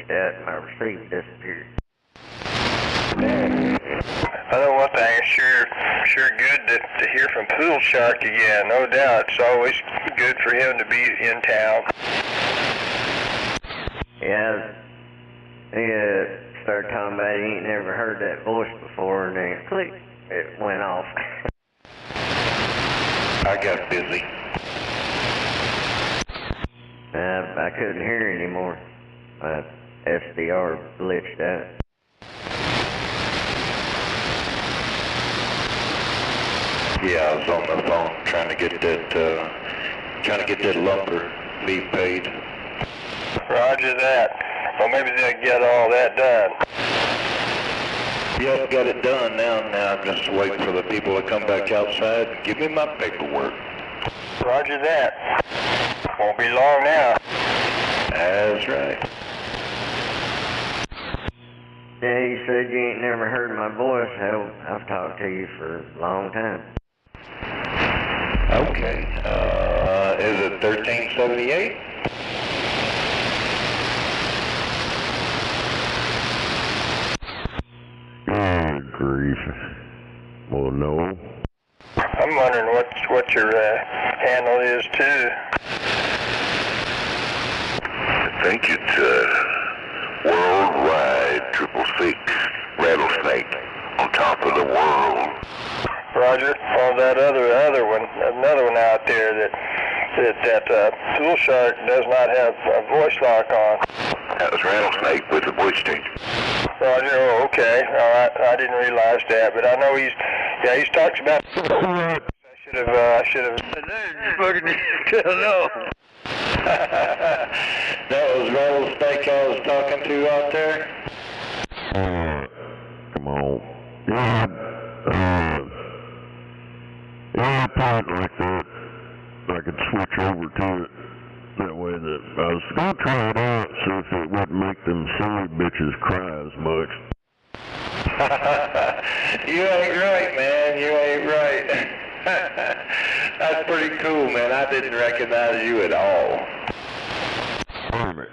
glitched out and my receiver disappeared. I know one thing, it's sure good to hear from Pool Shark again, no doubt. It's always good for him to be in town. Yeah, he started talking about he ain't never heard that voice before, and then click, it went off. I got busy. I couldn't hear anymore. My SDR glitched out. Yeah, I was on the phone trying to get that lumber fee paid. Roger that. Well, maybe they'll get all that done. Yeah, I've got it done now. I'm just waiting for the people to come back outside and give me my paperwork. Roger that. Won't be long now. That's right. Yeah, you said you ain't never heard my voice. Hell, I've talked to you for a long time. Okay. Is it 1378? Grief. Well, no. I'm wondering what your handle is too. I think it's worldwide 666 rattlesnake on top of the world. Roger. Oh, that other one, another one out there that Pool Shark does not have a voice lock on. That was rattlesnake with the voice changer. Roger. Oh, okay. All right. I didn't realize that, but I know he's talks about. I should have. Fucking no. That was rattlesnake I was talking to out there? Come on. Yeah, part like that. I could switch over to it. That way that I was gonna try it out, see if it wouldn't make them silly bitches cry as much. You ain't right, man. You ain't right. That's pretty cool, man. I didn't recognize you at all. Damn it.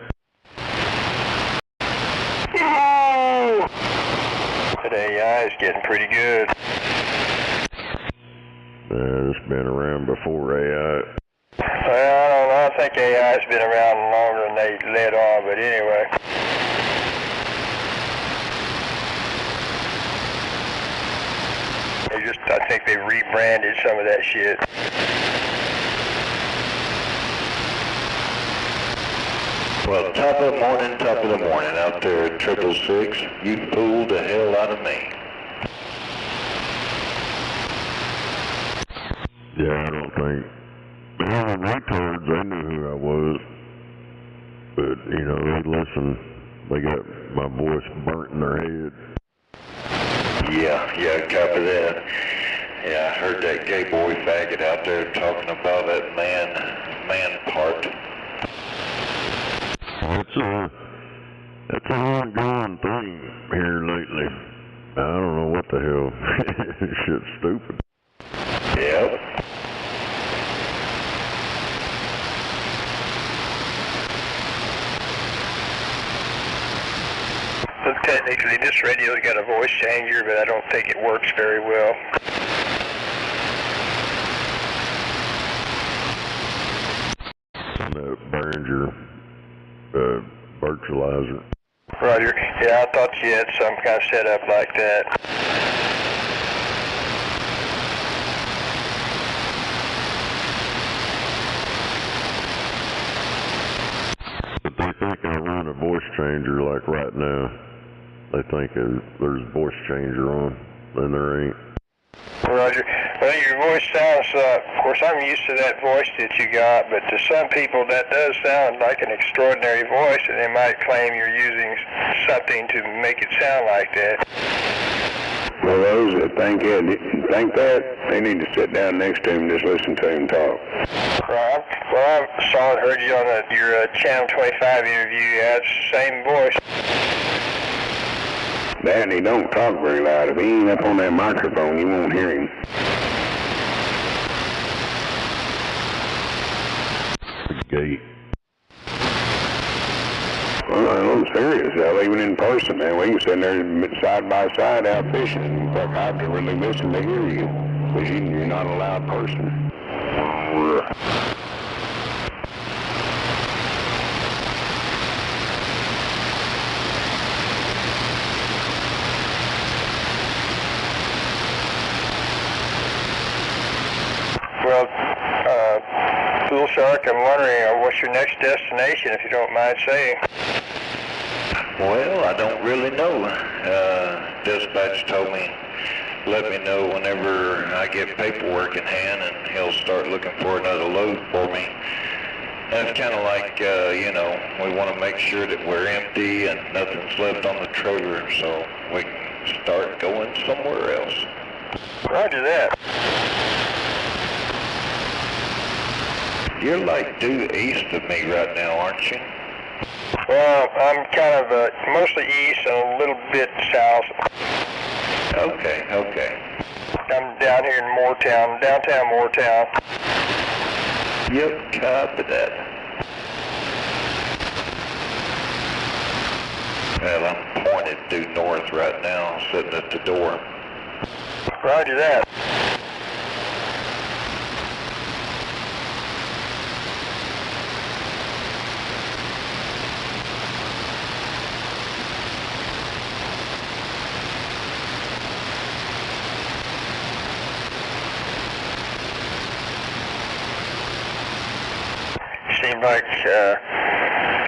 That AI is getting pretty good. It's been around before AI. Well, I don't know. I think AI's been around longer than they let on, but anyway. I think they rebranded some of that shit. Well, top of the morning out there at 666, you fooled the hell out of me. Yeah, I don't think. Well, the retards, they knew who I was. But, they listened. They got my voice burnt in their head. Yeah, copy that. Yeah, I heard that gay boy faggot out there talking about that man part. That's an ongoing thing here lately. I don't know what the hell. This shit's stupid. Yep. So technically, this radio's got a voice changer, but I don't think it works very well. And that burns your virtualizer. Roger. Yeah, I thought you had some kind of setup like that. But they think I run a voice changer like right now. They think there's a voice changer on, and there ain't. Roger. Well, your voice sounds, of course, I'm used to that voice that you got, but to some people that does sound like an extraordinary voice, and they might claim you're using something to make it sound like that. Well, those that think that, they need to sit down next to him and just listen to him talk. Right. Well, I saw and heard you on your Channel 25 interview. Yeah, it's the same voice. That and he don't talk very loud. If he ain't up on that microphone, you won't hear him. The gate. Well, I don't serious, hell, even in person, man. We can sit there side by side out fishing. Fuck, I'd really listen to hear you, because you're not a loud person. Well, Bull Shark, I'm wondering what's your next destination, if you don't mind saying. Well, I don't really know. Dispatch told me, let me know whenever I get paperwork in hand, and he'll start looking for another load for me. And it's kind of like, you know, we want to make sure that we're empty and nothing's left on the trailer, so we can start going somewhere else. Roger that. You're like due east of me right now, aren't you? Well, I'm kind of mostly east and a little bit south. Okay. I'm down here in Moortown, downtown Moortown. Yep, copy that. Well, I'm pointed due north right now, sitting at the door. Roger that. Seems like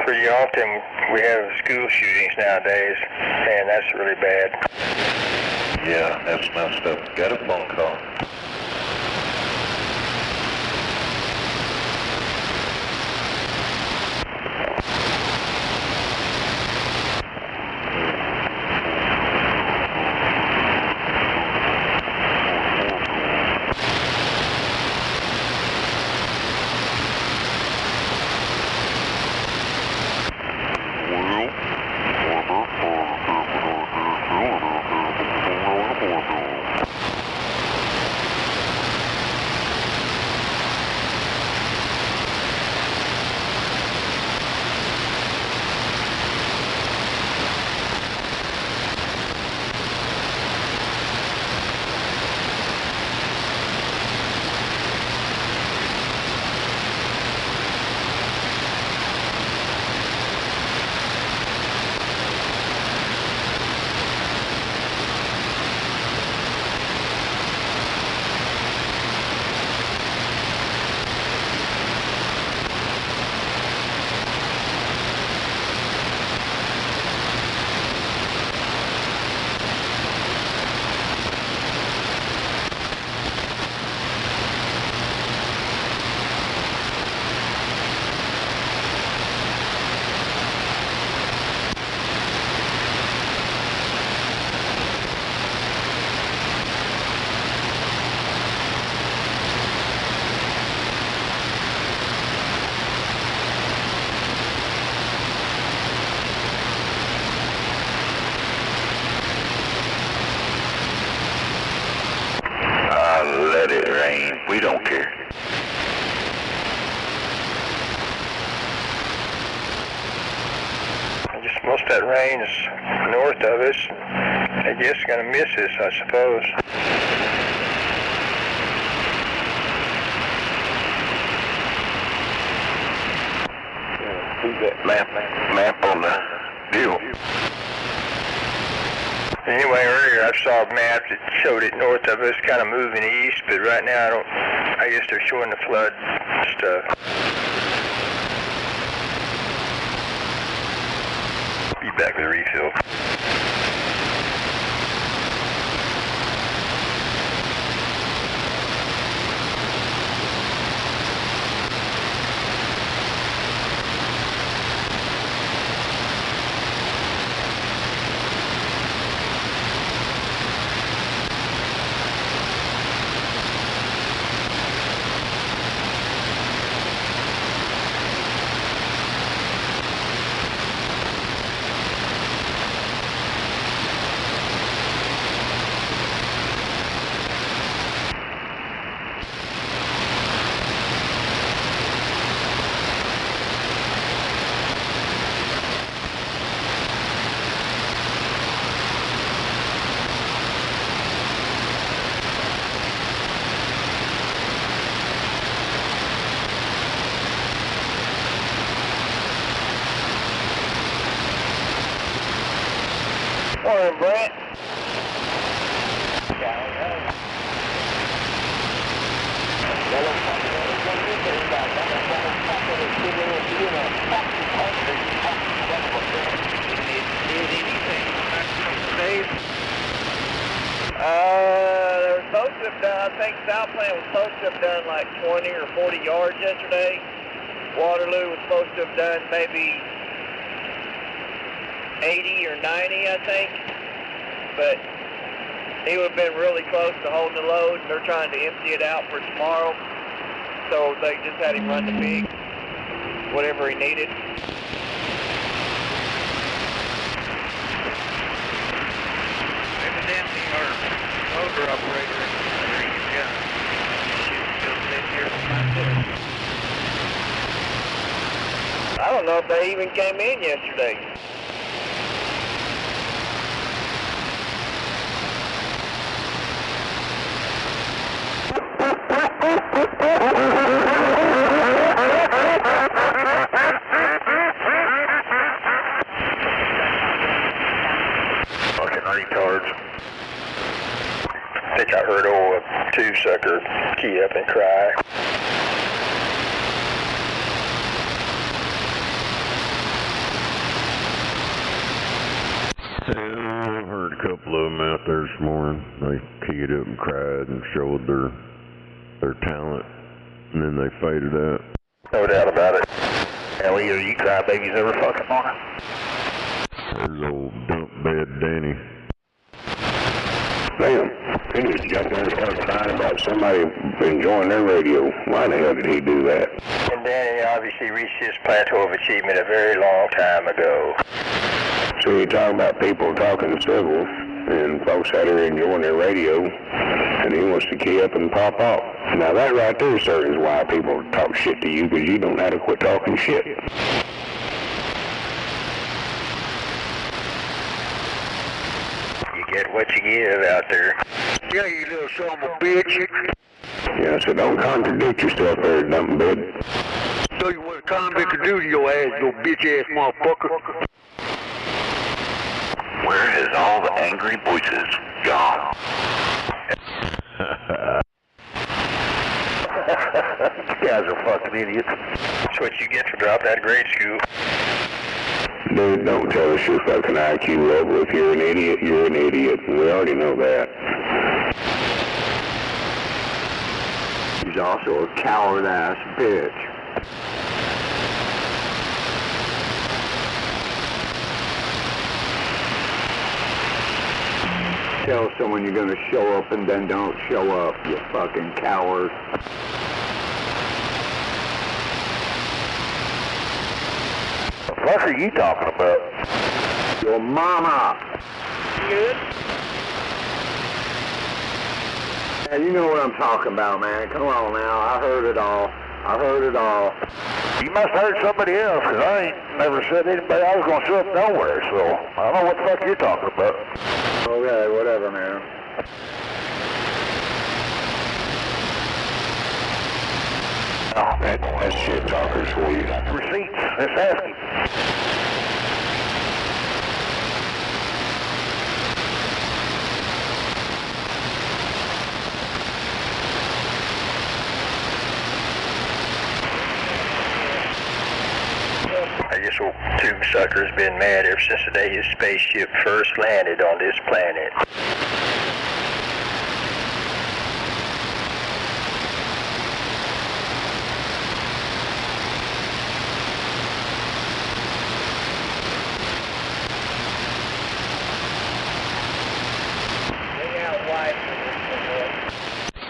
pretty often we have school shootings nowadays, and that's really bad. Yeah, that's messed up. Got a phone call. Let it rain. We don't care. I guess most of that rain is north of us. I guess going to miss us, I suppose. See that map on the deal. Anyway, earlier I saw a map that showed it north of us, kind of moving east, but right now I guess they're showing the flood stuff. Be back with a refill. Morning, Brent. They're supposed to have done, I think South Plant was supposed to have done like 20 or 40 yards yesterday. Waterloo was supposed to have done maybe 80 or 90, I think. But he would have been really close to holding the load. They're trying to empty it out for tomorrow. So they just had him run the big, whatever he needed. Evidently, our motor operator is firing his gun. She's still sitting here behind us. I don't know if they even came in yesterday. Fucking retards. I think I heard old tube sucker key up and cry. Yeah, I heard a couple of them out there this morning. They keyed up and cried and showed their talent, and then they faded out. No doubt about it. Ellie, are you crybabies every fucking morning? There's old dump bed Danny. Damn, he just got there and started crying about somebody enjoying their radio. Why the hell did he do that? And Danny obviously reached his plateau of achievement a very long time ago. So you talk about people talking civil, and folks out there enjoying their radio, and he wants to key up and pop off. Now that right there, sir, is why people talk shit to you, because you don't know how to quit talking shit. You get what you give out there. Yeah, you little son of a bitch. Yeah, so don't contradict yourself there, dumb bed. Tell you what a convict could do to your ass, you little bitch-ass motherfucker. Where has all the angry voices gone? You guys are fucking idiots. That's what you get for dropping out of grade school. Dude, don't tell us your fucking IQ level. If you're an idiot, you're an idiot. We already know that. He's also a coward-ass bitch. Tell someone you're gonna show up and then don't show up, you fucking coward. The fuck are you talking about? Your mama! Good? Yeah, you know what I'm talking about, man. Come on now. I heard it all. I heard it all. You must have heard somebody else, because I ain't never said anybody I was going to show up nowhere, so I don't know what the fuck you're talking about. Okay, whatever, man. Oh, that's shit talkers for you. Receipts, let's ask him. I guess old tube sucker's been mad ever since the day his spaceship first landed on this planet.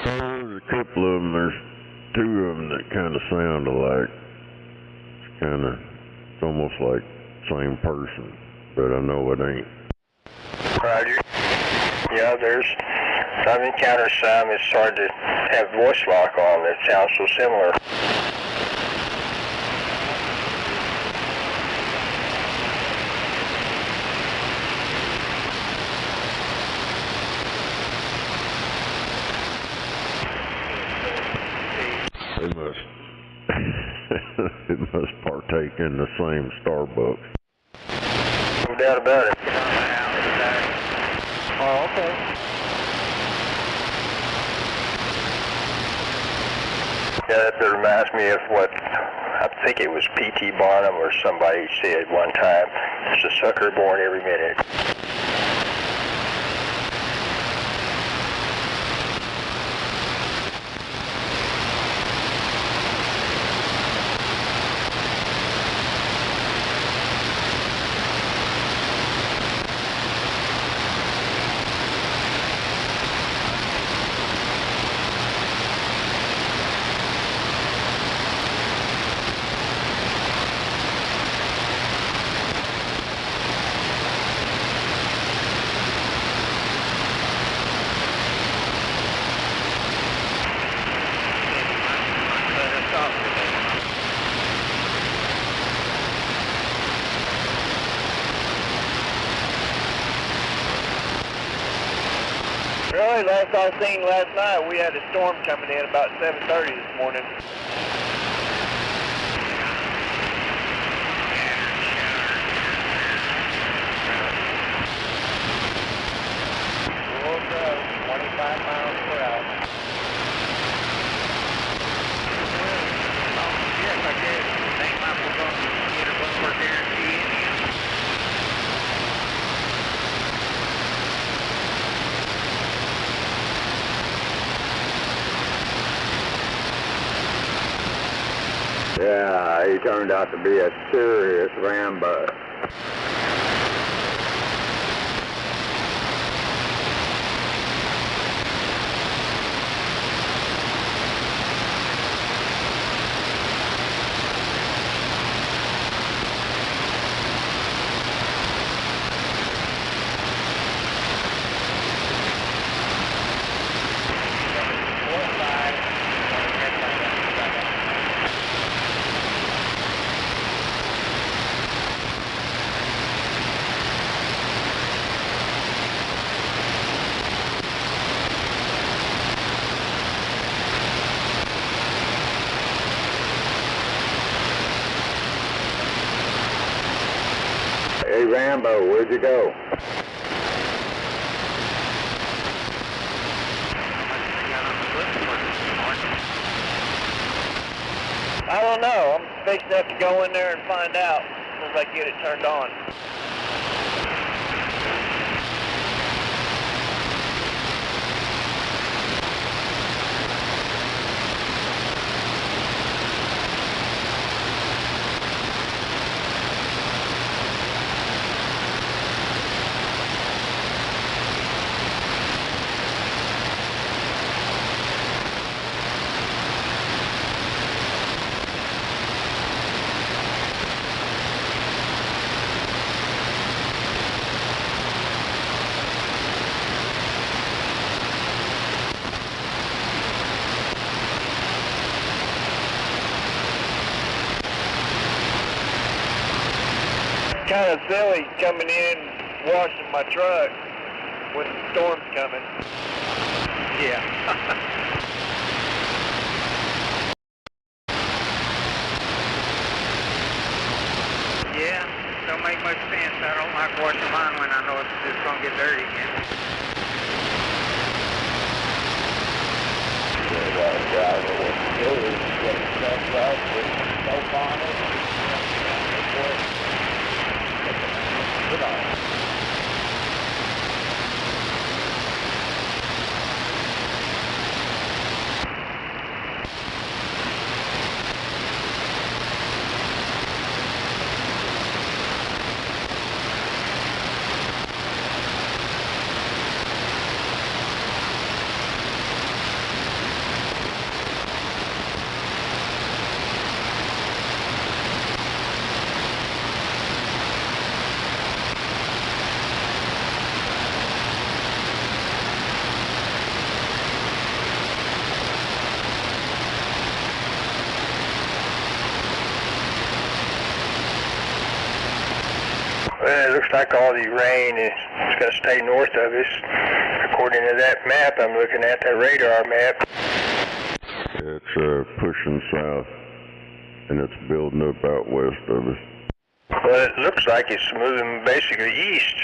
There's a couple of them. There's two of them that kind of sound alike. It's almost like same person, but I know it ain't. Roger. Yeah, I've encountered some. It's hard to have voice lock on that sounds so similar. It must partake in the same Starbucks. No doubt about it. Oh, okay. Yeah, that reminds me of what I think it was P.T. Barnum or somebody said one time. There's a sucker born every minute. Really, last I seen last night, we had a storm coming in about 7:30 this morning. Full truck, 25 miles per hour. Yes, I did. Think like we're going to get a bumper guarantee in here. Yeah, he turned out to be a serious Rambo. Hey Rambo, where'd you go? I don't know. I'm fixing to have to go in there and find out as soon as I get it turned on. Kind of silly coming in, washing my truck when the storm's coming. Yeah. Yeah, don't make much sense. I don't like washing mine when I know it's just going to get dirty again. Well, it looks like all the rain is going to stay north of us. According to that map I'm looking at, that radar map. It's pushing south, and it's building up out west of us. Well, it looks like it's moving basically east.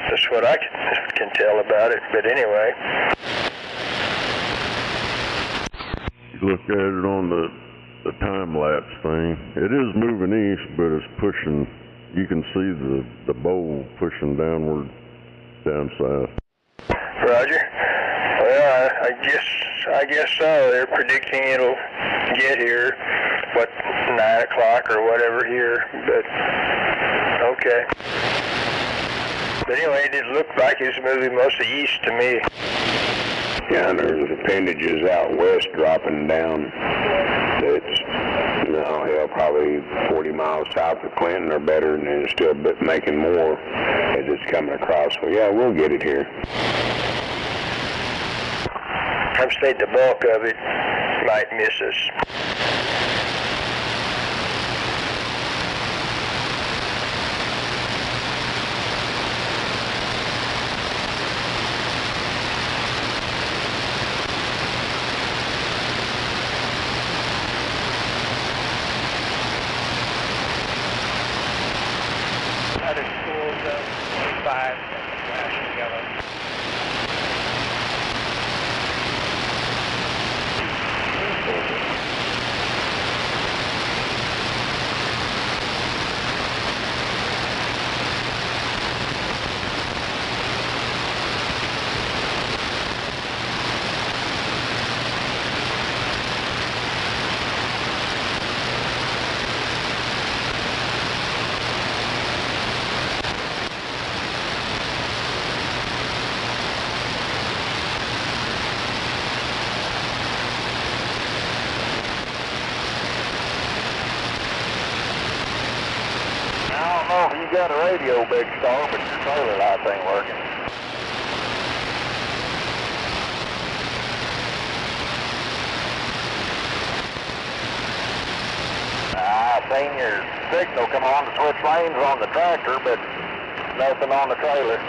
That's what I can tell about it. But anyway. You look at it on the time-lapse thing. It is moving east, but it's pushing. You can see the bowl pushing downward, down south. Roger. Well, I guess so. They're predicting it'll get here, 9 o'clock or whatever here, but okay. But anyway, it looked like it's moving mostly east to me. Yeah, and there's appendages out west dropping down. That's, probably 40 miles south of Clinton or better, and then still making more as it's coming across. So yeah, we'll get it here. I'm saying the bulk of it might miss us. That is cool, 5 together. I don't know if you got a radio, Big Star, but your trailer lights ain't working. I seen your signal come on to switch lanes on the tractor, but nothing on the trailer.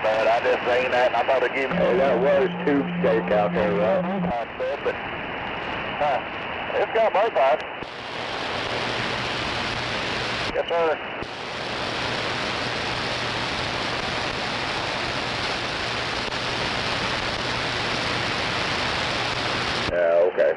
But I just seen that, and I thought I'd give you... Hey, that was tube steak out there, right? I said, but... it's got both sides. Yes, sir. Yeah, okay.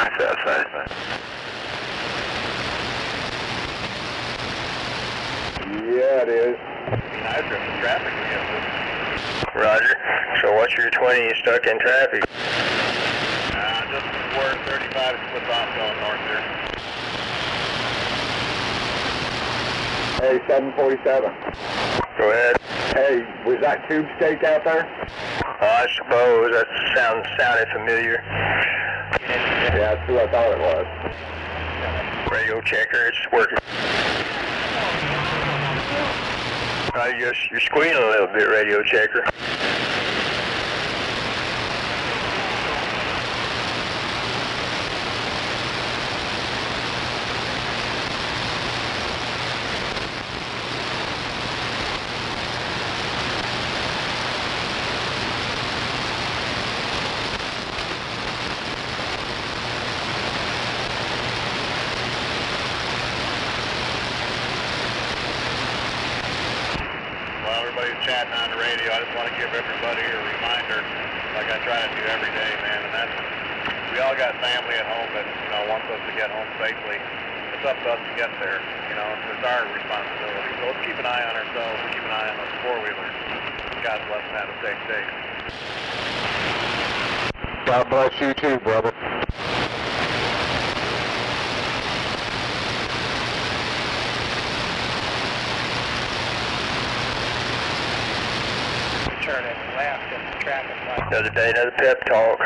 nice outside. Yeah, it is. Be nicer if the traffic would get moved. Roger. So what's your 20? You stuck in traffic? Just where 35 splits off going north here. Hey, 747. Go ahead. Hey, was that tube steak out there? I suppose that sounded familiar. Yeah, that's what I thought it was. Radio checker, it's working. You're squealing a little bit, radio checker. Everybody's chatting on the radio. I just want to give everybody a reminder, like I try to do every day, man. And that's, we all got family at home that, you know, wants us to get home safely. It's up to us to get there. You know, it's our responsibility. So let's keep an eye on ourselves. Keep an eye on those four-wheelers. God bless them. Have a safe day. God bless you too, brother. Turning left in the traffic light. Another day, another pep talk.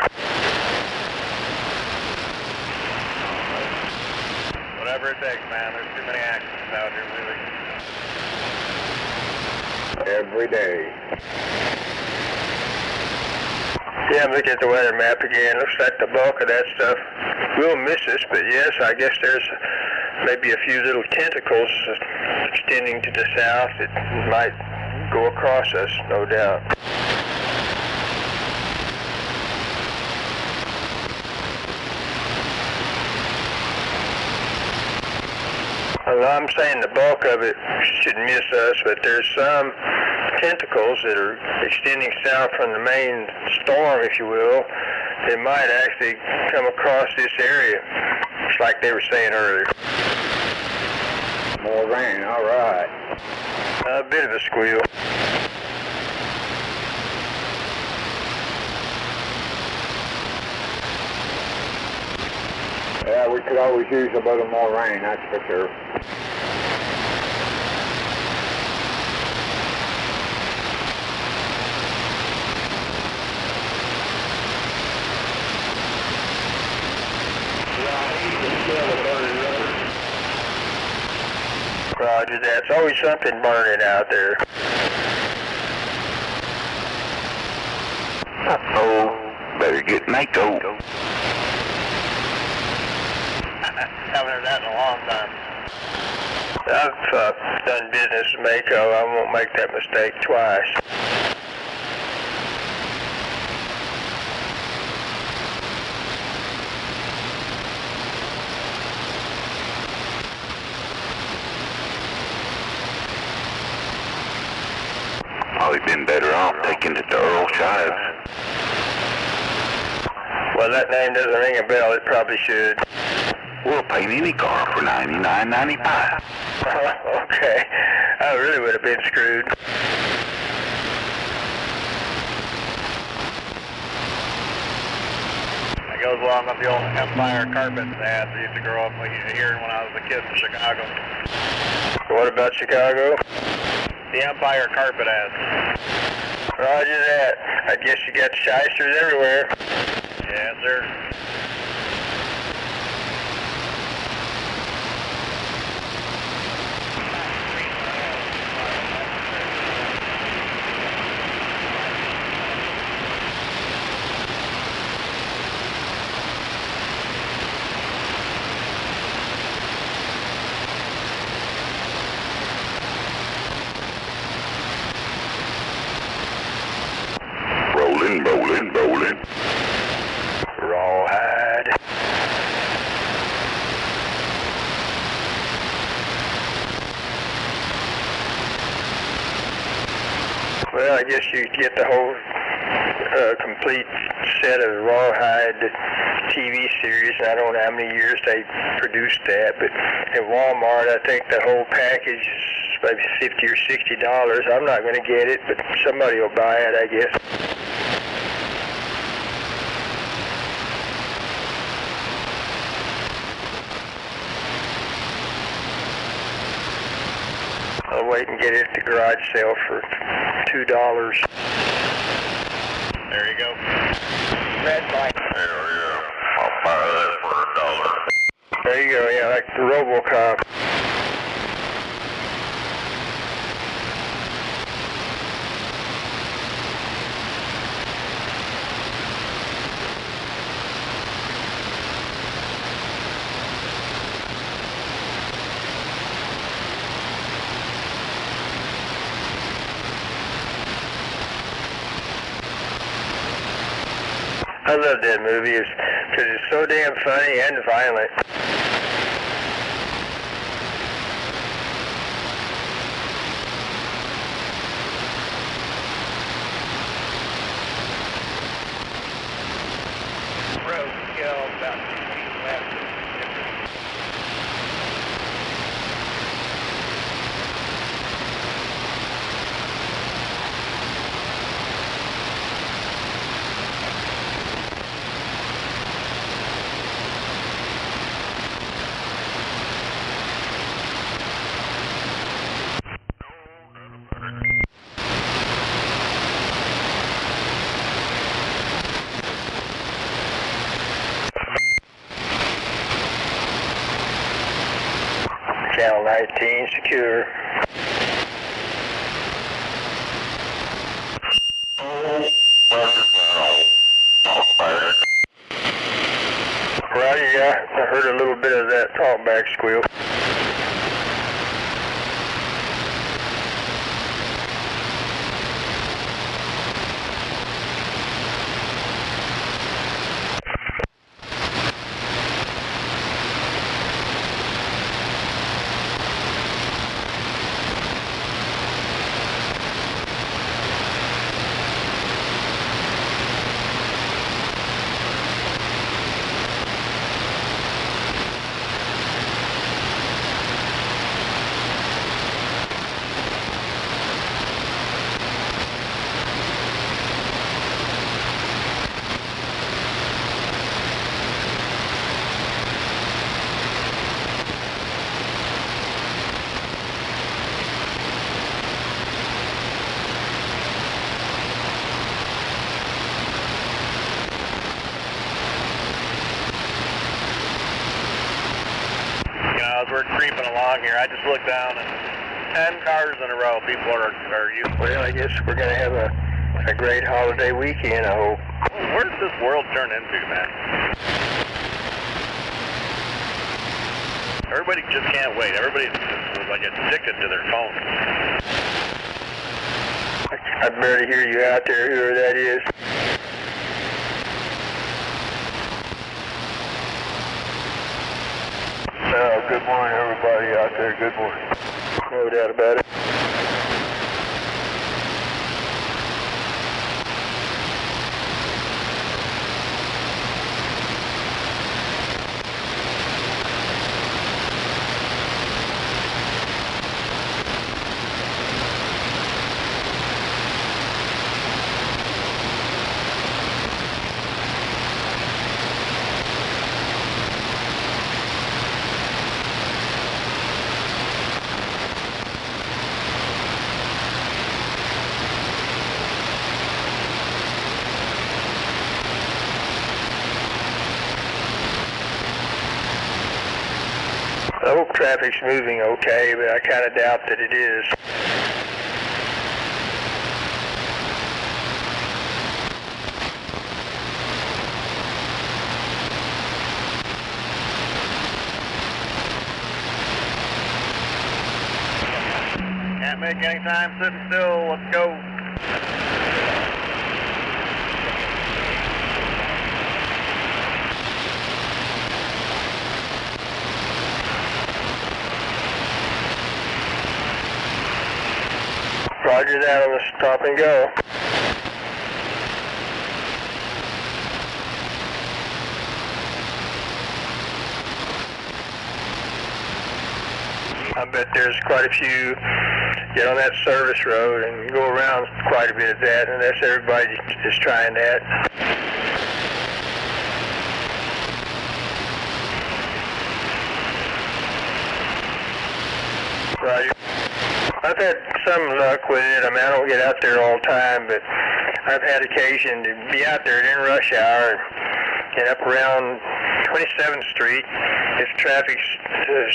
Whatever it takes, man. There's too many accidents out here lately. Every day. Yeah, I'm looking at the weather map again. Looks like the bulk of that stuff will miss us, but yes, I guess there's maybe a few little tentacles extending to the south that might go across us, no doubt. Well, I'm saying the bulk of it should miss us, but there's some tentacles that are extending south from the main storm, if you will. They might actually come across this area, just like they were saying earlier. More rain, all right. A bit of a squeal. Yeah, we could always use a little more rain, that's for sure. Roger that. It's always something burning out there. Uh-oh. Better get Mako. Haven't heard that in a long time. I've done business with Mako. I won't make that mistake twice. Probably been better off taking it to Earl Shives. Well, that name doesn't ring a bell. It probably should. We'll paint any car for $99.95. Okay. I really would have been screwed. That goes along with the old Empire carpet ads I used to grow up hearing when I was a kid in Chicago. What about Chicago? The Empire carpet ads. Roger that. I guess you got shysters everywhere. Yes, sir. Rolling. Rawhide. Well, I guess you get the whole a complete set of rawhide TV series. I don't know how many years they produced that, but at Walmart, I think the whole package is maybe $50 or $60. I'm not going to get it, but somebody will buy it, I guess. I'll wait and get it at the garage sale for $2. There you go. Red light. Hell yeah. I'll buy that for $1. There you go, yeah, like the RoboCop. I love that movie because it's so damn funny and violent. Roadkill about 2 feet left. Channel 19 secure. Roger, yeah, I heard a little bit of that talkback squeal. As we're creeping along here, I just looked down and 10 cars in a row. People are used. Well, I guess we're going to have a great holiday weekend, I hope. Where does this world turn into, man? Everybody just can't wait. Everybody's like addicted to their phone. I barely hear you out there, whoever that is. Good morning, everybody out there. Good morning. No doubt about it. I hope traffic's moving okay, but I kind of doubt that it is. Can't make any time sitting still. Let's go. Roger that on the stop and go. I bet there's quite a few get on that service road and go around quite a bit of that, unless everybody is trying that. Roger. I've had some luck with it. I mean, I don't get out there all the time, but I've had occasion to be out there in rush hour and up around 27th Street. If traffic's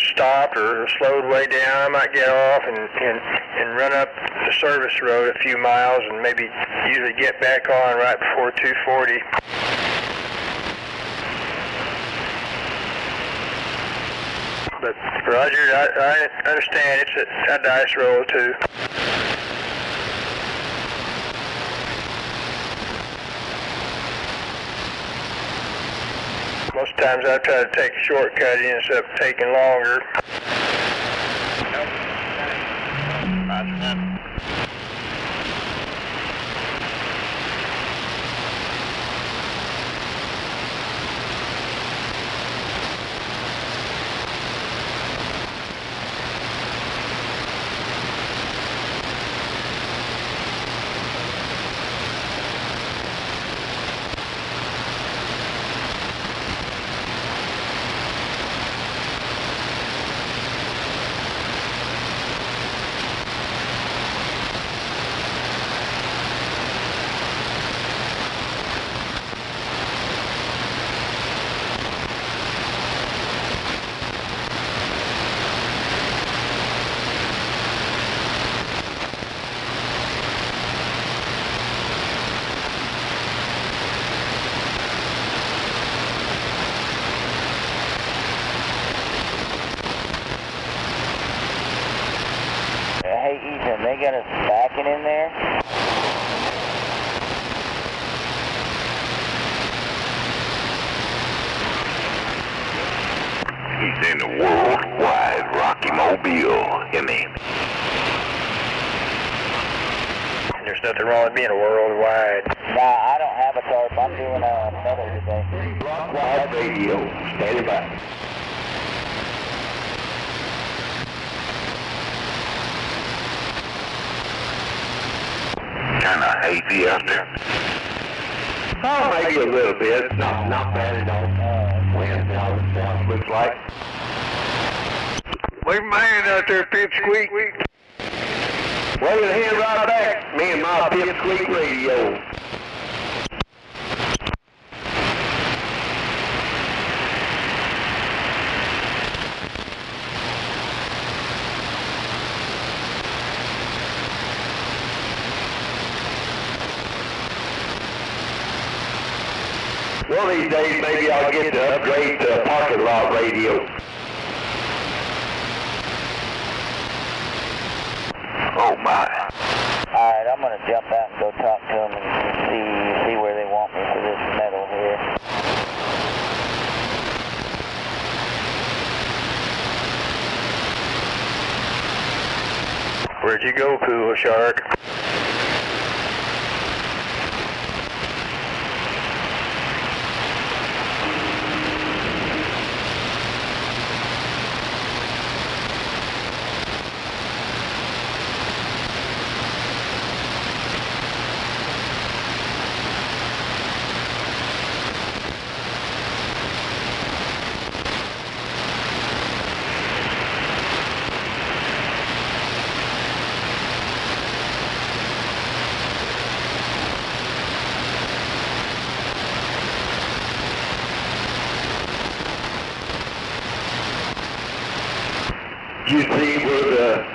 stopped or slowed way down, I might get off and run up the service road a few miles and maybe usually get back on right before 240. But Roger, I understand it's a dice roll too. Most times I try to take a shortcut, it ends up taking longer. Nope. Roger that. Hey, Ethan, they got us backing in there? He's in the worldwide Rocky Mobile, you mean? There's nothing wrong with being a worldwide. Nah, I don't have a tarp. I'm doing metal today. Worldwide radio, standing by. Kinda hazy out there. Oh, maybe a little bit. Not bad at all. Wind how the sound looks like. Leave my hand out there, pipsqueak. Wave a hand right back. Me and my pipsqueak radio. One of these days, maybe I'll get to upgrade to parking lot radio. Oh my. Alright, I'm gonna jump out and go talk to them and see where they want me for this metal here. Where'd you go, Pool Shark? You see where the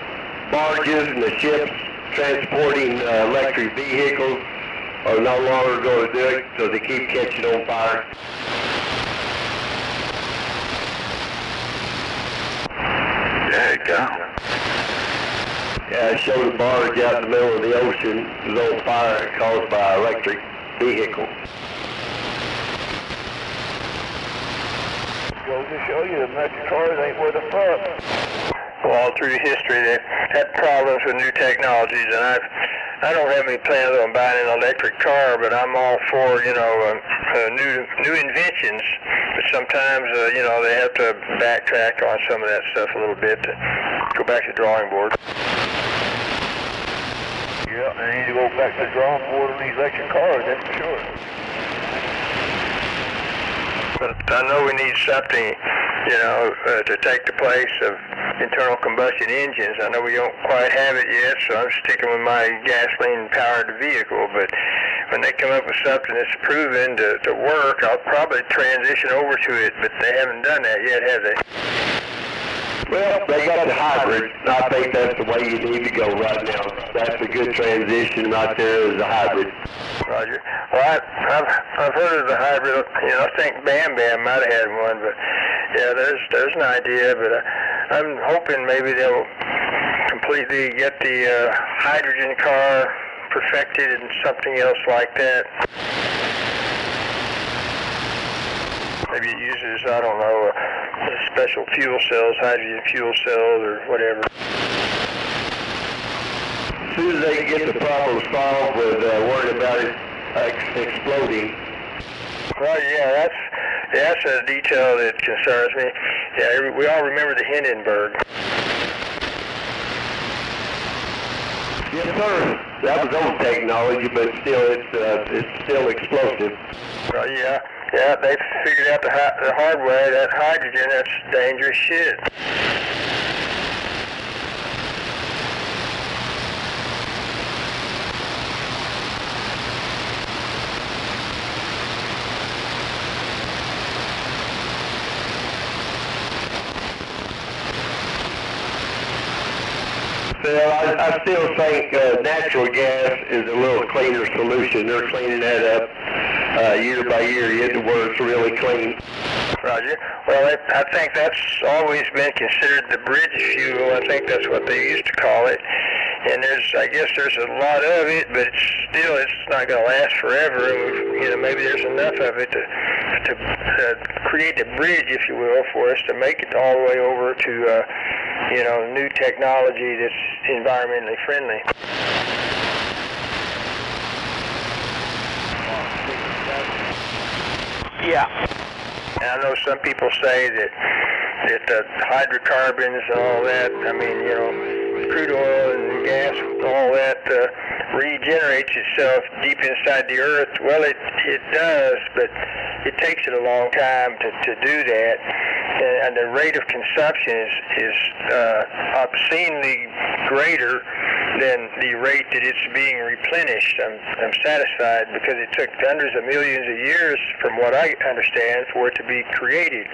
barges and the ships transporting electric vehicles are no longer going to do it, so they keep catching on fire. There you go. Yeah, I showed a barge out in the middle of the ocean. It was on fire caused by an electric vehicle. Goes to show you the electric cars ain't worth a fuck. Well, all through history, they've had problems with new technologies, and I've I don't have any plans on buying an electric car, but I'm all for, new inventions. But sometimes, they have to backtrack on some of that stuff a little bit to go back to the drawing board. Yeah, they need to go back to the drawing board on these electric cars, that's for sure. But I know we need something, to take the place of internal combustion engines. I know we don't quite have it yet, so I'm sticking with my gasoline-powered vehicle. But when they come up with something that's proven to work, I'll probably transition over to it. But they haven't done that yet, have they? Well, they got the hybrid. I think that's the way you need to go right now. That's a good transition right there, is the hybrid. Roger. Well, I've heard of the hybrid. I think Bam Bam might have had one, but yeah, there's an idea. But I'm hoping maybe they'll completely get the hydrogen car perfected and something else like that. Maybe it uses, I don't know, special fuel cells, hydrogen fuel cells or whatever. As soon as they get the problem solved with worrying about it exploding. Well, yeah, that's a detail that concerns me. Yeah, we all remember the Hindenburg. Yes, sir. That was old technology, but still, it's still explosive. Well, yeah, they figured out the hard way. That hydrogen, that's dangerous shit. Well, I still think natural gas is a little cleaner solution. They're cleaning that up year by year, yet the word's really clean. Roger. Well, I think that's always been considered the bridge fuel. I think that's what they used to call it. And I guess there's a lot of it, but it's not going to last forever. And maybe there's enough of it to create a bridge, if you will, for us to make it all the way over to new technology that's environmentally friendly. Yeah. And I know some people say that the hydrocarbons and all that, crude oil and gas, all that regenerates itself deep inside the earth. Well, it does, but it takes it a long time to do that. And the rate of consumption is obscenely greater than the rate that it's being replenished. I'm satisfied because it took hundreds of millions of years, from what I understand, for it to be created.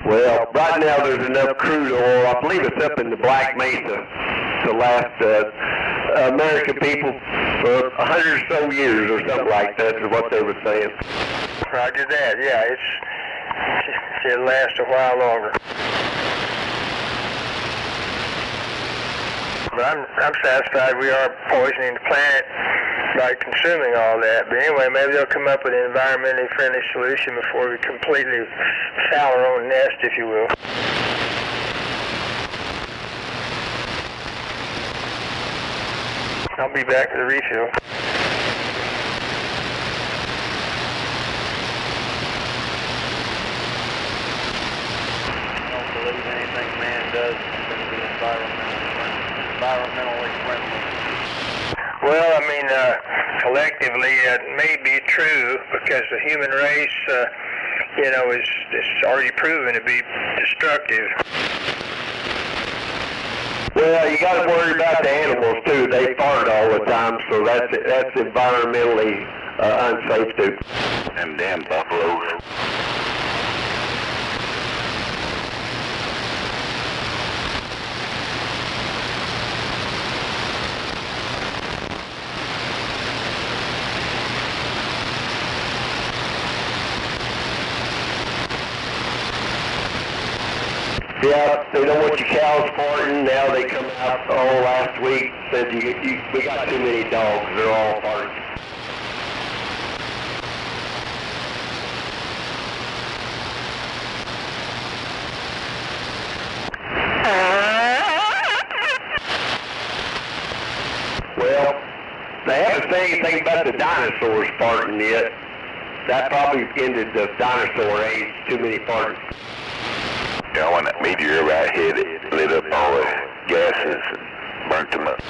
Well, right now there's enough crude oil. I believe it's up in the Black Mesa to last American people for 100 or so years or something like that is what they were saying. Roger that. Yeah, it'll last a while longer. But I'm satisfied we are poisoning the planet by consuming all that. But anyway, maybe they'll come up with an environmentally friendly solution before we completely foul our own nest, if you will. I'll be back for the refill. I don't believe anything man does is going to be environmentally friendly. Well, collectively it may be true because the human race, is already proven to be destructive. Well, you got to worry about the animals too. They fart all the time, so that's environmentally unsafe too. Them damn buffaloes. Yeah, they don't want your cows farting. Now they come out last week said we got too many dogs. They're all farting. Well, they haven't said anything about the dinosaurs farting yet. That probably ended the dinosaur age, too many farts. Yeah, when that meteorite hit, it lit up all the gases and burnt them up.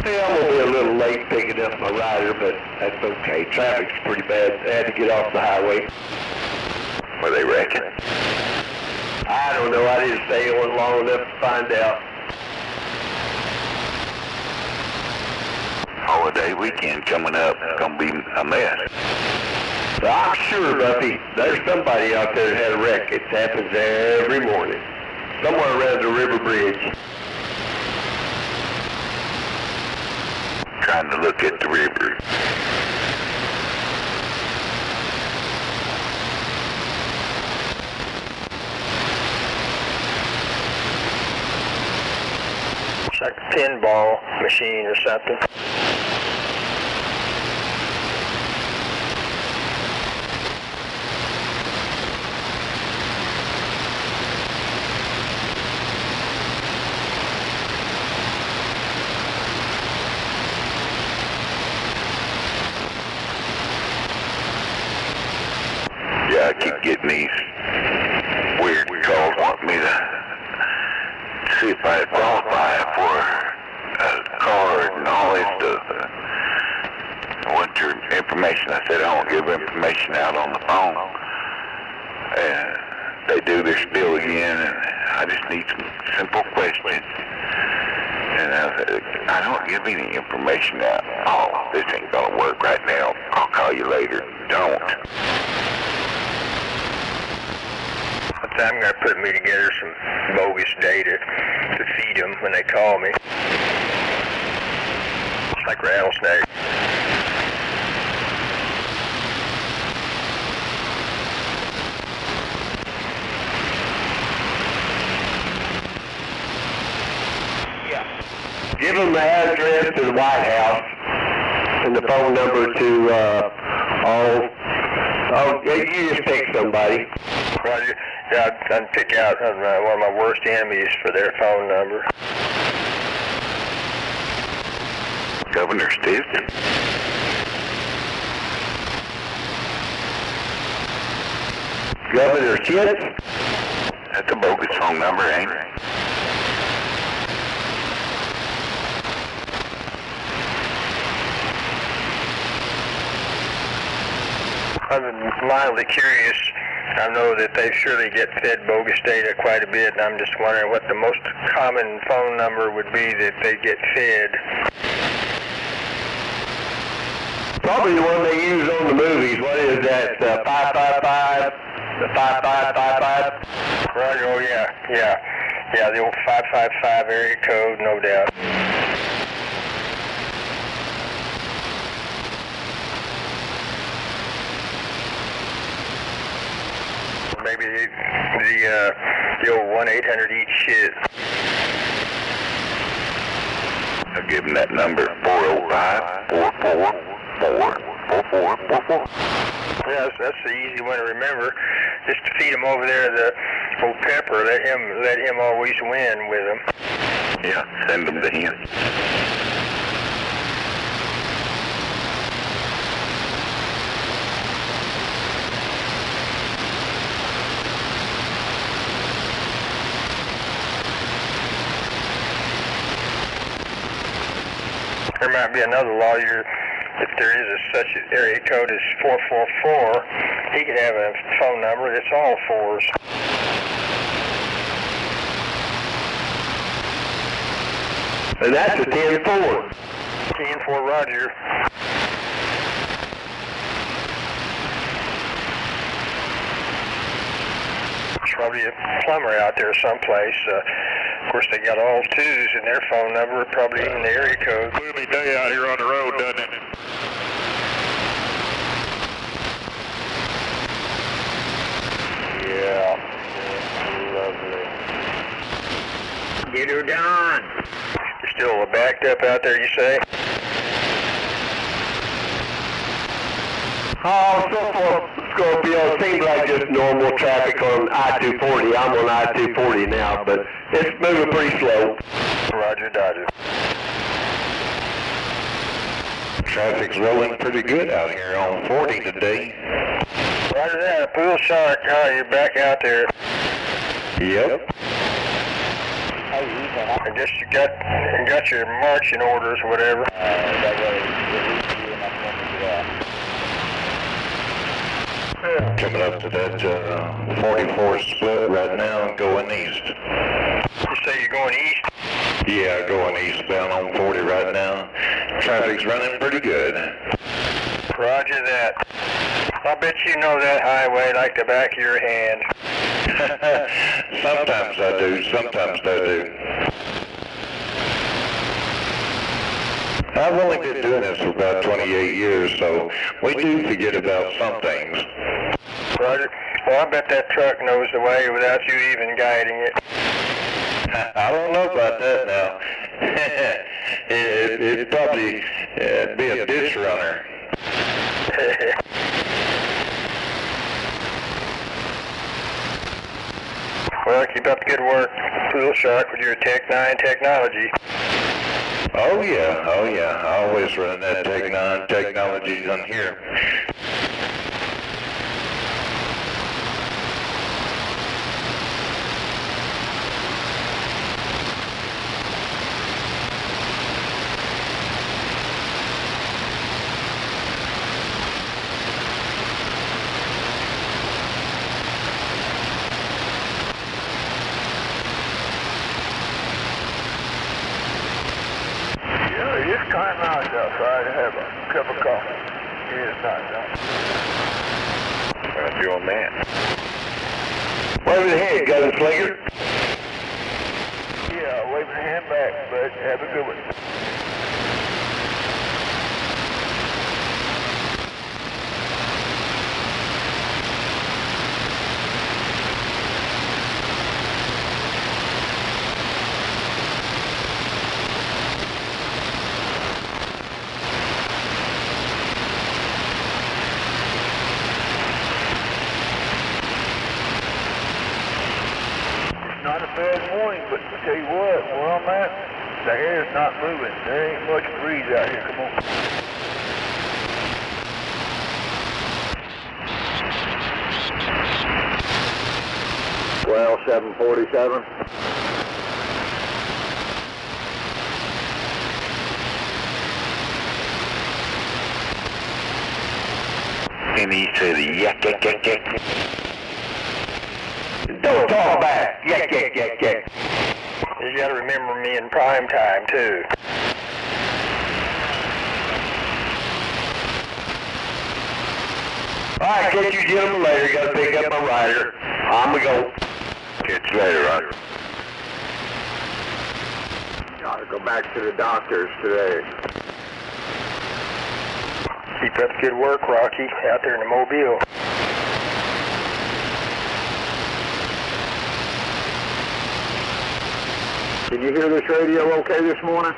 Yeah, I'm going to be a little late picking up my rider, but that's okay. Traffic's pretty bad. I had to get off the highway. Were they wrecking? I don't know. I didn't stay on long enough to find out. Holiday weekend coming up. It's going to be a mess. So I'm sure, Buffy, there's somebody out there that had a wreck. It happens every morning. Somewhere around the river bridge. Trying to look at the river. It's like a pinball machine or something. Yeah, I keep getting these weird calls wanting me to see if I qualify for a card and all this stuff. I want your information. I said I won't give information out on the phone. And they do their spiel again, and I just need some simple questions. And I said, I don't give any information out. Oh, this ain't gonna work right now. I'll call you later. Don't. I'm going to put me together some bogus data to feed them when they call me. Like rattlesnake. Yeah. Give them the address to the White House and the phone number to, you just pick somebody. Roger. Yeah, I'd pick out one of my worst enemies for their phone number. Governor Stilton. Governor Kit? That's a bogus phone number, ain't it? I'm mildly curious. I know that they surely get fed bogus data quite a bit, and I'm just wondering what the most common phone number would be that they get fed. Probably the one they use on the movies. What is that? 555? The 5555? Right, oh yeah. Yeah, the old 555 area code, no doubt. Maybe the old 1-800-EAT shit. I'll give them that number, 405-444-4444. Yeah, that's the easy one to remember. Just to feed him over there the old Pepper. Let him always win with him. Yeah, send them to him. There might be another lawyer, if there is such an area code as 444, he could have a phone number that's all fours. And that's a 10-4. 10-4 Roger. There's probably a plumber out there someplace. Of course, they got all twos in their phone number, probably even the area code. Gloomy day out here on the road, doesn't it? Yeah. Lovely. Get her done. You're still backed up out there, you say? Oh, so far, Scorpio, seems like just normal traffic on I-240. I'm on I-240 now, but it's moving pretty slow. Roger, Dodger. Traffic's rolling pretty good out here on 40 today. Roger that. Pool Shark, you're back out there. Yep. I guess you got your marching orders or whatever. Coming up to that 44 split right now and going east. You say you're going east? Yeah, going eastbound on 40 right now. Traffic's running pretty good. Roger that. I bet you know that highway like the back of your hand. Sometimes I do, sometimes I do. I've only been doing this for about 28 years, so we do forget about some things. Roger. Well, I bet that truck knows the way without you even guiding it. I don't know about that now. It'd probably be a ditch runner. Well, keep up the good work, Pool Shark, with your Tech 9 technology. Oh yeah. I always run that Tech 9 technology on here. It's kind of nice outside to have a cup of coffee. Yeah, it's nice, I'm doing that. Wave the head, gunslinger. Yeah, waving a hand back, but have a good one. Not a bad morning, but I tell you what, where I'm at, the air's not moving. There ain't much breeze out here. Come on. Well, 747. And he said, yak, yak, yak, yak. Don't talk back. Yak. You gotta remember me in prime time, too. All right, catch you gentlemen later. Got to pick up my rider. I'm going to go. Catch you later, Roger. Gotta go back to the doctors today. Keep up the good work, Rocky, out there in the Mobile. Can you hear this radio okay this morning?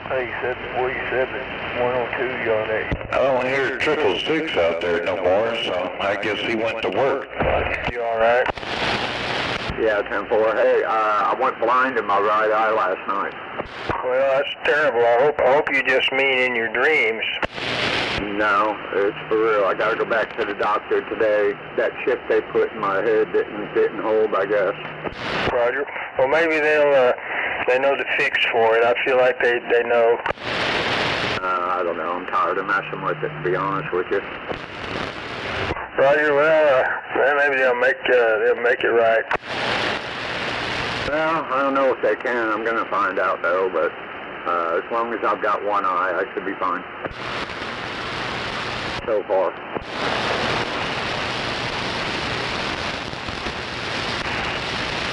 Hey, 747, 102, you're on there. I don't hear 666 out there no more, so I guess he went to work. You all right? Yeah, 10-4. Hey, I went blind in my right eye last night. Well, that's terrible. I hope you just mean in your dreams. No, it's for real. I gotta go back to the doctor today. That chip they put in my head didn't hold, I guess. Roger. Well, maybe they know the fix for it. I feel like they know. I don't know. I'm tired of messing with it, to be honest with you. Roger. Well, maybe they'll make it right. Well, I don't know if they can. I'm gonna find out though. But as long as I've got one eye, I should be fine. So far.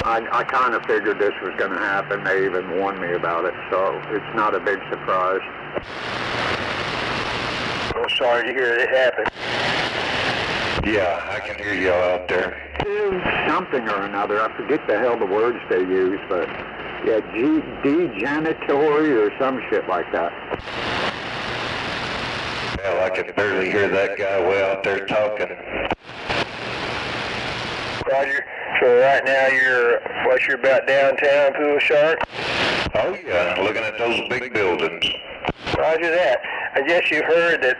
I kind of figured this was going to happen. They even warned me about it, so it's not a big surprise. I'm sorry to hear it happened. Yeah, I can hear y'all out there. Something or another. I forget the hell the words they use, but Yeah, dejanitory or some shit like that. Well, I can barely hear that guy way out there talking. Roger. So right now you're about downtown Pool Shark? Oh yeah, looking at those big buildings. Roger that. I guess you heard that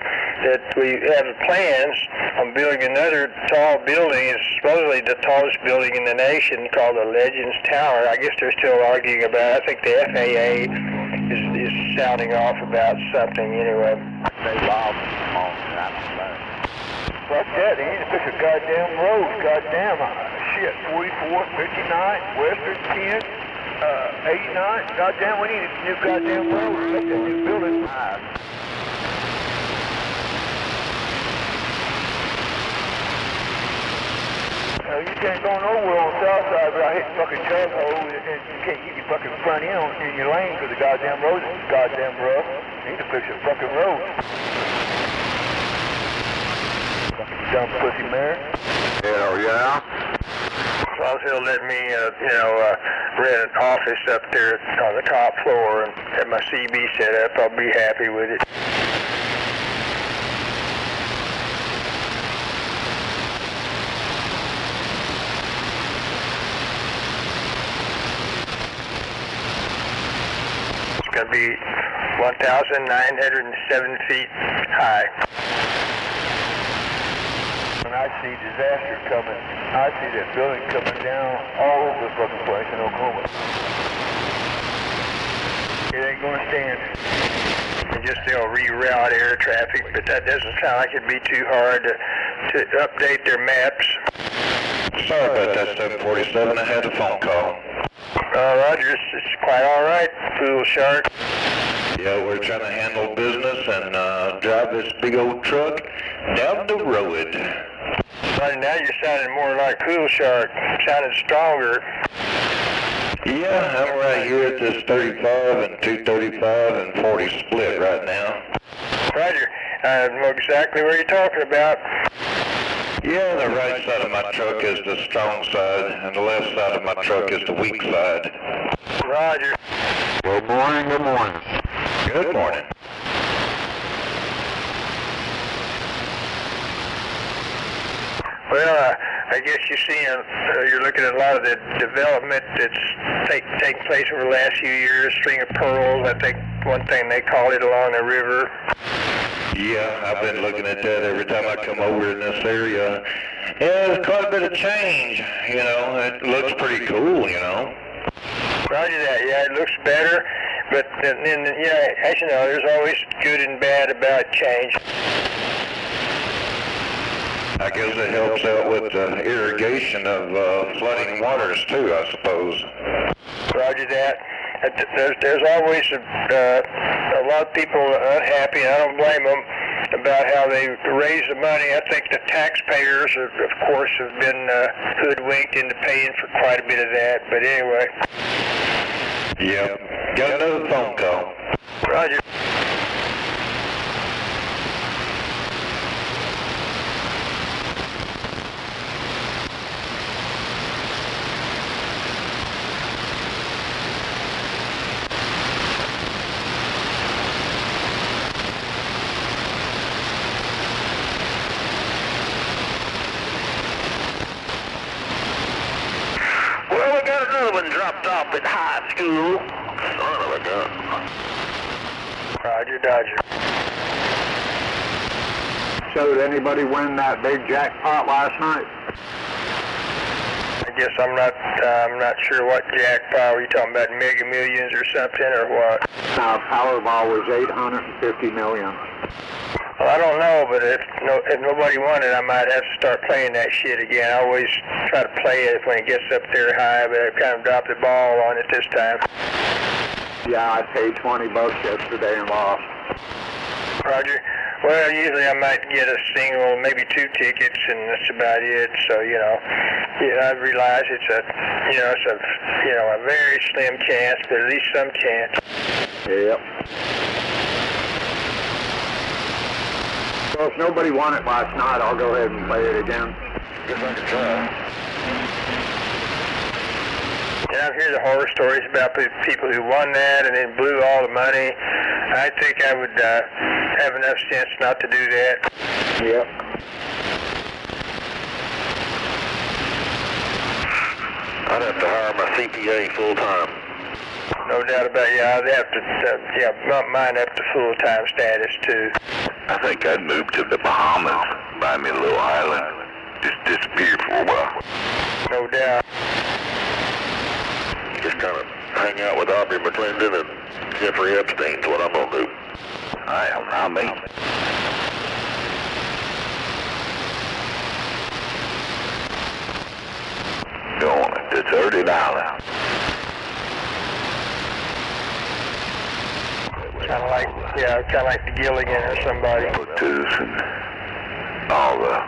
we have plans on building another tall building. It's supposedly the tallest building in the nation, called the Legends Tower. I guess they're still arguing about it. I think the FAA is sounding off about something anyway. They lost them all. I don't know. Fuck that. They need to fix a goddamn road. Goddamn. Shit. 44, 59, Western 10, 89. Goddamn, we need a new goddamn road. Make that new building. You can't go nowhere on the south side without hitting fucking chug holes, and you can't keep your fucking front end in your lane because the goddamn road is goddamn rough. You need to fix a fucking road. Fucking dumb pussy mare. Hell yeah. As long as he'll let me, rent an office up there on the top floor and have my CB set up, I'll be happy with it. It's going to be 1,907 feet high. When I see disaster coming, I see that building coming down all over the fucking place in Oklahoma. It ain't going to stand. And just they'll reroute air traffic, but that doesn't sound like it'd be too hard to update their maps. Sorry about that, 747. I had a phone call. Roger, it's quite all right, Pool Shark. Yeah, we're trying to handle business and drive this big old truck down the road. Right now you're sounding more like Pool Shark, sounding stronger. Yeah, I'm right here at this 35 and 235 and 40 split right now. Roger, I know exactly what you're talking about. Yeah, the right side of my truck is the strong side, and the left side of my truck is the weak side. Roger. Good morning, good morning. Good morning. Well, I guess you're looking at a lot of the development that's taken place over the last few years, string of pearls, I think one thing they call it, along the river. Yeah, I've been looking at that every time I come over in this area. Yeah, there's quite a bit of change, it looks pretty cool, Roger that, yeah, it looks better, but then, as you know, there's always good and bad about change. I guess it helps out with the irrigation of flooding waters too, I suppose. Roger that. There's always a lot of people unhappy, and I don't blame them, about how they raise the money. I think the taxpayers, of course, have been hoodwinked into paying for quite a bit of that, but anyway. Yep. Got another phone call. Roger. Dropped off at high school. Son of a gun. Roger, Dodger. So did anybody win that big jackpot last night? I guess I'm not sure what jackpot. Are you talking about Mega Millions or something, or what? Powerball was $850 million. Well, I don't know, but if nobody won it, I might have to start playing that shit again. I always try to play it when it gets up there high, but I kind of dropped the ball on it this time. Yeah, I paid $20 yesterday and lost. Roger. Well, usually I might get a single, maybe 2 tickets, and that's about it. So, I realize it's a very slim chance, but at least some chance. Yep. Well, if nobody won it last night, I'll go ahead and play it again. Guess I could try. And I've heard the horror stories about people who won that and then blew all the money. I think I would have enough sense not to do that. Yep. I'd have to hire my CPA full time. No doubt about it. Yeah, I'd have to bump mine up to full-time status too. I think I'd move to the Bahamas, buy me a little island, just disappear for a while. No doubt. Just kind of hang out with Aubrey McClendon and Jeffrey Epstein's what I'm gonna do. Hell, not me. Go on a deserted island. Kind of like the Gilligan or somebody. Tattoos and all the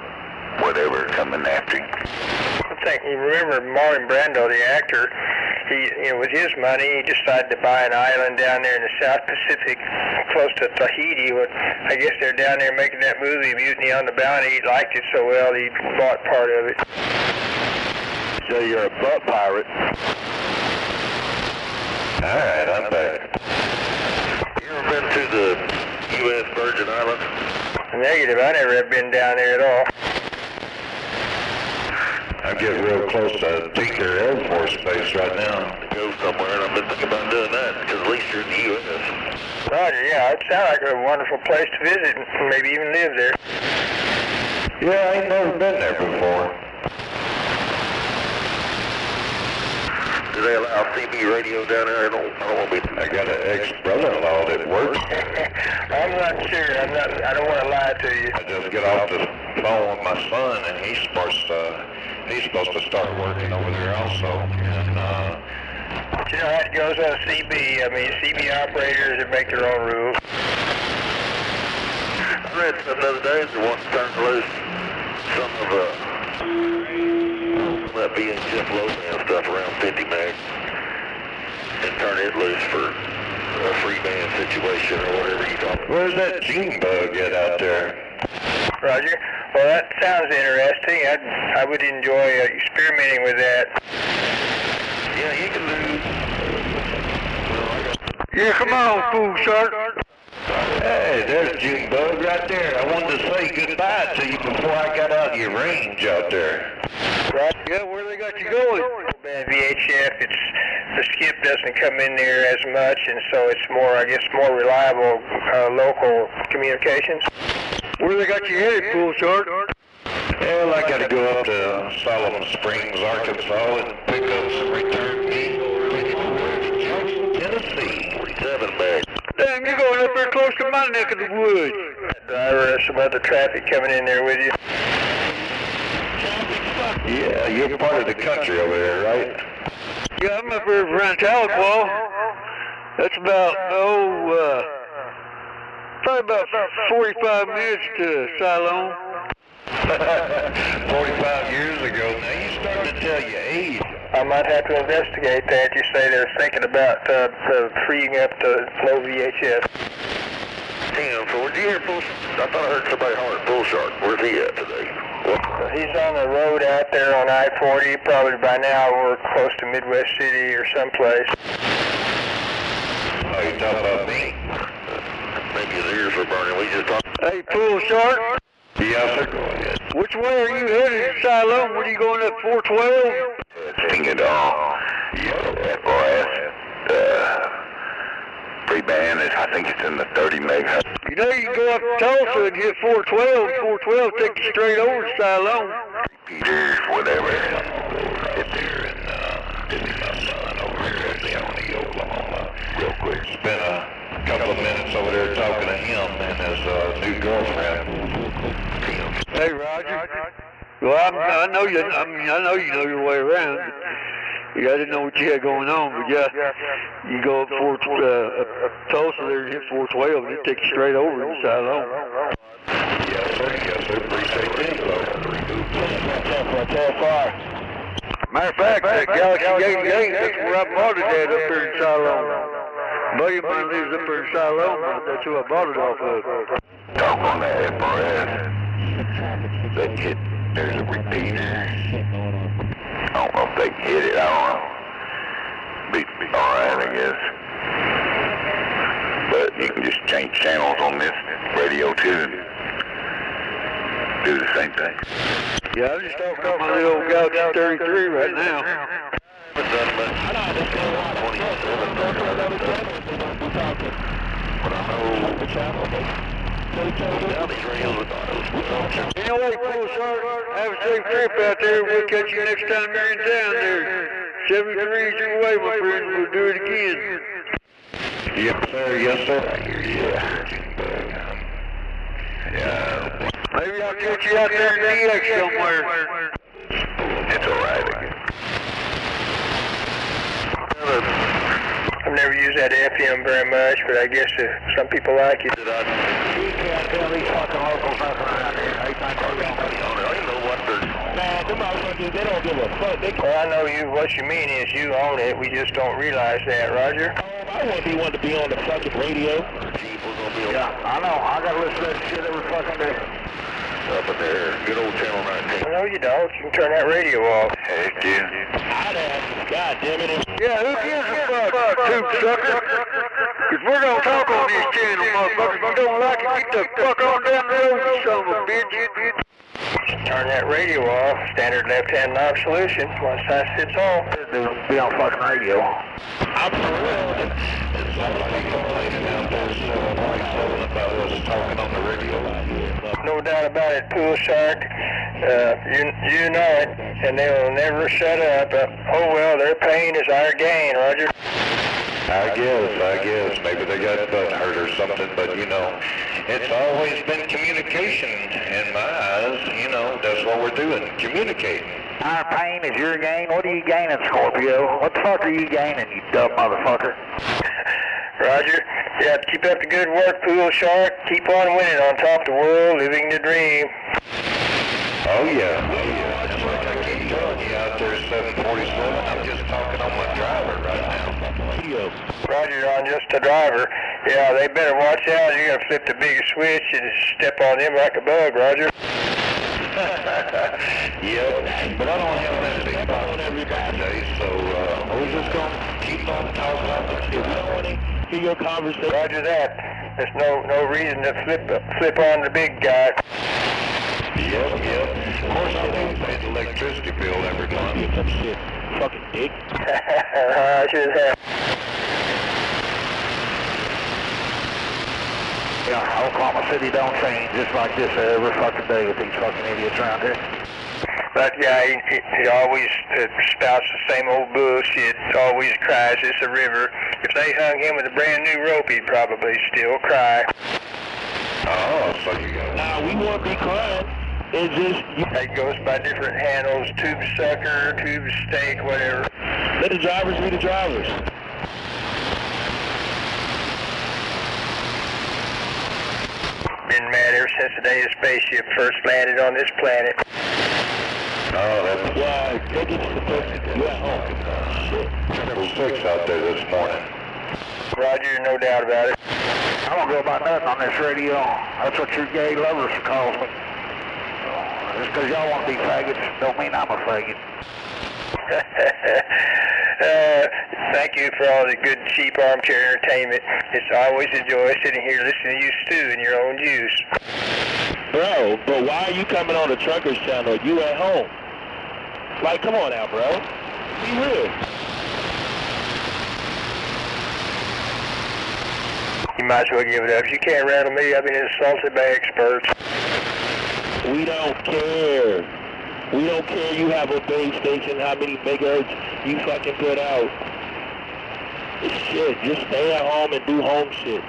whatever coming after him. I think you remember Marlon Brando, the actor. He, with his money, he decided to buy an island down there in the South Pacific, close to Tahiti. I guess they're down there making that movie, Mutiny on the Bounty. He liked it so well, he bought part of it. So you're a butt pirate. All right, I'm back. You ever been to the U.S. Virgin Islands? Negative. I never have been down there at all. I'm getting real close to Tinker Air Force Base right now. To go somewhere, and I've been thinking about doing that because at least you're in the U.S. Roger, yeah, it sounds like a wonderful place to visit and maybe even live there. Yeah, I ain't never been there before. Do they allow CB radio down there? I don't want to be. I got an ex-brother-in-law that works. I'm not sure. I don't want to lie to you. I just get off the phone with my son, and he's supposed to start working over there also. And But you know how it goes on CB. I mean, CB operators that make their own rules. I read something the other day that wants to turn loose some of that VHF low band stuff around 50 meg and turn it loose for a free band situation or whatever you call it. where's that Gene bug at out there? Roger. Well, that sounds interesting. I would enjoy experimenting with that. Yeah, you can do. Yeah, come on, fool shark. Hey, there's June Bug right there. I wanted to say goodbye to you before I got out of your range out there. Right. Yeah, where they got you going? VHF, the skip doesn't come in there as much, and so it's more, I guess, more reliable local communications. Where they got you headed, fool shark? Well, I got to go up to Solomon Springs, Arkansas, and pick up some return meat from Tennessee. 47 meg. Damn, you're going up there close to my neck of the woods. Driver has some other traffic coming in there with you. Yeah, you're part of the country over there, right? Yeah, I'm up here around Tahlequah. That's about, probably about 45 minutes to Siloam. 45 years ago. Now you starting to tell your age. I might have to investigate that. You say they're thinking about freeing up the low VHF. Damn, so where'd you hear Bull Shark? I thought I heard somebody holler at Bull Shark. Where's he at today? He's on the road out there on I-40. Probably by now we're close to Midwest City or someplace. Oh, you talking about me? Maybe his ears were burning. We just talked. Hey, Pool Shark. Yeah, sir. Go ahead. Which way are you headed, Siloam? What are you going up 412? Sing it all. FRS. Free band is, I think it's in the 30 meg. You know you can go up to Tulsa and hit 412. 412 take you straight over to Siloam. Peters, whatever. Right there in my son over here at Leone, Oklahoma. Real quick. Spent a couple of minutes over there talking to him and his new girlfriend. Hey, Roger. Well, I know you. I mean, I know you know your way around. Yeah, I didn't know what you had going on, but yeah, you go up Tulsa there and hit 412, and it takes you straight over to Siloam. Yes, sir. Yes, sir. Appreciate the info. Matter of fact, that Galaxy Gate, that's where I bought it at up there in Siloam. A buddy of mine lives up there in Siloam. That's who I bought it off of. Talk on that FRS. That hit, there's a repeater. I don't know if they can hit it, I don't know. be alright, I guess. But you can just change channels on this radio too and do the same thing. Yeah, I'm just talking about my little Galaxy 33 right now. Anyway, cool, sir. Have a safe trip out there. We'll catch you next time you're in town there. 73's your way, my friend. We'll do it again. Yes, sir. Yes, sir. Yeah. Maybe I'll catch you out there in DX somewhere. It's alright again. I've never used that FM very much, but I guess some people like it. You can't tell these fucking locals nothing around here. They think they're going to be on it. I don't know what they're... Man, them motherfuckers, they don't give a fuck. Well, I know what you mean is you own it. We just don't realize that, Roger. I want to be on the fucking radio. Yeah, I know. I got to listen to that shit every fucking day. Up in there. Good old channel 19. No, you don't. You can turn that radio off. Heck yeah. I'd ask, God damn it. Yeah, who gives a fuck, tube sucker? Because we're going to talk on this channel, motherfucker. If you don't like it, get the fuck on down the road, you son of a bitch. Turn that radio off. Standard left-hand knob solution. One size fits all. Be on fucking radio. I'm for real. Somebody complaining out there about us talking on the radio out here. No doubt about it, Pool Shark. You know it, and they'll never shut up. Oh well, their pain is our gain, Roger. I guess. Maybe they got butt hurt or something, but you know, it's always been communication in my eyes. You know, that's what we're doing, communicating. Our pain is your gain. What are you gaining, Scorpio? What the fuck are you gaining, you dumb motherfucker? Roger. Yeah, keep up the good work, Pool Shark. Keep on winning on top of the world, living the dream. Oh yeah. That's like I keep telling you out there, 747. I'm just talking on my driver right now. Roger, on just a driver. Yeah, they better watch out. You're gonna flip the biggest switch and step on them like a bug, Roger. Yeah, but I don't have that big problem every day, so we're just gonna keep on talking about the shit. I don't want to hear your conversation. Roger that. There's no reason to flip on the big guy. Yep. Of course I do pay the electricity bill every month. Some shit. Fucking dick. I should have. Yeah, Oklahoma City don't change just like this every fucking day with these fucking idiots around here. But yeah, he always spouts the same old bullshit, always cries it's a river. If they hung him with a brand new rope, he'd probably still cry. Oh, so you got... Nah, we won't be crying. It's just... It goes by different handles, tube sucker, tube steak, whatever. Let the drivers be the drivers. Been mad ever since the day the spaceship first landed on this planet. Oh, that's... Yeah, they get to the first... Yeah, shit. Triple 6 out there this morning. Roger, no doubt about it. I don't go about nothing on this radio. That's what your gay lovers calls me. Just because y'all want to be faggots don't mean I'm a faggot. Thank you for all the good, cheap armchair entertainment. It's always a joy sitting here listening to you stew in your own juice. Bro, but why are you coming on the Truckers channel? You at home. Like, come on now, bro. Be real. You might as well give it up. You can't rattle me. I've been insulted by experts. We don't care. We don't care you have a base station, how many megahertz you fucking put out. Shit, just stay at home and do home shit.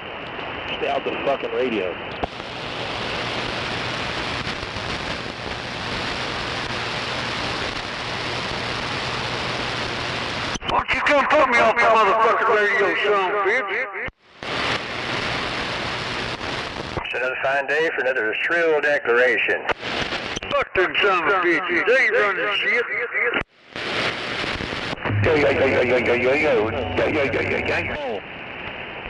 Stay out the fucking radio. Why don't you come put me off the motherfucking radio, son of a bitch? It's another fine day for another shrill declaration. Fuck them son of a bitches. They ain't running shit.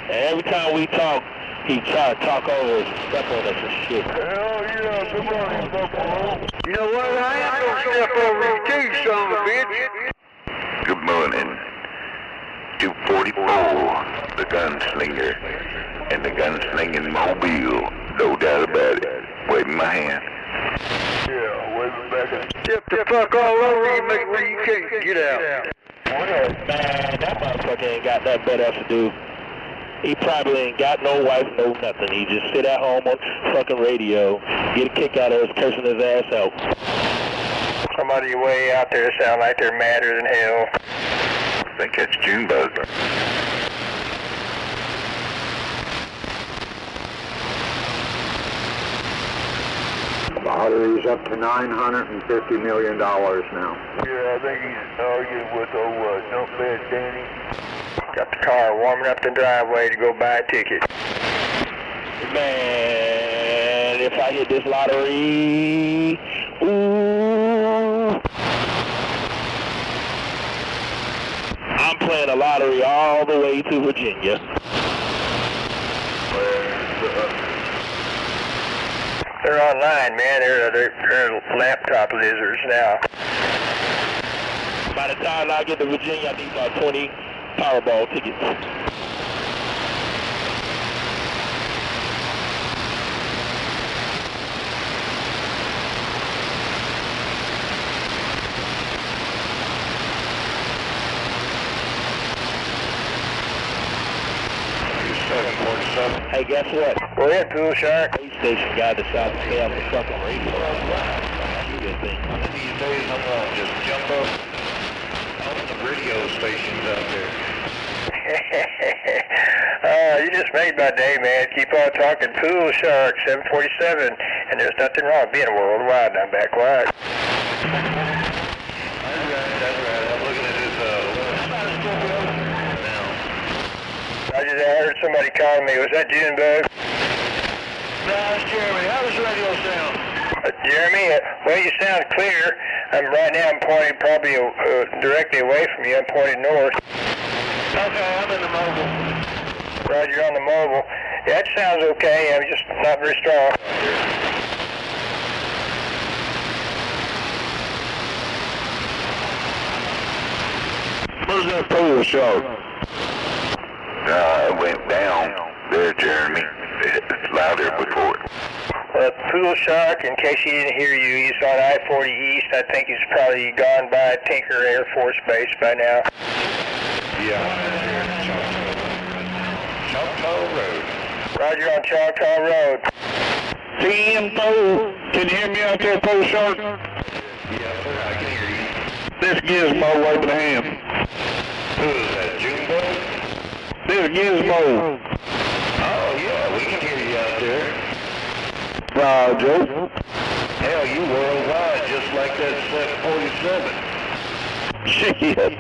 Every time we talk, he try to talk over us and step on us and shit. Hell yeah, good morning, Buffalo. You know what? I ain't gonna step over you too, son of a bitch. Good morning. 1044, the gunslinger, and the gunslinging mobile, no doubt about it. Waving my hand. Yeah, waving back at tip the fuck all over you, make it where you can't get out. Man, that motherfucker ain't got nothing better else to do. He probably ain't got no wife, no nothing. He just sit at home on fucking radio, get a kick out of us cursing his ass out. Somebody way out there sound like they're madder than hell. I think that's Junebug. Lottery's up to $950 million now. Yeah, I think he's arguing with old Jumpbed Danny. Got the car warming up the driveway to go buy a ticket. Man, if I hit this lottery, ooh. I'm playing a lottery all the way to Virginia. They're online, man. They're laptop lizards now. By the time I get to Virginia, I need about 20 Powerball tickets. Hey, guess what? Go ahead, Pool Shark. Space station guy decided to stay on the fucking radio. Good thing. One of these days I'm gonna just jump up on the radio stations out there. You just made my day, man. Keep on talking. Pool Shark 747, and there's nothing wrong with being worldwide. I'm back wide. That's right. I'm looking at this now. I heard somebody calling me. Was that Junebug? No, it's Jeremy. How does the radio sound? Jeremy, well, you sound clear. Right now I'm pointing probably directly away from you. I'm pointing north. Okay, I'm in the mobile. Roger, you're on the mobile. Yeah, that sounds okay. I'm just not very strong. Where's that Pool Shark? It went down there, Jeremy. It's louder before. Pool Shark, in case he didn't hear you, he's on I-40 East. I think he's probably gone by Tinker Air Force Base by now. Yeah, Choctaw Road. Roger, on Choctaw Road. Pool, can you hear me out there, Pool Shark? Yeah, sir, I can hear you. This Gizmo waving a hand. Who is that, Junebug? This Gizmo. Oh, yeah, we can hear you out there. Roger. Hell, you worldwide, just like that 747. Shit.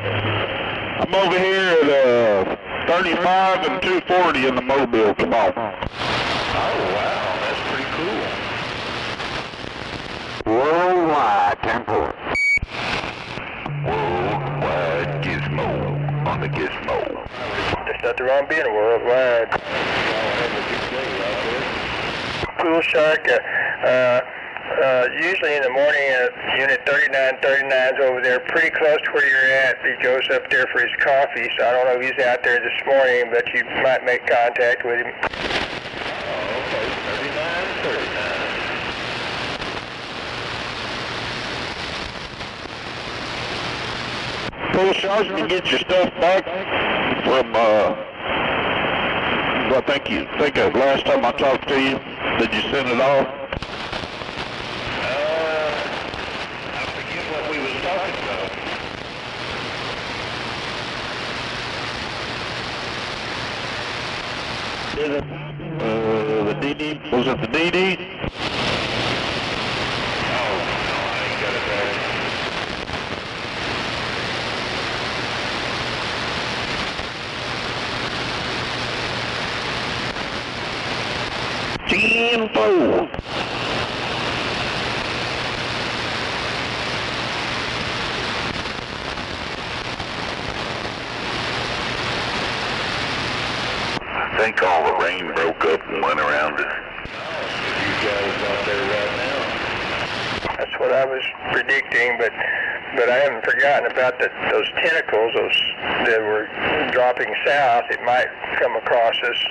I'm over here at 35 and 240 in the Mobile. Come on. Oh, wow, that's pretty cool. Worldwide, 10-4. Worldwide Gizmo on the Gizmo. There's nothing wrong being worldwide. Pool Shark, usually in the morning, Unit 3939's over there, pretty close to where you're at. He goes up there for his coffee, so I don't know if he's out there this morning, but you might make contact with him. Oh, okay, 3939. Pool Shark, you get your stuff back from, I think last time I talked to you, did you send it off? I forget what we was talking about. The DD, was it the DD? Oh, no, I ain't got it back. I think all the rain broke up and went around us. You guys out there right now. That's what I was predicting, but but I haven't forgotten about those tentacles, those that were dropping south. It might come across us.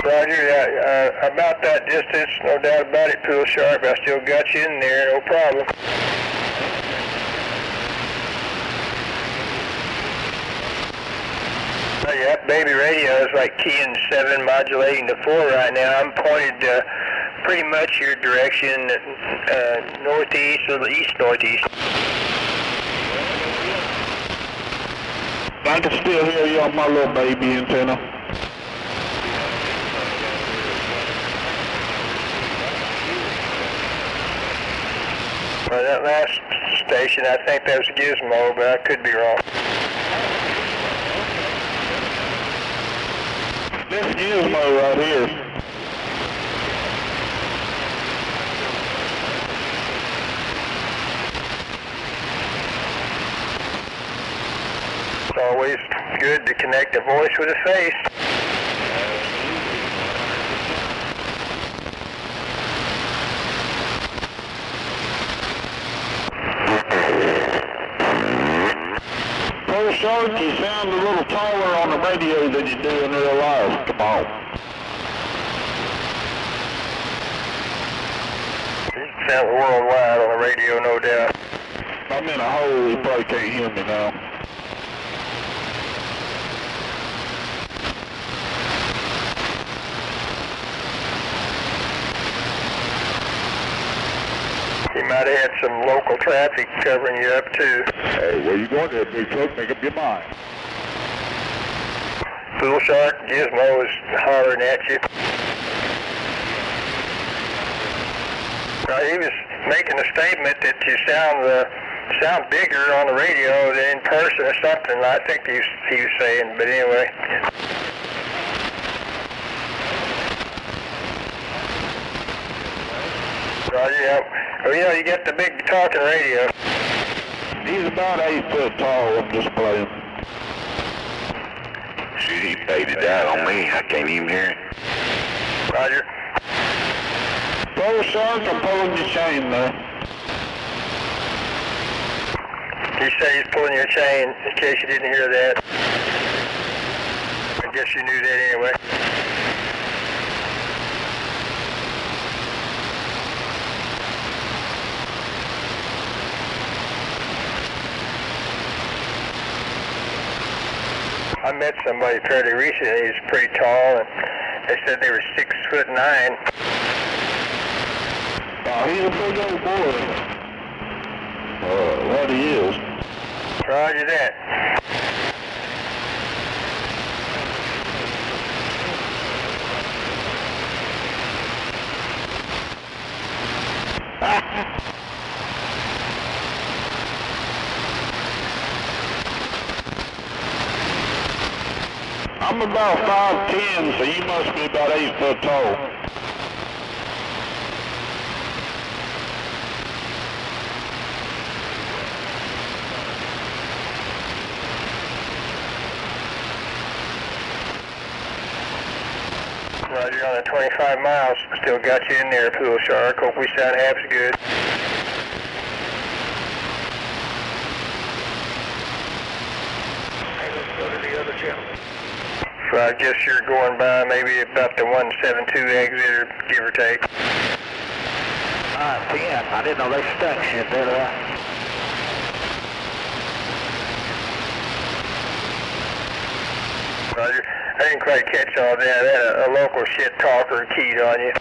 Roger, about that distance, no doubt about it, Pool Sharp. I still got you in there, no problem. Yeah, that baby radio is like keying 7, modulating to 4 right now. I'm pointed pretty much your direction, northeast or east-northeast. I can still hear you on my little baby antenna. Well, that last station, I think that was Gizmo, but I could be wrong. This is Gizmo right here. It's always good to connect a voice with a face. Shark, you sound a little taller on the radio than you do in real life. Come on. You sound worldwide on the radio, no doubt. I'm in a hole, you probably can't hear me now. You might have had some local traffic covering you up too. Hey, where you going there, big truck? Make up your mind. Pool Shark, Gizmo is hollering at you. He was making a statement that you sound bigger on the radio than in person or something. I think he was saying, but anyway. Roger, yeah. Well, you know, you get the big talking radio. He's about 8 foot tall on display. Shit, he faded out on me. I can't even hear it. Roger. Pull Shark, I'm pulling your chain there. He said he's pulling your chain, in case you didn't hear that. I guess you knew that anyway. I met somebody fairly recently. He's pretty tall, and they said they were 6'9". Oh, he's a big old boy. What he is. Roger that. I'm about 5'10", so you must be about 8 foot tall. Roger, on the 25 miles. Still got you in there, Pool Shark. Hope we sound half as good. So I guess you're going by maybe about the 172 exit, or give or take. 10. I didn't know they stuck shit there. Roger. I didn't quite catch all that. I had a local shit talker keyed on you.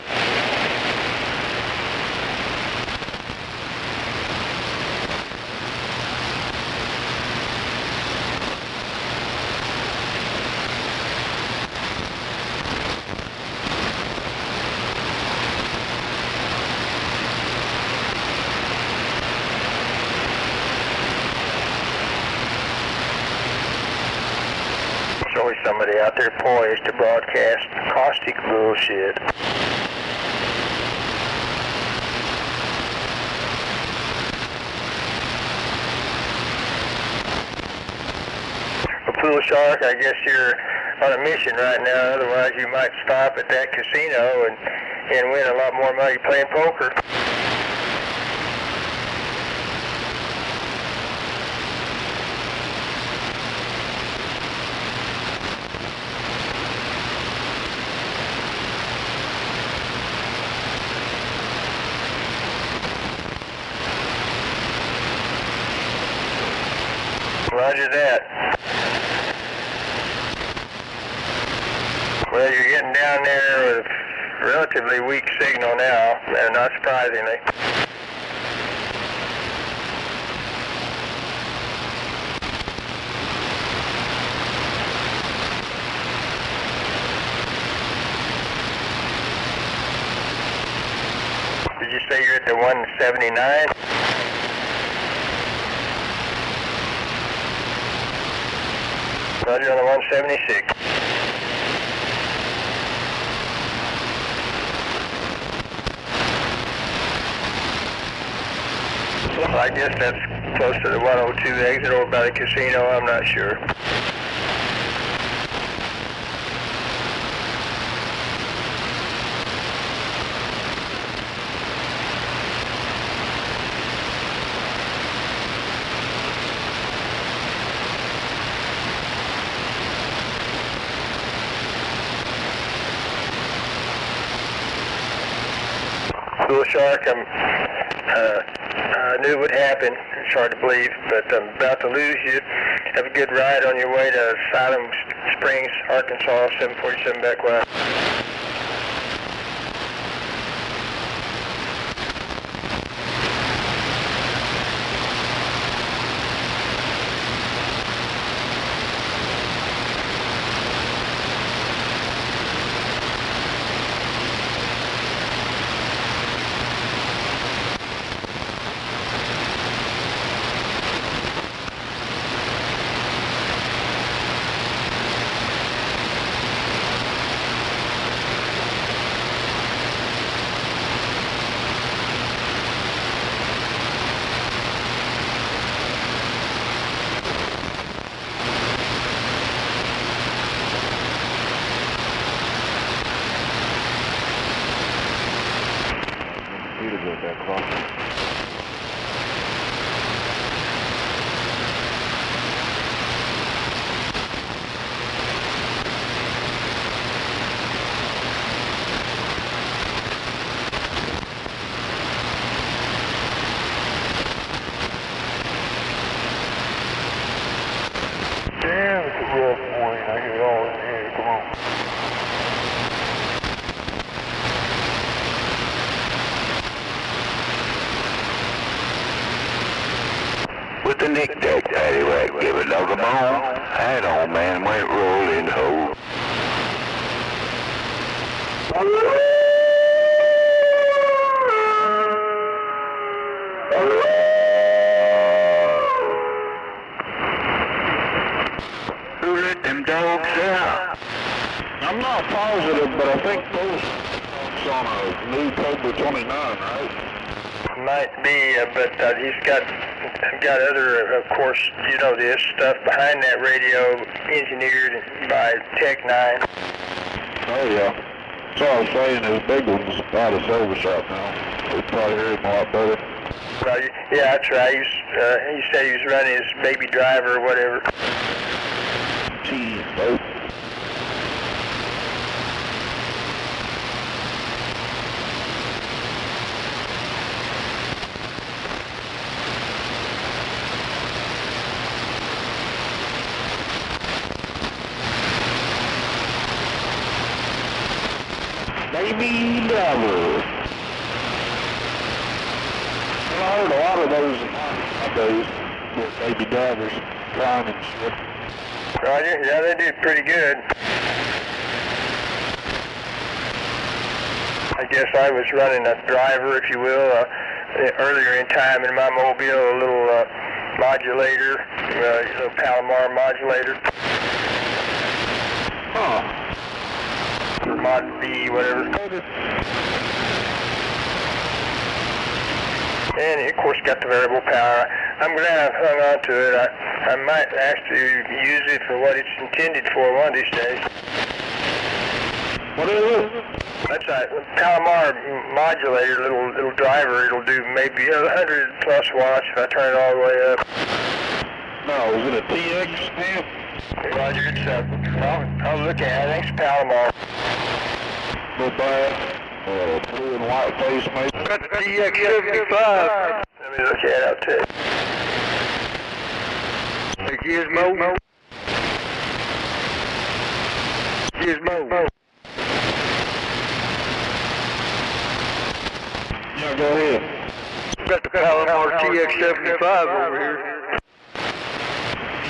There's always somebody out there poised to broadcast caustic bullshit. Pool Shark, I guess you're on a mission right now. Otherwise, you might stop at that casino and win a lot more money playing poker. Roger that. Well, you're getting down there with a relatively weak signal now, not surprisingly. Did you say you're at the 179? Roger on the 176. Well, I guess that's close to the 102 exit over by the casino, I'm not sure. Pool Shark, I knew it would happen. It's hard to believe, but I'm about to lose you. Have a good ride on your way to Asylum Springs, Arkansas, 747 back west. Damn, it's a rough morning. I hear it all in here. Come on. With the Nick deck, anyway, give it another bone. That old man went rolling home. Who let them dogs out? I'm not positive, but I think those on a new Cobra 29, right? Might be, but he's got other, of course, you know this stuff behind that radio engineered by Tech 9. Oh yeah. So I was saying his big one's out of service right now. We probably hear him a lot better. Well, yeah, that's right. He said he was running his baby driver or whatever. Gee, boat. Baby driver. Well, I heard a lot of those nowadays with baby drivers flying and shit. Roger, yeah, they do pretty good. I guess I was running a driver, if you will, earlier in time in my mobile, a little modulator, a little Palomar modulator. Huh. Or Mod B, whatever. And it, of course, got the variable power. I'm glad I've hung on to it. I might actually use it for what it's intended for one of these days. What is it? That's a Palomar modulator, little driver. It'll do maybe 100 plus watts if I turn it all the way up. No, is it a TX amp? Roger, it's I'll look at it. I think it's Palomar. No bad. Blue and white face, maybe. Got the TX75. Let me look at it, I'll tell you. The Gizmo. Gizmo. Yeah, go ahead. Got the Palomar TX75 over here.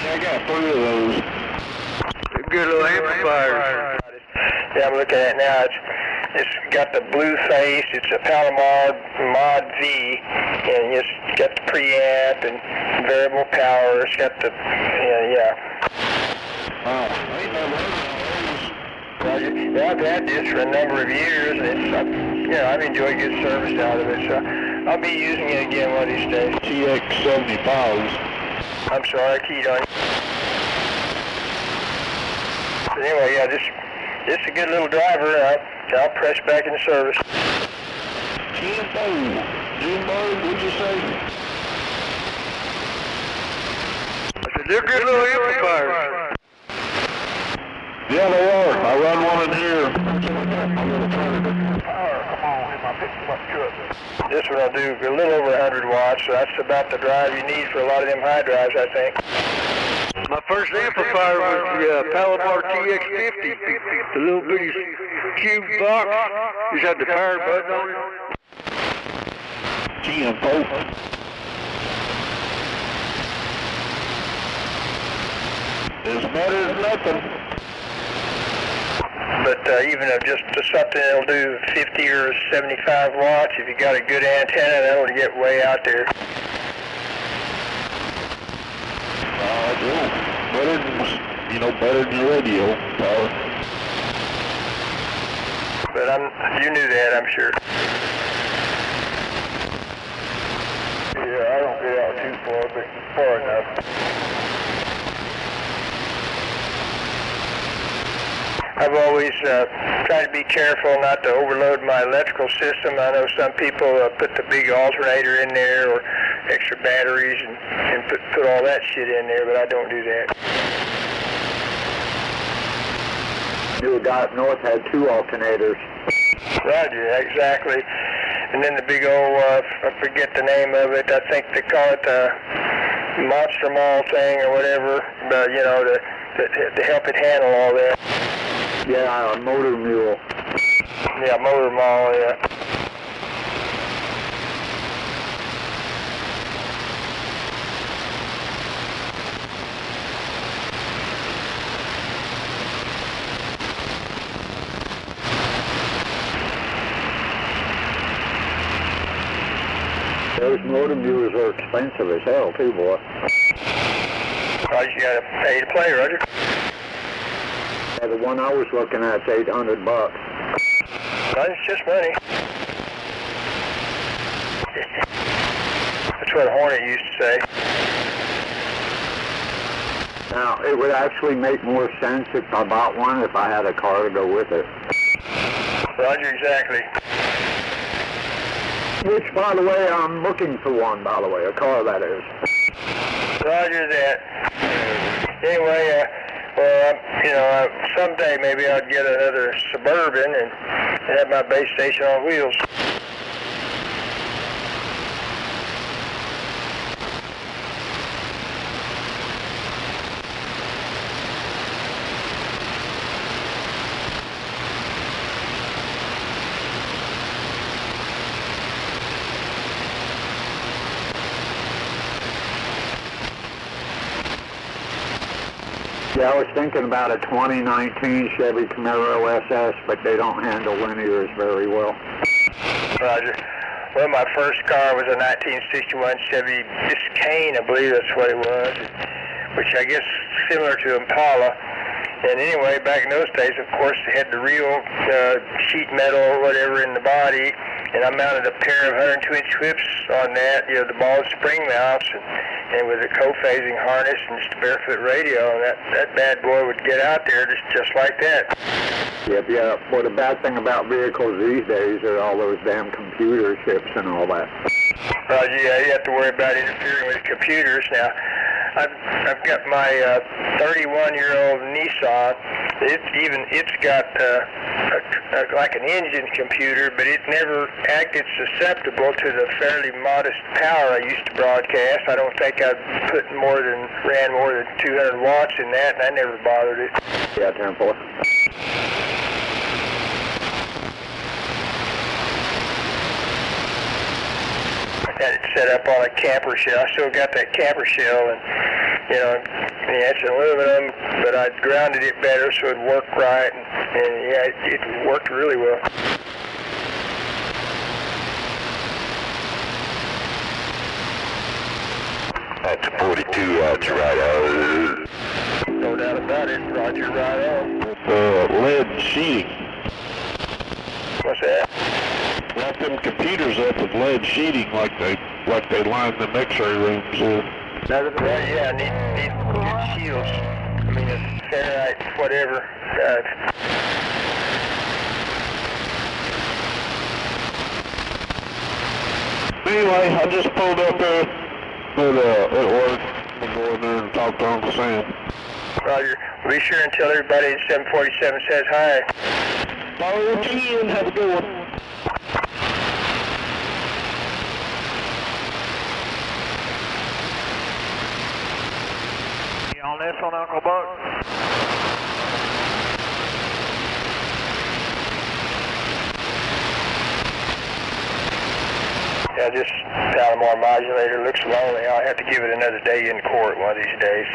Yeah, I got 3 of those. Good little amplifiers. Yeah, I'm looking at it now. It's got the blue face. It's a Palomar Mod V, and it's got the preamp and variable power. It's got the yeah. I ain't never heard of those. Yeah, I've had this for a number of years, and it's I've enjoyed good service out of it. So I'll be using it again one of these days. TX75s. I'm sorry, I keyed on you. But anyway, yeah, this is a good little driver. I'll press back into service. Jimbo, what'd you say? I said, they're good little amplifiers. Yeah, they are. I run one in here. This one will do a little over 100 watts, so that's about the drive you need for a lot of them high drives, I think. My first amplifier was the Palomar TX50, the little bitty cube box. Just had the power button on it. GM4. As better as nothing. But even if just something that'll do 50 or 75 watts, if you got a good antenna, that'll get way out there. Better than the radio power. But you knew that, I'm sure. Yeah, I don't get out too far, but far enough. I've always tried to be careful not to overload my electrical system. I know some people put the big alternator in there or extra batteries and put all that shit in there, but I don't do that. Knew a guy up north had 2 alternators. Roger, exactly. And then the big old, I forget the name of it. I think they call it the monster mall thing or whatever, but to help it handle all that. Yeah, a motor mule. Yeah, motor mall, yeah. Those motor mules are expensive as hell, too, boy. Well, you gotta pay to play, Roger. Yeah, the one I was looking at's $800. Well, it's just money. That's what Hornet used to say. Now, it would actually make more sense if I bought one if I had a car to go with it. Roger, exactly. Which, by the way, I'm looking for one, by the way, a car that is. Roger that. Anyway, someday maybe I'll get another Suburban and have my base station on wheels. Yeah, I was thinking about a 2019 Chevy Camaro SS, but they don't handle linears very well. Roger. Well, my first car was a 1961 Chevy Biscayne, I believe that's what it was, which I guess similar to Impala. And anyway, back in those days, of course, they had the real sheet metal or whatever in the body, and I mounted a pair of 102-inch whips on that, you know, the ball spring mounts, and with a co-phasing harness and just a barefoot radio, and that bad boy would get out there just like that. Yep, yeah. Well, the bad thing about vehicles these days are all those damn computer chips and all that. Yeah, you have to worry about interfering with computers. Now, I've got my 31-year-old Nissan. It's got like an engine computer, but it never acted susceptible to the fairly modest power I used to broadcast. I don't think I ran more than 200 watts in that, and I never bothered it. Yeah, 10-4. Had it set up on a camper shell. I still got that camper shell, and you know, it's aluminum, but I grounded it better so it'd work right, and yeah, it worked really well. That's a 42, Roger, right on. No doubt about it, Roger, right on. Lead sheeting. What's that? Wrap them computers up with lead sheeting like they line the X-ray rooms with. Yeah, need good shields. I mean, it's ferrite, whatever. Anyway, I just pulled up there at work. I'm going there and talk to Uncle Sam. Roger. Be sure and tell everybody at 747 says hi. Follow you in. Have a good one. On this one, Uncle Buck? Yeah, just Palomar modulator looks lonely. I'll have to give it another day in court one of these days.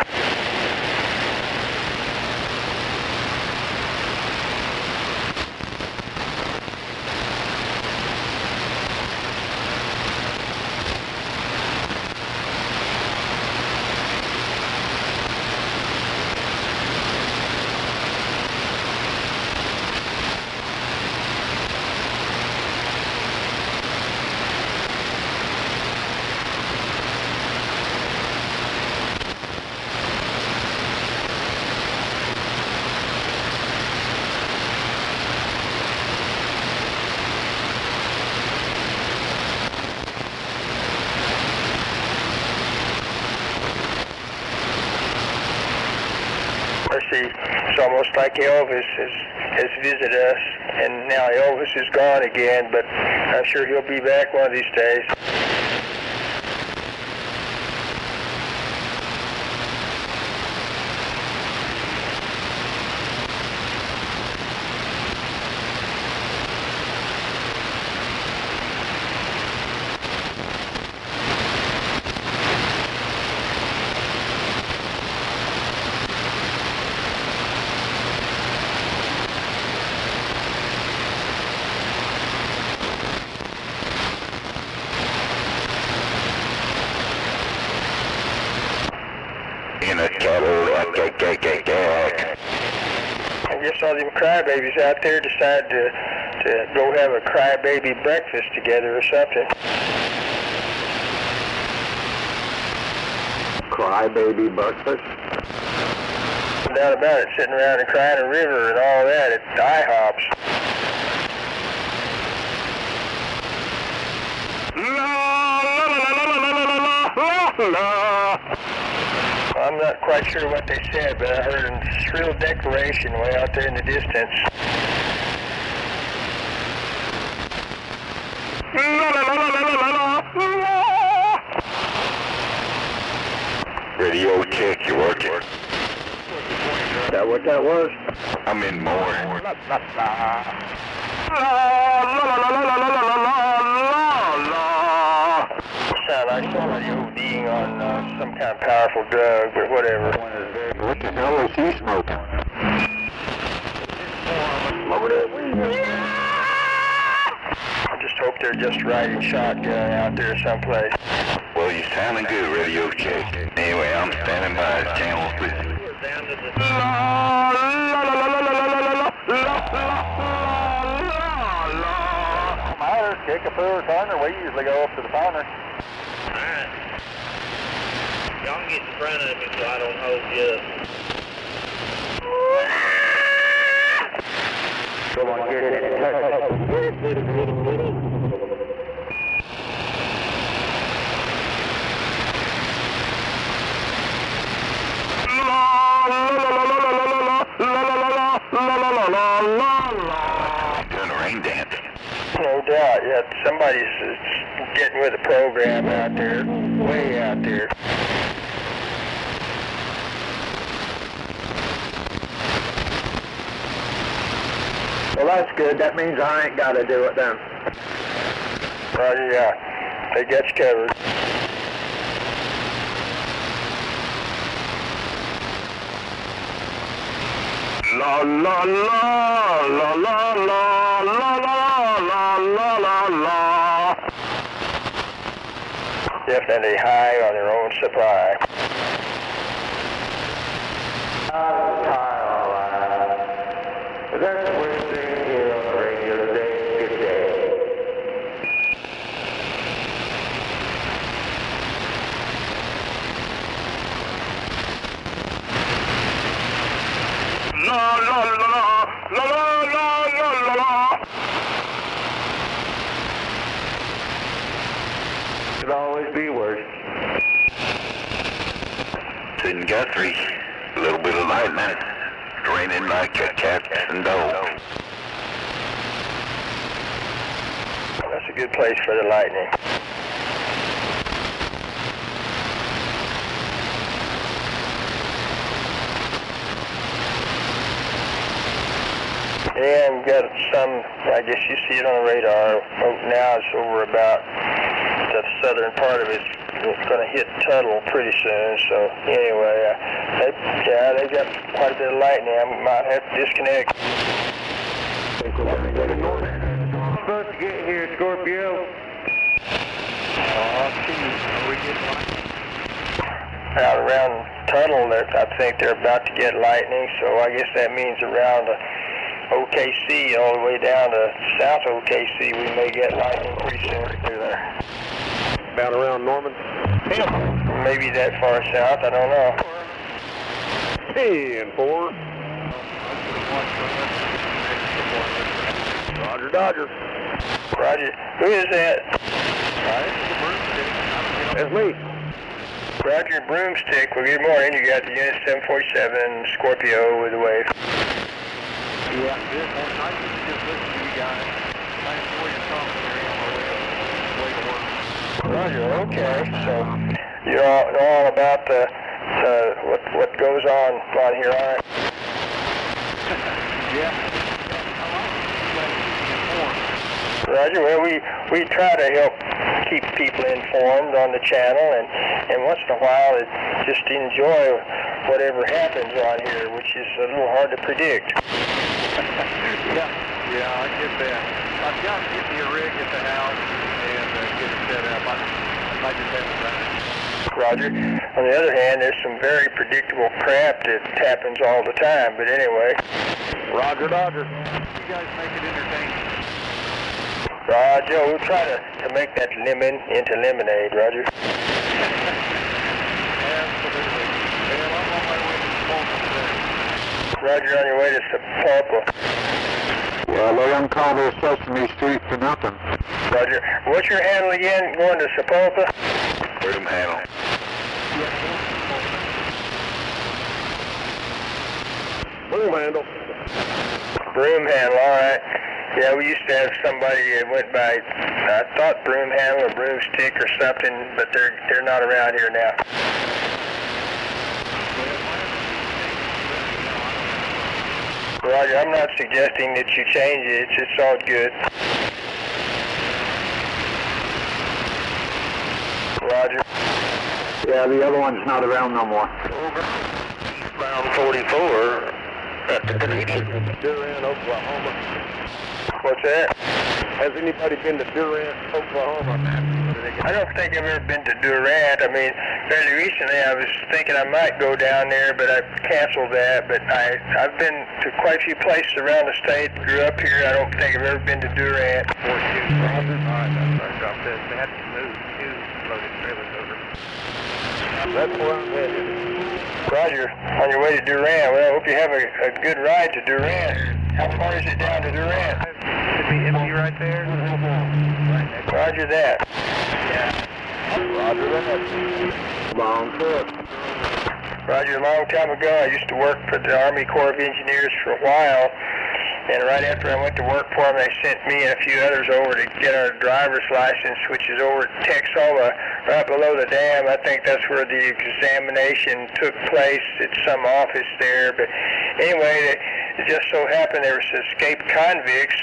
It's almost like Elvis has visited us, and now Elvis is gone again, but I'm sure he'll be back one of these days. I guess all them crybabies out there decide to go have a crybaby breakfast together or something. Crybaby breakfast? No doubt about it, sitting around and crying a river and all that at IHOPs. I'm not quite sure what they said, but I heard a shrill declaration way out there in the distance. Radio check, you working? Is that what that was? I'm in more. Sound like somebody ODing on some kind of powerful drug, but whatever. What the hell is he smoking? I just hope they're just riding shotgun out there someplace. Well, you're sounding good, radio check. Anyway, I'm standing by as channel 3. Down to just... No matter, kick a poo or turner, we usually go up to the boundary. Alright. Y'all can get in front of me so I don't hold you up. Come on, get it. Doing a rain dance. No doubt, yeah. Somebody's getting with the program out there, way out there. Well, that's good. That means I ain't got to do it then. Roger, yeah. They got you covered. La la la la la la la la la la la la. Definitely high on their own supply. That's what we're seeing here on the radio today. Good day. La la la la la la la la la. Could always be worse. Sitting Guthrie, a little bit of lightning, raining like a cat and dog. That's a good place for the lightning. And got some, I guess you see it on the radar. Now it's over about the southern part of it. It's going to hit Tuttle pretty soon. So anyway, they got quite a bit of lightning. I might have to disconnect. Supposed to get here, Scorpio. Out around Tuttle, I think they're about to get lightning. So I guess that means around OKC all the way down to South OKC, we may get lightning pretty soon through there. About around Norman? Maybe that far south, I don't know. 10-4. Roger, Dodger. Roger. Who is that? That's me. Roger, Broomstick. Well, good morning. You got the Unit 747 Scorpio with a wave. Yeah, good morning. I used to just listen to you guys. I enjoy your commentary on my way to work. Roger, okay. So you're all about what goes on here, all right? Yeah. Roger, well, we try to help keep people informed on the channel, and once in a while, just enjoy whatever happens on here, which is a little hard to predict. Yeah, I get that. I've got to get me a rig at the house and get it set up. I just haven't done it. Roger. On the other hand, there's some very predictable crap that happens all the time, but anyway. Roger, Dodger. You guys make it entertaining. Roger, we'll try to make that lemon into lemonade, Roger. Absolutely. Well, I'm on my way to Sepulpa today. Roger, on your way to Sepulpa. Yeah, they don't call this Sesame Street for nothing. Roger. What's your handle again going to Sepulpa? Broom handle. Broom handle. Broom handle, all right. Yeah, we used to have somebody that went by, I thought broom handle or broomstick or something, but they're not around here now. Roger, I'm not suggesting that you change it. It's all good. Roger. Yeah, the other one's not around no more. Bound 44 at the Canadian. Durant, Oklahoma. What's that? Has anybody been to Durant, Oklahoma? I don't think I've ever been to Durant. I mean, fairly recently I was thinking I might go down there, but I canceled that. But I've been to quite a few places around the state. Grew up here. I don't think I've ever been to Durant. All right, that's dropped this. They had to move 2 loaded trailers over. That's where I'm headed. Roger. On your way to Durant. Well, I hope you have a good ride to Durant. How far is it down to Durant? Should be empty right there. Right next. Roger that. Yeah. Roger that. Long foot. Roger, a long time ago I used to work for the Army Corps of Engineers for a while. And right after I went to work for them, they sent me and a few others over to get our driver's license, which is over at Texoma, right below the dam. I think that's where the examination took place at some office there. But anyway, it just so happened there was escaped convicts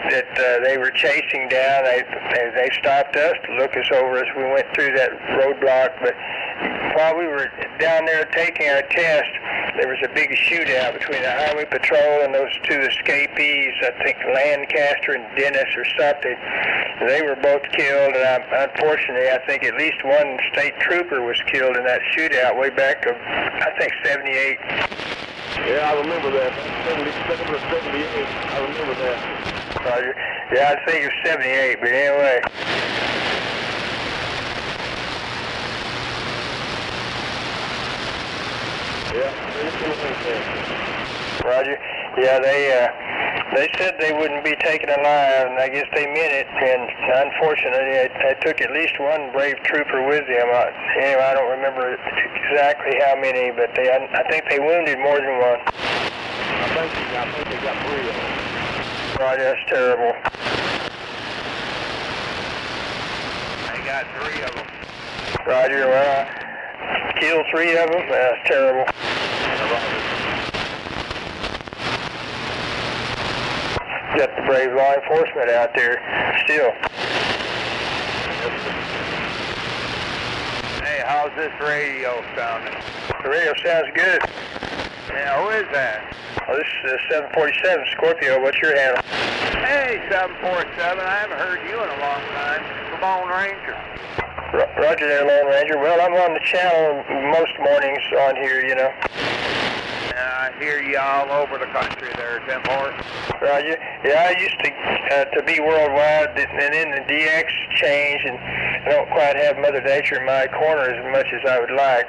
that they were chasing down. They stopped us to look us over as we went through that roadblock. But while we were down there taking our test, there was a big shootout between the Highway Patrol and those 2 escapees, I think Lancaster and Dennis or something. They were both killed, and unfortunately, I think at least one state trooper was killed in that shootout way back of, I think, 78. Yeah, I remember that. 77 or 78. I remember that. Roger. Yeah, I think it was 78, but anyway. Roger. Yeah, they said they wouldn't be taken alive, and I guess they meant it. And unfortunately, I took at least one brave trooper with them. Anyway, I don't remember exactly how many, but I think they wounded more than one. I think they got 3 of them. Roger, that's terrible. They got 3 of them. Roger, well, killed 3 of them. That's terrible. Got the brave law enforcement out there still. Hey, how's this radio sounding? The radio sounds good. Yeah, who is that? Well, this is 747 Scorpio. What's your handle? Hey, 747. I haven't heard you in a long time. The Lone Ranger. Roger there, Lone Ranger. Well, I'm on the channel most mornings on here, you know. I hear you all over the country there, Tim Hort. Roger. Yeah, I used to be worldwide, and then the DX changed, and I don't quite have Mother Nature in my corner as much as I would like.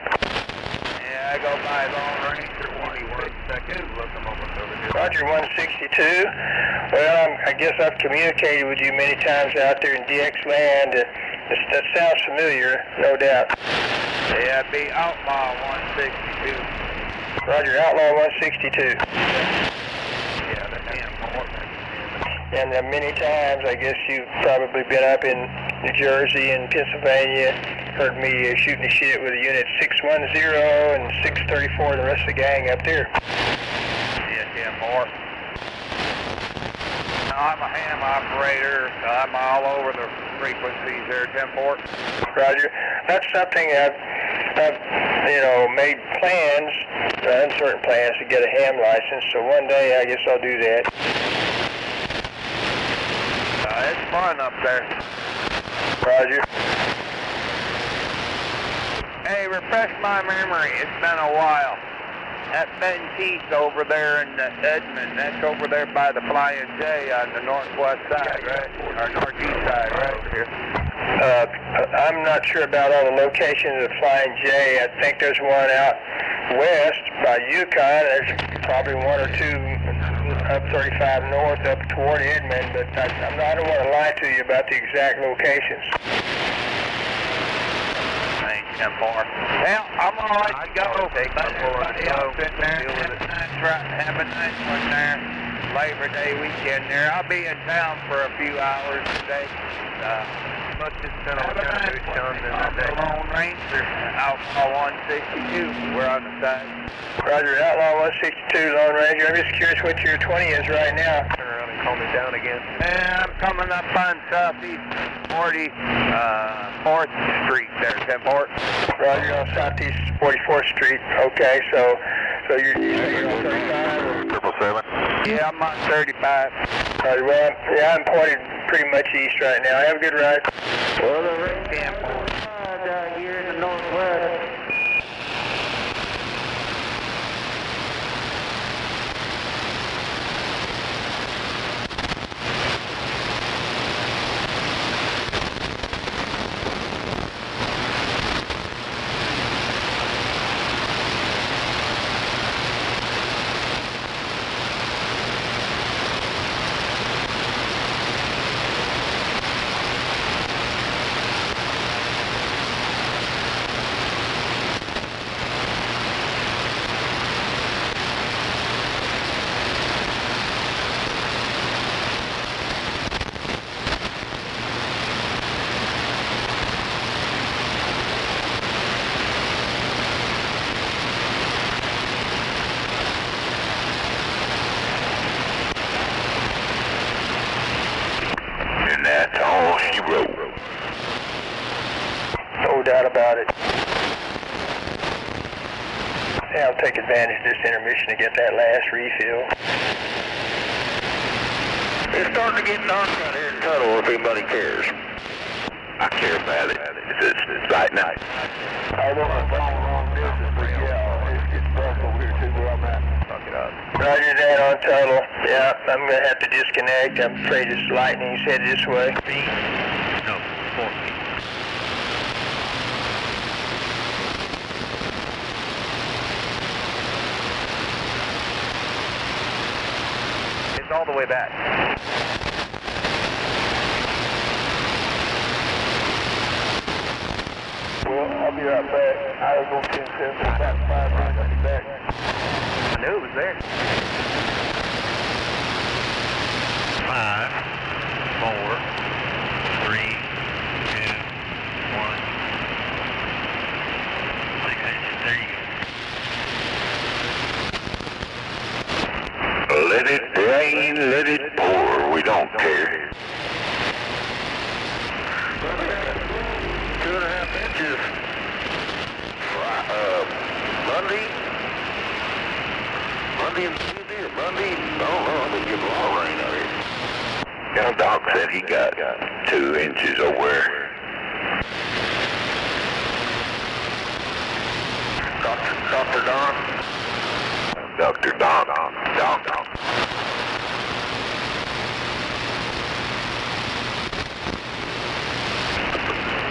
Yeah, I go by Lone Ranger 1 second. Look, I'm almost over here. Roger 162. Well, I guess I've communicated with you many times out there in DX land. That sounds familiar, no doubt. Yeah, it'd be Outlaw 162. Roger, Outlaw 162. Yeah, that's important. And many times, I guess you've probably been up in New Jersey and Pennsylvania, heard me shooting the shit with a unit 610 and 634, the rest of the gang up there. Yeah, Tim Hort. I'm a ham operator, so I'm all over the frequencies there, Tim Hort. Roger. That's something I've made plans, uncertain plans to get a ham license, so one day I guess I'll do that. It's fun up there. Roger. Hey, refresh my memory. It's been a while. That Ben Teeth over there in Edmond, that's over there by the Flying J on the northwest side, right? Or northeast side, right over here. I'm not sure about all the locations of Flying J. I think there's one out west by Yukon. There's probably 1 or 2 up 35 north up toward Edmond, but I don't want to lie to you about the exact locations. Well, I'm all right to go. Everybody else in there, have a nice one there. Labor Day weekend there. I'll be in town for a few hours today. Must just been on kind of who's coming in that day. Lone Ranger, Outlaw 162. We're on the side. Roger, Outlaw 162, Lone Ranger. I'm just curious what your 20 is right now. Turn around and call me down again. And I'm coming up on Southeast 44th Street there, Tim Hort. Roger, on Southeast 44th Street. Okay, so you're on 35 or? 777. Yeah, I'm on 35. Roger, well, yeah, I'm pointed pretty much east right now. Have a good ride. Well, the ring camp down here in the northwest. That's all she wrote. No doubt about it. Yeah, I'll take advantage of this intermission to get that last refill. It's starting to get dark out here in Tuttle, if anybody cares. I care about it. It's right now. I don't know if I'm wrong distance, but yeah, it's getting dark over here too where I'm at. Fuck it up. Roger that on Tuttle. Yeah, I'm going to have to disconnect. I'm afraid this lightning's headed this way. No, 4 feet. It's all the way back. Well, I'll be right back. I was going to send him for about 5 minutes. I'll be back. I knew it was there. 5, 4, 3, 2, 1. 6 inches. There you go. Let it rain, let it pour. We don't care. 2.5 inches. Monday and Tuesday or Monday? I don't know. I'm going to get a lot of rain out here. Yeah, Doc said he got 2 inches over there. Dr. Don? Dr. Don. Doc.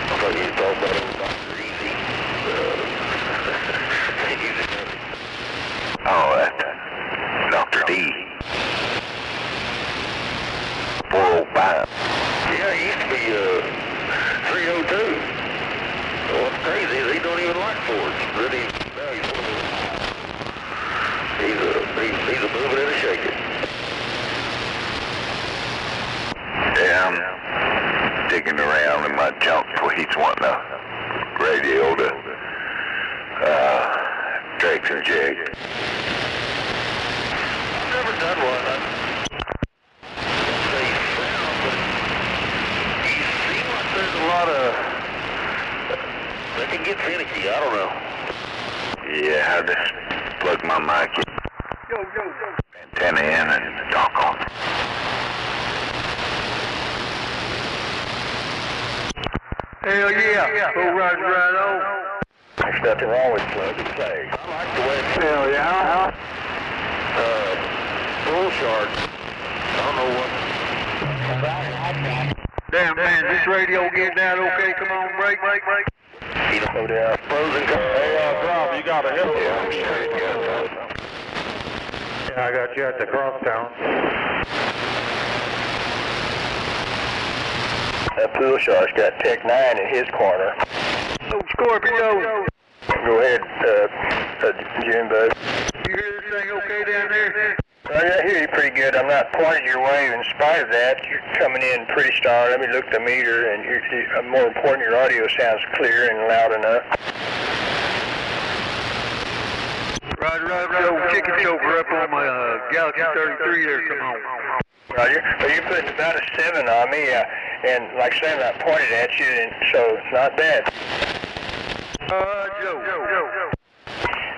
I thought you talked about it with Dr. Easy. Oh, that's Dr. D. 405. Yeah, he used to be 302. What's crazy is he don't even like Fords. Really, no, he's a moving and a shaking. Yeah, I'm digging around in my junk for he's wanting a radio to Drake's and Jake. Never done one. They sound, but you seem like there's a lot of. They can get finicky. I don't know. Yeah, I just plug my mic in. Antenna in and talk on. Hell yeah. Go right on. There's nothing wrong with plug and play. I like the way it's Hell yeah. bull shark. I don't know what. Damn, man, this radio getting out okay? Come on, break. You know, they're frozen. Hey, Rob, you got a help? Yeah, I'm sure it got. Yeah, I got you at the crosstown. That pool shark's got Tech 9 in his corner. Oh, Scorpio. Go ahead, June bud. You hear this thing okay down there? I hear you pretty good. I'm not pointing your way. In spite of that, you're coming in pretty strong. Let me look at the meter, and more important, your audio sounds clear and loud enough. Roger. Chicken choker up on my Galaxy 33 there. Come on. Roger. Well, you're putting about a 7 on me, and like I said, I'm not pointed at you, and so it's not bad. Joe.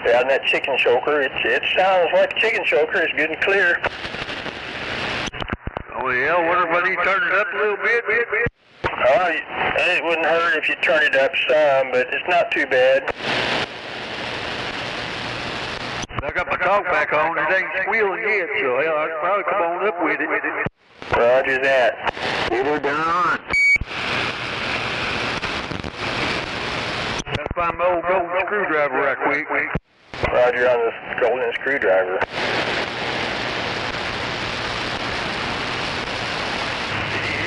Yeah, and that chicken choker, it sounds like a chicken choker. It's good and clear. Oh yeah, I wonder if I need to turn it up a little bit. It wouldn't hurt if you turn it up some, but it's not too bad. I got my talk back on, it ain't squealing yet, so hell, I can probably come on up with it. Roger that. Get her done. Gotta find my old golden screwdriver right quick. Roger on the golden screwdriver.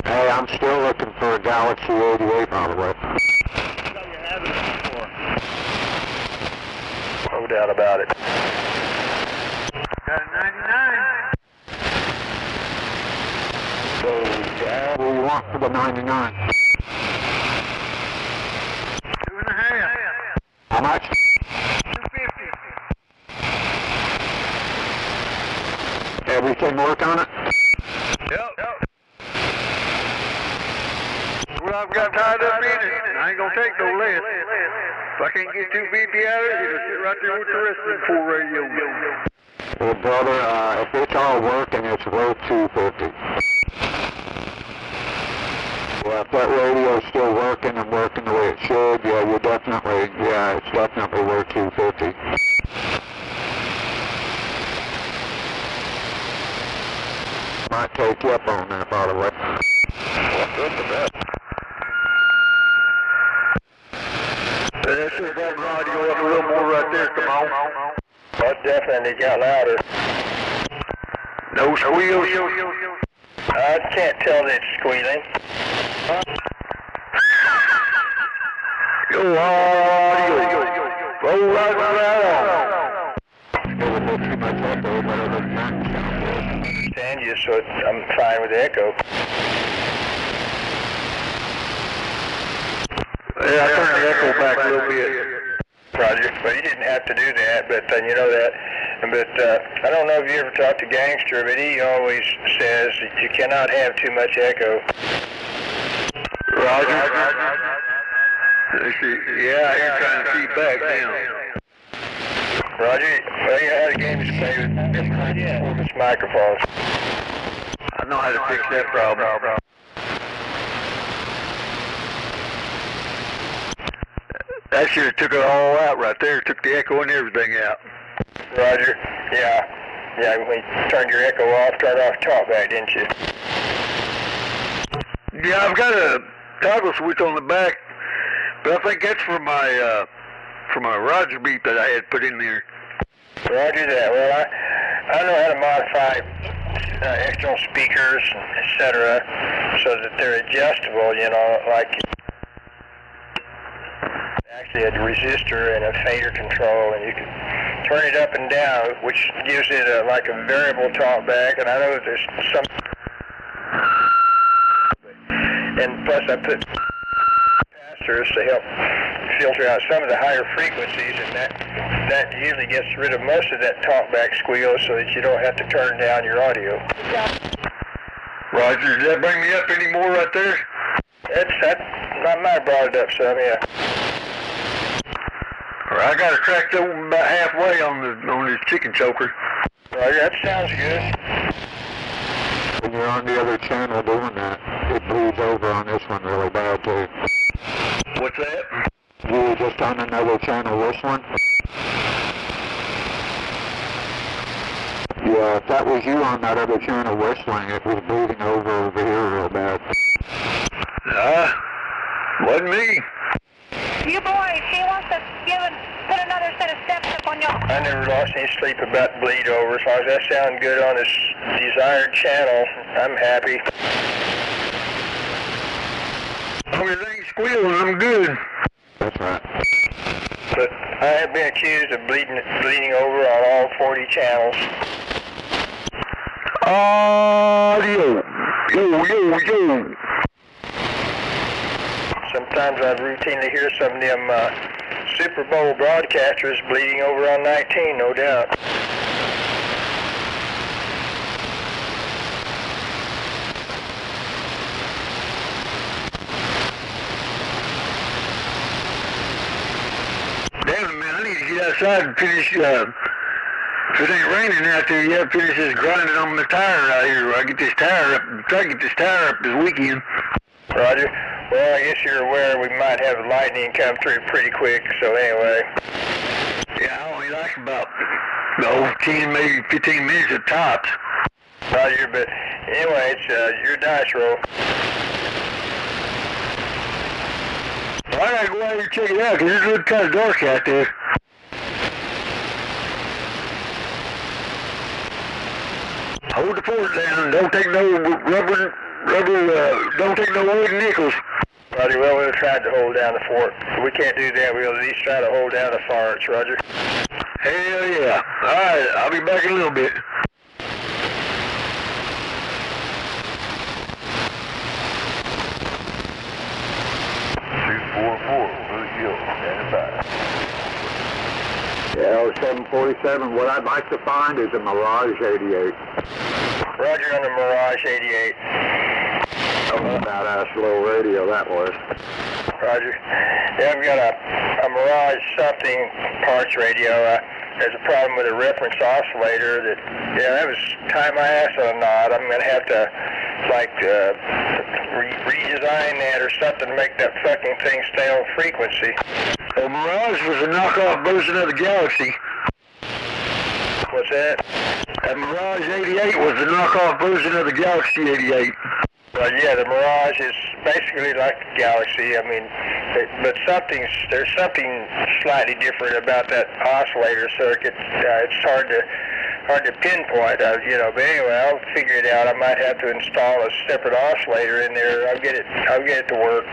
Hey, I'm still looking for a Galaxy 88, by the way. No doubt about it. Got a 99. So, what do you want for the 99? 2.5. How much? 250. Everything work on it? Yep. Well, I've got tied up in it. I ain't gonna take no less. If I can't get 250 out of it, it'll sit right there with the rest of them 4 radios. Well, brother, if it's all working, it's worth 250. Well, if that radio's still working and working the way it should, yeah, it's definitely worth 250. Might take you up on that, by the way. What's up with that? Let's see that radio up a little more right there, come on. That definitely got louder. No squeals. I can't tell that it's squealing. Go audio. Roll right on. Still a bit too much echo, but other than that, it sounds good. I understand you, so I'm fine with the echo. Yeah, I turned the echo back a little bit. Roger. Well, you didn't have to do that, but you know that. But I don't know if you ever talked to Gangster, but he always says that you cannot have too much echo. Roger. Yeah, you're trying to feed back now. Roger, well, you know how the game is played with performance microphones. I know how to fix that problem. That should have took it all out right there. Took the echo and everything out. Roger. Yeah, when you turned your echo off, turned off talkback, didn't you? Yeah, I've got a toggle switch on the back, but I think that's for my Roger beat that I had put in there. Roger that. Well, I know how to modify external speakers, etc., so that they're adjustable, you know, like actually a resistor and a fader control, and you can turn it up and down, which gives it like a variable talkback. And I know that there's some, and plus I put capacitors to help filter out some of the higher frequencies, and that usually gets rid of most of that talkback squeal, so that you don't have to turn down your audio. Roger, does that bring me up any more right there? I might have brought it up some, yeah. I got it cracked open about halfway on this chicken choker. Roger, that sounds good. When you're on the other channel doing that, it bleeds over on this one really bad too. What's that? You were just on another channel, this one? Yeah, if that was you on that other channel whistling, it was bleeding over here real bad. Wasn't me. You boys, she wants to put another set of steps up on your... I never lost any sleep about bleed over. As long as that sounds good on this desired channel, I'm happy. As long as it ain't squealing, I'm good. That's right. But I have been accused of bleeding over on all 40 channels. Audio. Yo. Sometimes I routinely hear some of them Super Bowl broadcasters bleeding over on 19, no doubt. Damn, man, I need to get outside and finish If it ain't raining out there yet, finish this grinding on the tire out here. I get this tire up, try to get this tire up this weekend. Roger. Well, I guess you're aware we might have lightning come through pretty quick, so anyway. Yeah, I only like about, 10, maybe 15 minutes at tops. Roger, but anyway, it's your dice roll. Well, I gotta go out here and check it out, because it's really kind of dark out there. Hold the fort down, don't take no rubber, don't take no wood nickels. Roger, well, we'll try to hold down the fort. If we can't do that, we'll at least try to hold down the farts, Roger. Hell yeah. Alright, I'll be back in a little bit. Yeah, 747. What I'd like to find is a Mirage 88. Roger on the Mirage 88. Badass little radio that was. Roger. Yeah, I've got a Mirage something parts radio. There's a problem with a reference oscillator that, that was tie my ass on a knot. I'm going to have to, redesign that or something to make that fucking thing stay on frequency. The Mirage was a knockoff version of the Galaxy. What's that? The Mirage 88 was the knockoff version of the Galaxy 88. Yeah, the Mirage is basically like the Galaxy. I mean, but there's something slightly different about that oscillator circuit. It's hard to pinpoint, But anyway, I'll figure it out. I might have to install a separate oscillator in there. I'll get it to work.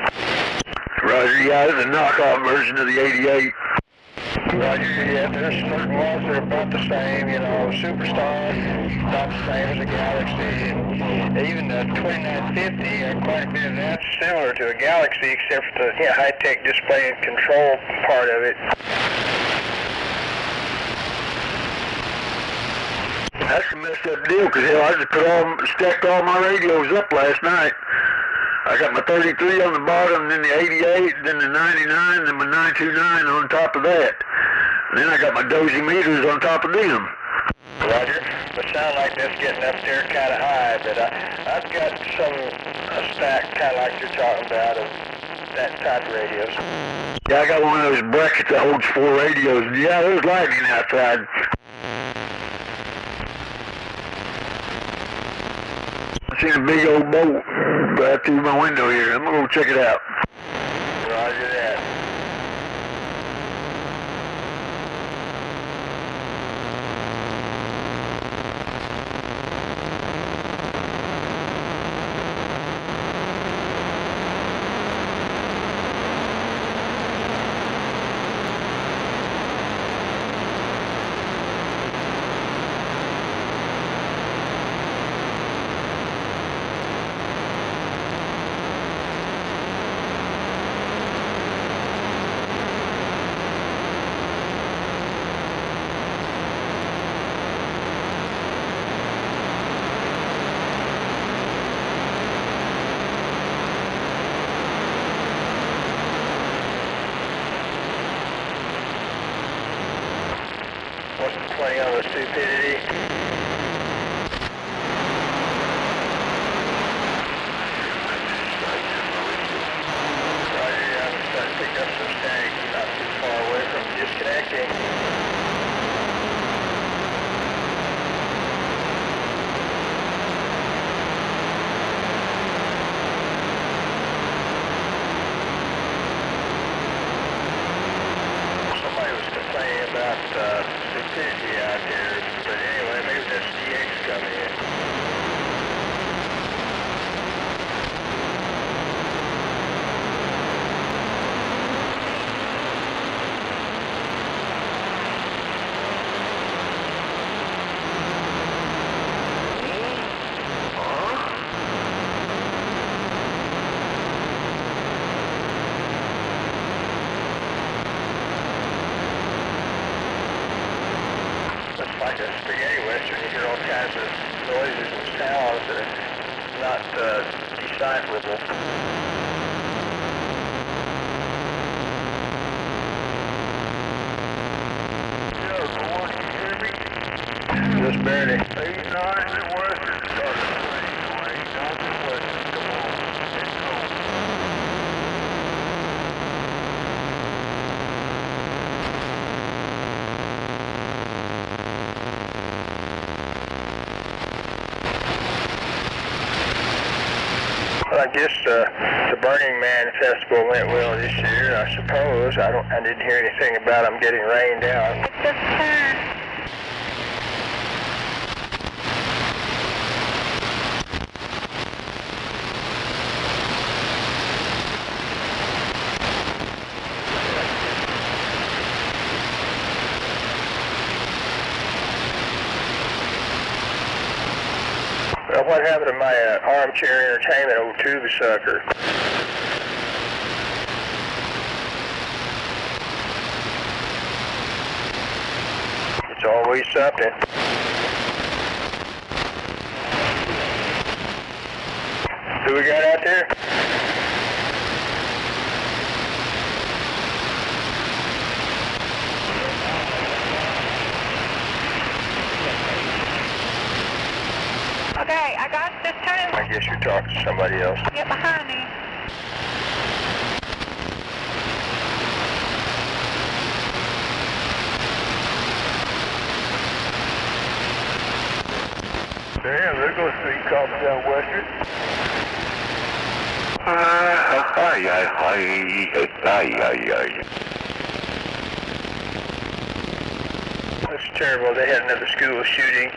Roger, yeah, it's a knockoff version of the 88. Roger, yeah, there's certain ones that are about the same, Superstar, not the same as a Galaxy, and even the 2950, quite a bit of that's similar to a Galaxy, except for the high-tech display and control part of it. That's a messed up deal, because I just stacked all my radios up last night. I got my 33 on the bottom, then the 88, then the 99, then my 929 on top of that. And then I got my dozy meters on top of them. Roger. It sounds like that's getting up there kind of high, but I've got a stack kind of like you're talking about of that type of radios. Yeah, I got one of those brackets that holds 4 radios. Yeah, there's lightning outside. I seen a big old boat right through my window here. I'm gonna go check it out. Roger that. What's the 20 on the stupidity? Roger, I'm starting to pick up some static, not too far away from disconnecting. Somebody was complaining about stupidity out there, but anyway, maybe that's DX coming in. It's like a spaghetti western. You hear all kinds of noises and sounds that are not decipherable. Yeah, Gordon, you hear me? barely. 89 and Western started playing away. 89 and Western, come on. It's home. Well, I guess the Burning Man Festival went well this year, I suppose. I didn't hear anything about them getting rained out. It's just turned. Well, what happened to my armchair entertainment old tube sucker? It's always something. Who we got out there? Okay, I got this turning. I guess you're talking to somebody else. Get behind me. Damn, there goes three cops down Western. That's terrible. They had another school shooting.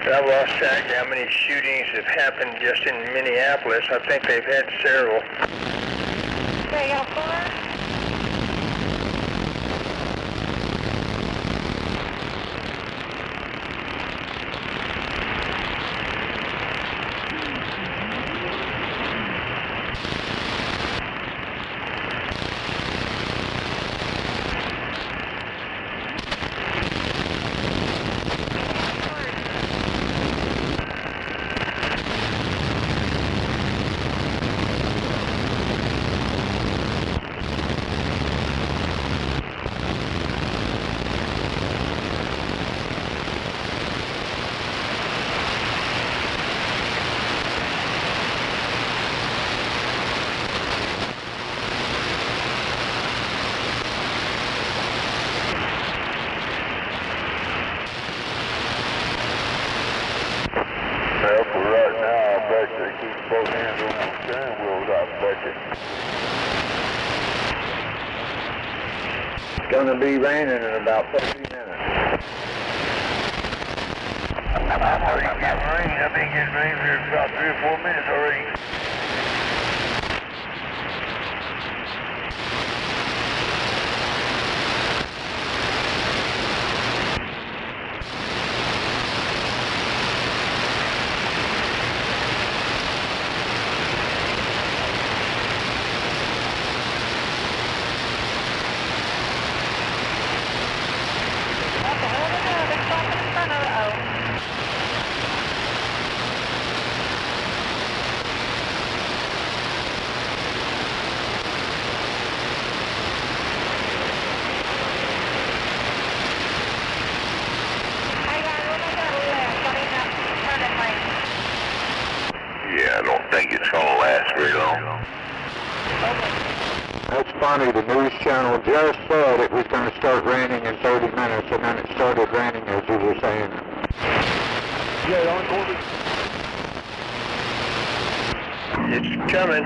I've lost track of how many shootings have happened just in Minneapolis. I think they've had several. Okay, y'all far? Well, for right now, I bet you keep both hands on the steering wheels, I bet you. It's going to be raining in about 30 minutes. I'm already getting rain. I've been getting rain for about 3 or 4 minutes already. Yeah, I don't think it's going to last very long. That's funny, the news channel just said it was going to start raining in 30 minutes, and then it started raining as you were saying. Yeah, on order. It's coming.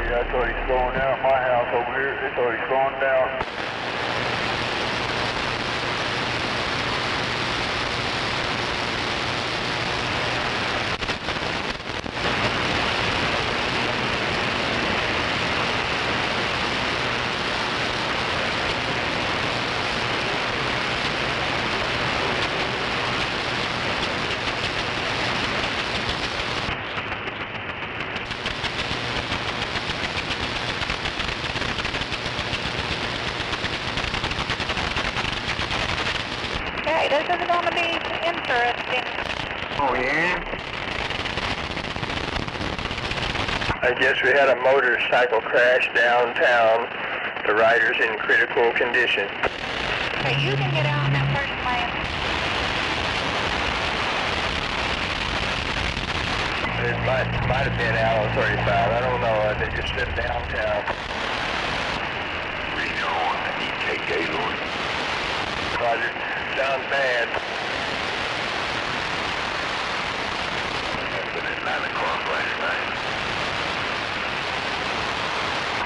Yeah, it's already slowing down at my house over here. It's already slowing down. Okay, this is going to be interesting. Oh, yeah? I guess we had a motorcycle crash downtown. The rider's in critical condition. Okay, you can get out now. might have been out on 35. I don't know. They just slipped downtown. Reno on EKK Lord. Roger. Sounds bad. Happened at 9 o'clock last night.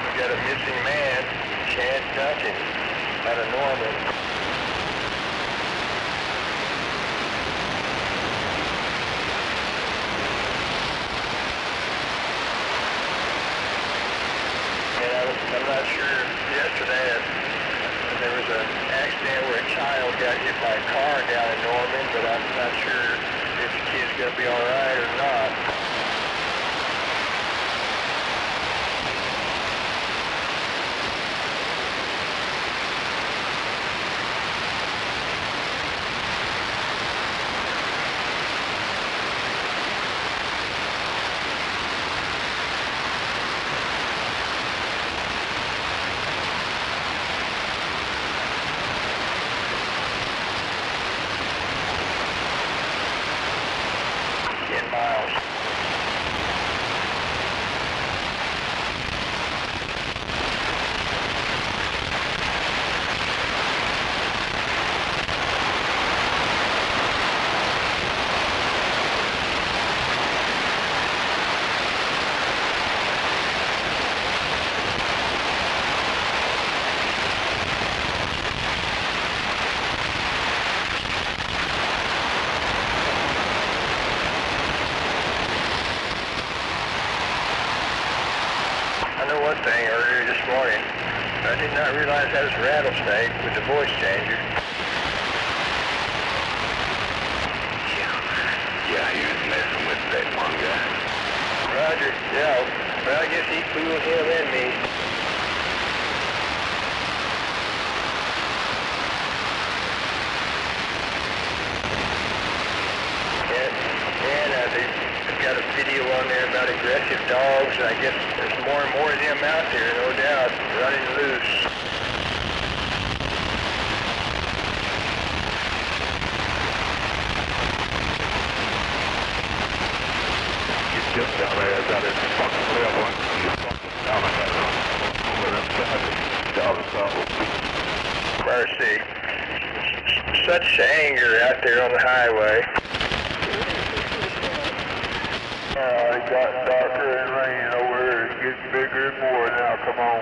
We got a missing man, Chad Duncan, out of Norman. I'm not sure. Yesterday, there was an accident where a child got hit by a car down in Norman, but I'm not sure if the kid's going to be all right or not. Thing earlier this morning. I did not realize that was a rattlesnake with the voice changer. Yeah, he was messing with that one guy. Roger, yeah. Well, I guess he fooled him and me. And they've got a video on there about aggressive dogs, and I guess there's more and more of them out there, no doubt, running loose. You just got there, that is fucking clear one. You fucking down like that. Over them savage. Mercy. Such anger out there on the highway. It got darker and rain over here. It's getting bigger and more now. Come on.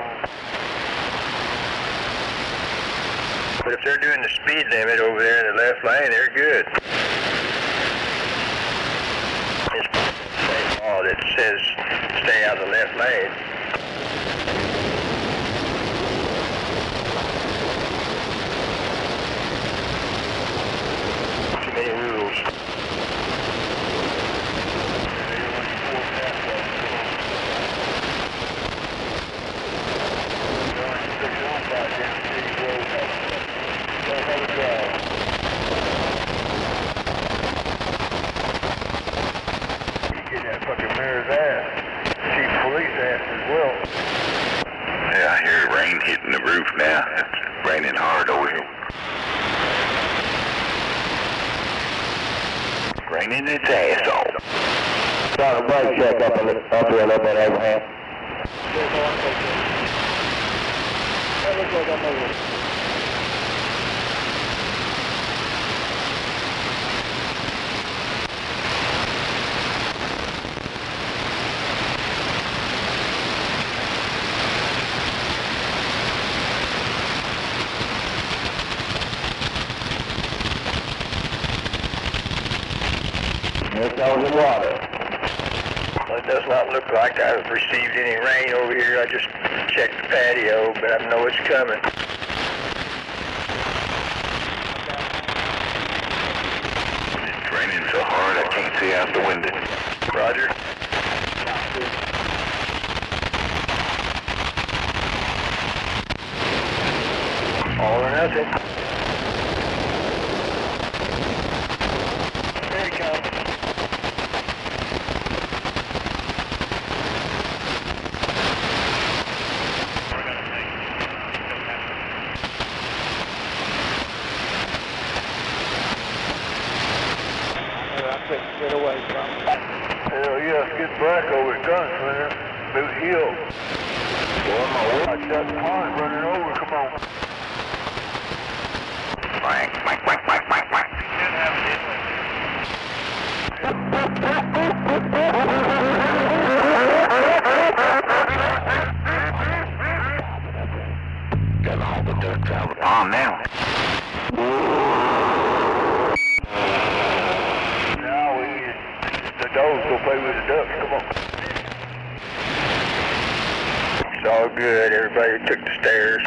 But if they're doing the speed limit over there in the left lane, they're good. It's the same law that says stay out of the left lane. Too many rules. Yeah, I hear rain hitting the roof now. It's raining hard over here. Raining its ass off. Got a brake check up here a little bit, Abraham. There goes the water. Well, it does not look like I've received any rain over here. I just checked the patio, but I know it's coming. It's raining so hard I can't see out the window. Roger. All or nothing. There he comes. Get away from Hell yeah, it's getting black over at Gunslinger. Boot Hill. I got the pond running over, come on. Quack, quack, quack, quack, quack, quack. Got all the ducks out of the pond now. Now the dogs go play with the ducks, come on. It's all good, everybody took the stairs.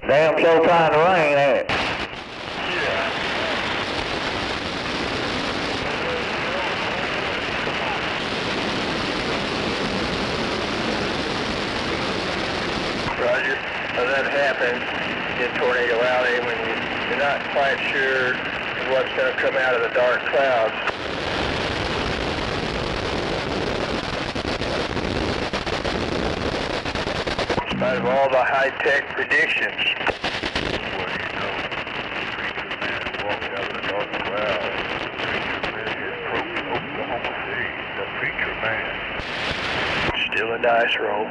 Damn sure trying to rain, ain't it? Roger. Well, that happens in Tornado Alley when you're not quite sure what's going to come out of the dark clouds. In spite of all the high-tech predictions. Still a dice roll.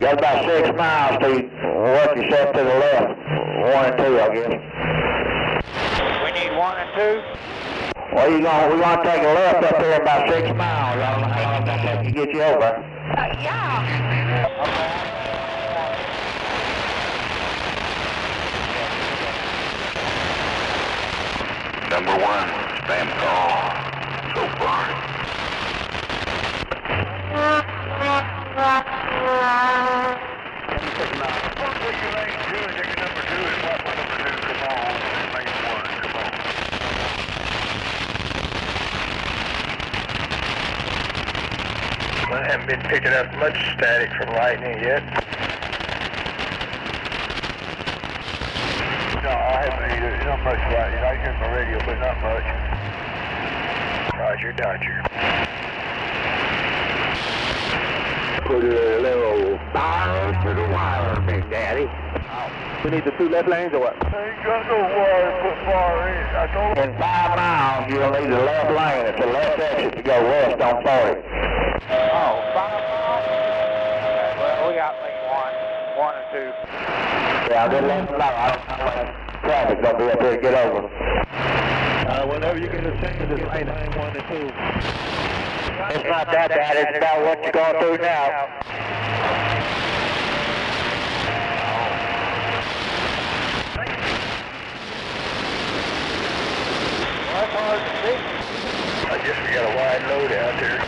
Got about 6 miles to work yourself to the left. 1 and 2, I guess. We need 1 and 2? Well, we're gonna take a left up here about 6 miles. I don't know how long that'll take to get you over. Yeah. Number 1, spam call. So far. I haven't been picking up much static from lightning yet. No, I haven't either. Not much lightning. I hear my radio, but not much. Roger, Dodger. Put a little fire to the wire, Big Daddy. We need the 2 left lanes or what? I ain't got no wire to put fire in. I told In 5 miles, you'll need the left lane. It's a left exit to go west on 40. Oh, 5 miles? Well, we got lane 1 and 2. Yeah, just let them know. I don't know when traffic's gonna be up here to get over. Whenever you get a chance, just lane 1 and 2. It's not that bad. It's about what you're going through now. I guess we got a wide load out there.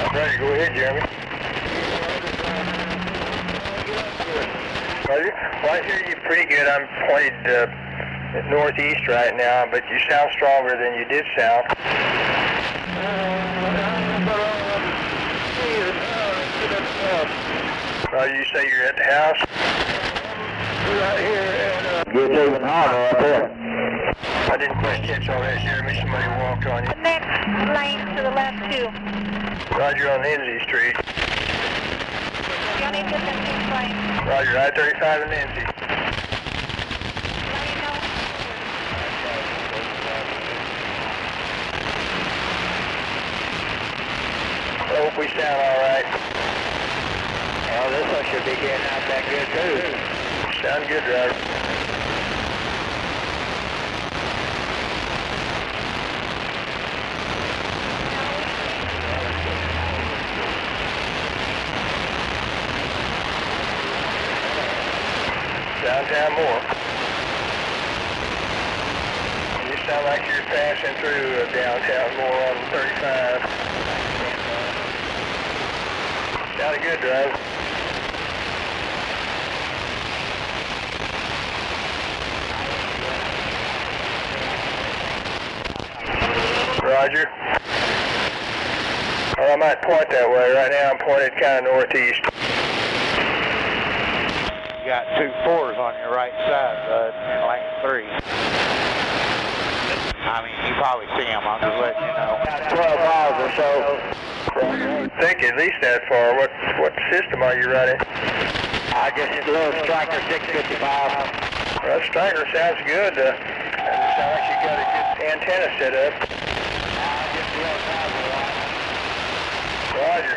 I'm ready to go ahead, Jeremy. Roger. Well, I hear you pretty good. I'm pointed northeast right now, but you sound stronger than you did sound. You say you're at the house? Right here. Gets even harder up here. I didn't quite catch all that, Jeremy. Somebody walked on you. The next lane to the left, too. Roger, on Lindsay Street. You need to get the next lane. Roger, I-35 and Lindsay. I hope we sound all right. Well, this one should be getting out that good, too. Sound good, driver. sound like you're passing through downtown more on 35. Sounded good, driver. Roger. Well, I might point that way. Right now I'm pointed kind of northeast. You got 2 4s on your right side, bud, in lane 3. I mean, you probably see them. I'm just letting you know. 12 miles or so. I think at least that far. What system are you running? I guess it's a little Striker 655. Well, Striker sounds good. Sounds like you got a good antenna set up. Roger.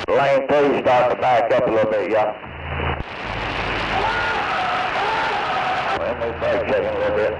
Lane 3 starting to back up a little bit, y'all. Let me back checking a little bit.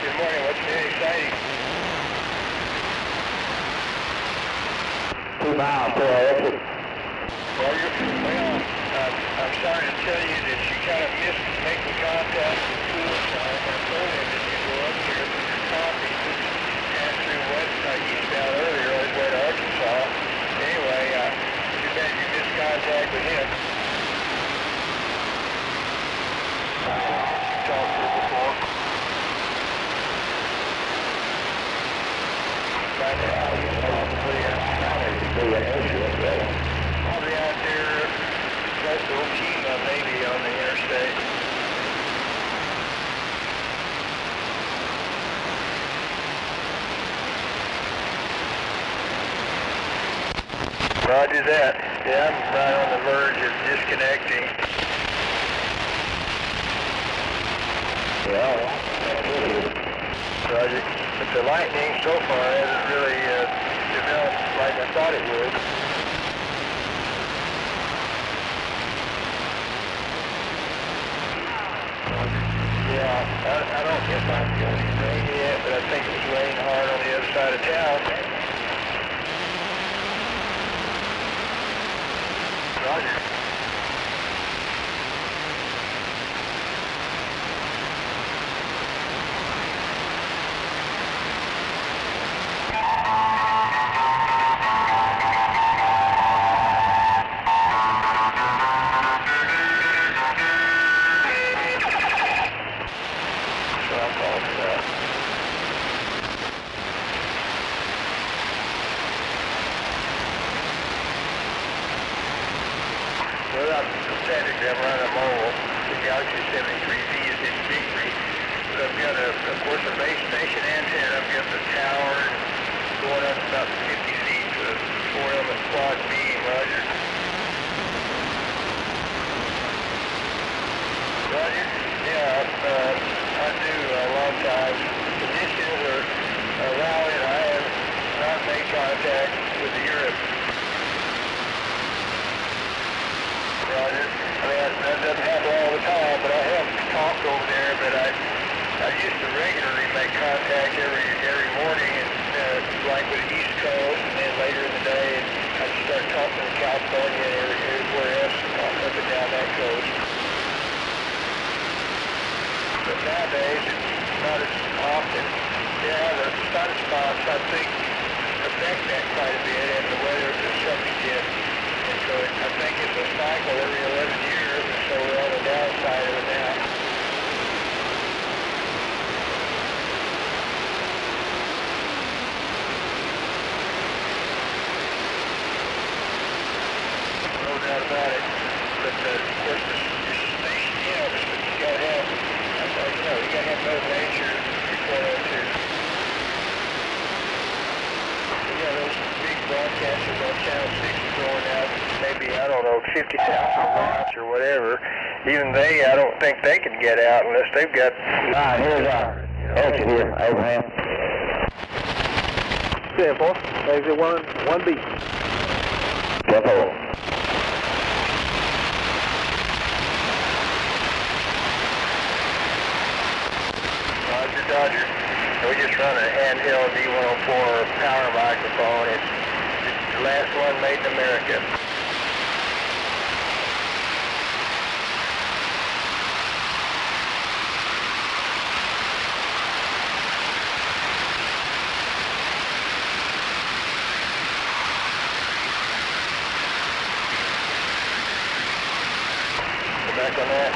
Good morning. What's new exciting? 2 miles to our exit. Well, I'm sorry to tell you that you kind of missed making contact with Cool Time. I told him that you go up there with your coffee, pass through eastbound earlier on his way to Arkansas. Anyway, too bad you missed contact with him. Talked to him before. Probably out there close to Okima, maybe on the interstate. Roger that. Yeah, I'm right on the verge of disconnecting. Yeah. Roger. But the lightning so far hasn't really developed like I thought it would. Yeah, I don't guess I'm feeling rain yet, but I think it's raining hard on the other side of town. Roger. Well, technically I'm running a mobile. The Galaxy 73V is in Victory. But I've got, of course, a base station antenna. I've got the tower going up about 50 feet to a 4-element quad beam, Roger. Roger? Yeah, I do a lot of times. Conditions are allowing. I have not made contact with Europe. Roger. I mean, that doesn't happen all the time, but I have talked over there, but I used to regularly make contact every morning, and like with the East Coast, and then later in the day, I'd start talking to California hottest often. Yeah, the hottest spots, I think, affect that quite a bit, and the weather to some extent. And so I think it's a cycle every 11 years, and so we're on the downside of it now. No doubt about it. But of course, your sustain, but you gotta have, you gotta have Mother Nature before that too. Yeah, those big broadcasters on Channel 6 are going out maybe, I don't know, 50,000 watts or whatever. Even they, I don't think they can get out unless they've got... Alright, here's our exit here, Abraham. 10-4, exit 1B. 10-4. Roger. We just run a handheld D104 power microphone. It's the last one made in America. Go back on that.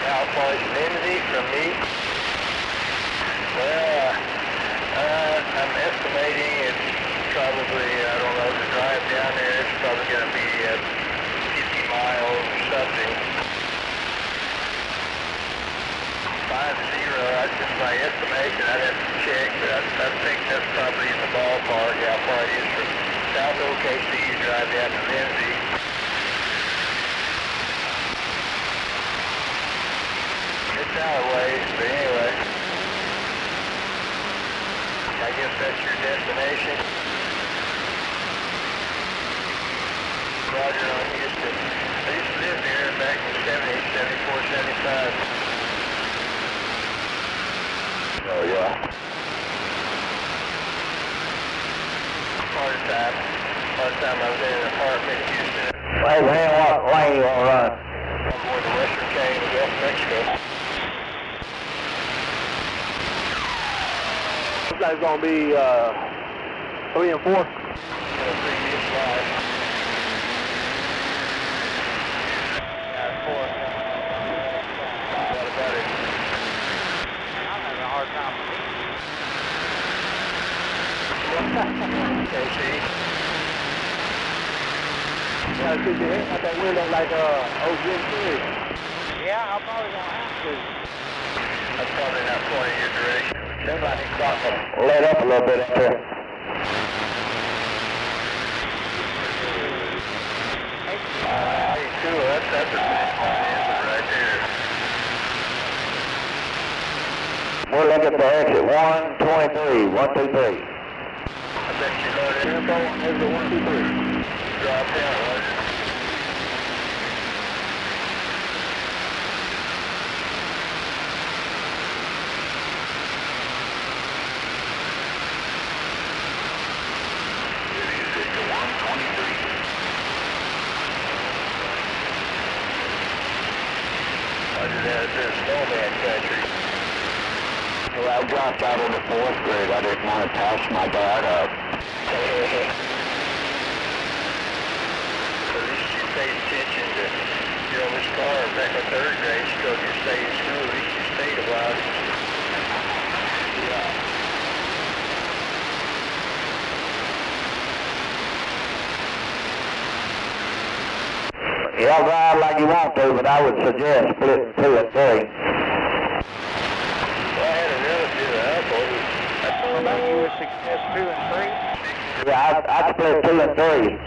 How far is Lindsay from me? Well, I'm estimating it's probably, I don't know, the drive down there is probably going to be 50 miles or something. 50, that's just my estimation. I'd have to check, but I think that's probably in the ballpark how far it is from South OKC to drive down to Lindsay. It's out of ways, but anyway. I guess that's your destination. Roger on Houston. I used to live here back in 70, 74, 75. Oh, yeah. Part time I was in an apartment in Houston. Hey, man, what lane you want to run? I'm going to Western Canyon, the Gulf of Mexico. This guy's going to be 3 and 4. Previous life. Yeah, 4. What about it? I'm having a hard time KC. You got to keep your head out that window like OGM said. Yeah, I'm probably going to have to. That's probably not pointing your direction. Somebody start to let up a little bit up there. Hey, cool. That's a big one right there. We're looking for exit 123, 123. I bet you know that info. Exit 123. Drop down, right? Snowman country. Well, I dropped out in the 4th grade. I didn't want to pass my dad up. At least you paid attention to, this car back in 3rd grade, because you stayed in school. At least you stayed a while. Yeah. Y'all drive like you want to, but I would suggest split 2 and 3. Well, I had a relative, uncle, who... You would suggest 2 and 3? Yeah, I'd split 2 and 3.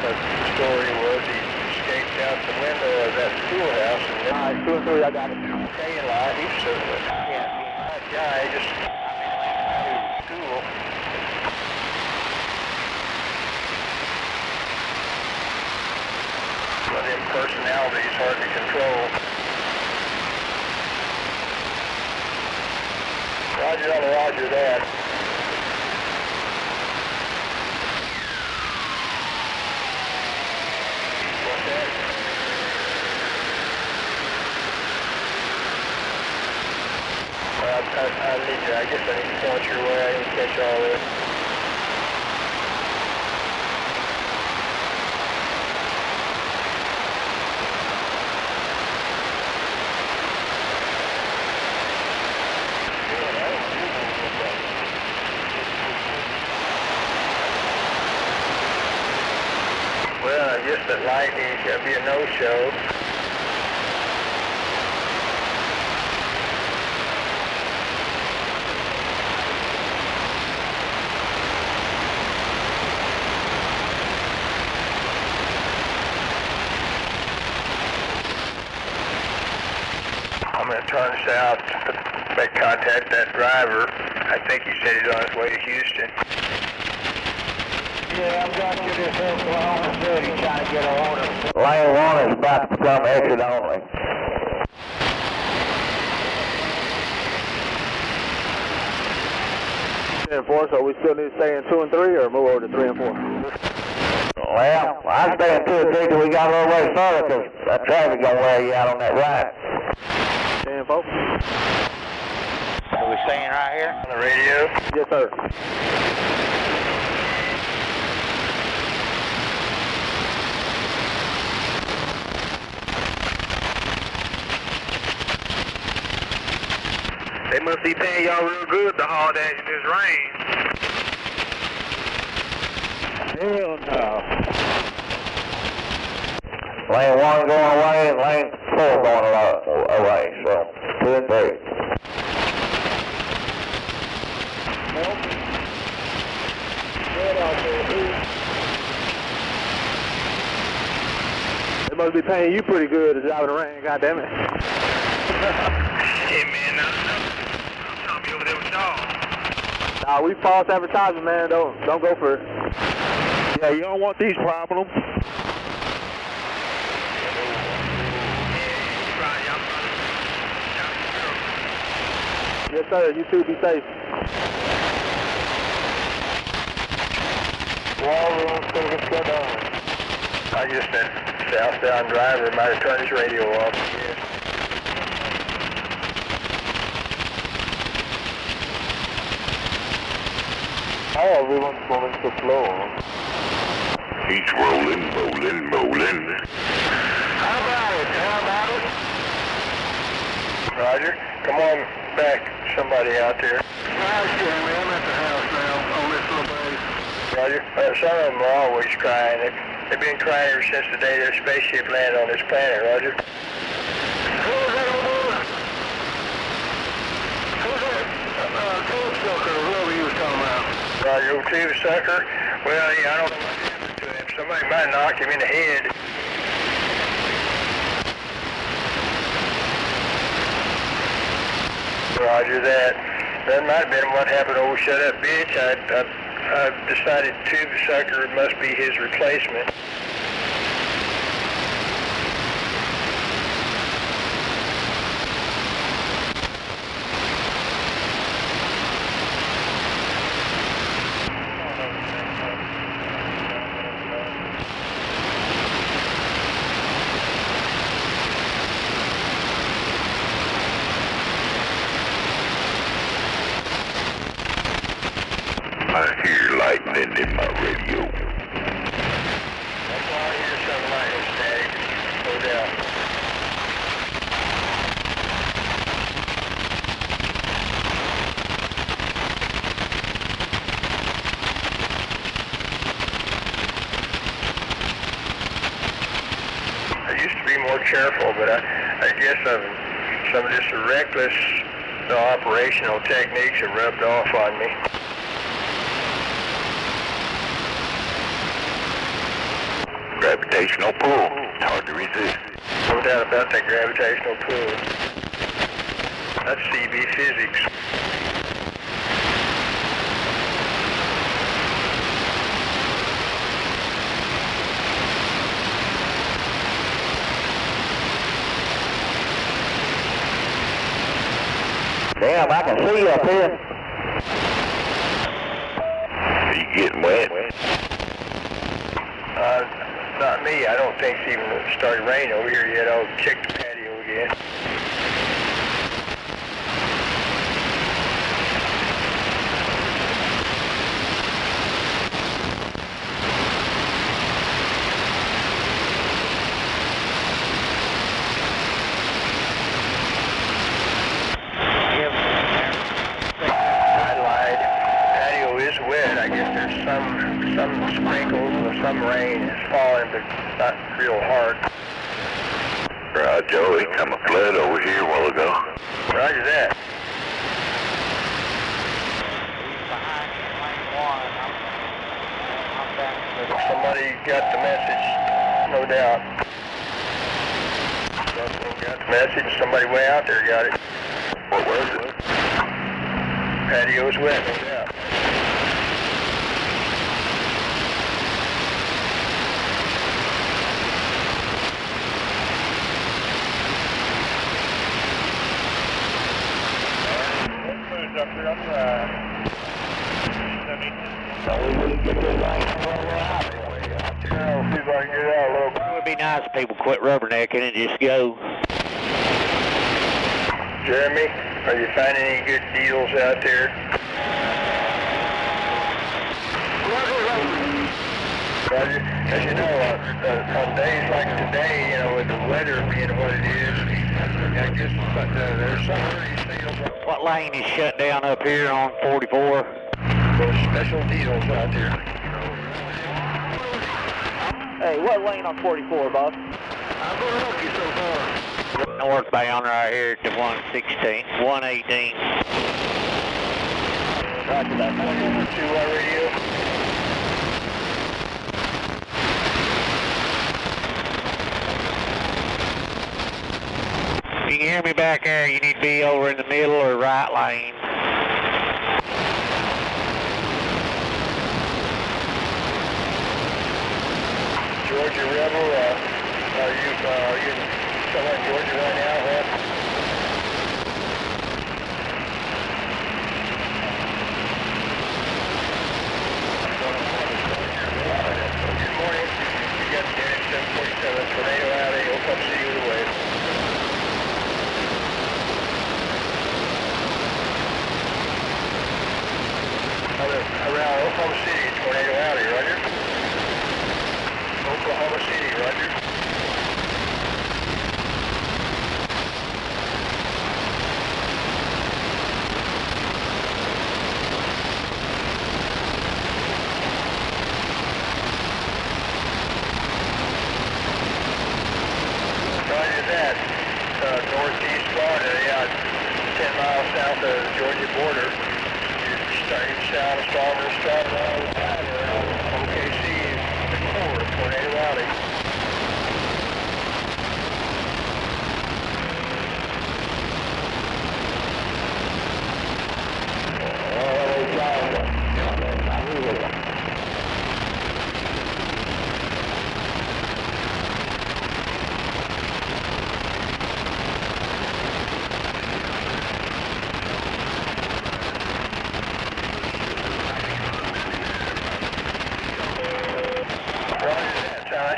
The story was he escaped out the window of that schoolhouse and then... All right, 2 and 3, I got it. Okay, a lot. He was a guy, just... school. But them personalities hard to control. Roger on the roger that. What's that? I guess I need to point your way. I didn't catch all this. Well, I guess that lightning is going to be a no-show. I'm going to turn south to make contact that driver. I think he said he's on his way to Houston. Yeah, I'm going to this Oklahoma City trying to get a hold of. Lane 1 is about to become exit only. And 4, so we still need to stay in 2 and 3 or move over to 3 and 4? Well, I stay in 2 and 3 till we got a little way further because that traffic gonna wear you out on that right. 10 folks. Are we staying right here? On the radio? Yes, sir. They must be paying y'all real good to haul that in this rain. Hell no. Lane 1 going away and lane 4 going away, so 2 and 3. They must be paying you pretty good to drive in the rain, goddammit. Hey man, I'm trying to be over there with y'all. Nah, we false advertising, man. Don't go for it. Yeah, you don't want these problems. Yes, sir. You too. Be safe. I guess that southbound driver might have turned his radio off. Yes. How everyone's moving so slow? He's rolling. How about it? Roger, come on back, somebody out there. I'm at the house now on this little base. Roger, some of them are always crying. They've been crying ever since the day their spaceship landed on this planet, Roger. Who's that over? Who's that? Tube sucker, whoever you was talking about. Roger, tube sucker. Well, yeah, I don't know what happened to him. Somebody might have knocked him in the head. Roger that. That might have been what happened. Oh, shut up, bitch. I decided tube sucker must be his replacement. I hear lightning in my radio. That's why I hear something like this static. No doubt. I used to be more careful, but I guess some of this reckless operational techniques have rubbed off on me. Gravitational pull. It's hard to resist. No doubt about that gravitational pull. That's CB physics. Damn, I can see you up here. Are you getting wet? Not me. I don't think it's even started raining over here yet. I'll check the patio again. some rain is falling, but not real hard. Right, Joey, come a flood over here a while ago. Roger that. Somebody got the message, no doubt. Somebody got the message, somebody way out there got it. What was it? Patio's wet, no doubt. Up here on the right. It would be nice if people quit rubbernecking and just go. Jeremy, are you finding any good deals out there? Roger. As you know, on days like today, you know, with the weather being what it is, I guess there's some of these deals. What lane is shut down up here on 44? Those special deals out there. Hey, what lane on 44, boss? I'm going to help you so far. Northbound right here to 116, 118. Roger that. 2 radio. If you can hear me back there, you need to be over in the middle or right lane. Georgia Rebel, are you still in Georgia right now, Rep? Good morning. You got the 747 Tornado Alley, Oklahoma City with a wave. Around Oklahoma City, Tornado Alley, Roger. Oklahoma City, Roger. Roger that. Northeast Florida, yeah, 10 miles south of the Georgia border. Starting south, stronger, all the time around OKC, Tornado Alley.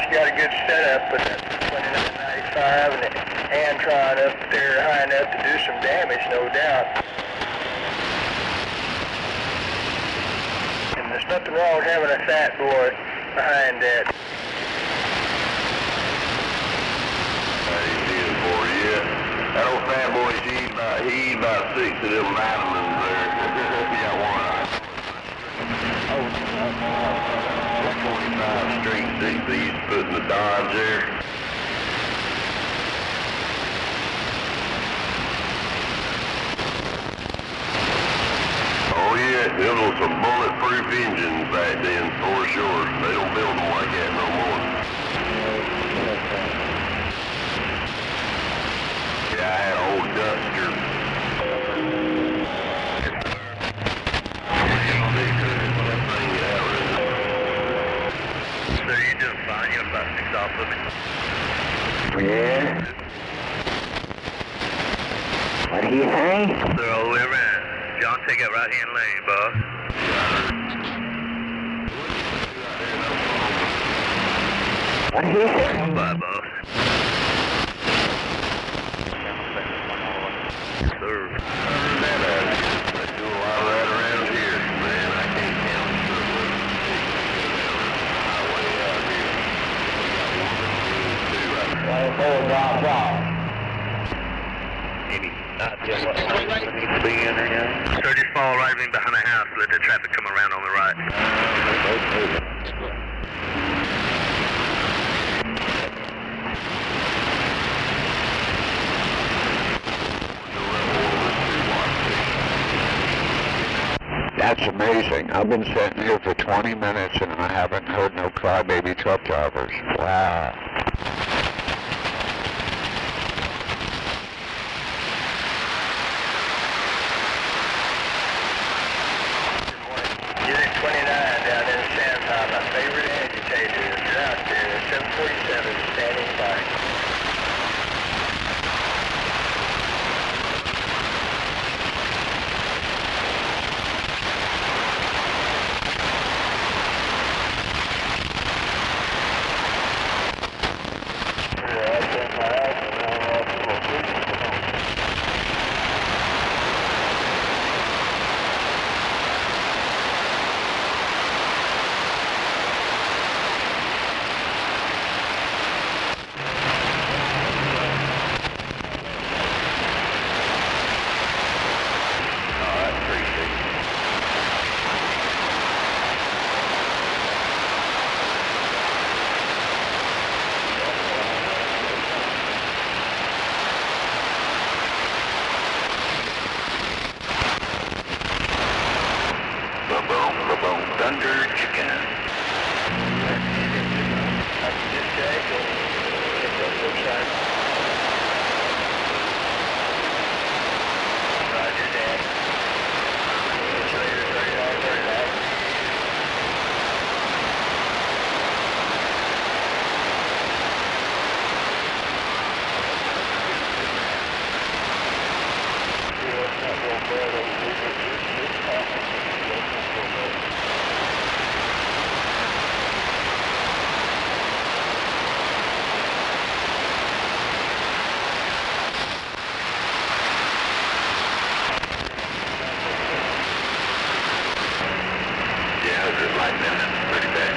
Got a good setup with that 2995 and trying up there high enough to do some damage, no doubt. And there's nothing wrong with having a fat boy behind that. That old fat boy, he about 6 of them vitamins there. He got one. 45 Street, he's putting the Dodge there. Oh yeah, those were some bulletproof engines back then, for sure. They don't build them like that no more. Yeah, I had an old Duster. Off of it. Yeah. What do you say? They're all the way around. John, take that right hand lane, boss. What do you say? Bye, boss. Sir. They do a lot of that around here. Man, I can't count it. Any idea what lane we need to be in right now? Sir, just fall right in behind the house. Let the traffic come around on the right. That's amazing. I've been sitting here for 20 minutes and I haven't heard no crybaby truck drivers. Wow. Unit 29 down in Sandton, my favorite agitator. If you're out there, 747 standing by. Thunder Chicken. Roger that. Catch you later, $30. Pretty bad.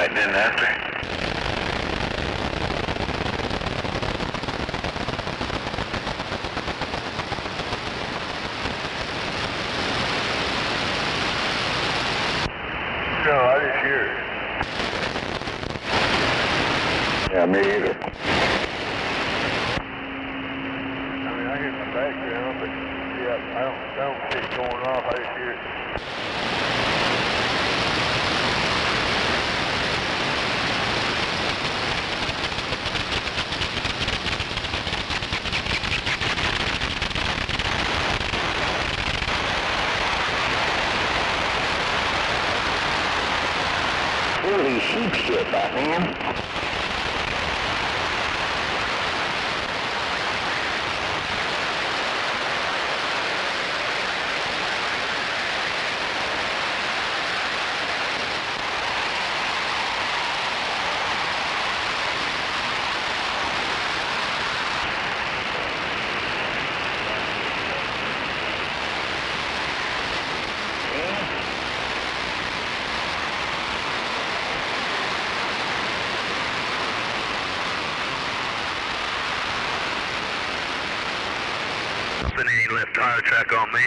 lightning after. No, I just hear it. Yeah, me either. I mean, I hear it in the background, but yeah, I don't see it going off. I just hear it. Holy sheep shit, Batman. Any left tire track on me.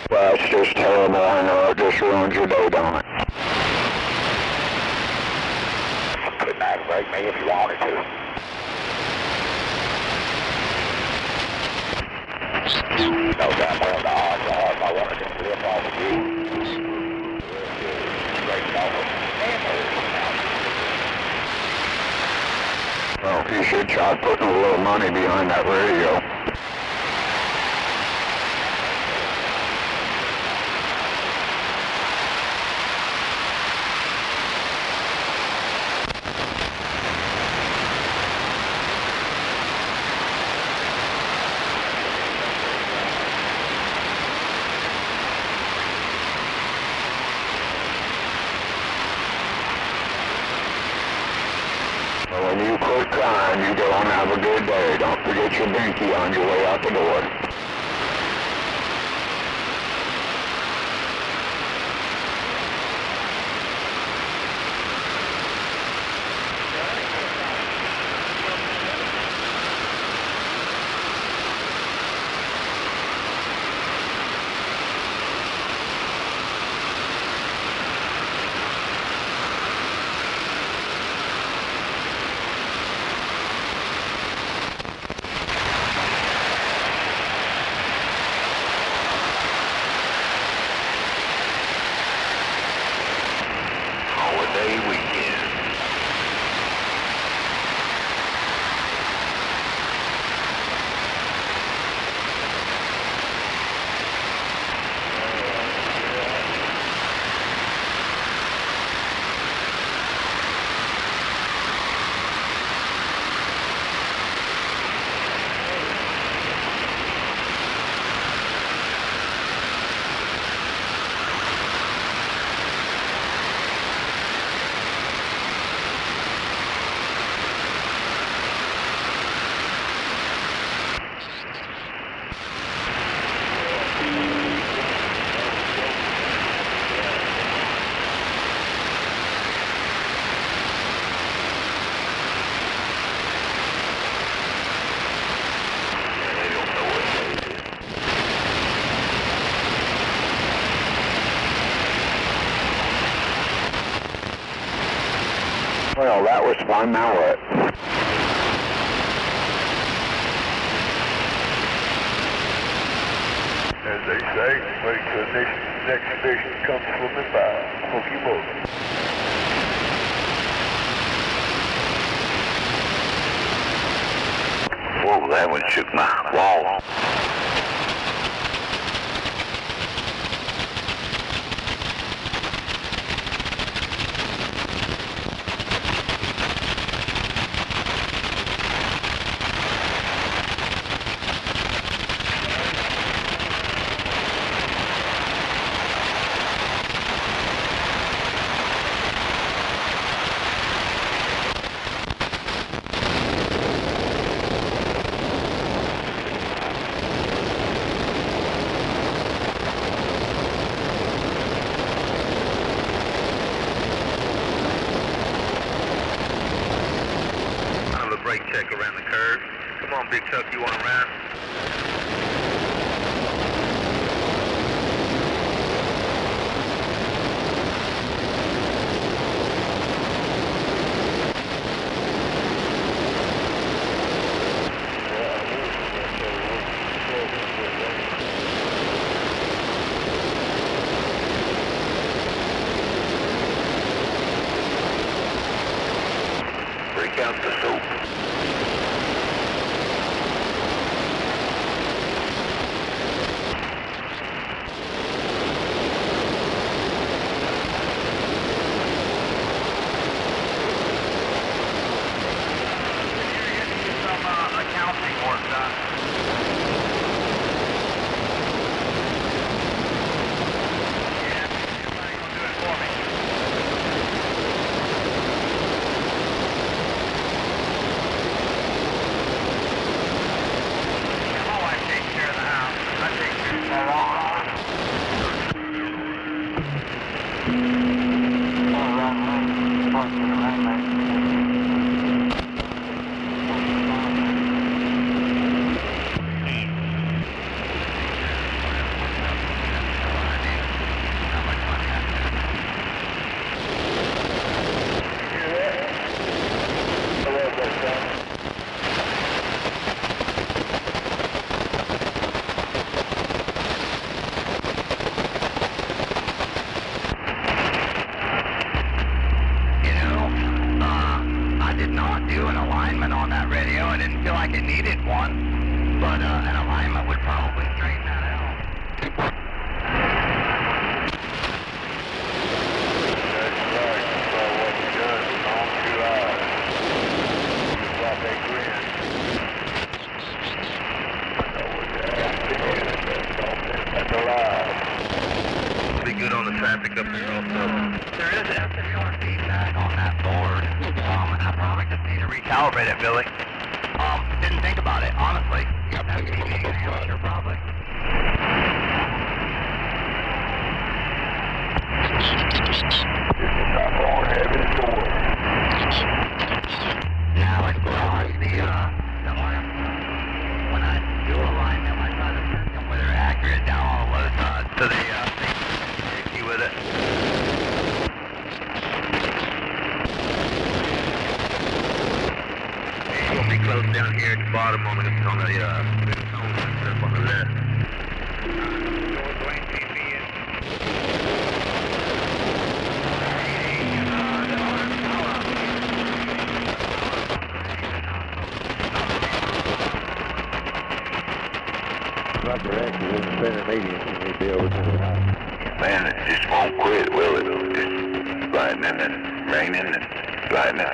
Well, it's just terrible. I know it just ruins your day, don't it? Could not break me if you wanted to. No time on the arm. I wanted to flip off of you. Straight off of Well, you should try putting a little money behind that radio. When you quit crying, you go and have a good day. Don't forget your binky on your way out the door. that was fun. Now what? As they say, wait till the next station comes swimming by. Hooky moky. Whoa, that one shook my wall. Brake check around the curve. Come on, Big Chuck, you want to ride? Break out the soap. Recalibrate it, Billy. Didn't think about it, honestly. Got that amateur probably. Now I cross the arm. When I do alignment, I try to check them whether they're accurate down on the low side, so they sticky with it. Be close down here at the bottom on the on the left. Roger X is in the center median. He'll be over to the right. Man, it just won't quit, will it? Just lightning and raining and lightning.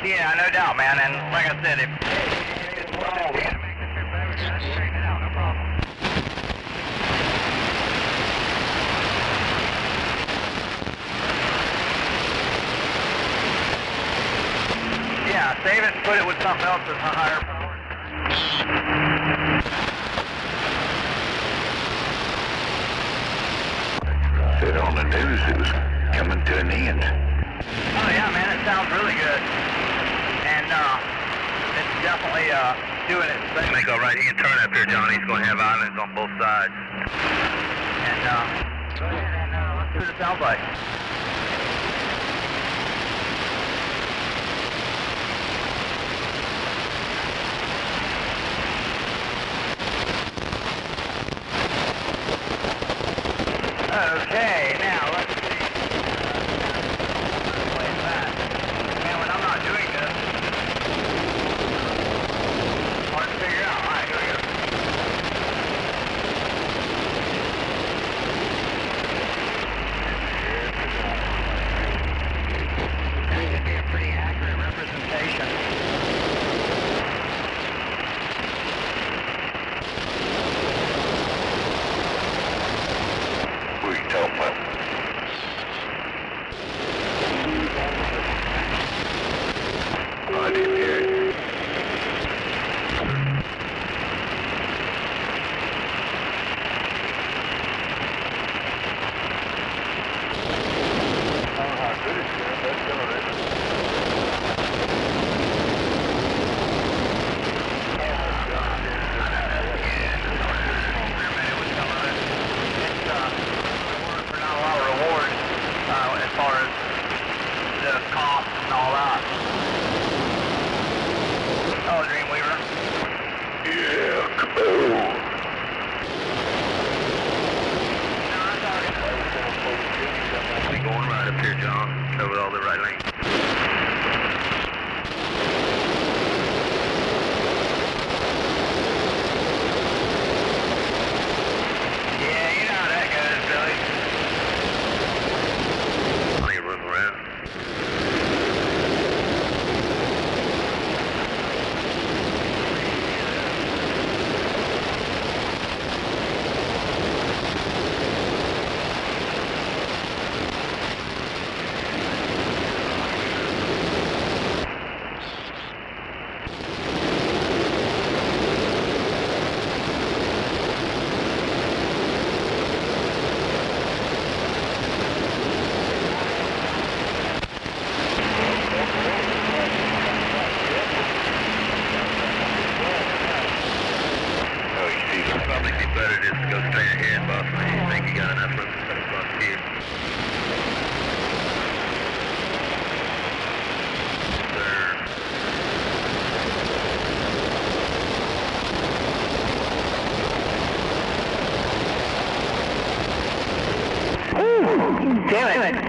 Yeah, no doubt, man. And like I said, yeah, save it and put it with something else that's a higher power. Said on the news it was coming to an end. Oh yeah, man, it sounds really good. And it's definitely doing its thing. Make a right hand turn up here, Johnny. He's going to have islands on both sides. And go ahead and let's see what it sounds like. Roger X is in the center median. He'll be over to the right. Yeah, no doubt, man. And like I said, if you want to see the recalibrate ability,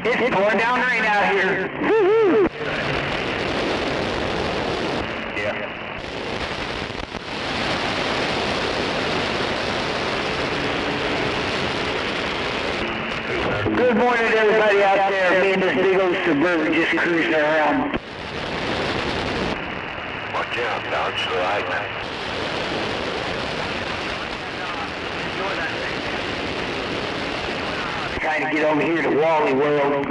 It's pouring down rain out here. Woo-hoo. Yeah. Good morning to everybody out there. Me and this big old Suburban just cruising around. Watch out, dodge the light, man. Trying to get over here to Wally World.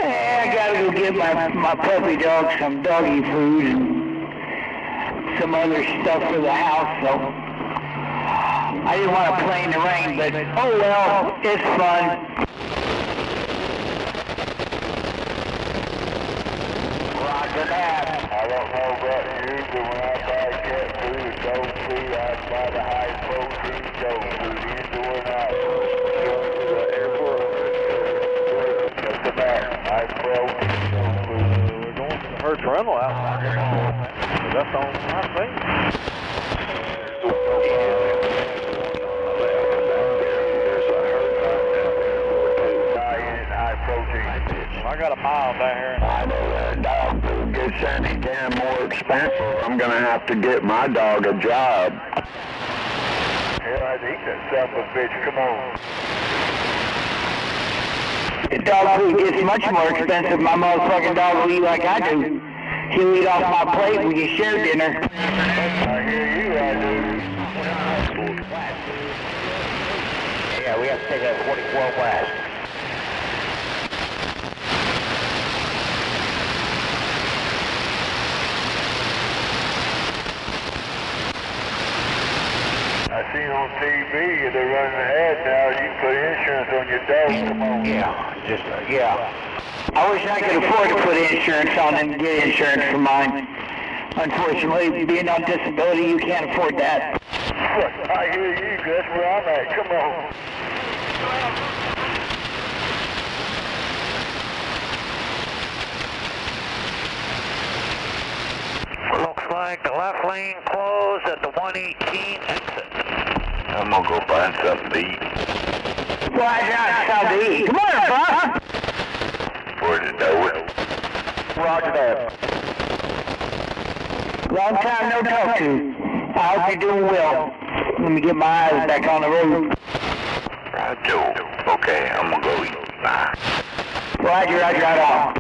I gotta go get my puppy dog some doggy food and some other stuff for the house, so I didn't want to play in the rain, but oh well, it's fun. Roger that. I don't know about you, but when I buy cat food or dog food, I buy the high protein dog food. You doing that? Going to the airport? What's the matter? High protein dog food. We're going to the Hertz rental out here. That's the only one I think. I got a mile down here. I know that dog food gets any damn more expensive. I'm gonna have to get my dog a job. Hell, I'd eat that son of a bitch. Come on. If dog food gets much more expensive, my motherfucking dog will eat like I do. He'll eat off my plate when you share dinner. I hear you, I do. Yeah, we have to take that 44 west. I seen on TV they're running an ad now. You can put insurance on your dog. Come on. Yeah. I wish I could afford to put insurance on and get insurance for mine. Unfortunately, being on disability, you can't afford that. I hear you. That's where I'm at. Come on. Looks like the left lane closed at the 118 exit. I'm gonna go find something to eat. Well, I got something to eat. Come on, Bob. Where's the door? Roger that. Long time no talk to. I hope you're doing well. Let me get my eyes back on the road. Roger. Okay, I'm gonna go eat. Bye. Roger, right on.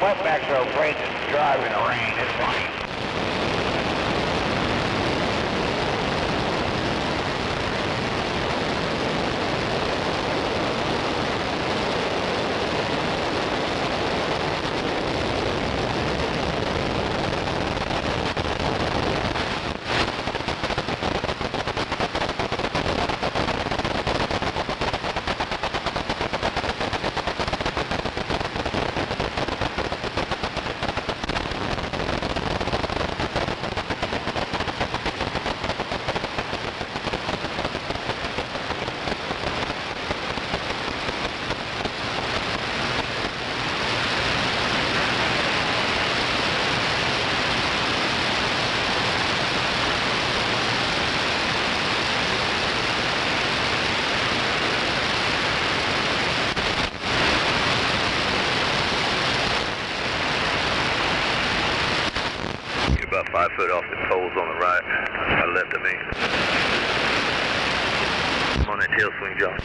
Wetbacks are afraid to drive in the rain. It's funny. foot off the poles on the right, left of me. I'm on that tail swing, John.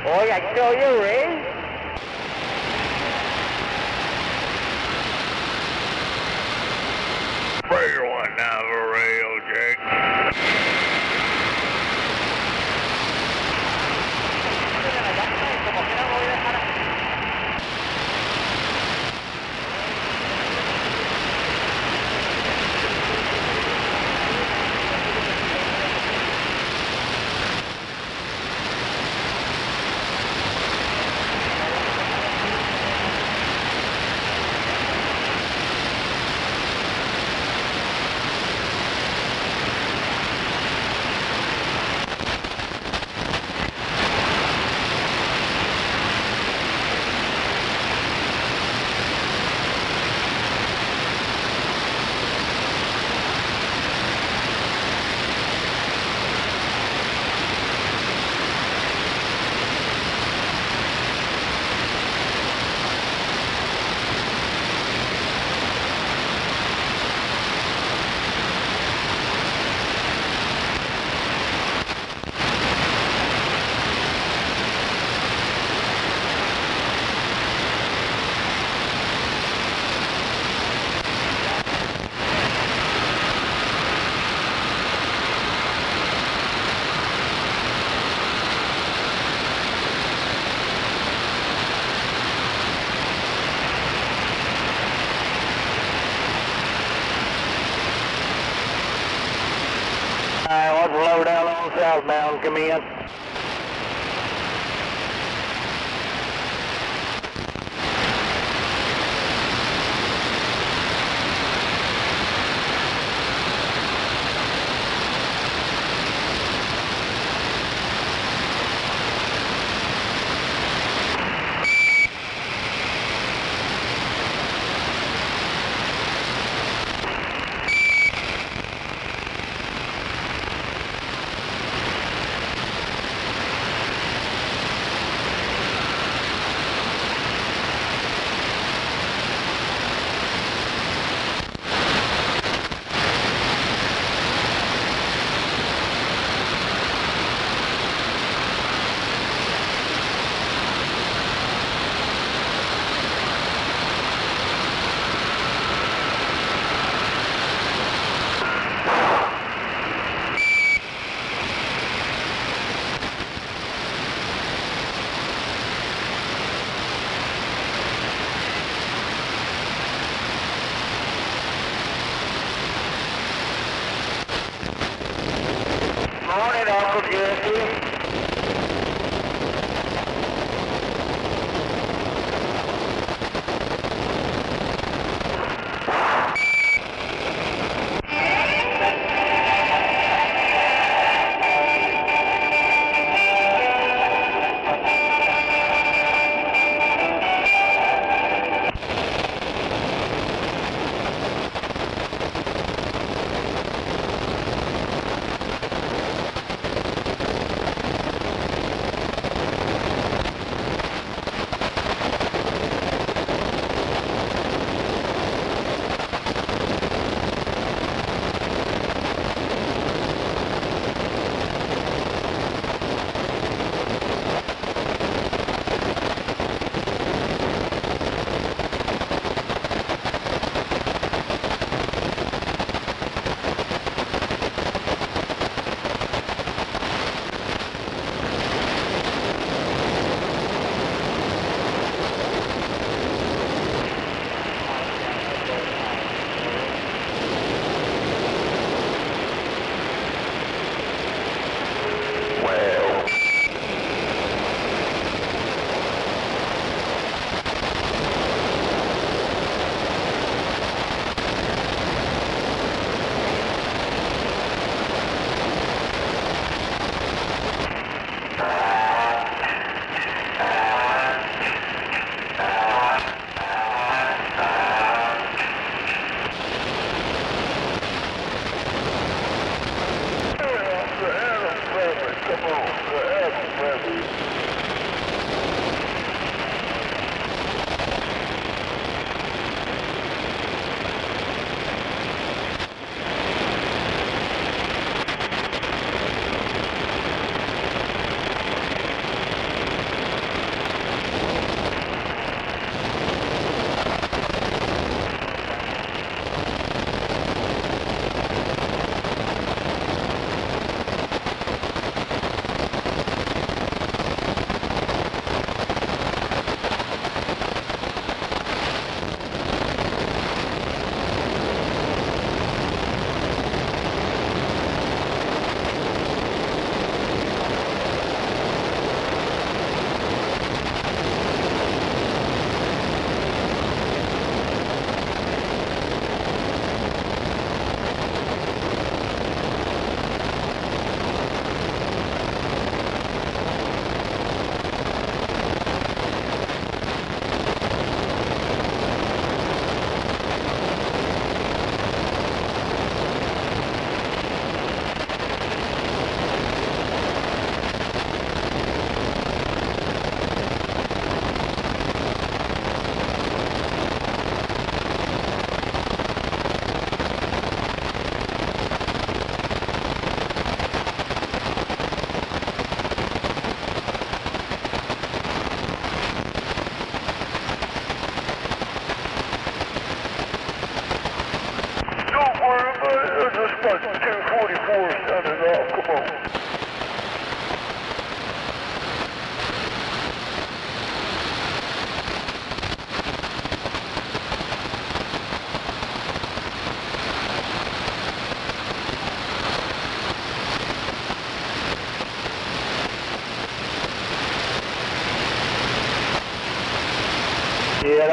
Boy, I can show you, Ray. Prayer one now for rail, Jake. Hi, what's the lowdown on southbound? Come in. Morning, Uncle Jesse.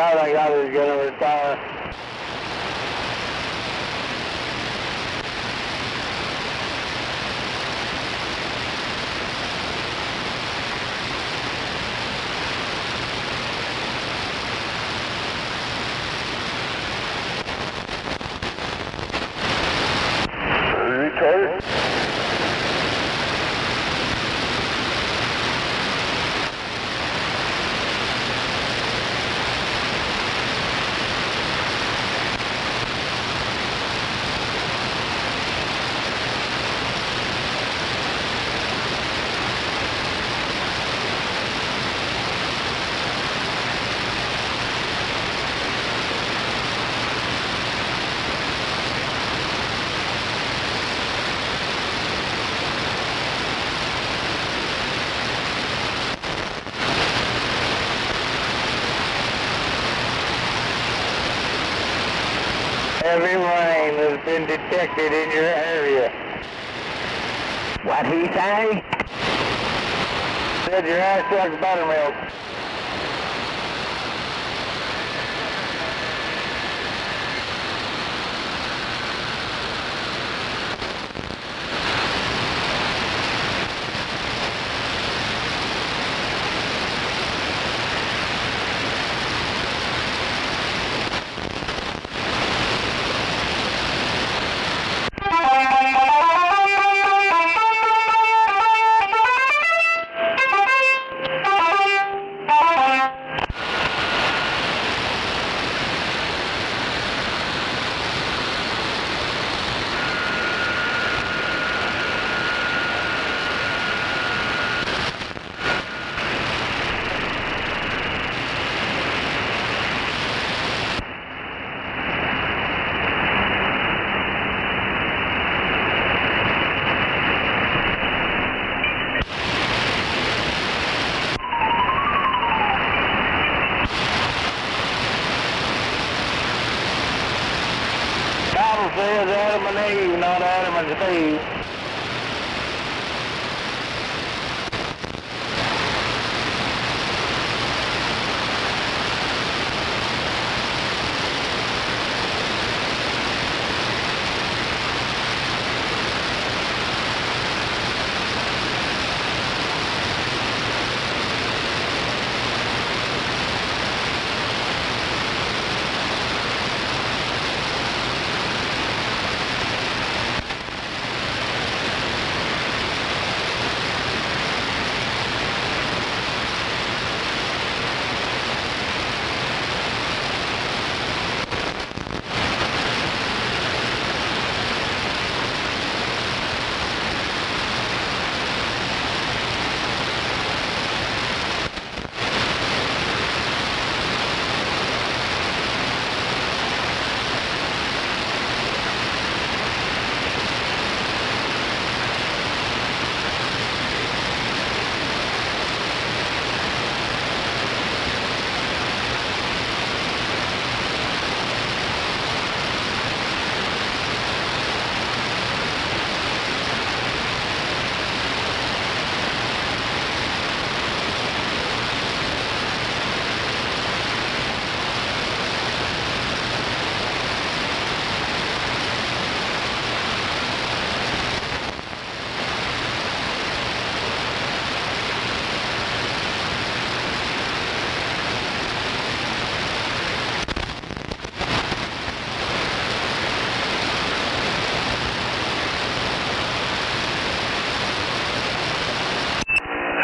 I think I was going to retire. Retarded? Heavy rain has been detected in your area. What he say? Said your ass sucks buttermilk. Bible says Adam and Eve, not Adam and Steve.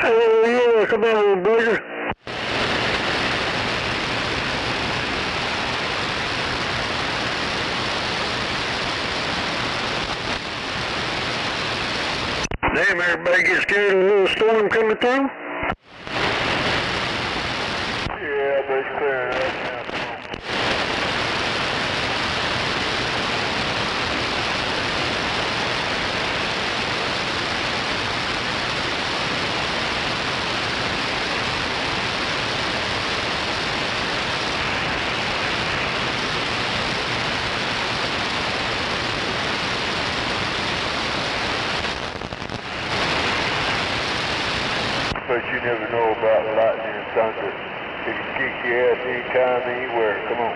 Hey, yeah, come on, little bugger. Damn, everybody gets scared of a little storm coming through? Yeah, but it's clearing up now. But you never know about lightning and thunder. They can kick your ass anytime, anywhere. Come on.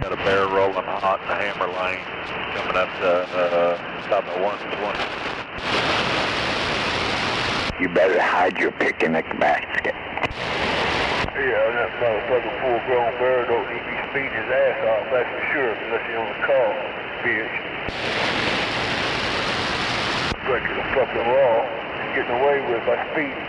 Got a bear rolling hot in the hammer lane, coming up to top of 120. You better hide your picnic basket. Yeah, that motherfucking full-grown bear don't need to be speeding his ass off, that's for sure, unless he's on the call, bitch. Breaking the fucking law, getting away with it by speeding.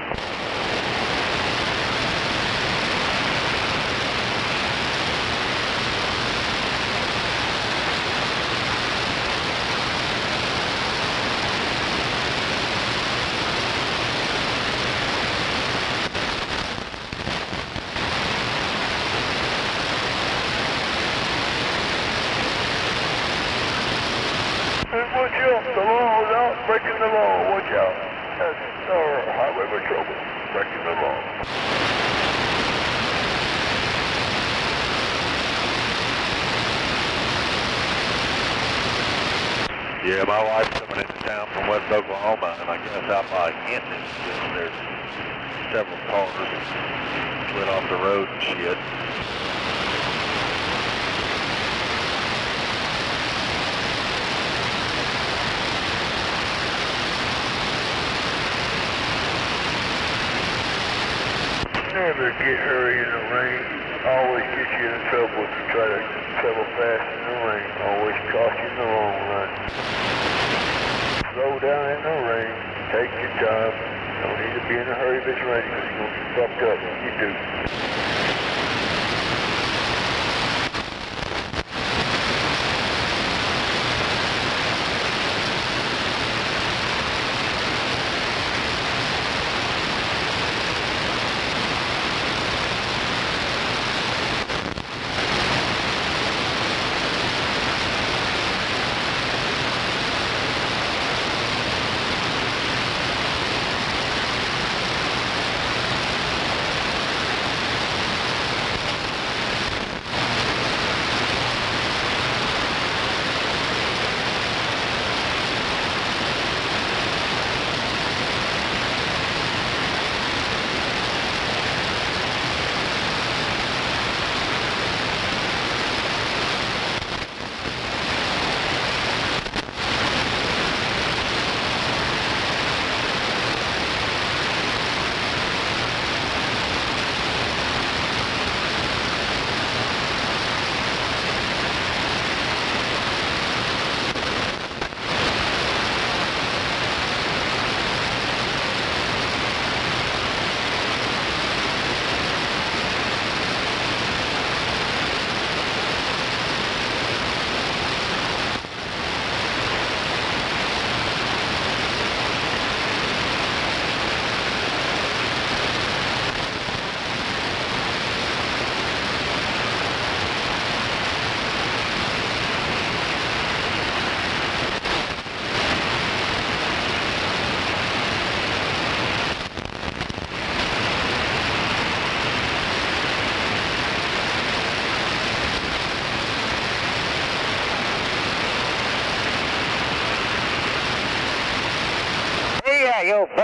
Watch out, the law is out, breaking the law, watch out. That's our highway patrol, breaking the law. Yeah, my wife's coming into town from West Oklahoma, and I guess out by Hinton, there's several cars went off the road and shit. Never get hurry in the rain. Always get you in trouble if you try to travel fast in the rain. Always cost you in the long run. Slow down in the rain. Take your time. Don't need to be in a hurry if it's raining because you're going to get fucked up when you do.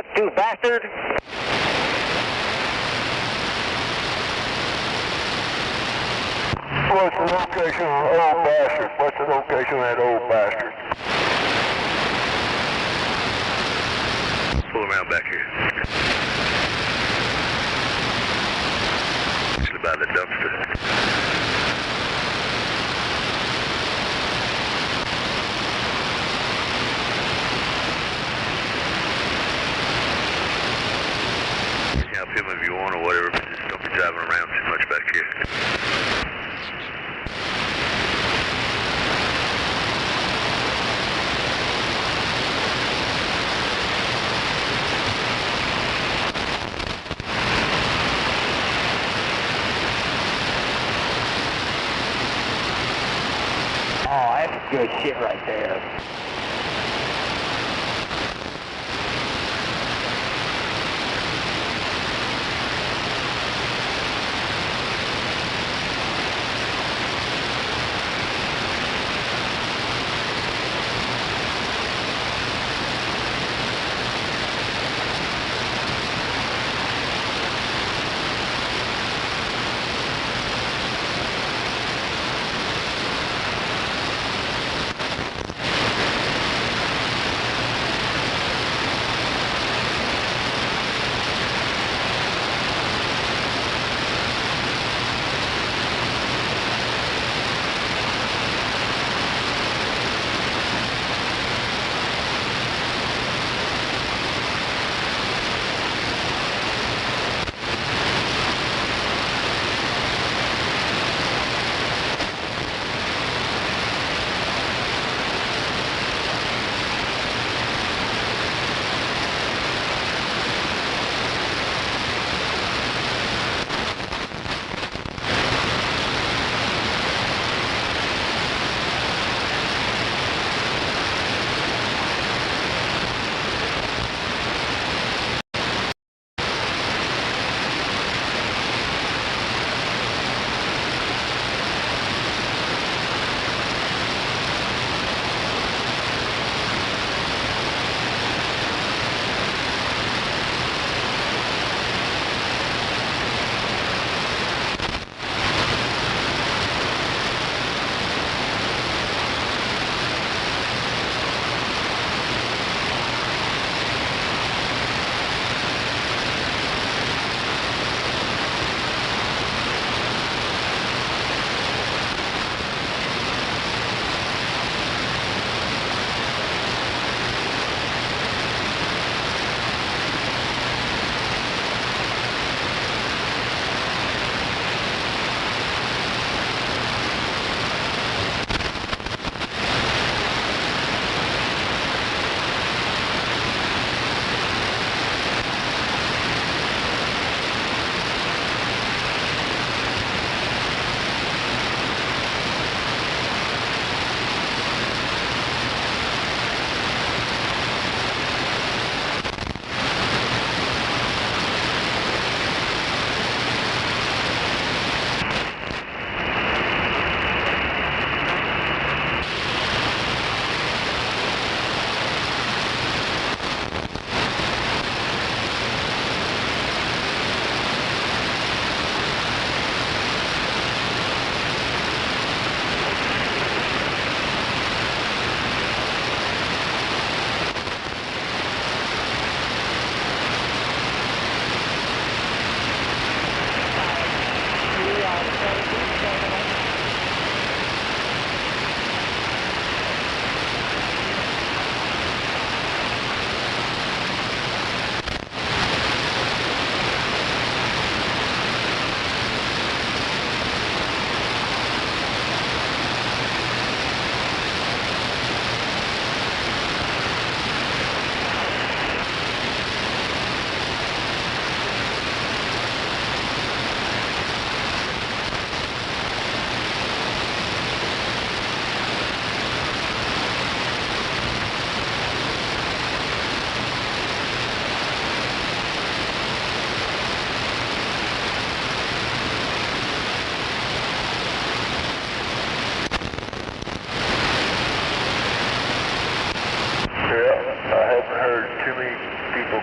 Bucktooth bastard. What's the location of the old bastard? What's the location of that old bastard? Pull around back here. Usually by the dumpster. Help him if you want or whatever, but just don't be driving around too much back here. Oh, that's good shit right there.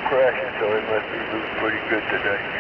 crashing, so it must be moving pretty good today.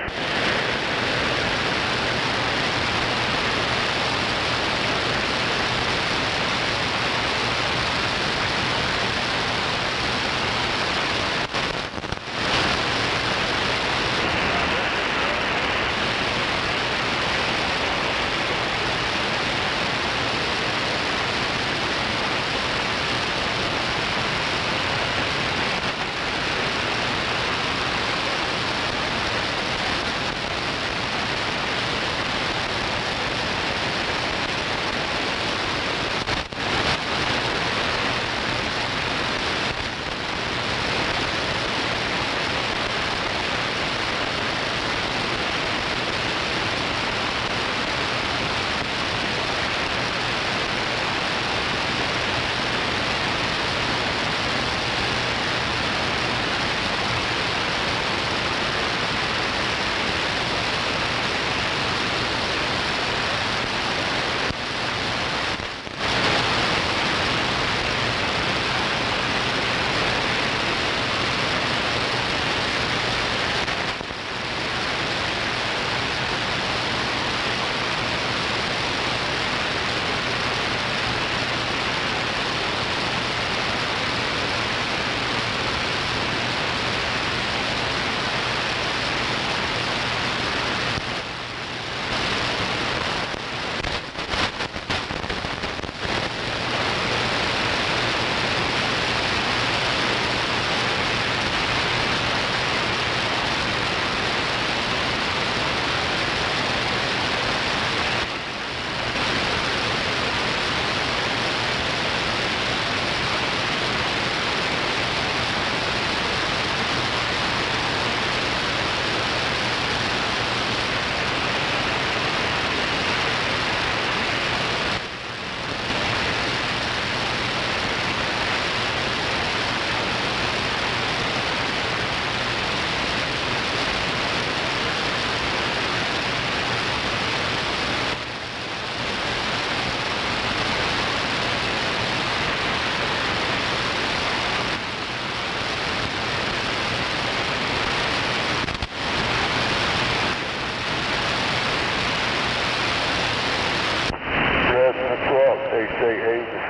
They say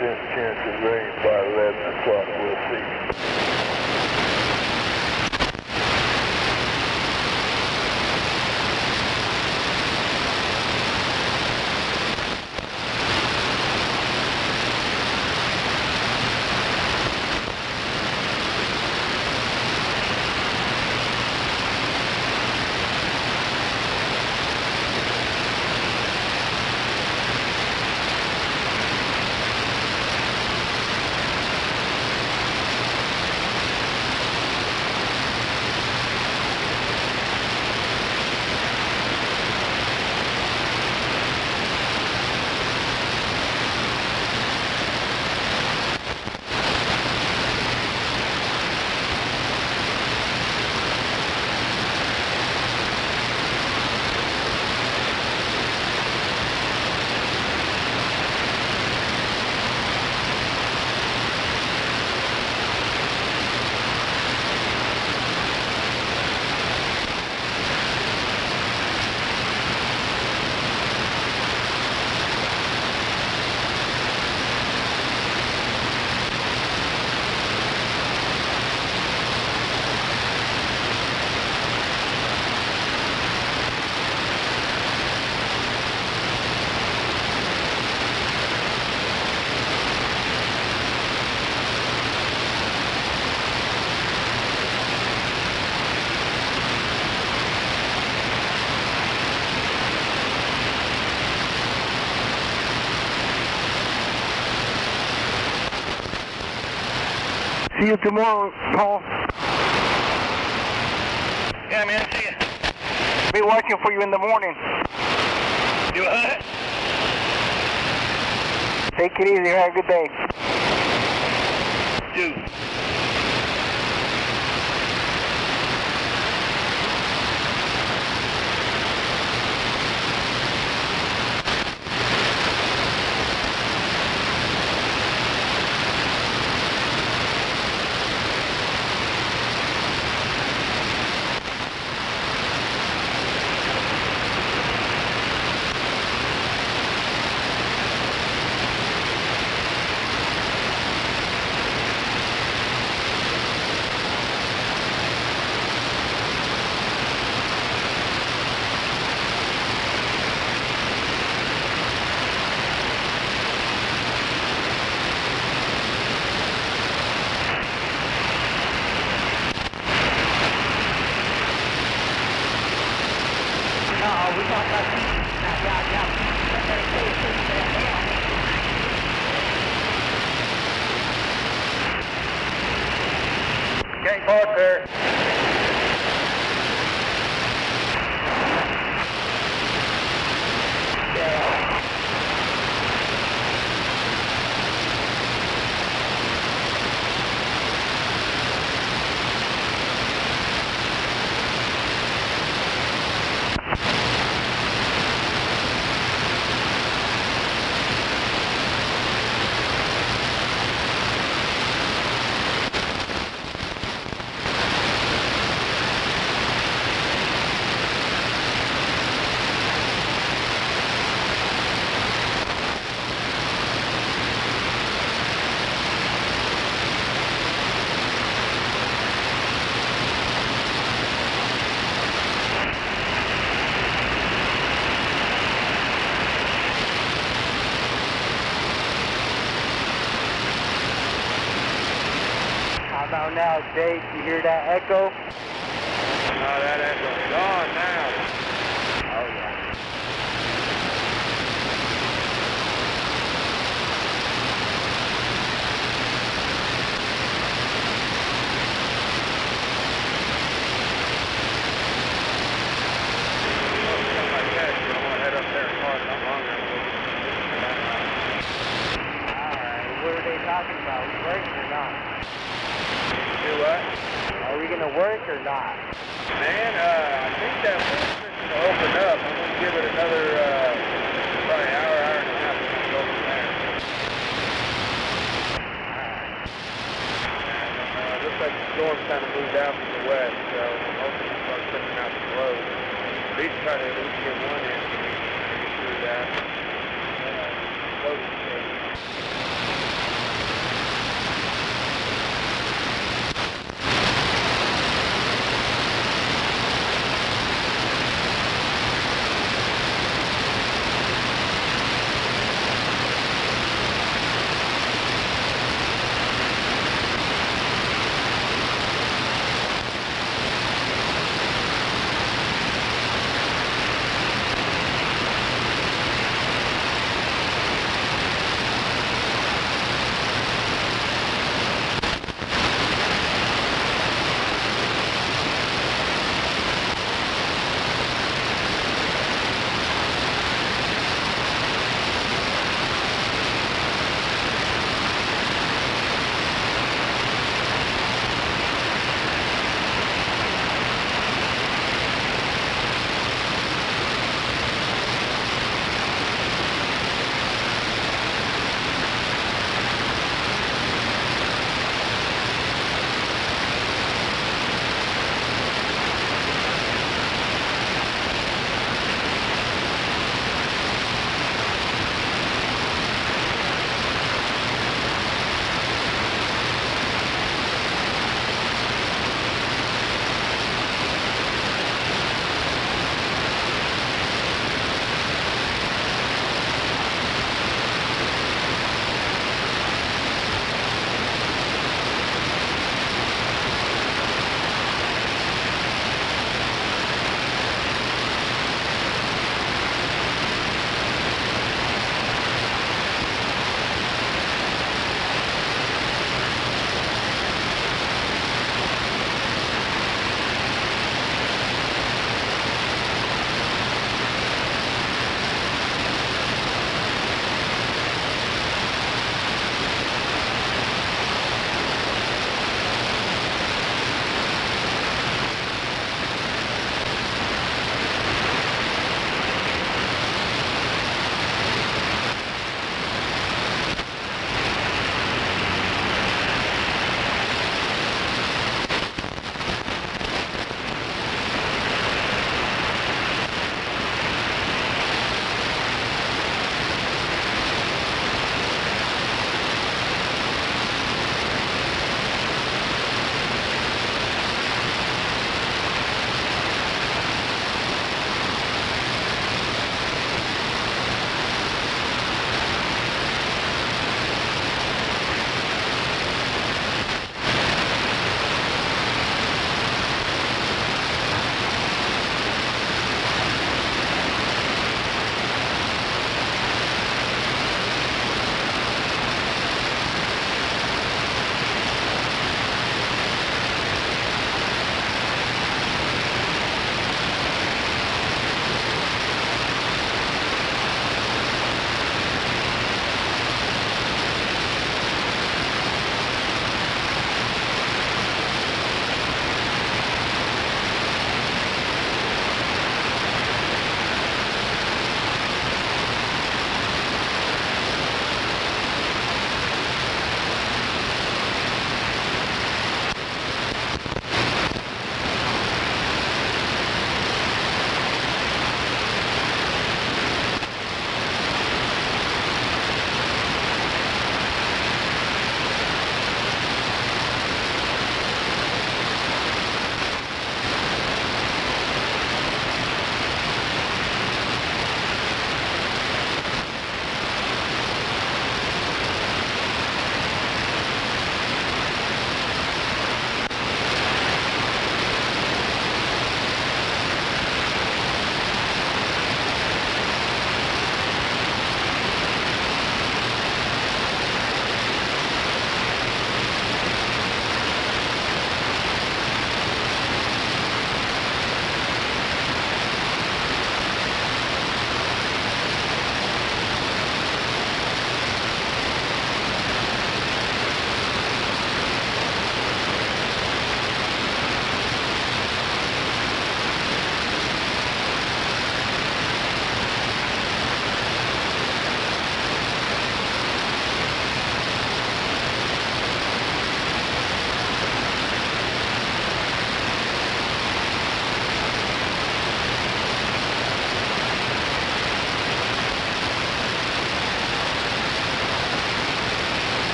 80% chance of rain by 11 o'clock. We'll see. See you tomorrow, Paul. Yeah, man, see you. Be watching for you in the morning. You what? Take it easy. Have a good day. Dude. north there. About now, Jake, you hear that echo? No, that echo's gone now. Oh, yeah. Something like that, you don't want to head up there and park not longer. Alright, what are they talking about? Are we working or not? Do what? Are we going to work or not? Man, I think that one's fixing to open up. I'm going to give it another, probably hour and a half to go from there. Alright. Looks like the storm kind of moved out from the west, so I'm hoping to start putting out some loads. At least try to get one in so we can get through that. Loading station.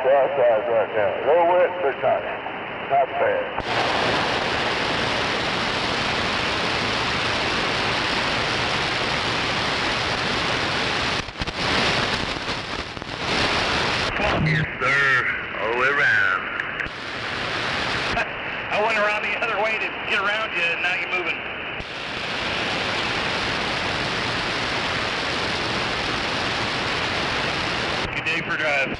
Cross-eyes right now. Low wet, but not bad. Yes, sir. All the way around. I went around the other way to get around you, and now you're moving. Good day for drive.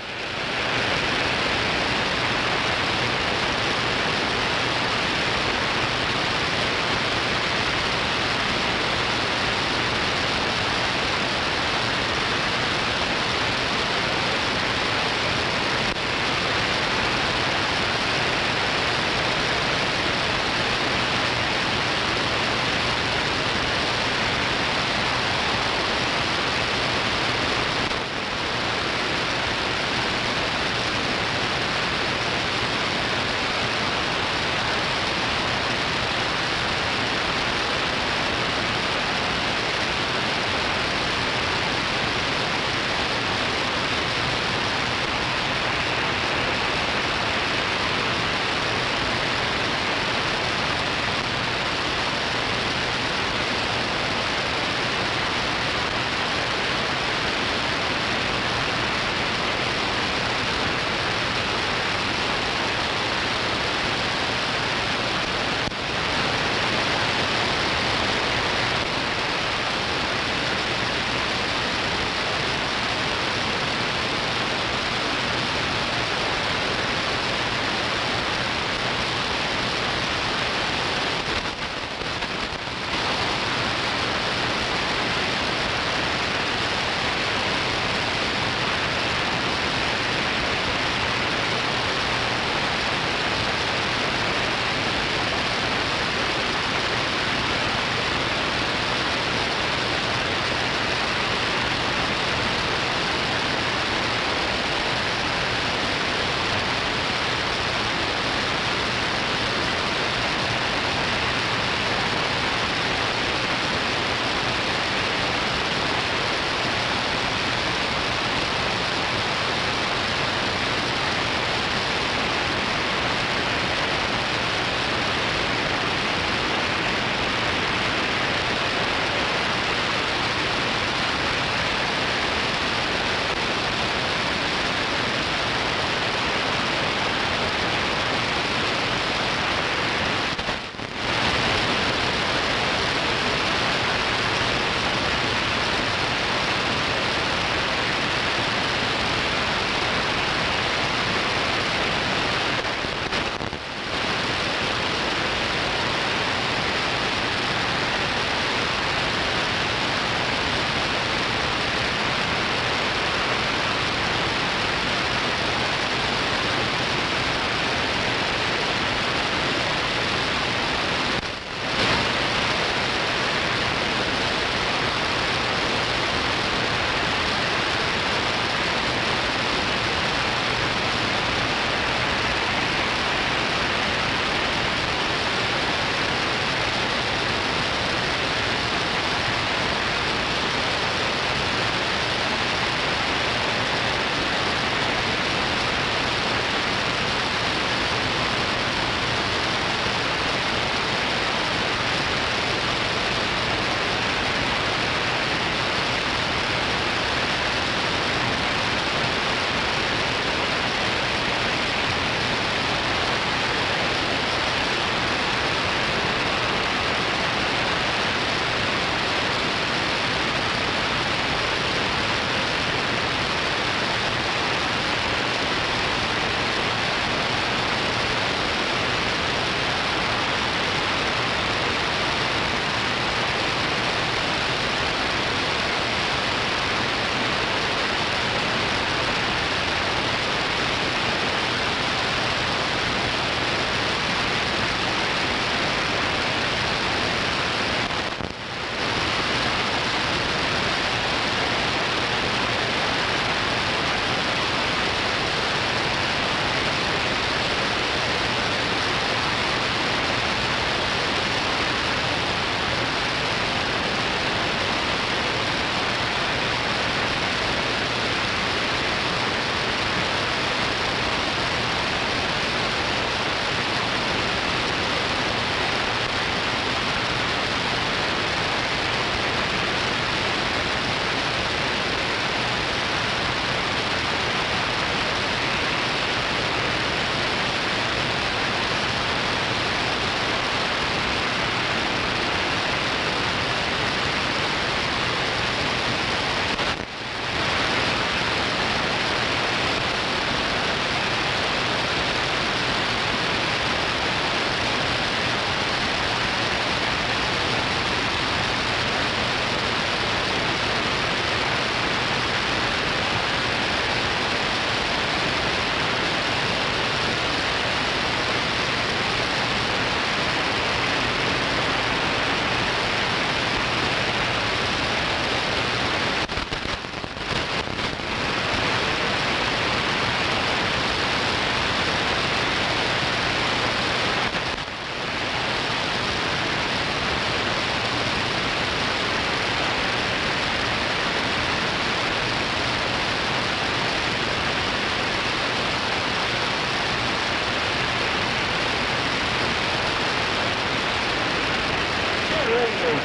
I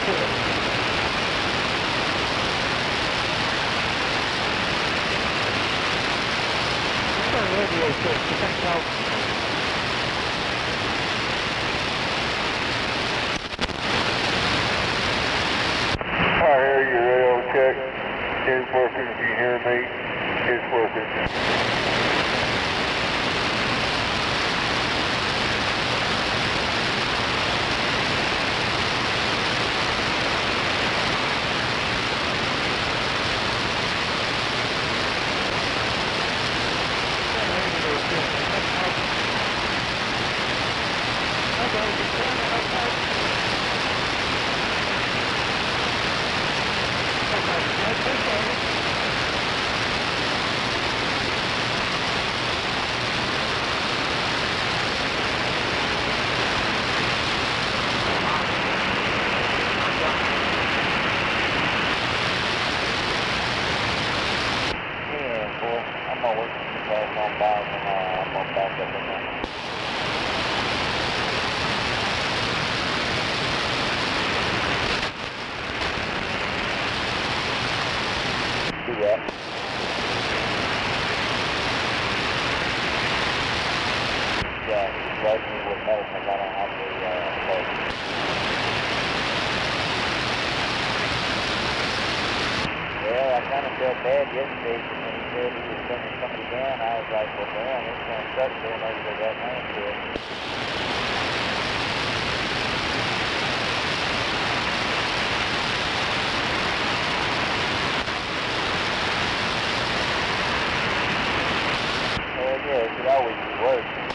hear you, radio check. It's working. If you hear me, it's working. I'm gonna wait till you pass on by and I'm gonna back up in there. Do that. Yeah, he's writing me with medicine. I don't have the plate. Well, I kind of felt bad yesterday when he said he was bringing somebody down. I was like, well, damn, it's going to suck going over to that man to it. Hell yeah, it could always be worse.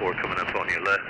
4 coming up on your left.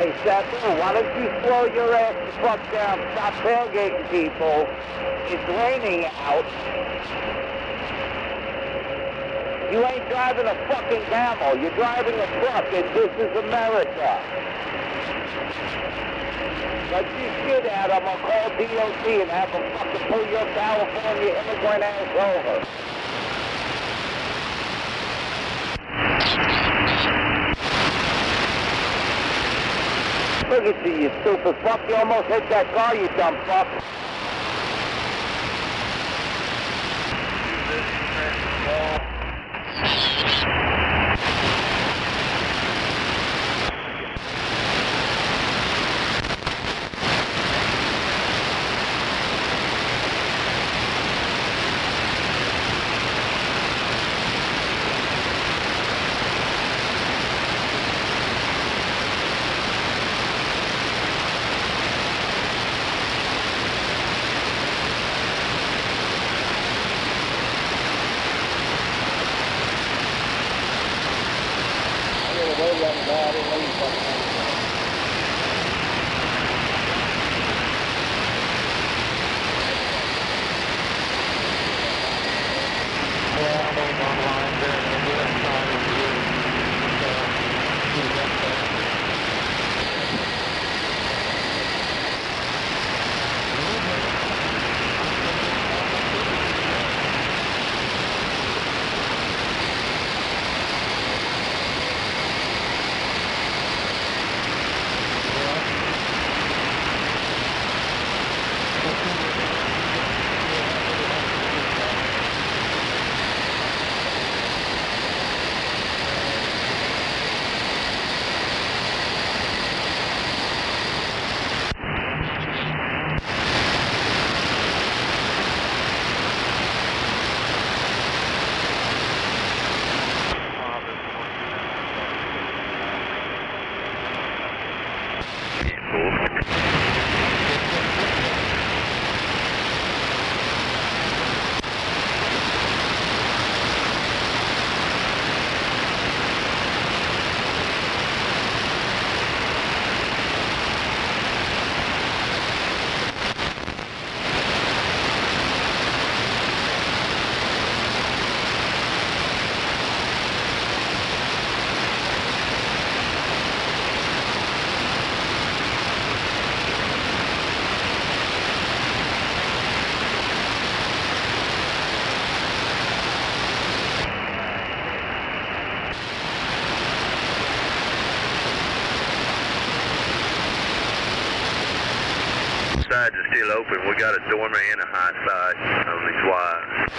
Hey, Sabu, why don't you slow your ass the fuck down? Stop tailgating people. It's raining out. You ain't driving a fucking camel. You're driving a truck, and this is America. Like you shit out, I'm gonna call DOT and have them fucking pull your California immigrant ass over. Look at you, you stupid fuck. You almost hit that car, you dumb fuck. Sides are still open. We got a dormer and a hot side on these wires.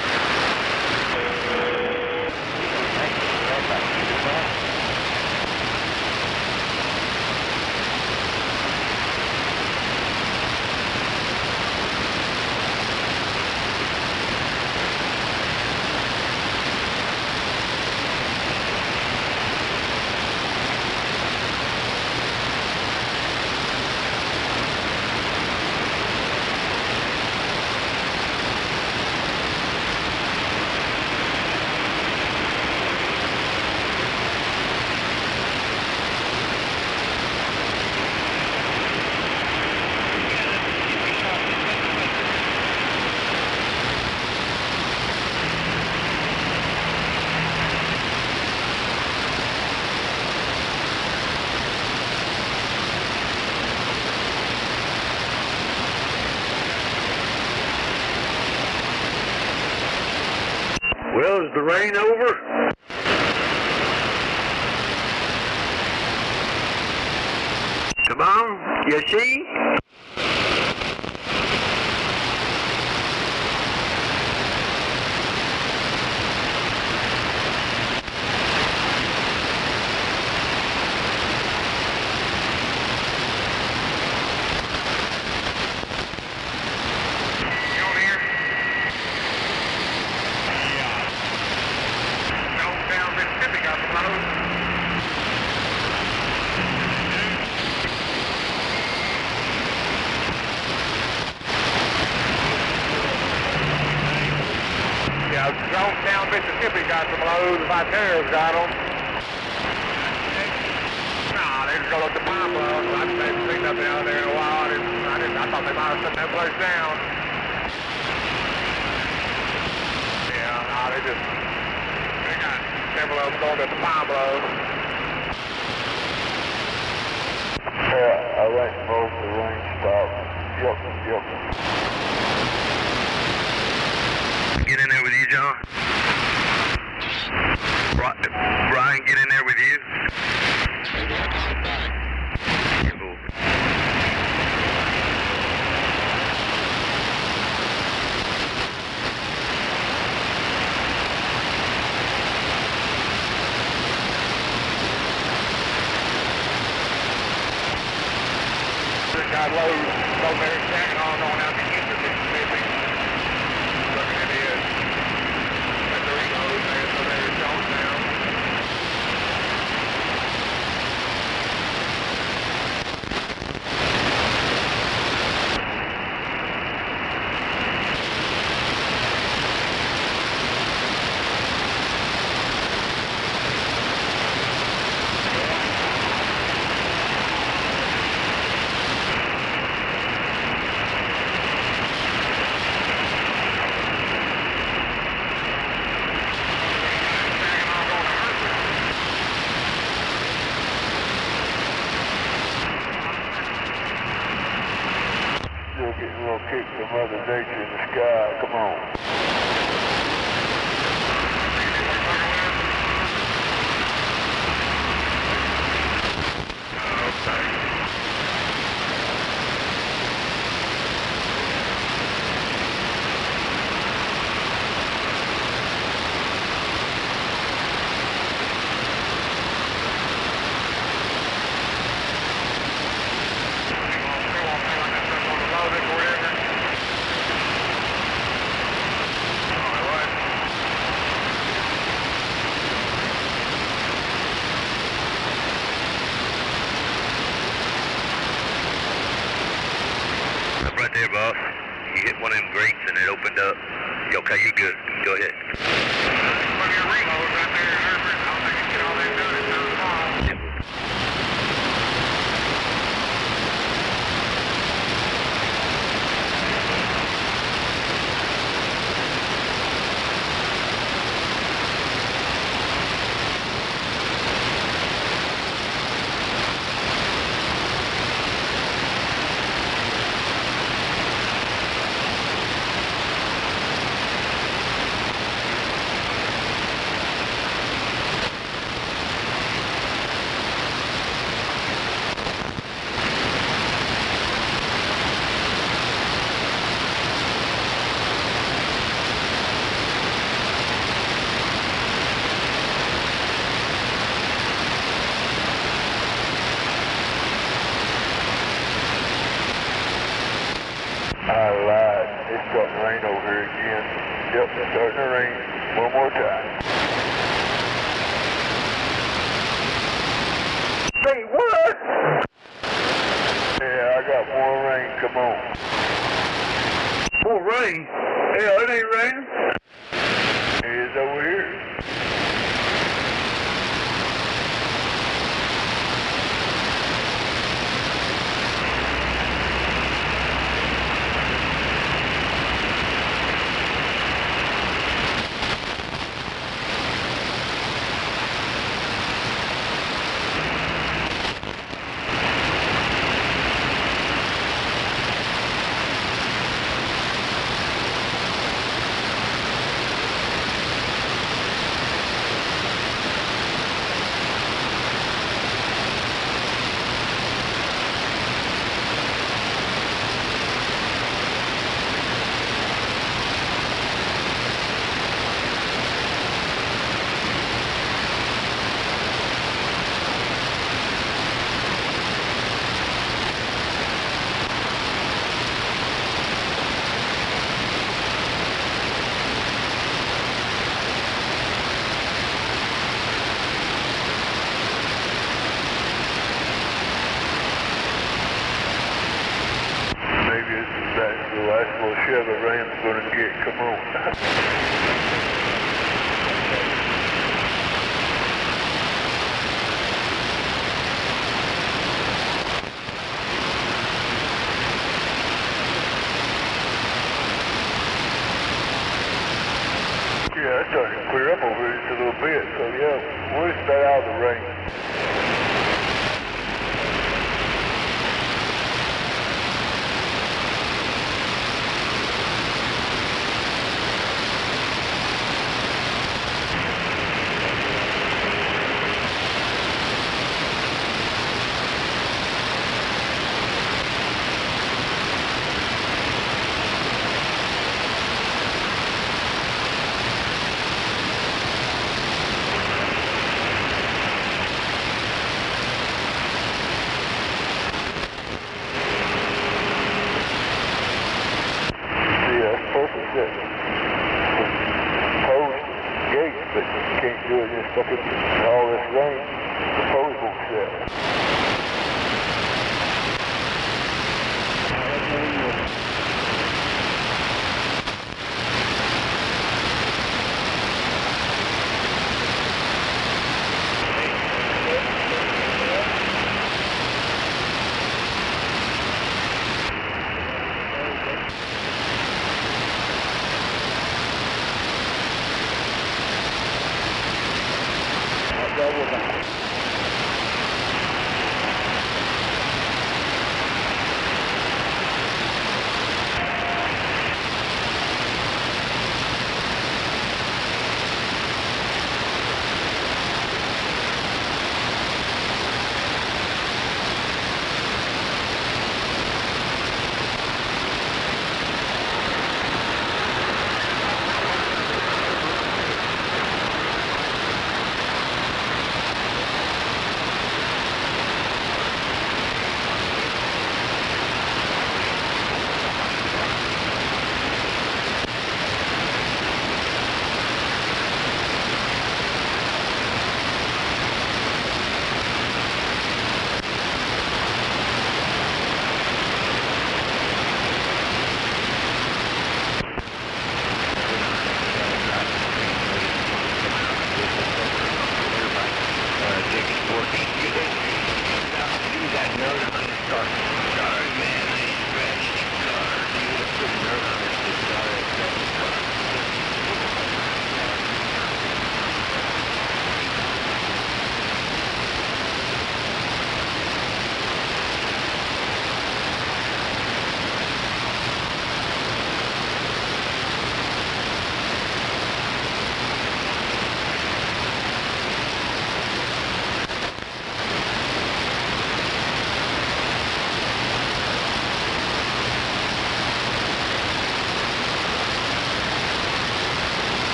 the rain over? Come on, you see? Down Mississippi got some loads, my tariffs got them. Nah, they just go up to Pablo. I haven't seen nothing out there in a while. I thought they might have shut that place down. Yeah, nah, they got several of them going up to Pablo. Yeah, I think most of the rain stopped. Yep. Get in there with you, John? Brian, get in there with you? Cool. Got loads over there stacking on going out to Houston, Mississippi. Looking at it. That's the reload there, so there's Jonestown. We'll kick the Mother Nature in the sky. Come on. Right there, boss. You hit one of them grates and it opened up. Okay, you're good. Go ahead. Plenty of reloads right there, Herbert. I don't think you can get all that done in time tomorrow. I lied. It's starting to rain over here again. Yep, it's starting to rain. One more time. Say what? Yeah, I got more rain. Come on. More rain? Hell, it ain't raining. It is over here. gonna get. Come on. Yeah, it's starting to clear up over here just a little bit, so yeah, we'll just stay out of the rain. Stuck in all this rain, the pose won't set.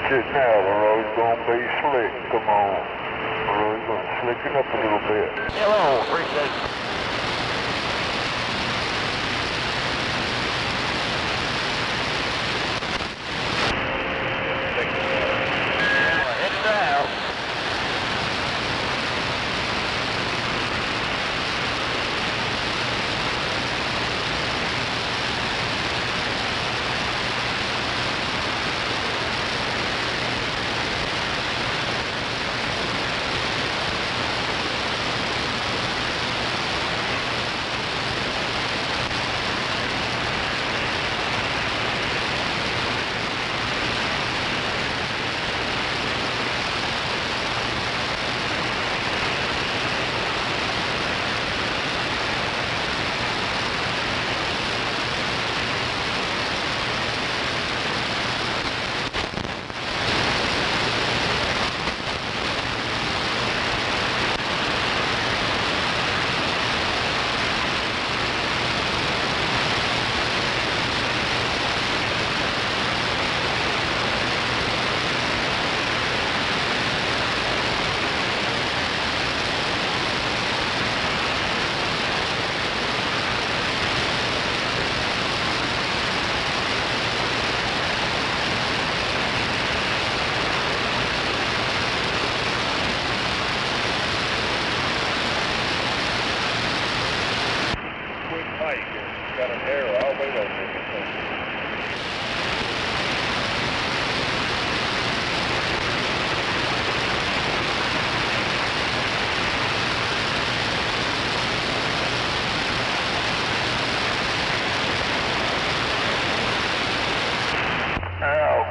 Watch it now, the road's gonna be slick. Come on. The road's gonna slicken up a little bit. Hello, 3-6. Got an error. I'll wait on this.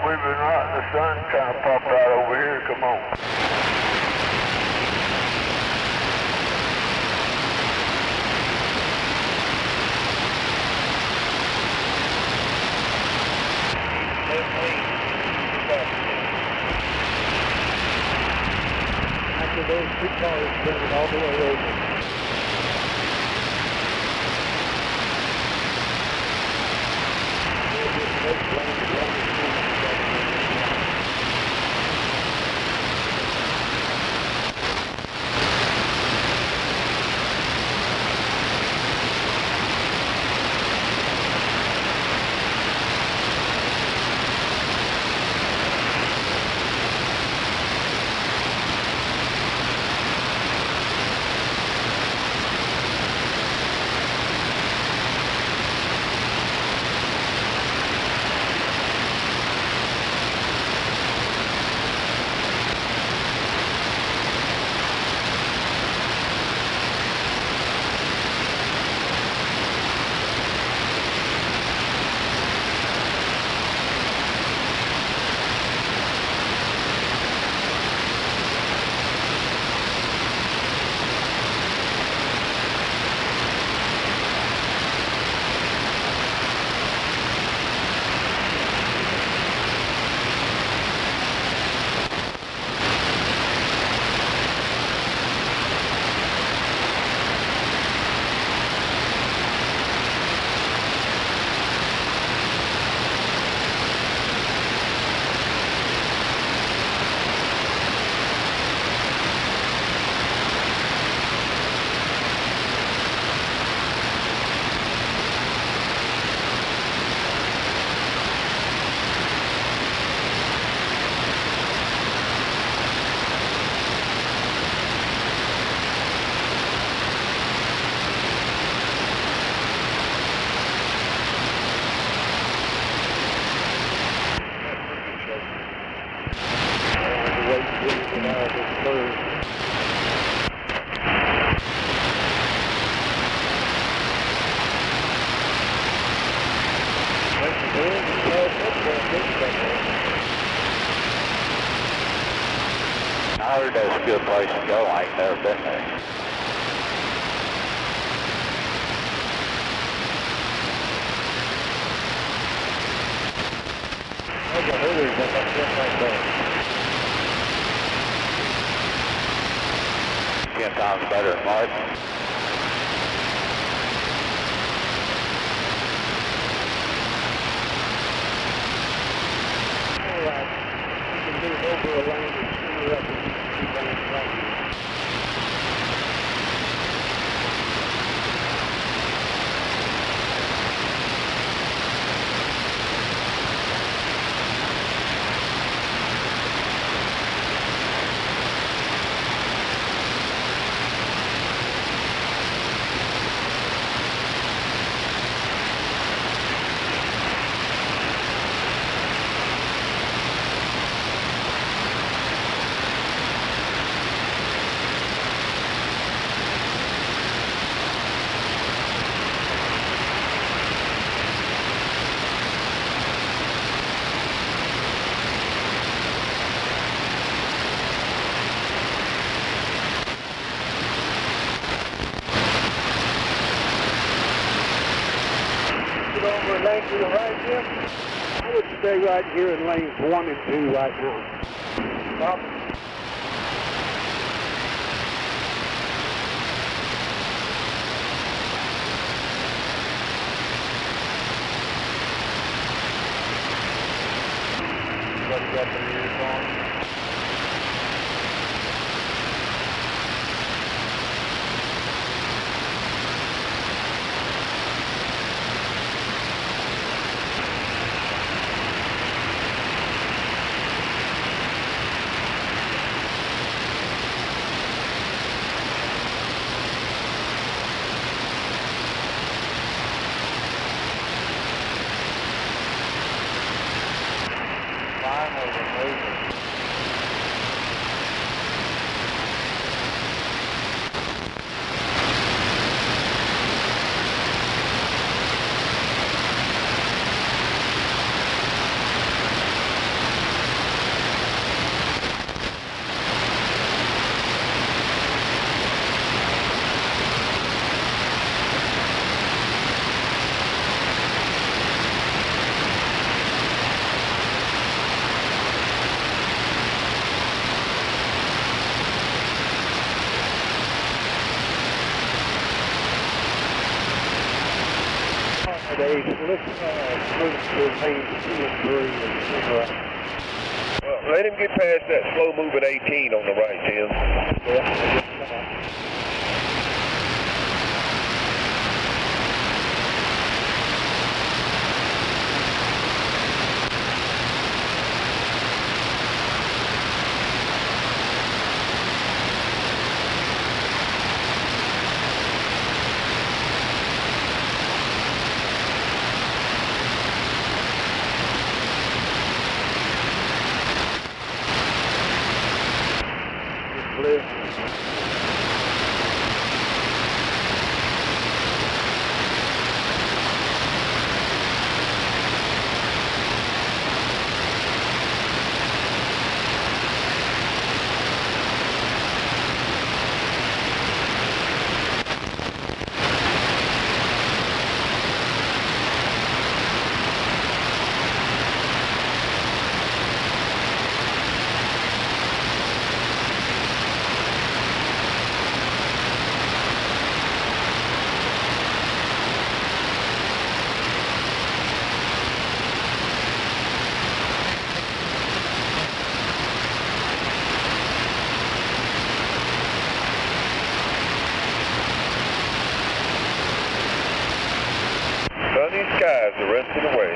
We've been right in the sun trying to pop out over here. Come on. After those two cars bring it all the way over. I heard that's a good place to go. I ain't never been there. Ten times better than Martin. over lane to the right, Jim? I would stay right here in lanes 1 and 2 right now. Stop. Everybody got their ears on? Finally, we're moving. Dave, let's move to lanes 2 and 3 and Well, let him get past that slow moving 18 on the right, Tim. Yeah. Sunny skies the rest of the way.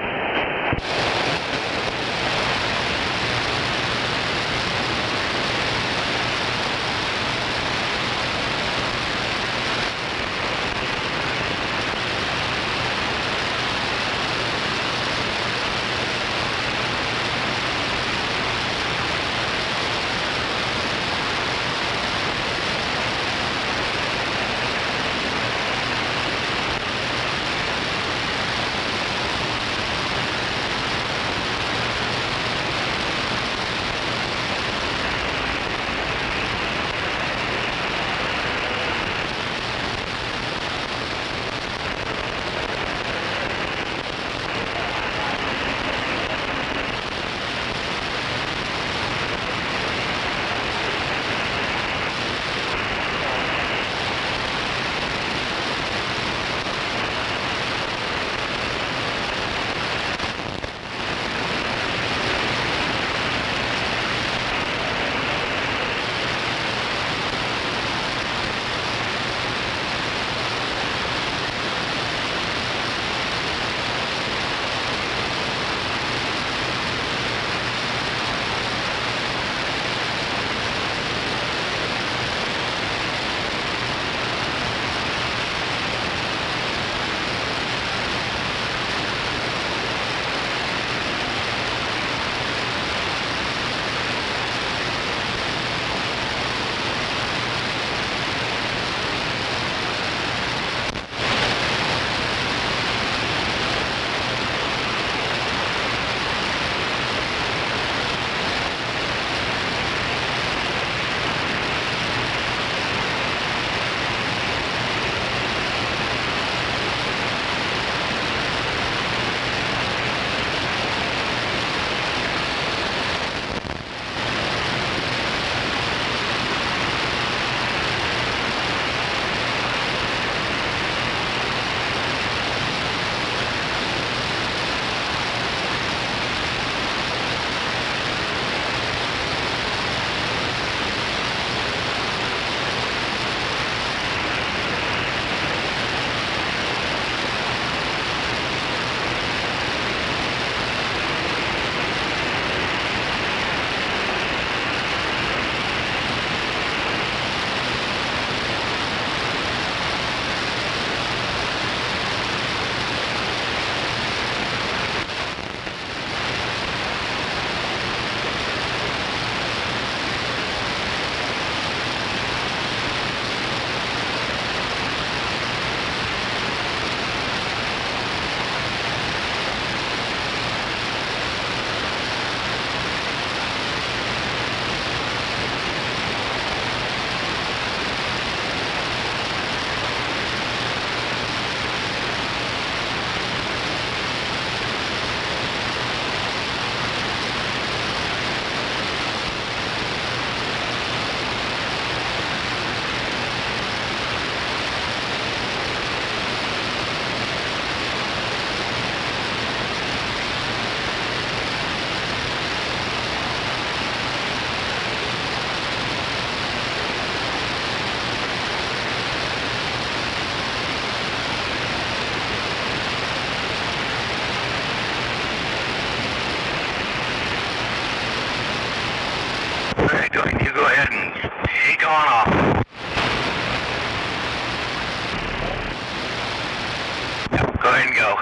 ahead and go.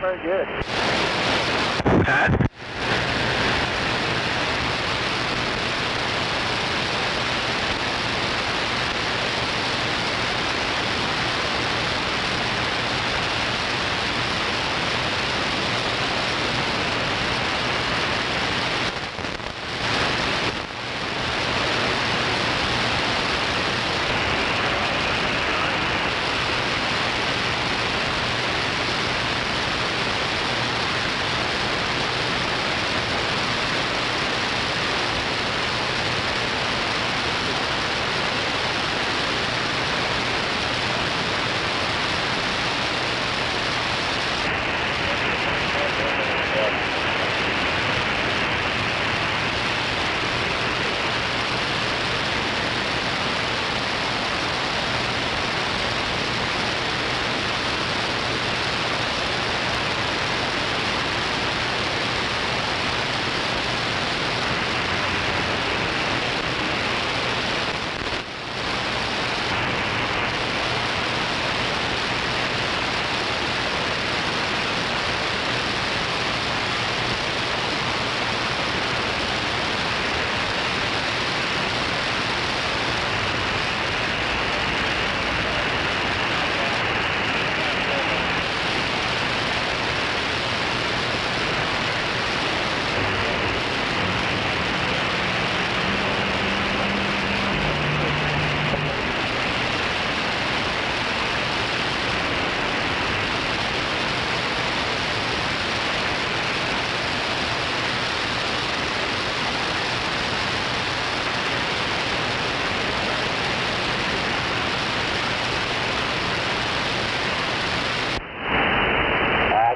Very good. Pat?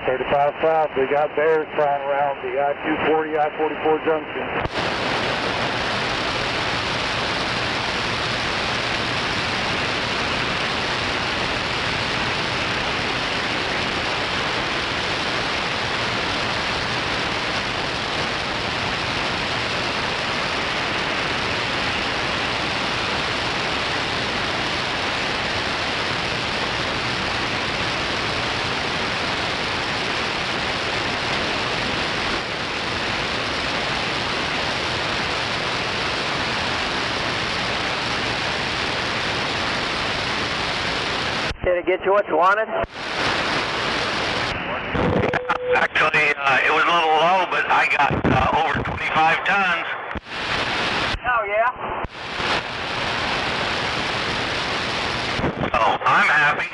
I-35 south, we got bears flying around the I-240, I-44 junction. Did it get you what you wanted? Actually, it was a little low, but I got over 25 tons. Oh, yeah? So I'm happy.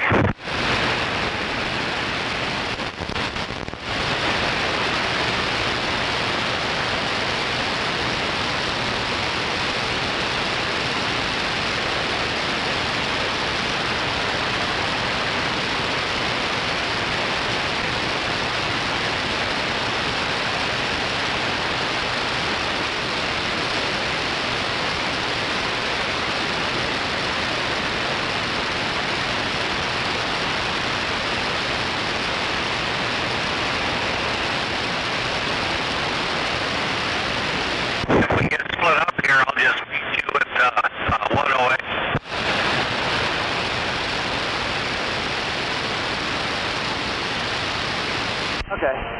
Okay.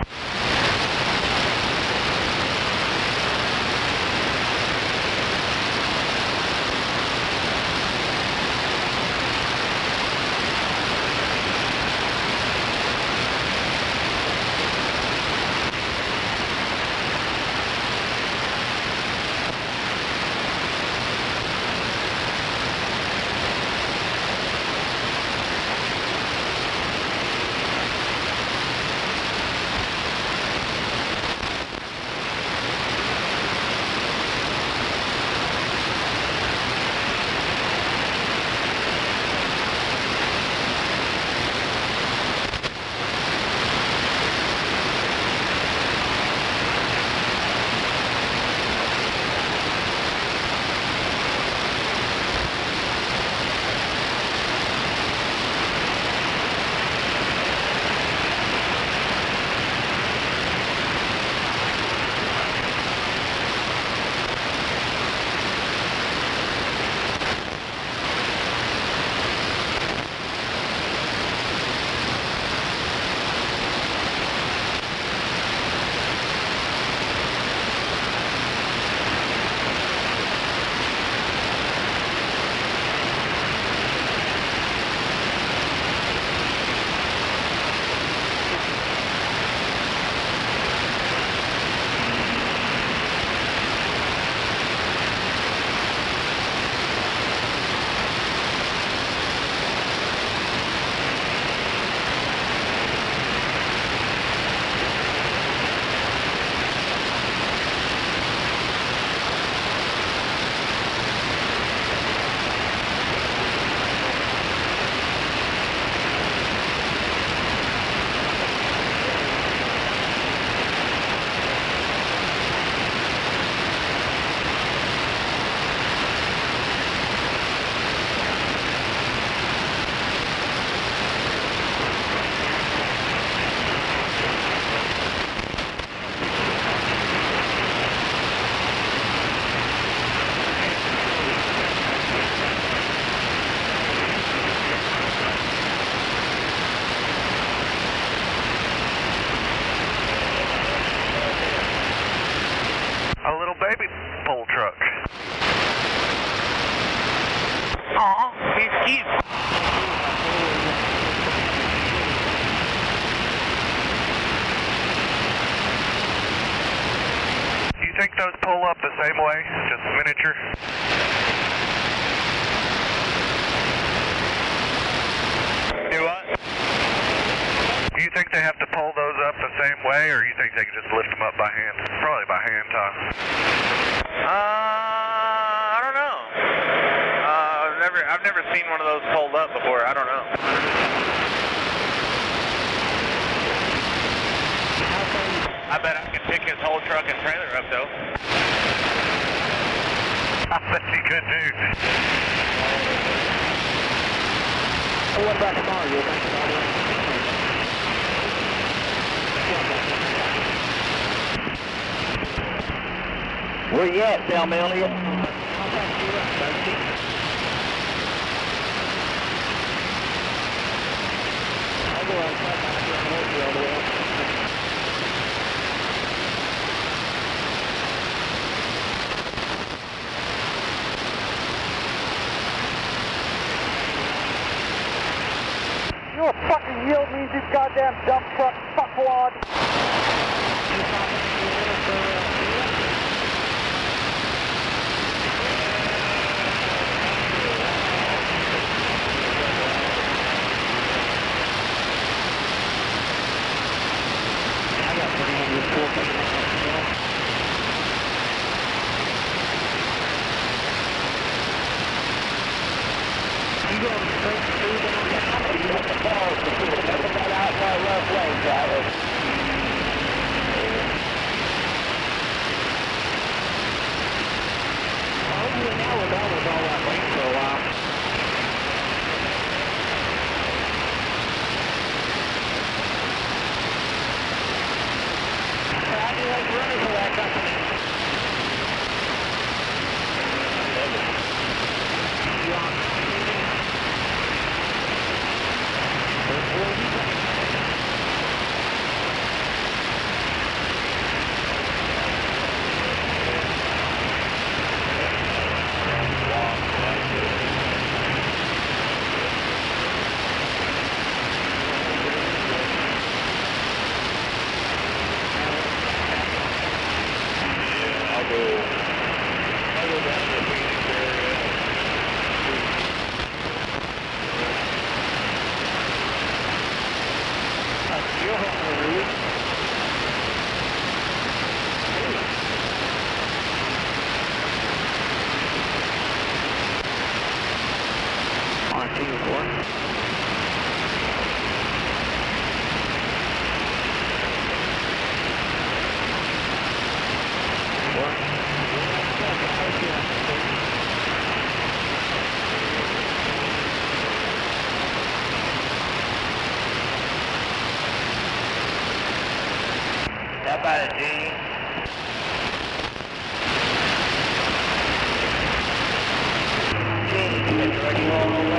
Keith. Do you think those pull up the same way? Just miniature? Do what? Do you think they have to pull those up the same way, or you think they can just lift them up by hand? Probably by hand, Tom. I don't know. I've never seen one of those pulled up before. I don't know. I bet I could pick his whole truck and trailer up, though. I bet he could, too. What about tomorrow? You'll make it all the way? Where you at, Sam Elliott? I'll go outside and I'll get you all the way up. You know what fucking yield means, you goddamn dump truck fuckwad? You going straight through the balls to put it out my rough way, driver. Hopefully now we're done with all that rain for a while. How do you like running for that company? How about it, G? Gene, you get ready all over?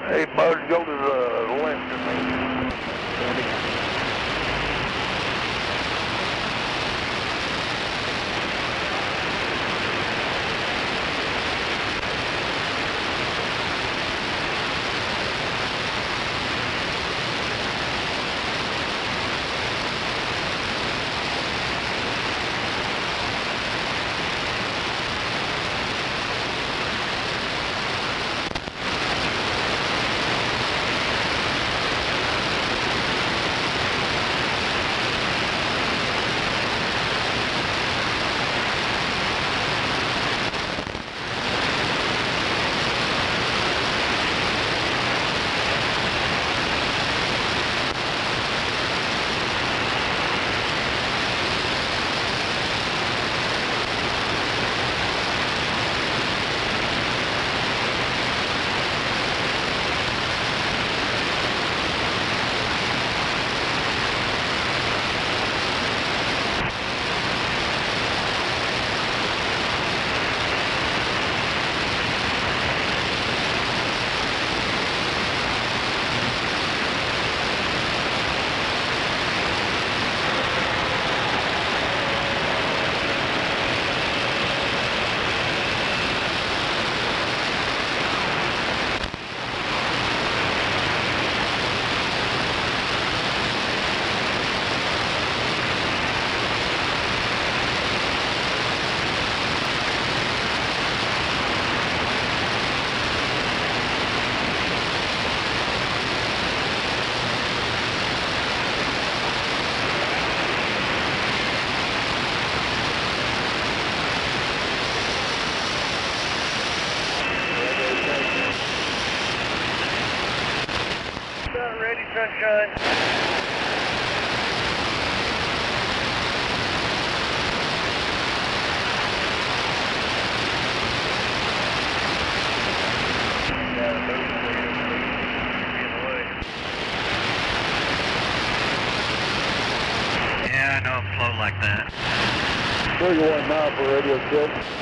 Hey, bud, go to the left of me. sunshine. Yeah, I know it flow like that. 31 mile for radio check.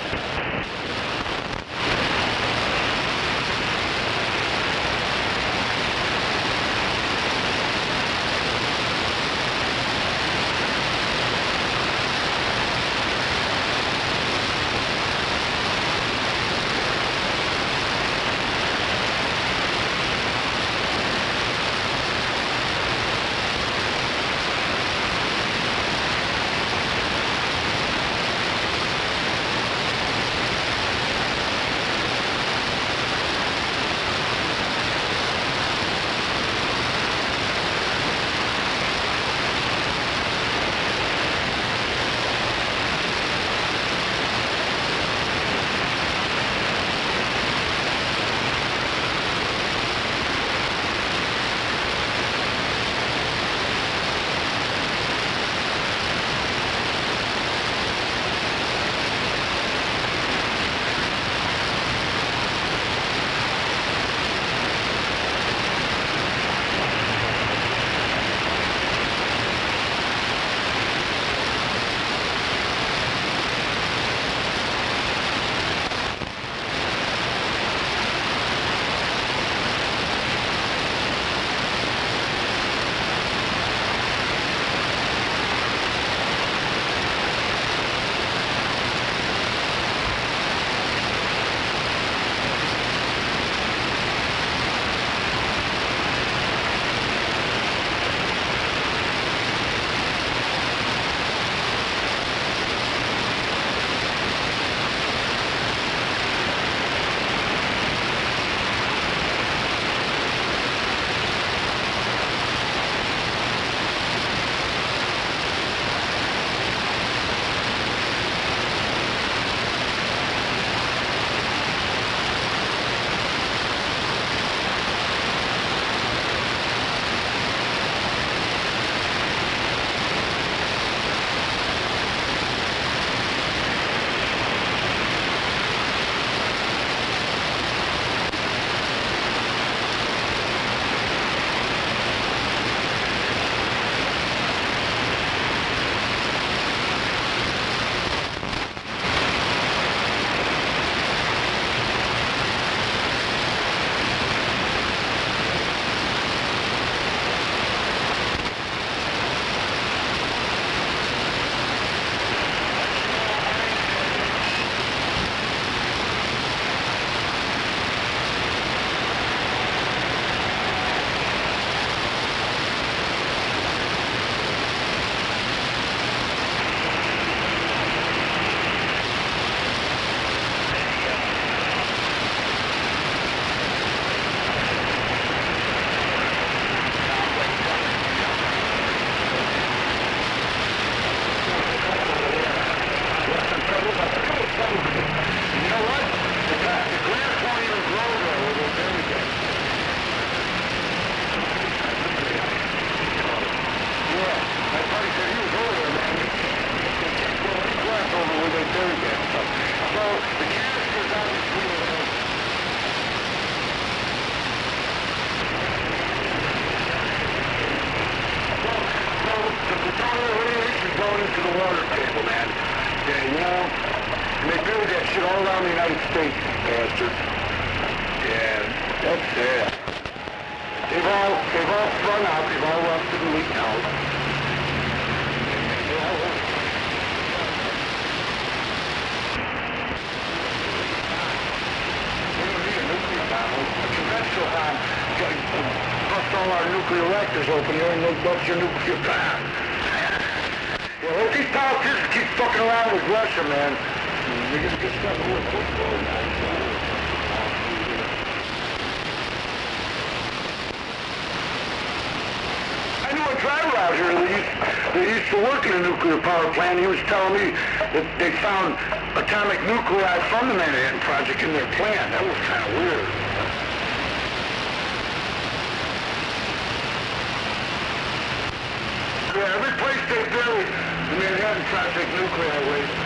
and try to take nuclear waste.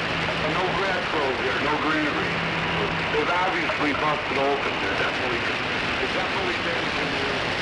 No grass grows there, no greenery. They've obviously busted open. They're definitely damaging the area.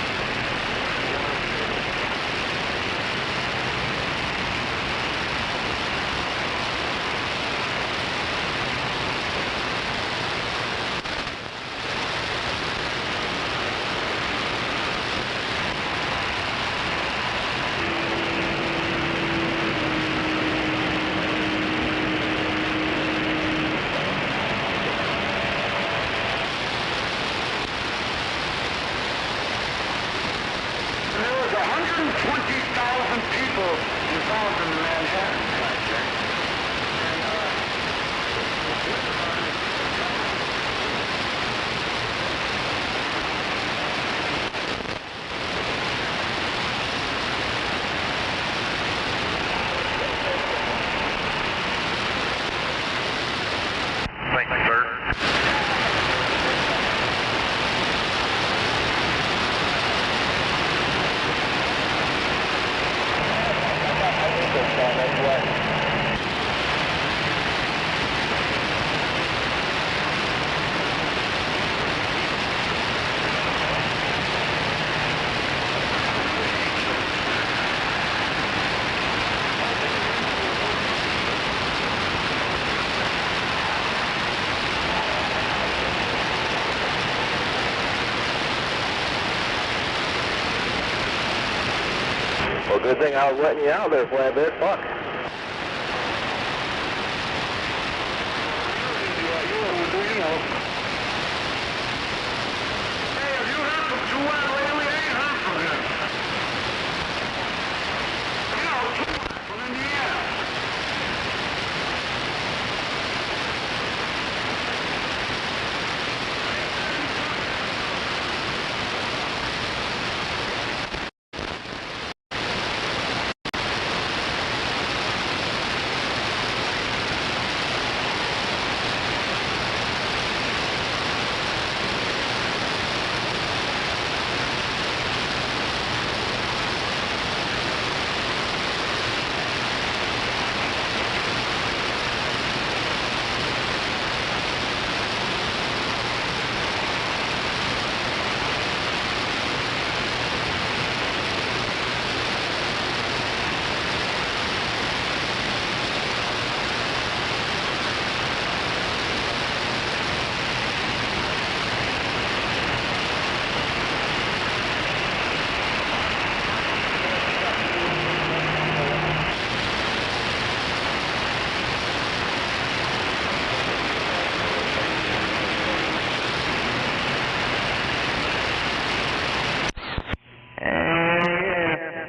Well, good thing I was letting you out there, Flatbed. Fuck.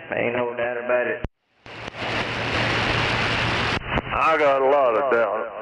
Ain't no doubt about it. I got a lot of doubt.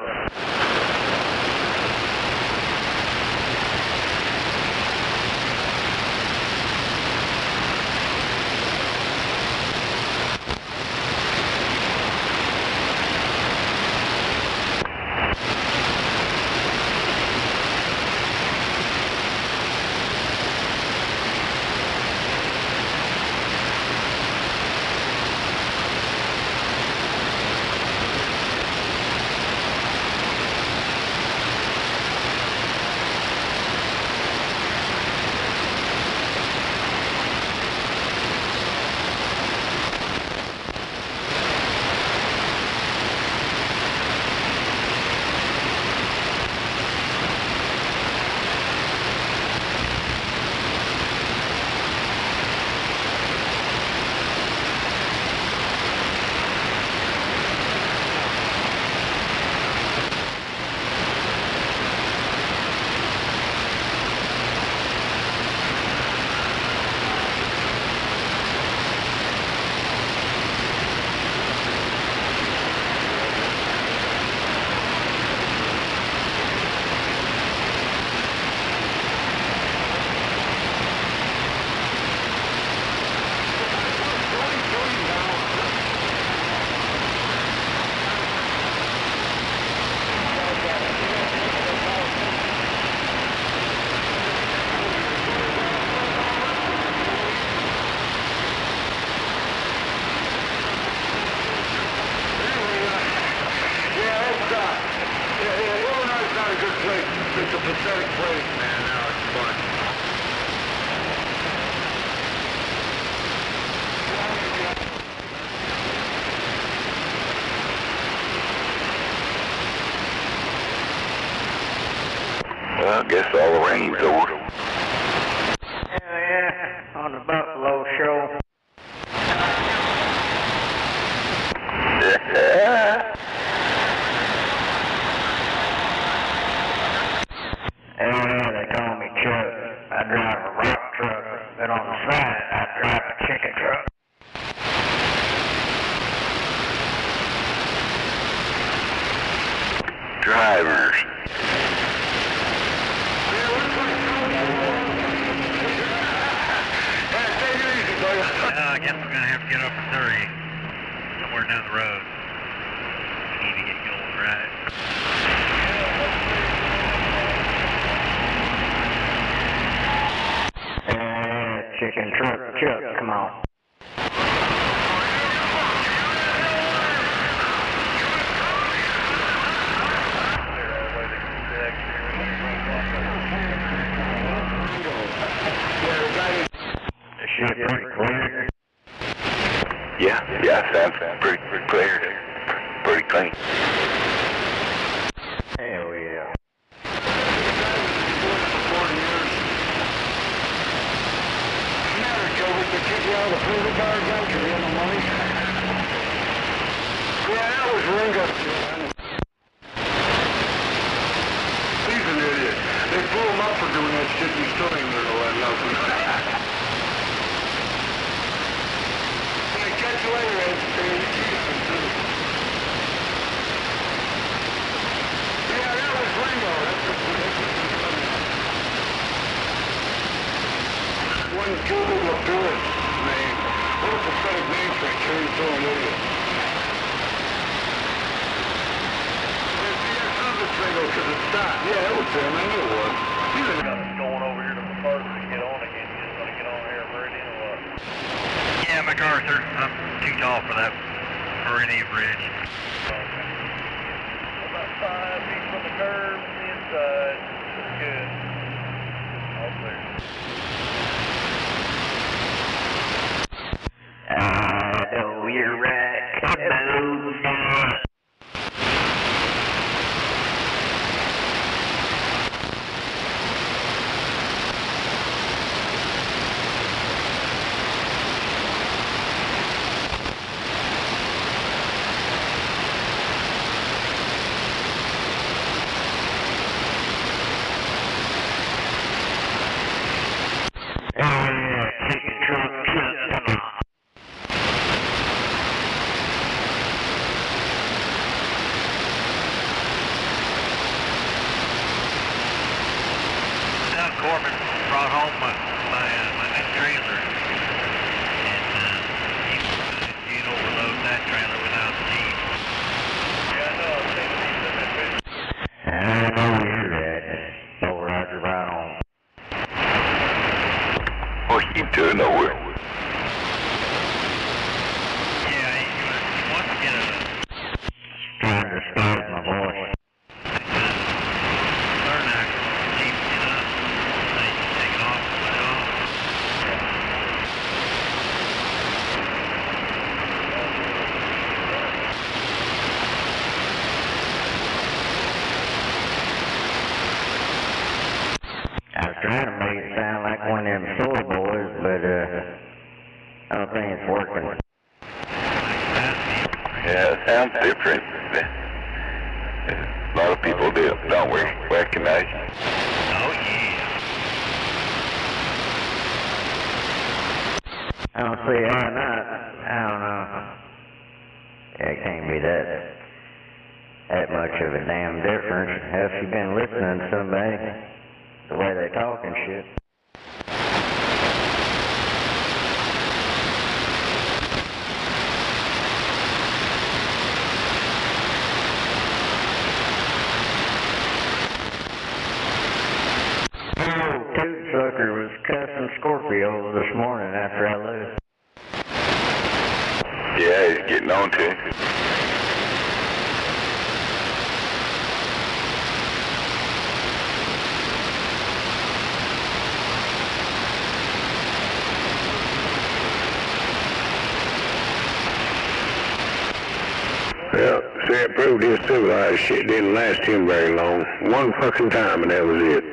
on the Buffalo show. They call me Chuck. I drive a rock truck, but on the side I drive a chicken truck. Drivers. I guess we're gonna have to get up to 30 somewhere down the road. We need to get going, right? Chicken truck, Chuck, come on. This shit pretty clear. Yeah, sounds pretty clear. Pretty clean. Hell yeah. Yeah, that was Ringo. He's an idiot. They blew him up for doing that shit and he still ain't learned to let nothing. Yeah, catch you later, Ed. Yeah, that was Ringo. One Google LaPier's name. What a pathetic name for a kid so an idiot. Because it's stopped. Yeah, that was him. I knew it was. He's going over here to MacArthur to get on again. You just want to get on here, Meridian, or what? Yeah, MacArthur. I'm too tall for that Meridian bridge. Okay. About 5 feet from the curb on the inside. That's good. All clear. I know you're right. Hello. Corbin brought home my new trailer, and you'd overload that trailer without steam. Yeah, I know. I know you're right. Oh, Roger, right on. Well, he ain't doing nowhere. Yeah, he wants to get a... Trying to start my voice. Learn actually, deep, you know. Take it off, put it on. I was trying to make it sound like one of them soy boys, but I don't think it's working. Yeah, it sounds different. A lot of people don't recognize it. Oh, yeah. I don't see why not. I don't know. Yeah, it can't be that much of a damn difference. Have you been listening to somebody? The way they talk and shit. Toot sucker was cussing Scorpios this morning after I left. Yeah, he's getting on to it. Well, see, it proved his civilized shit didn't last him very long. One fucking time and that was it.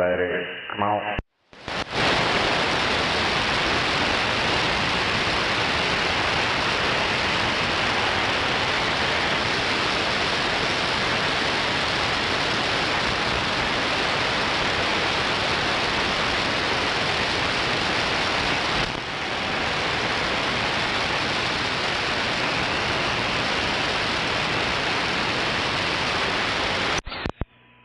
everybody. Come on.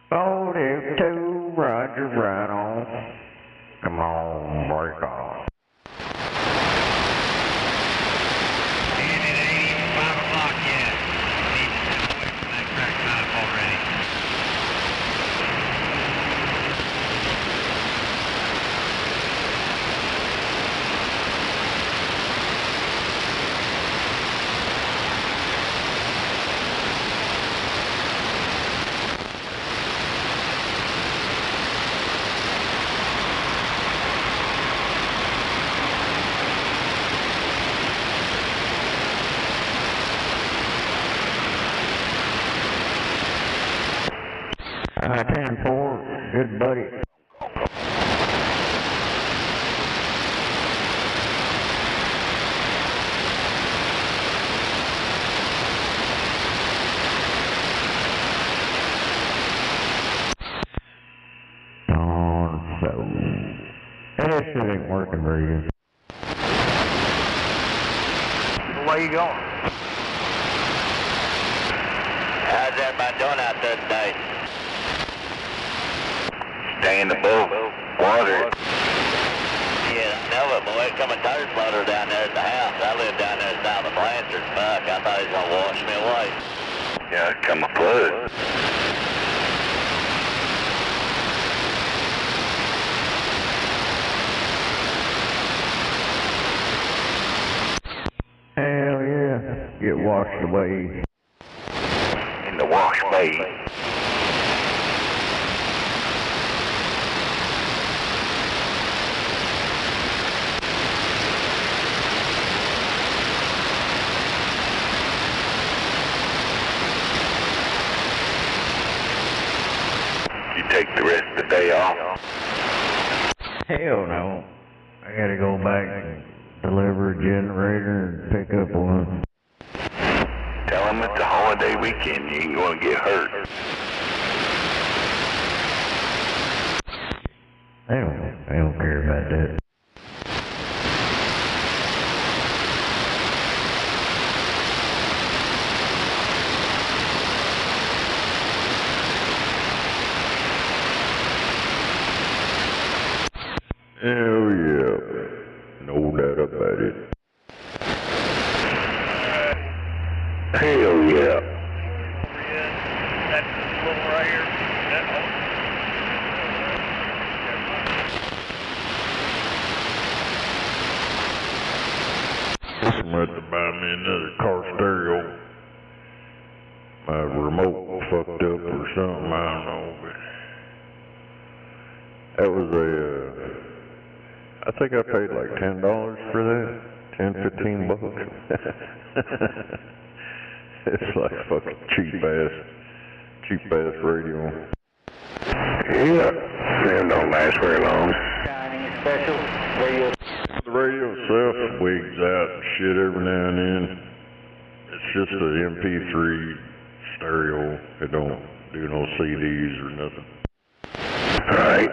Oh, there's two, Roger, right on. Come on, break off. Ain't it 5 o'clock yet? Need to step away from that crack pipe already. I 10-4, good buddy. That shit ain't working very good. Where you going? How's everybody doing out there today? Staying above water. Yeah, I know it, boy. It come a dirt floater down there at the house. I live down there south of Blanchard. Fuck, I thought he was gonna wash me away. Yeah, come a flood. Hell yeah, get washed away. In the wash bay. You take the rest of the day off? Hell no. I gotta go back and deliver a generator and pick up one. Tell them it's a holiday weekend. You ain't gonna get hurt. I don't care about that. Hell yeah, no doubt about it. Hell yeah. That's this little right here. I'm about to buy me another car stereo. My remote fucked up or something, I don't know, but that was I think I paid like $10 for that. 10, 15 bucks. It's like fucking cheap ass radio. Yeah, them don't last very long. Anything special? Radio. The radio itself wigs out and shit every now and then. It's just an MP3 stereo. It don't do no CDs or nothing. Right.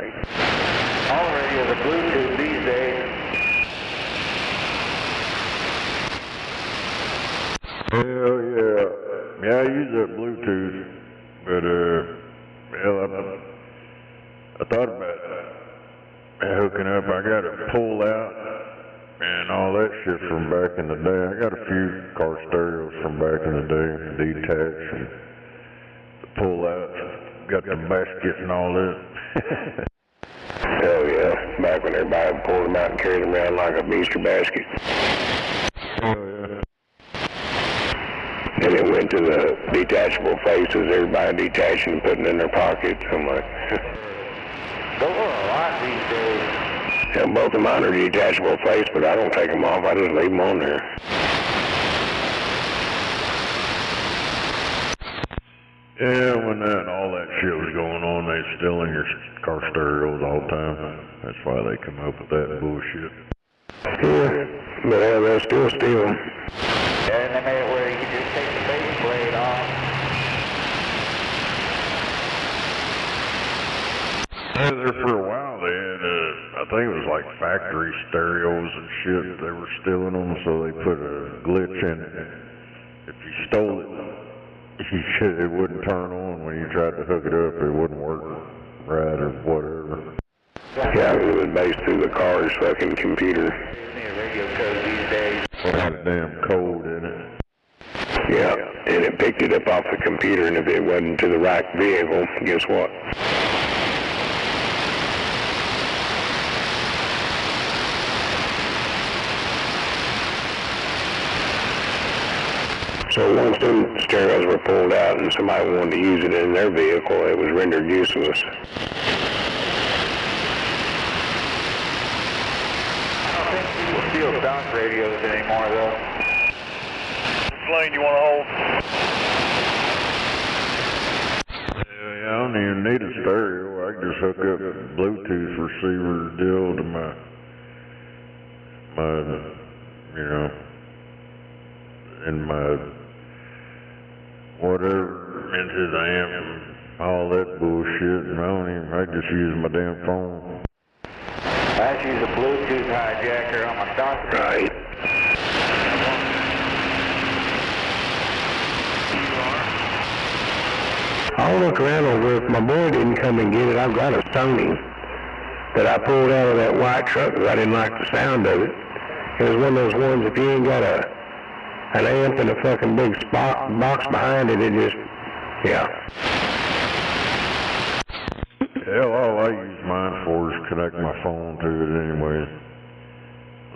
All radios are Bluetooth these days. Hell yeah. Yeah, I use that Bluetooth, but well, I thought about hooking up. I got a pull out and all that shit from back in the day. I got a few car stereos from back in the day, detached and the pull out. Got the basket and all that. Hell yeah. Back when everybody pulled them out and carried them around like a Easter basket. Oh yeah. Then it went to the detachable faces, everybody detaching and putting in their pockets. I'm like, Those are a lot these days. yeah, both of mine are detachable face, but I don't take them off. I just leave them on there. Yeah, when all that shit was going on, they still in your car stereos all the time. That's why they come up with that bullshit. Yeah, but hell, they're still stealing. And they made it where you could just take the base blade off. There for a while they had, I think it was like factory stereos and shit. They were stealing them, so they put a glitch in it. If you stole it, it wouldn't turn on when you tried to hook it up. It wouldn't work right or whatever. Yeah, it was based through the car's fucking computer. Radio code these days. It had a damn code in it. Yeah, and it picked it up off the computer, and if it wasn't to the right vehicle, guess what? So once them stereos were pulled out and somebody wanted to use it in their vehicle, it was rendered useless. I don't think people steal stock radios anymore, though. Which lane you want to hold? Yeah, I don't even need a stereo. I can just hook up a Bluetooth receiver deal to my, you know, in my whatever into the amp, all that bullshit, and I just use my damn phone. I just use a Bluetooth hijacker on my stock. Right. I'll look around over if my boy didn't come and get it. I've got a Sony that I pulled out of that white truck because I didn't like the sound of it. It was one of those ones, if you ain't got an amp and a fucking big box behind it, it just, yeah. Hell, all I use mine for is connect my phone to it anyway.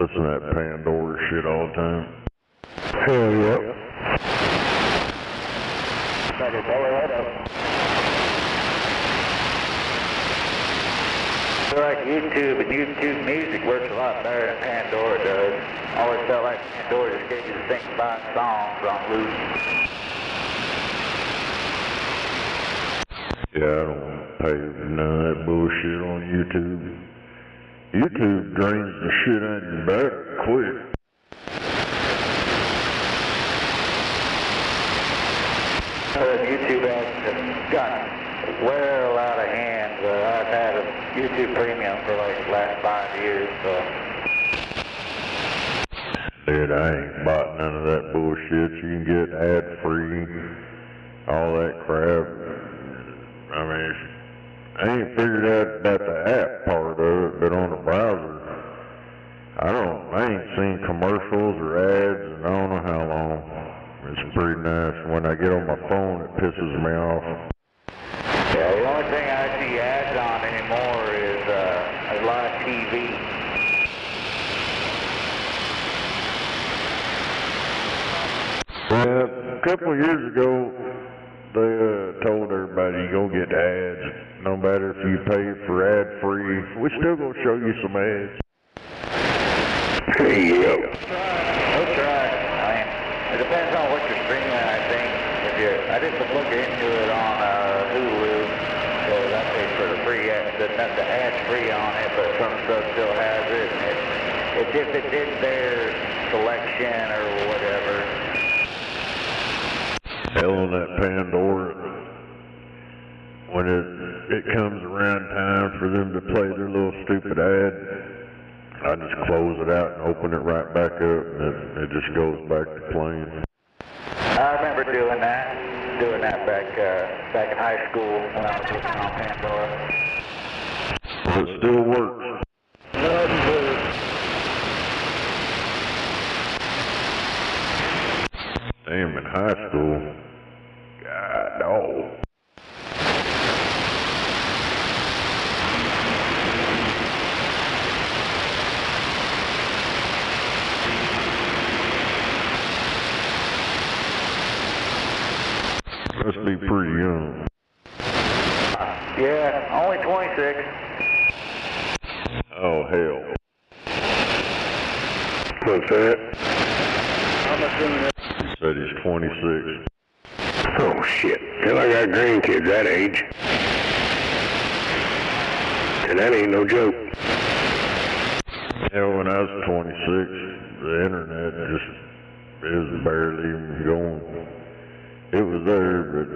Listen to that Pandora shit all the time. Hell yeah. I feel like YouTube and YouTube music works a lot better than Pandora does. I always felt like Pandora just gave you the same 5 songs on loop. Yeah, I don't pay none of that bullshit on YouTube. YouTube drains the shit out of your back quick. YouTube ads gotten well out of hand. I've had a YouTube Premium for like the last 5 years, so. Dude, I ain't bought none of that bullshit. You can get ad-free, all that crap. I mean, I ain't figured out about the app part of it, but on the browser, I ain't seen commercials or ads in I don't know how long. It's pretty nice. When I get on my phone, it pisses me off. Yeah, the only thing I see ads on anymore is live TV. Yeah, a couple of years ago, they told everybody you gonna get ads. No matter if you pay for ad-free, we still gonna show you some ads. Yep. We'll try. I mean, it depends on what you're streaming, I think. I did some looking into it on Hulu, because I paid for the free ad, not the ads free on it, but some stuff still has it. It's if it's in their selection or whatever. Hell on that Pandora, when it comes around time for them to play their little stupid ad, I just close it out and open it right back up, and it just goes back to playing. I remember doing that back in high school when I was looking on Pandora. It still works. Damn, in high school, God, no. Must be pretty young. Yeah, only 26. Oh, hell. What's that? I'm assuming that. He said he's 26. Oh, shit. Hell, I got grandkids that age. And that ain't no joke. Yeah, when I was 26, the internet just, it was barely even going. It was there, but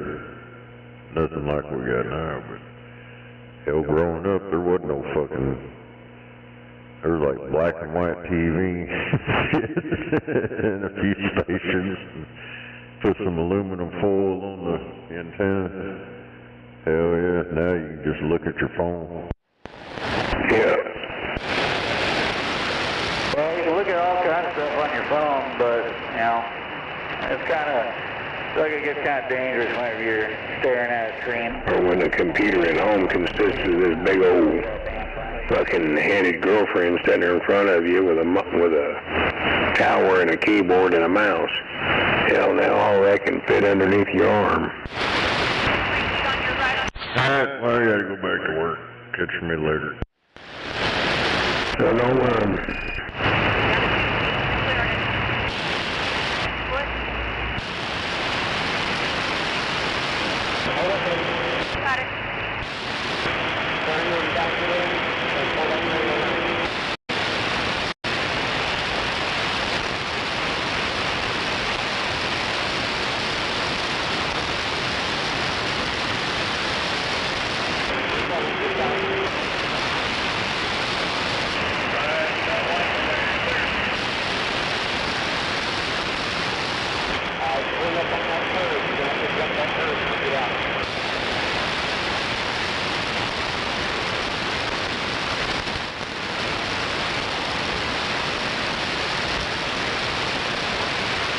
nothing like we got now. But hell, growing up, there wasn't no fucking, there was like black and white TV and a few stations. Put some aluminum foil on the antenna. Hell yeah, now you can just look at your phone. Yeah. Well, you can look at all kinds of stuff on your phone, but, you know, it's kind of, like it gets kind of dangerous whenever you're staring at a screen. Or when the computer at home consists of this big old fucking headed girlfriend sitting in front of you with a tower and a keyboard and a mouse. Hell, now all that can fit underneath your arm. Alright, well, I gotta go back to work. Catch me later. So don't run. Got it.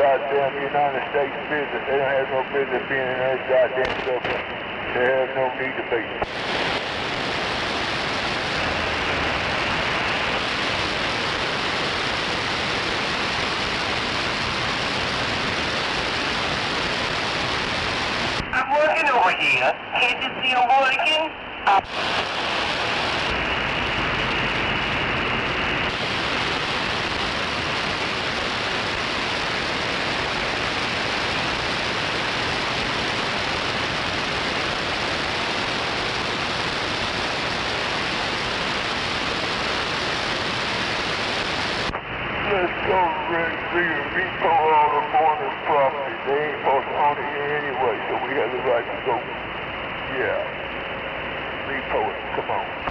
Goddamn United States business. They don't have no business being in their goddamn government. They have no need to be. I'm working over here. Can't you see I'm working? Let's go repo all the morning property. They ain't supposed to own it here anyway, so we have the right to go. Yeah. Repo it. Come on.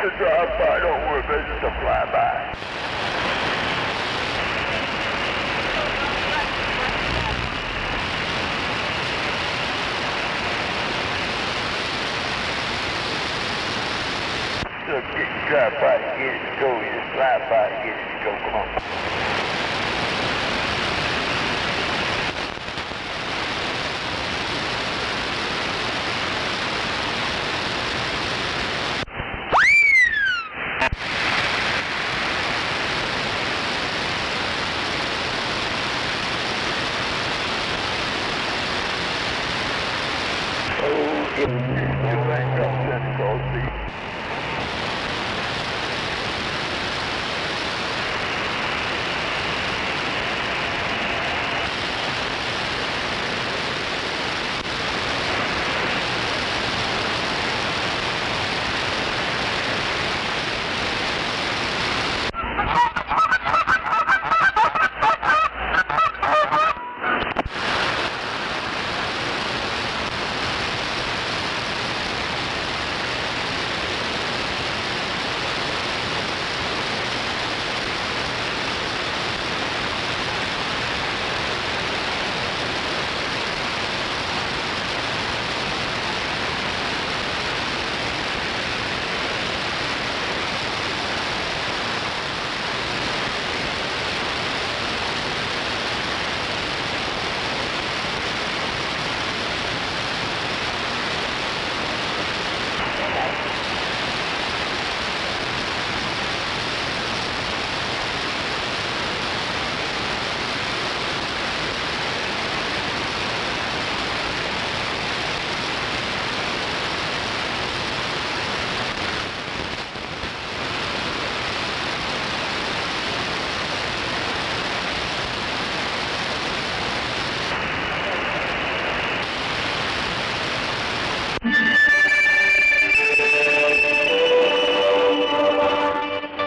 just a drive-by, don't worry about it, just a flyby. Look, drive by and get it to go, you just fly by and get it to go, come on. Oh, get your thing up, Santa Claus, see?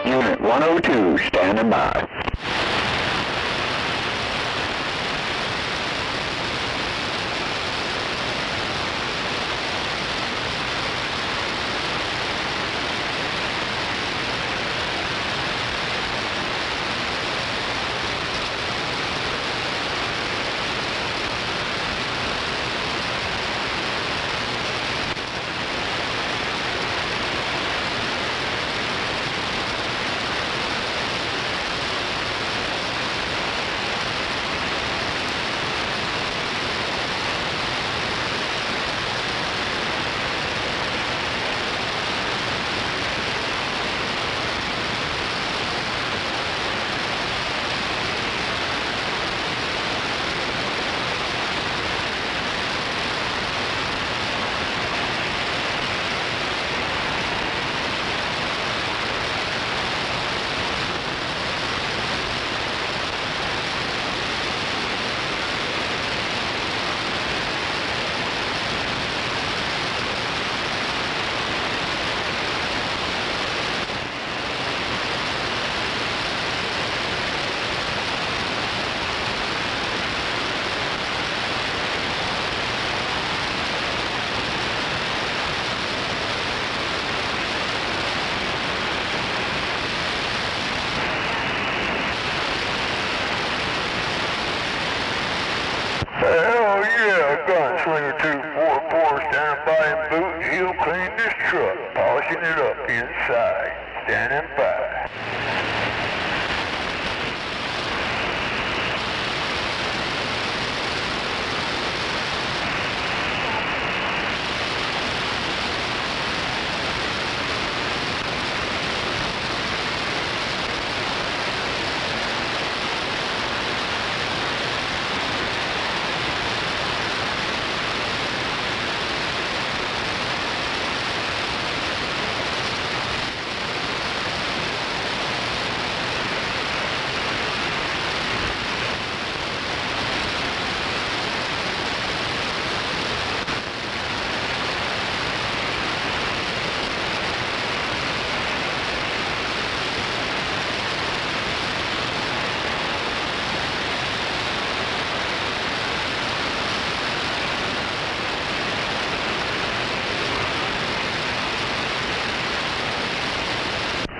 Unit 102, standing by. Hell yeah, Gunslinger 244 standing by and booting. He'll clean this truck, polishing it up inside. Standing by.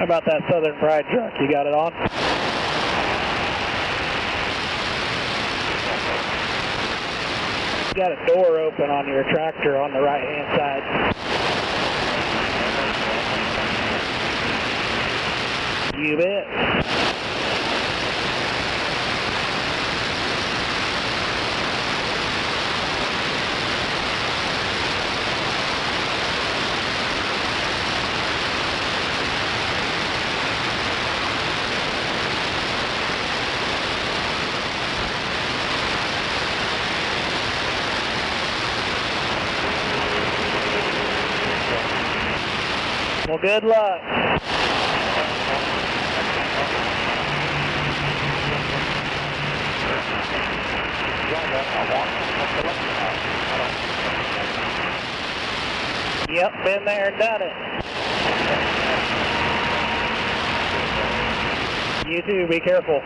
How about that Southern Pride truck? You got it on? You got a door open on your tractor on the right-hand side. You bet. Well, good luck. Yep, been there and done it. You too, be careful.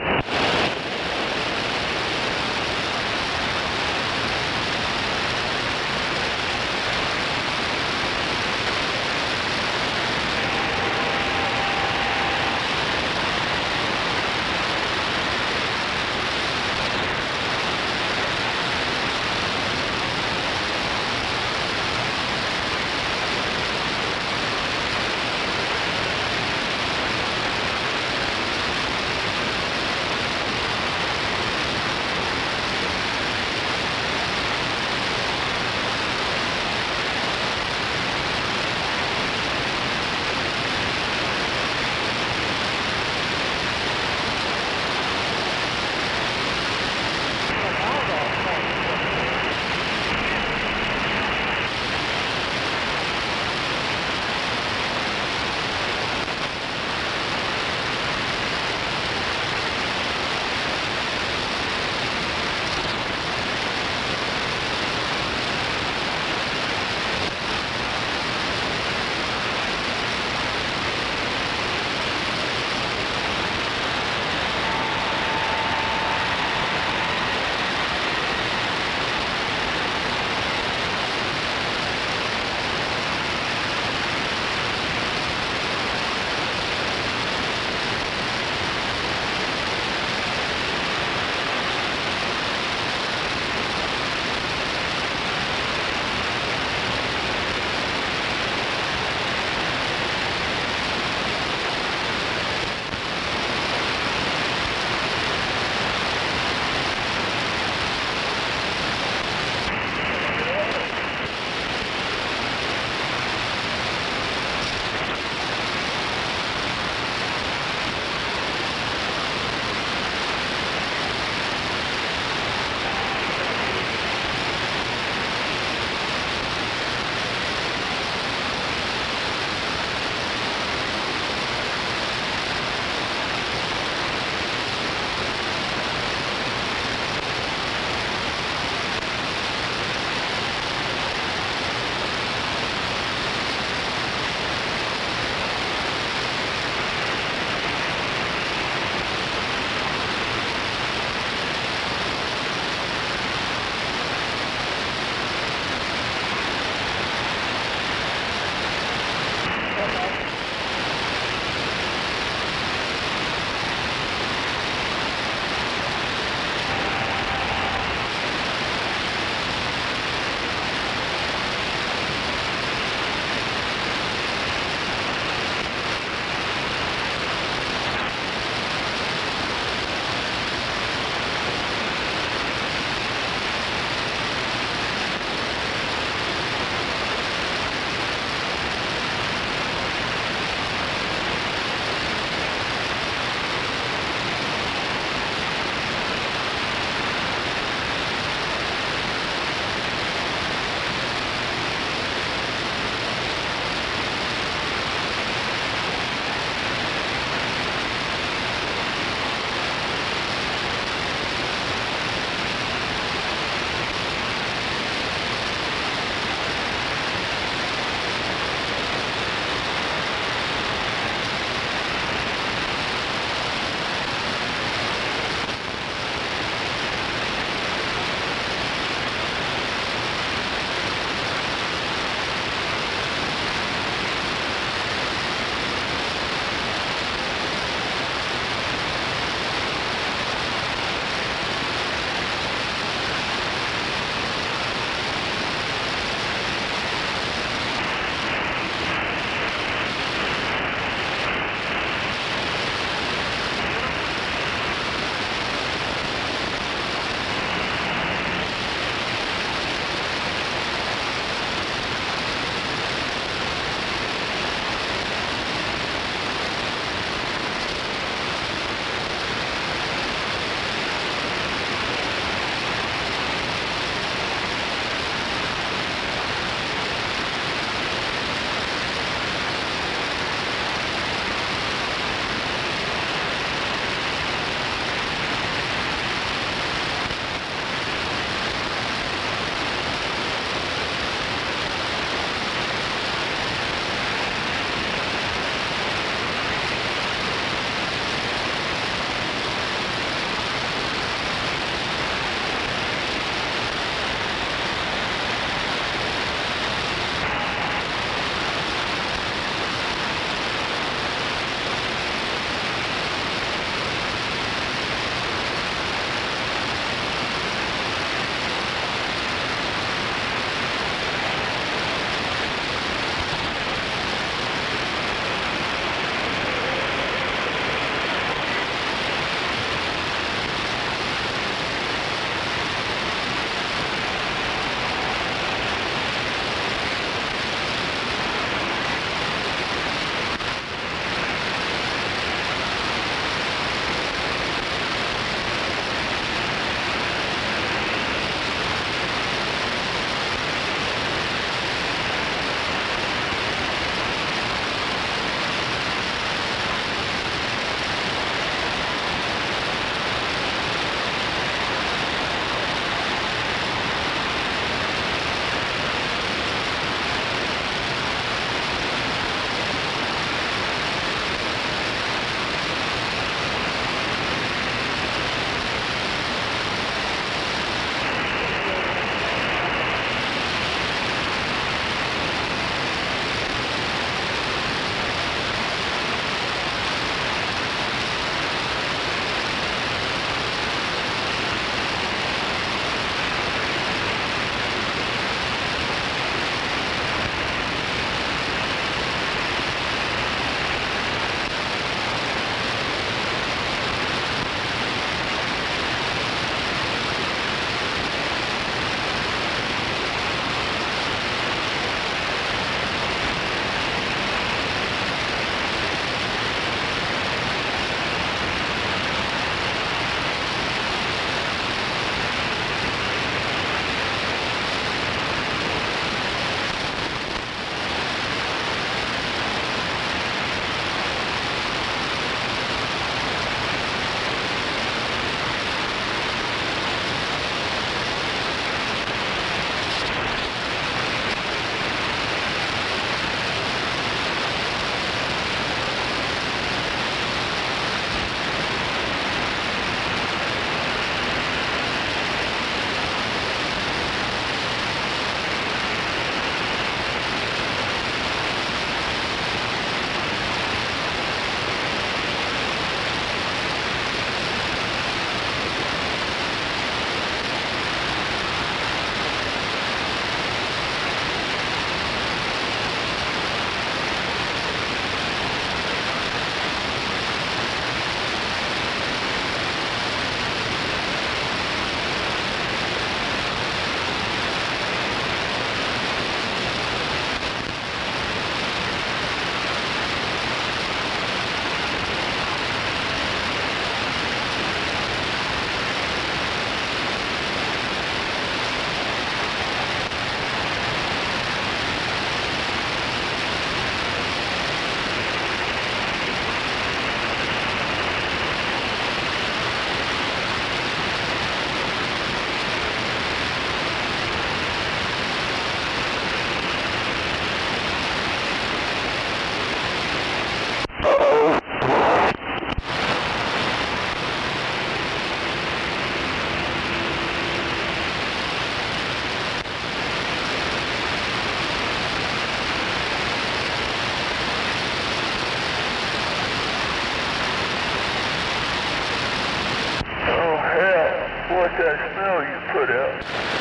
put out.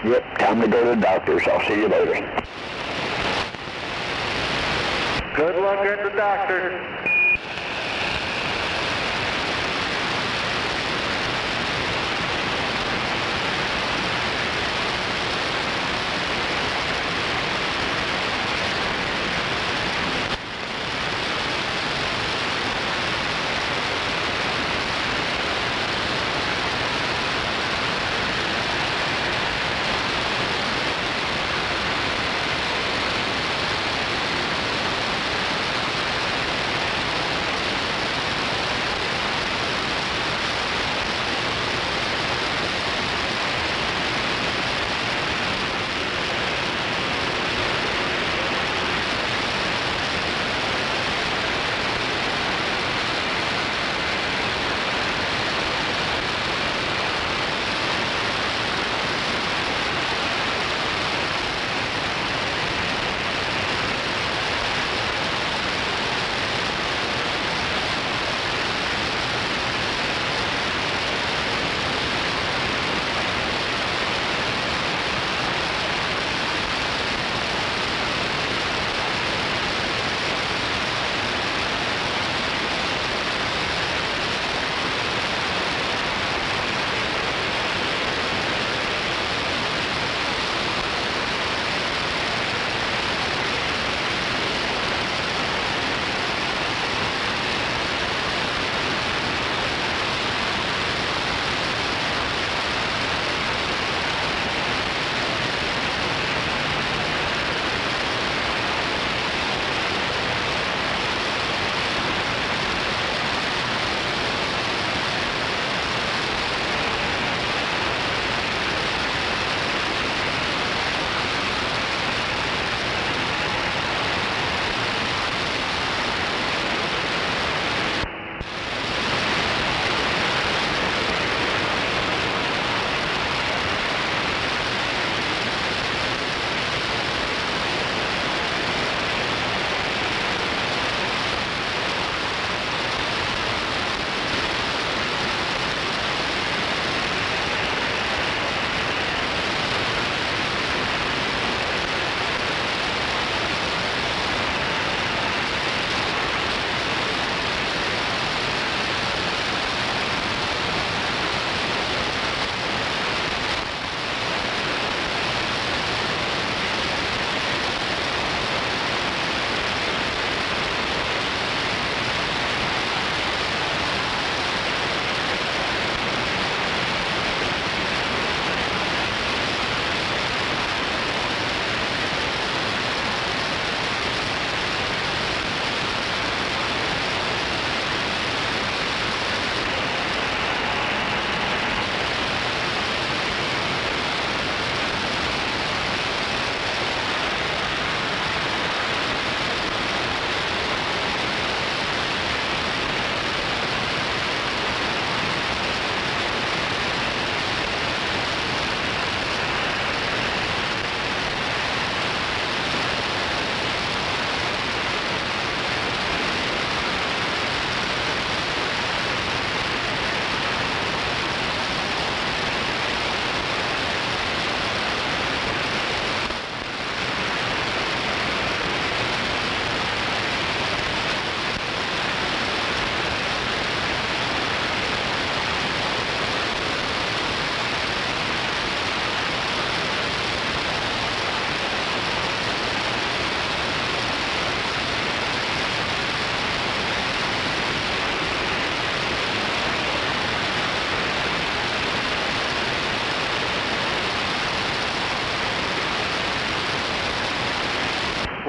Yep, time to go to the doctors. I'll see you later. Good luck at the doctor.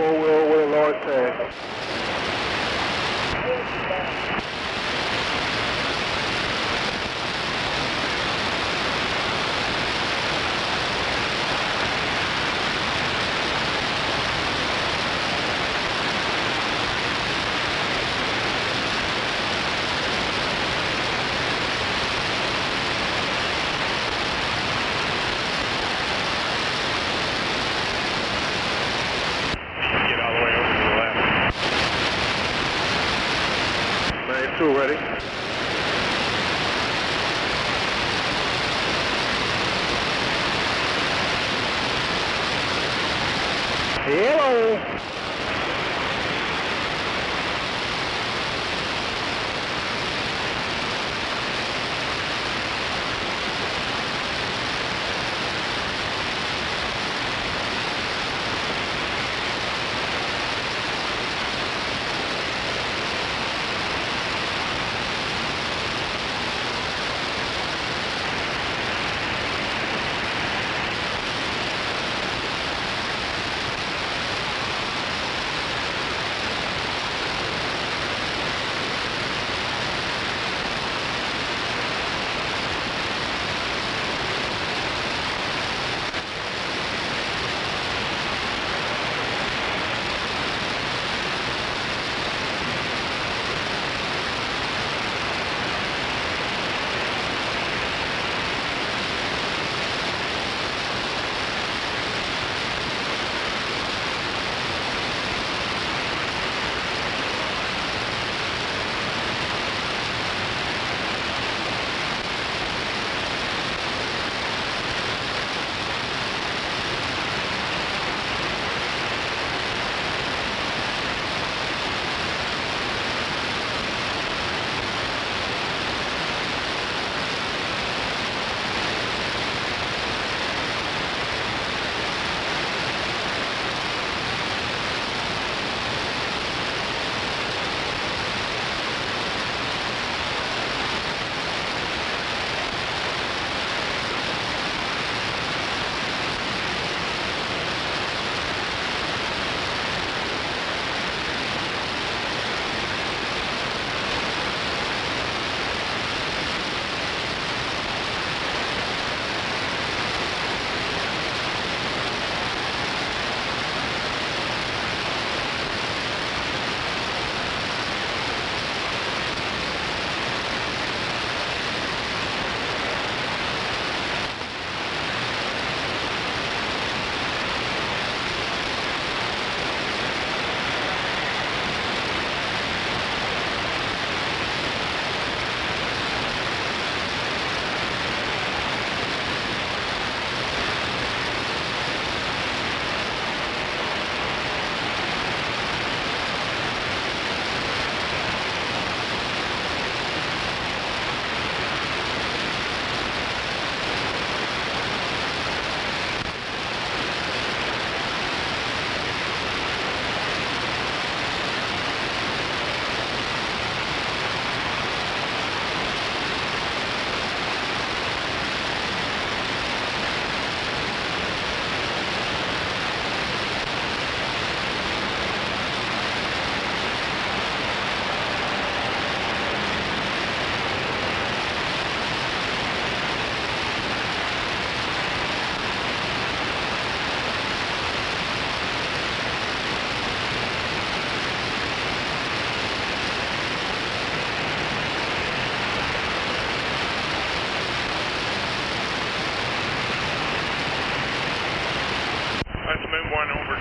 4-wheel with a large tag. Ready? Hello.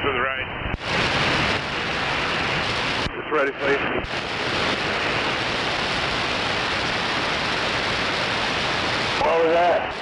to the right. Just ready, please. What was that?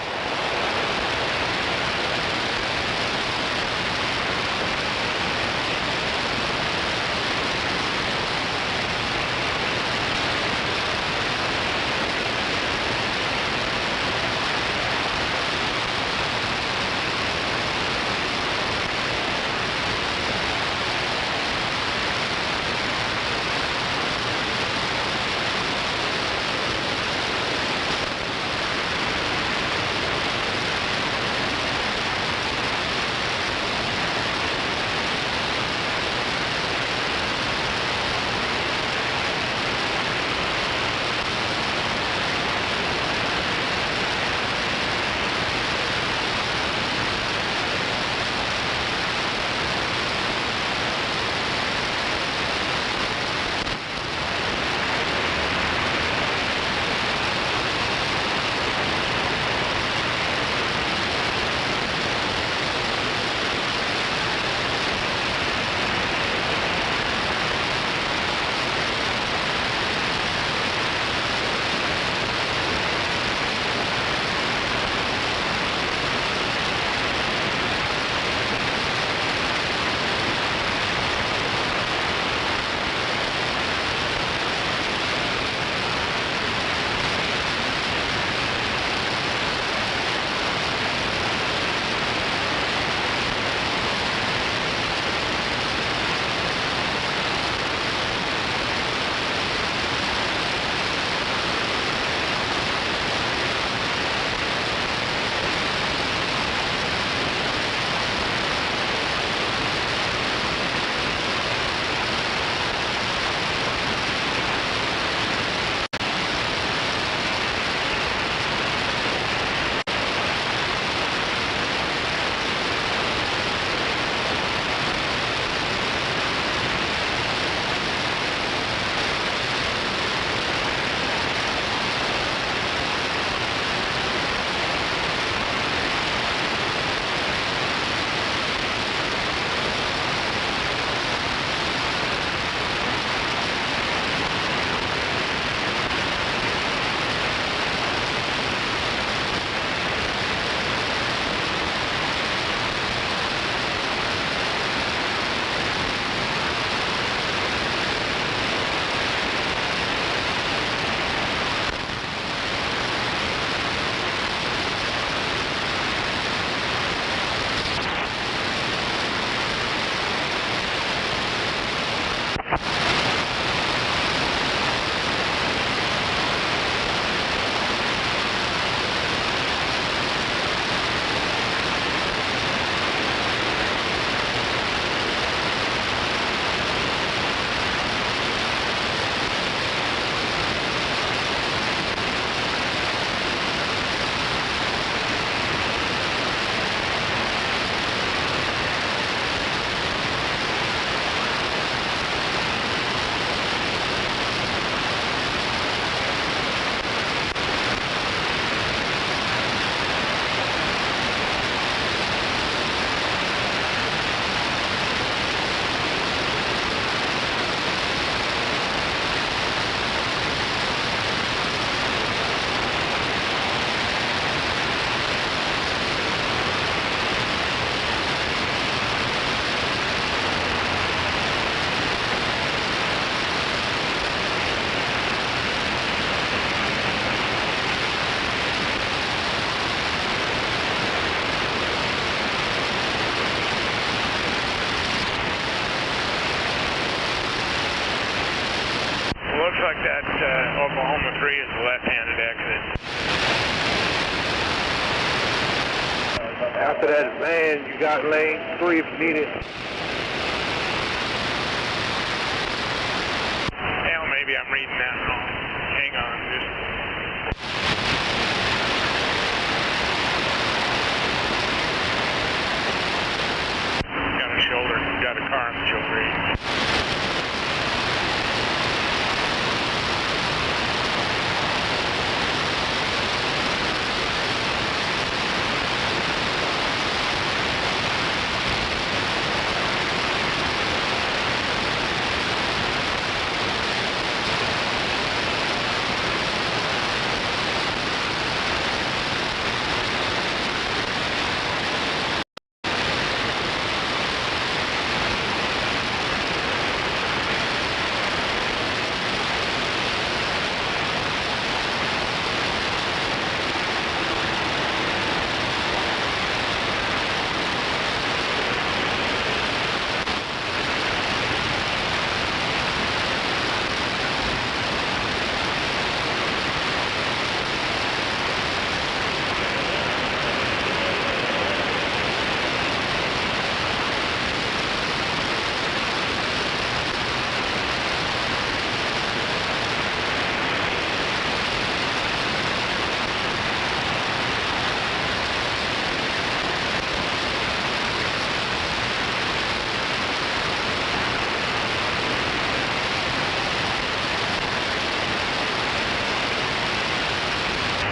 like that Oklahoma 3 is a left-handed exit. After that van, you got lane 3 if you need it. Hell, maybe I'm reading that wrong. Hang on, just... Got a shoulder, got a car on the shoulder.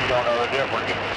Don't know the difference.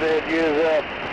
said you was up.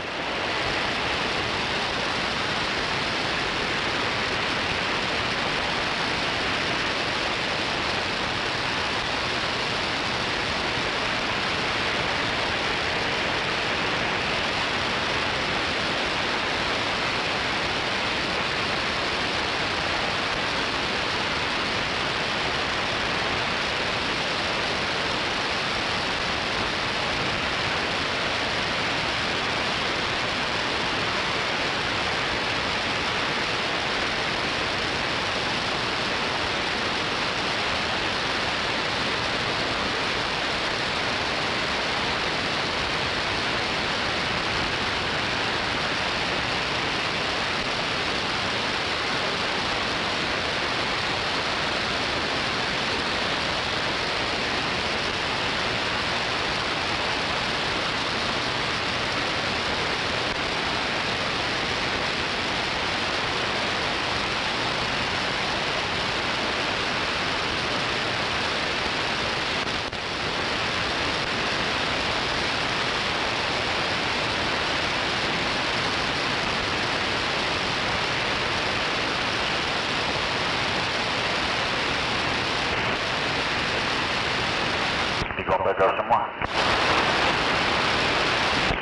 Going back up somewhere.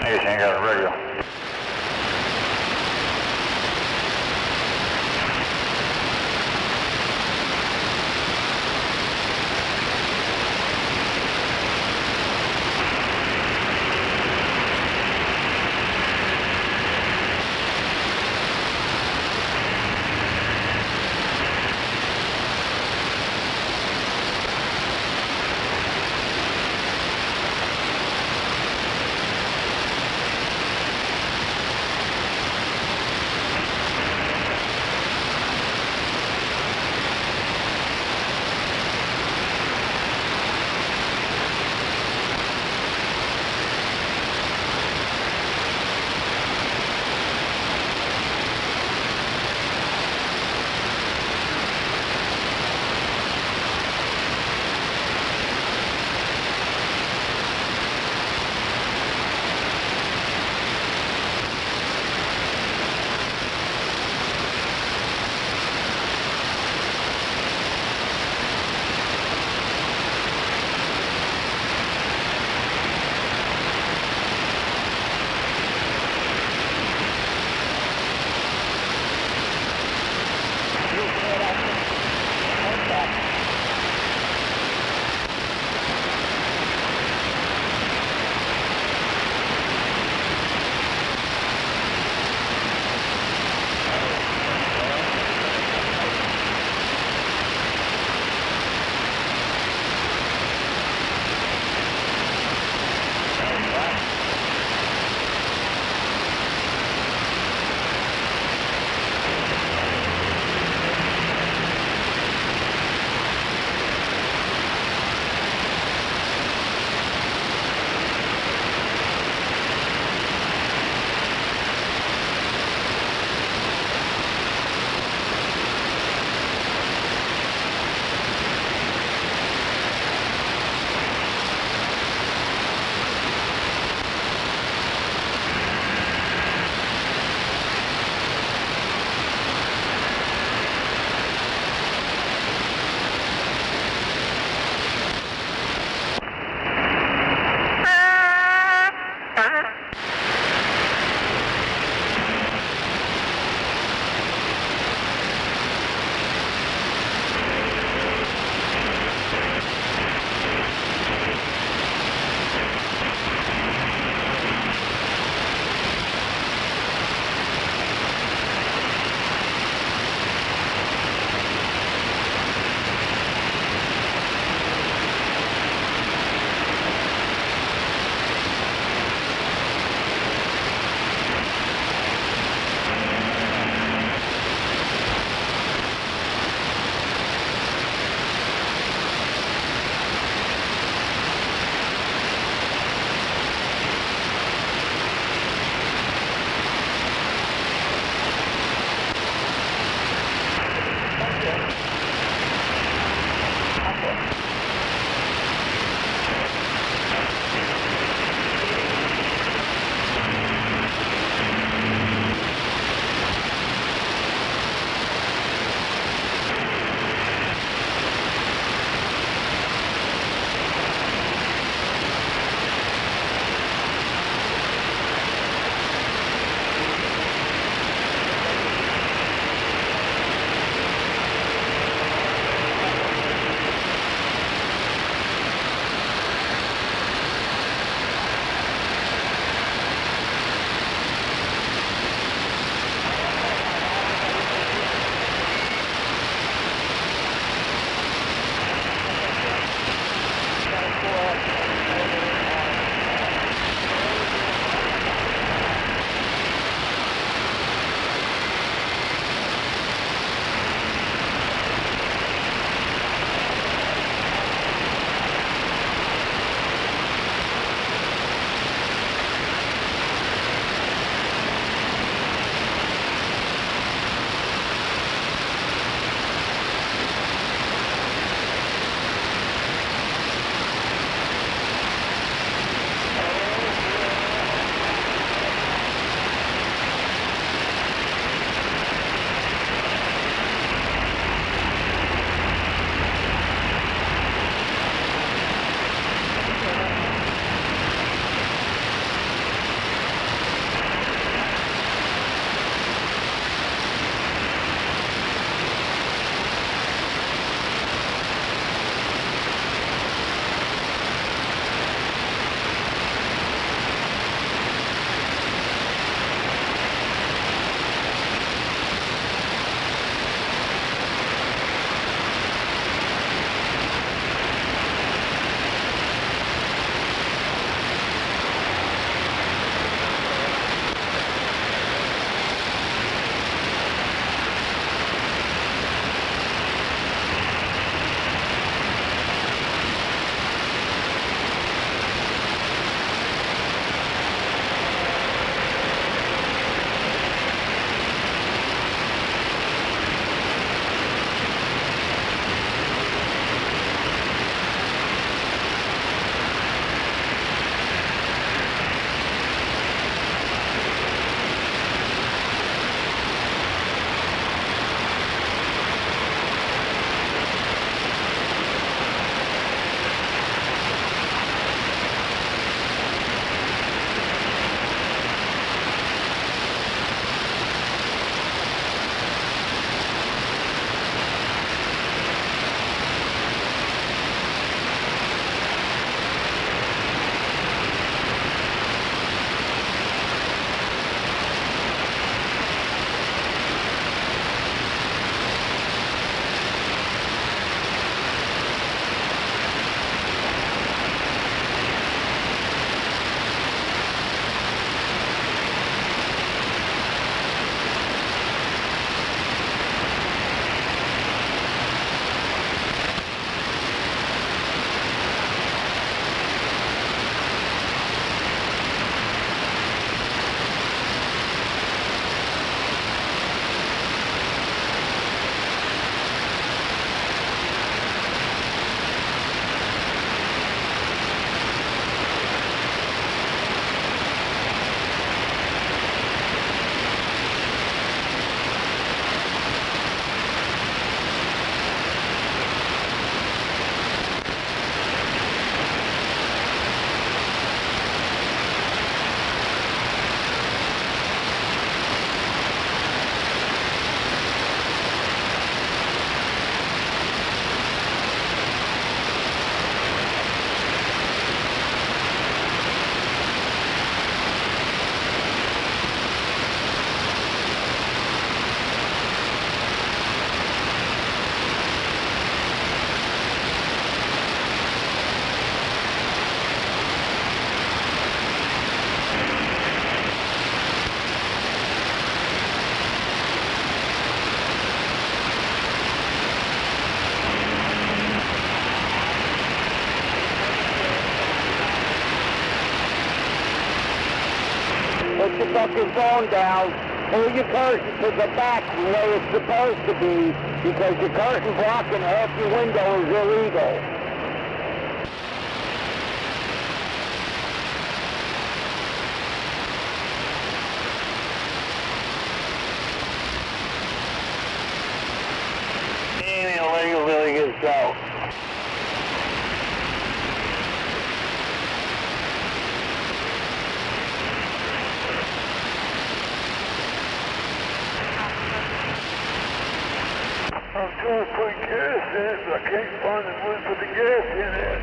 I guess you ain't got a radio. fucking phone down. Pull your curtain to the back the way it's supposed to be, because your curtain blocking half your window is illegal. Ain't illegal till he gets out. I'm trying to put gas in it, but I can't find the wood to put the gas in it.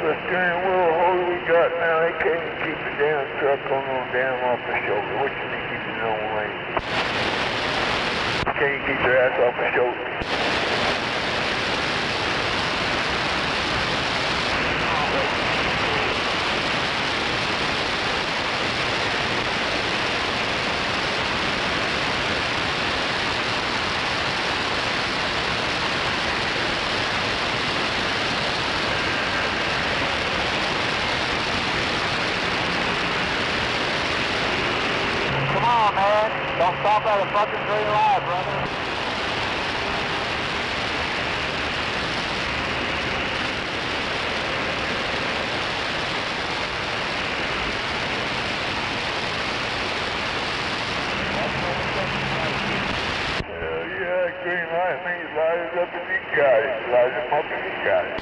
The steering wheel hose we got now, they can't even keep the damn truck on down off the shoulder. What you mean keep it on lane? Can't you keep their ass off the shoulder? Don't stop at a fucking green light, brother. Yeah, green light means light it up and you got it. Light them up and you got it.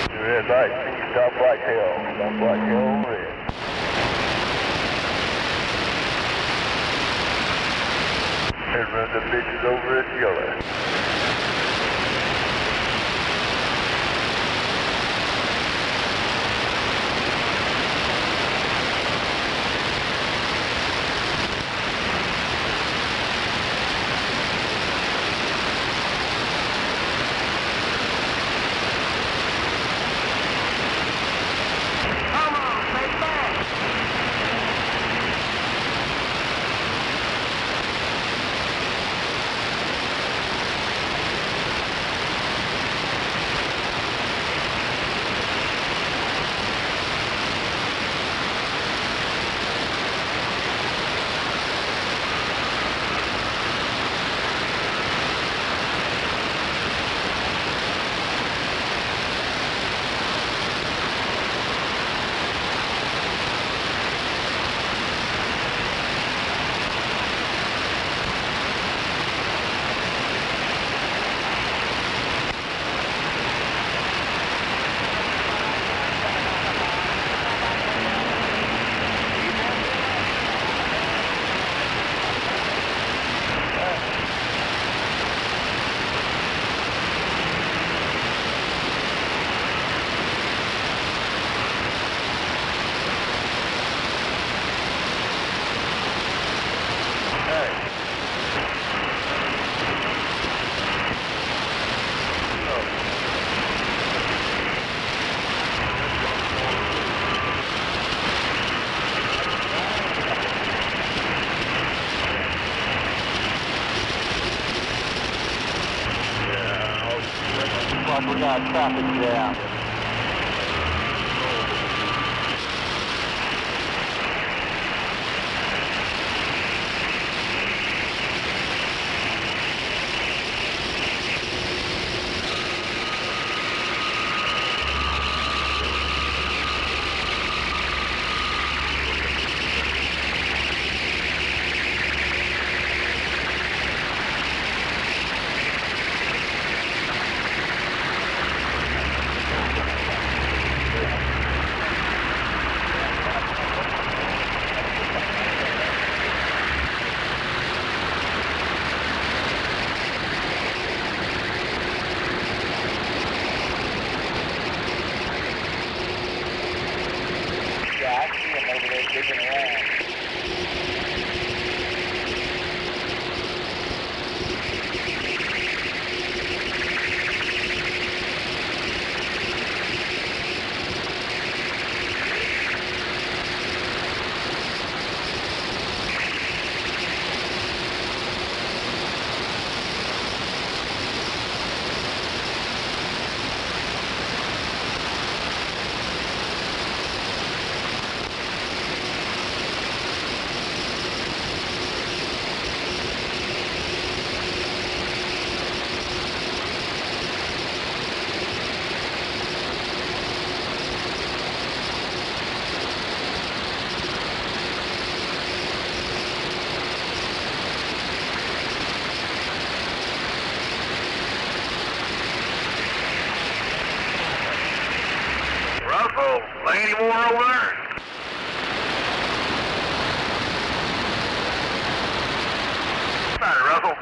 The red light means stop like hell. Stop like hell on red. And run the bitches over at yellow. We got a traffic jam. any more over there? Sorry, Russell.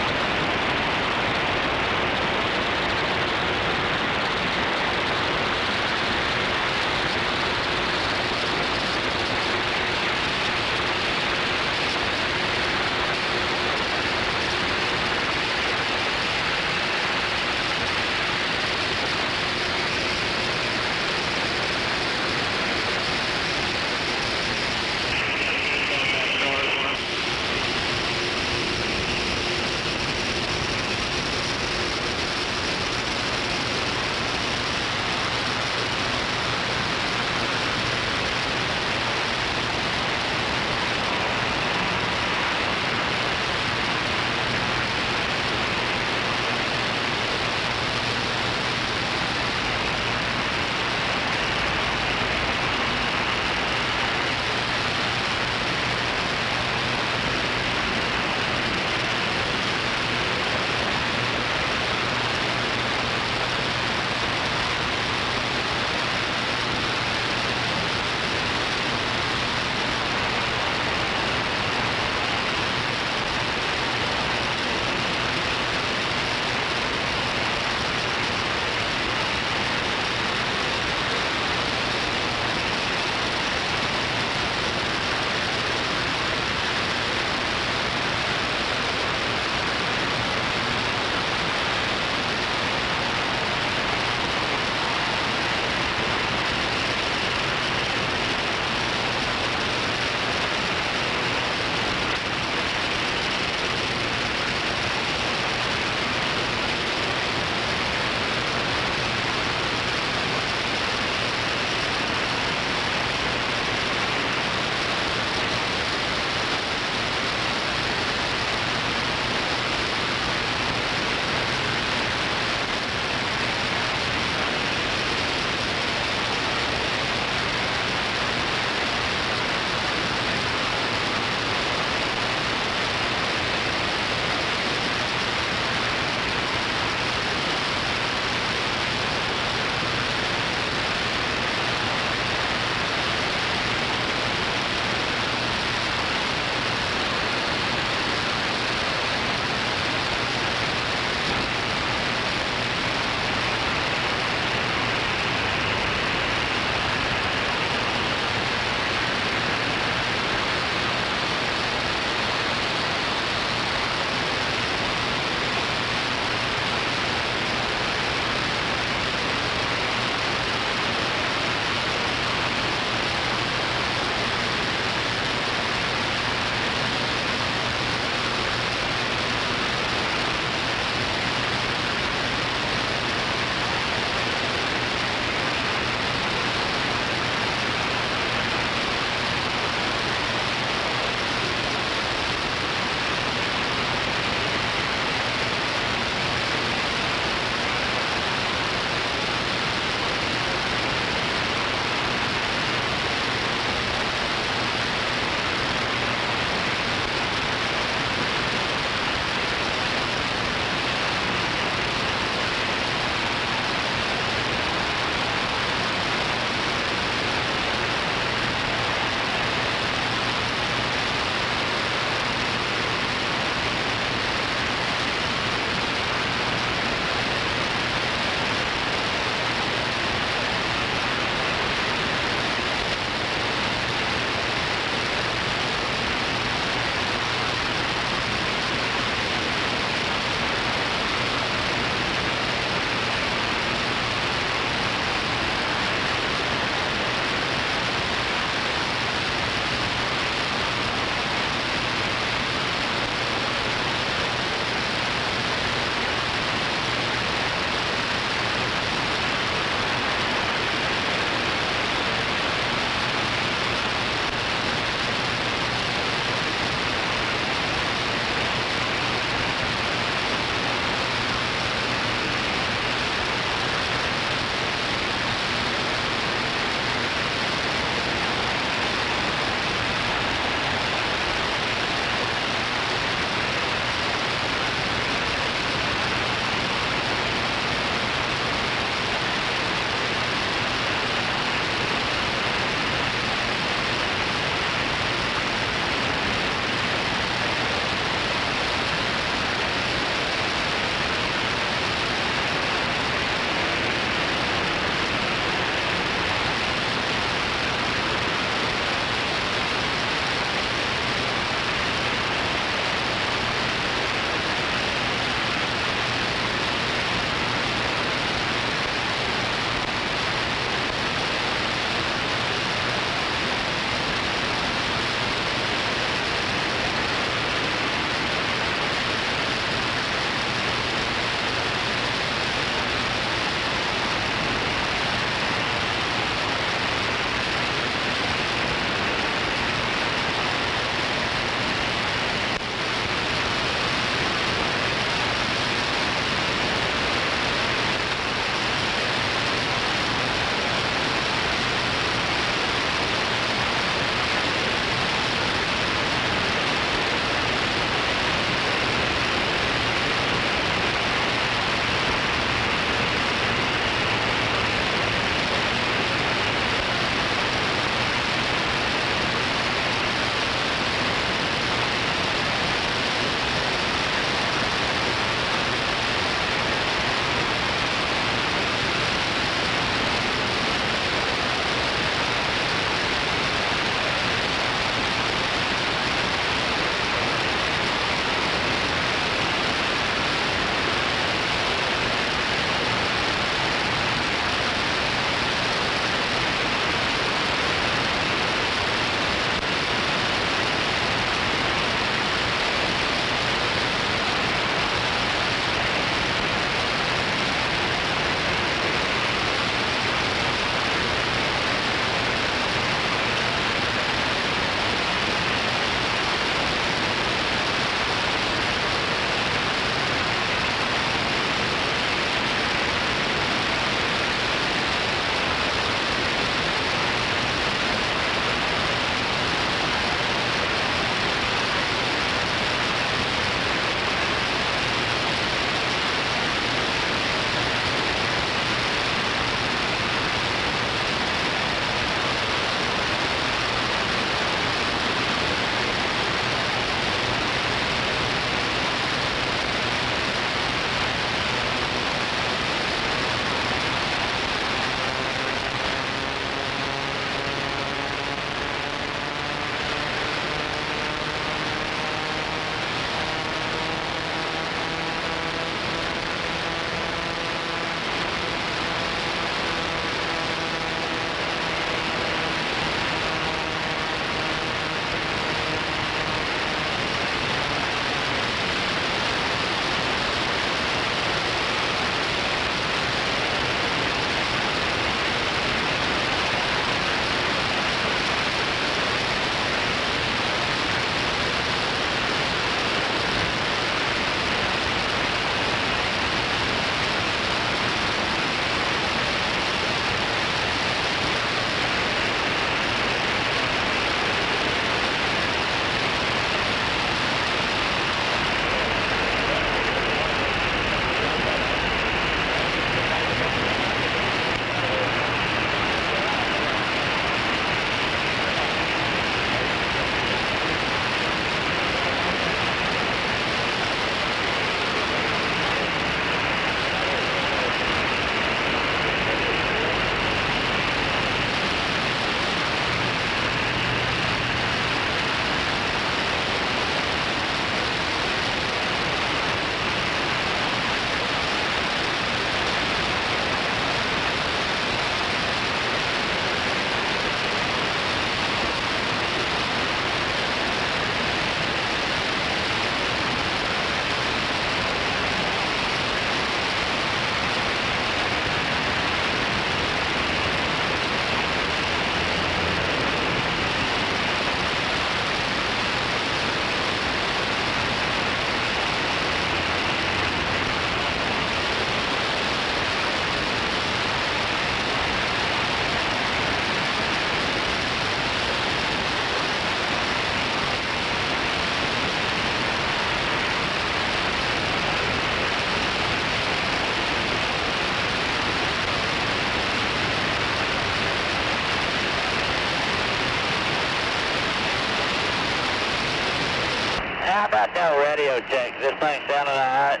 about doing radio check? Is this thing sounding alright?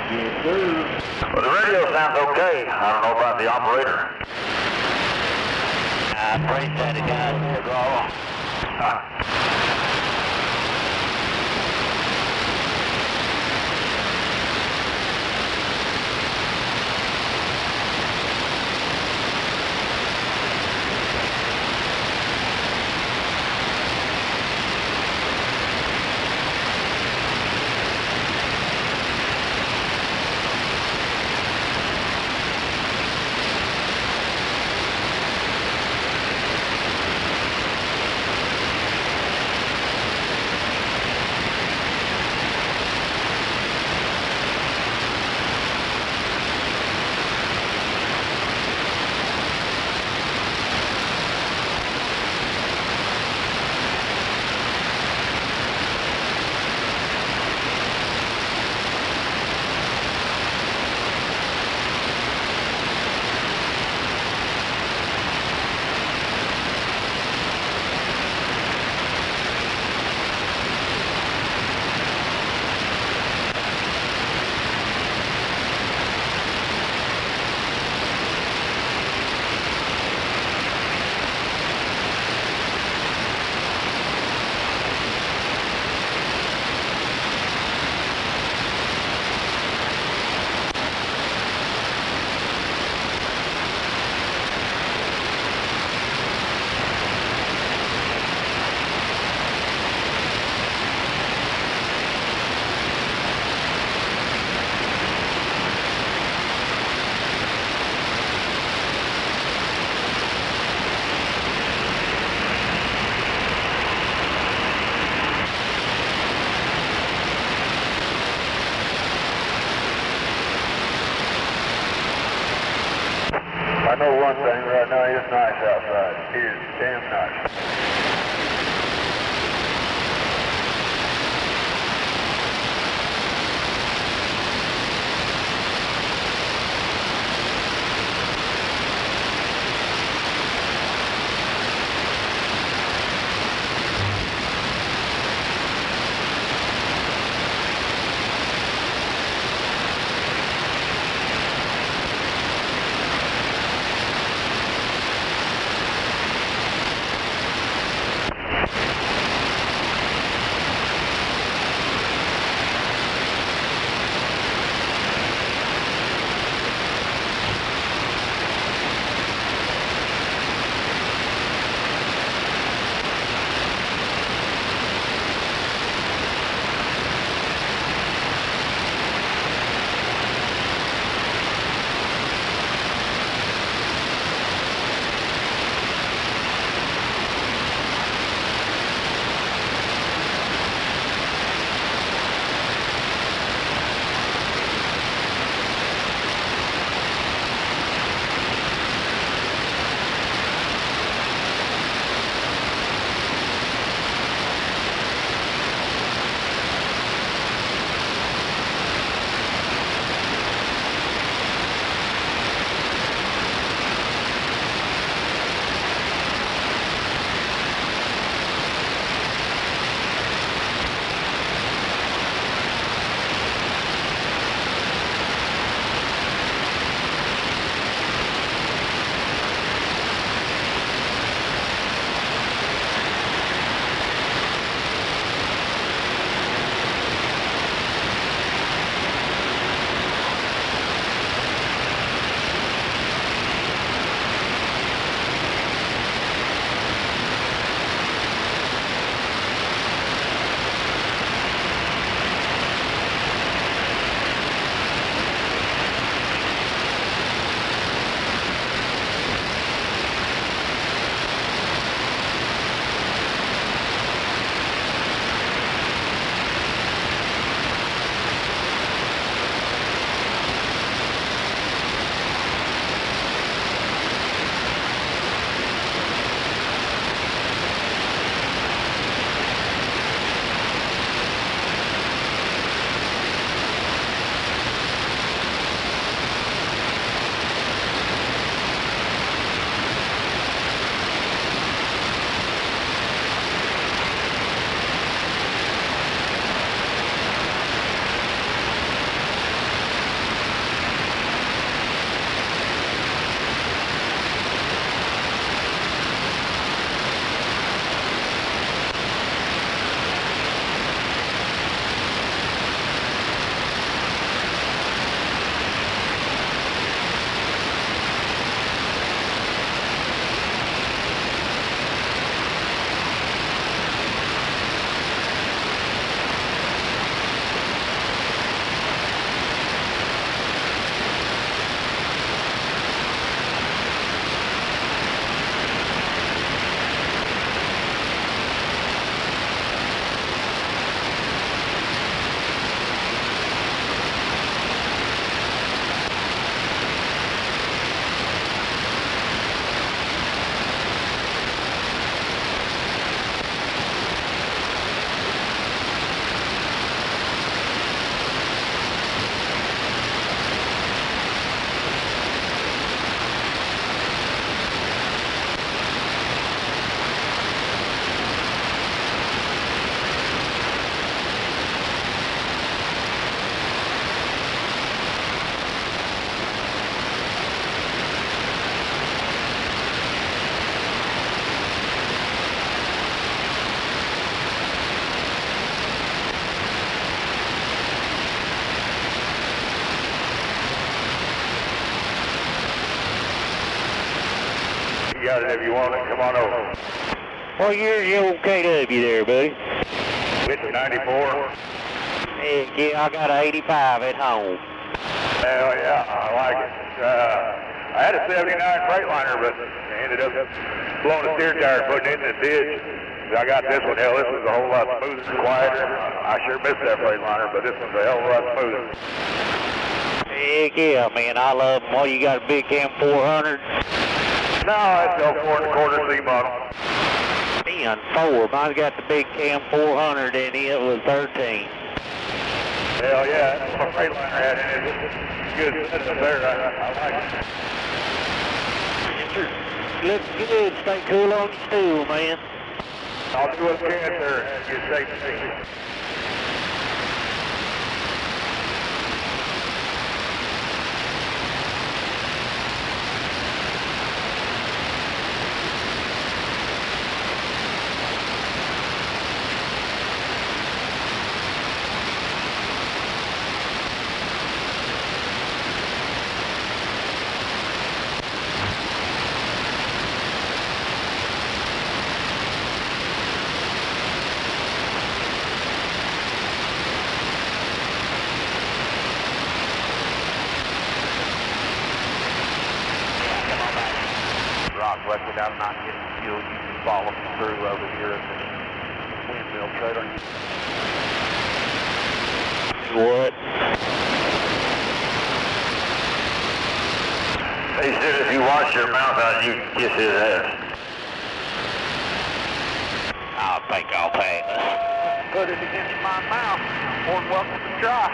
Yes, sir. Well, the radio sounds okay. I don't know about the operator. I appreciate it, guys. It's all. I know one thing right now, it's nice outside. It is damn nice. got it if you want it. Come on over. What year's your old KW there, buddy? It's a 94. Heck yeah, I got an 85 at home. Hell yeah, I like it. I had a 79 Freightliner, but I ended up blowing a steer tire and putting it in the ditch. I got this one. Hell, this was a whole lot smoother and quieter. I sure missed that Freightliner, but this one's a hell of a lot smoother. Heck yeah, man, I love them. What, you got a big Cam 400? No, that's the 4 1/4 C model. Man, 4. Mine's got the big Cam 400 and it was 13. Hell yeah, that's what Freightliner had in it. It's good. That's there. I like it. Looks good. Stay cool on your stool, man. I'll do what I can, sir. Get safe. Luckily, I'm not getting fuel. You can follow me through over here at the windmill trailer. What? He said if you wash your mouth out, you can kiss his ass. I think I'll pass. Put it against my mouth. More than welcome to try.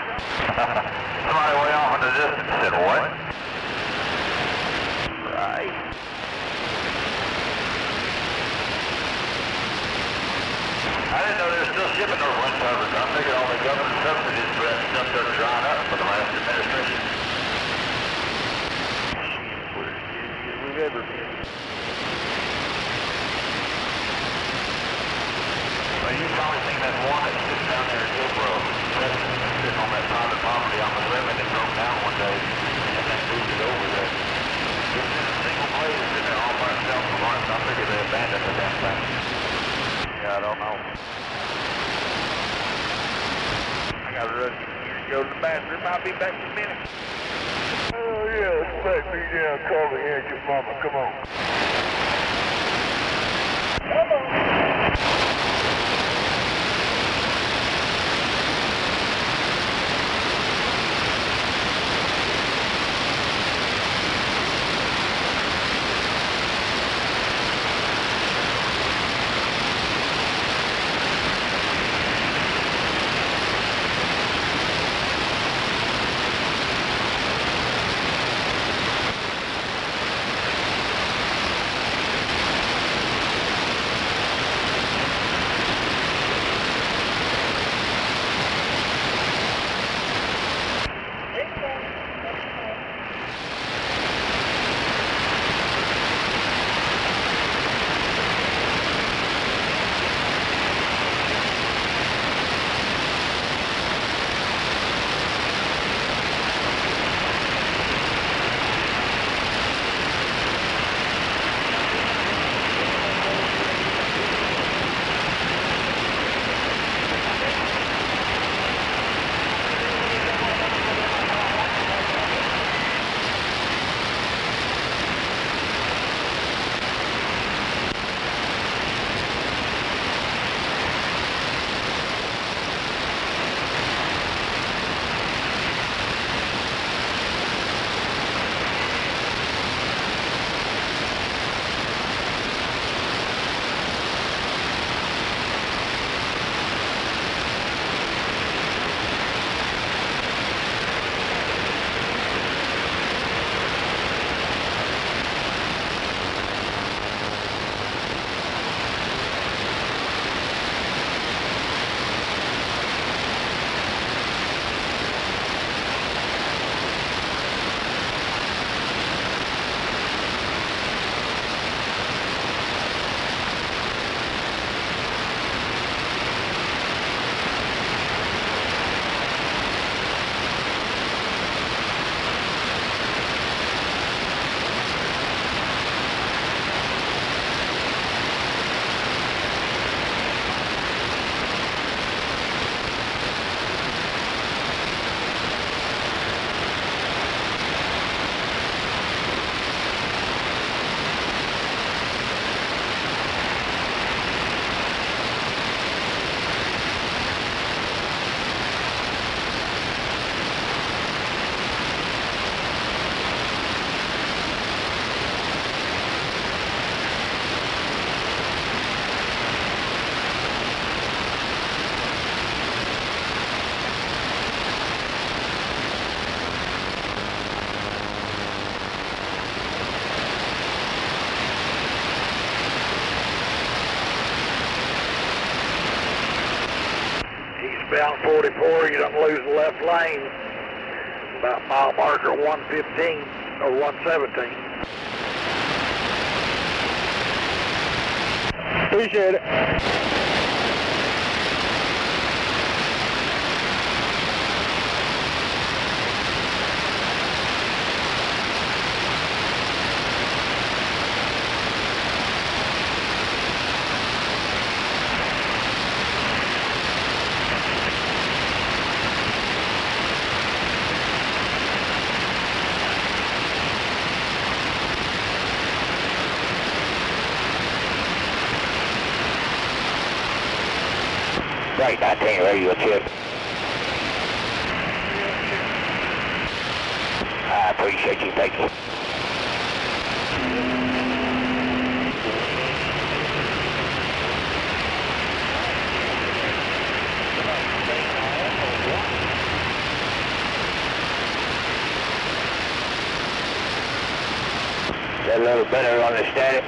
Somebody way off in the distance said, what? Right. I didn't know they were still shipping those wind covers. I figured all the government subsidies for that stuff started drying up for the last administration. We're as busy as we've ever been. Well, you've probably seen that one that's sitting down there in Hillsboro. That's sitting on that private property on the rim and it broke down one day and they moved it over there. Just in a single place and they're all by itself for months. I figured they abandoned the damn thing. Yeah, I don't know. I gotta run here and go to the bathroom. I'll be back in a minute. Oh yeah, smack me down, call me and your mama, come on. Come on. Eastbound 44, you don't lose the left lane. About mile marker 115 or 117. Appreciate it. Right, 19 radio chip. I appreciate you, thank you. Is that a little better on the static?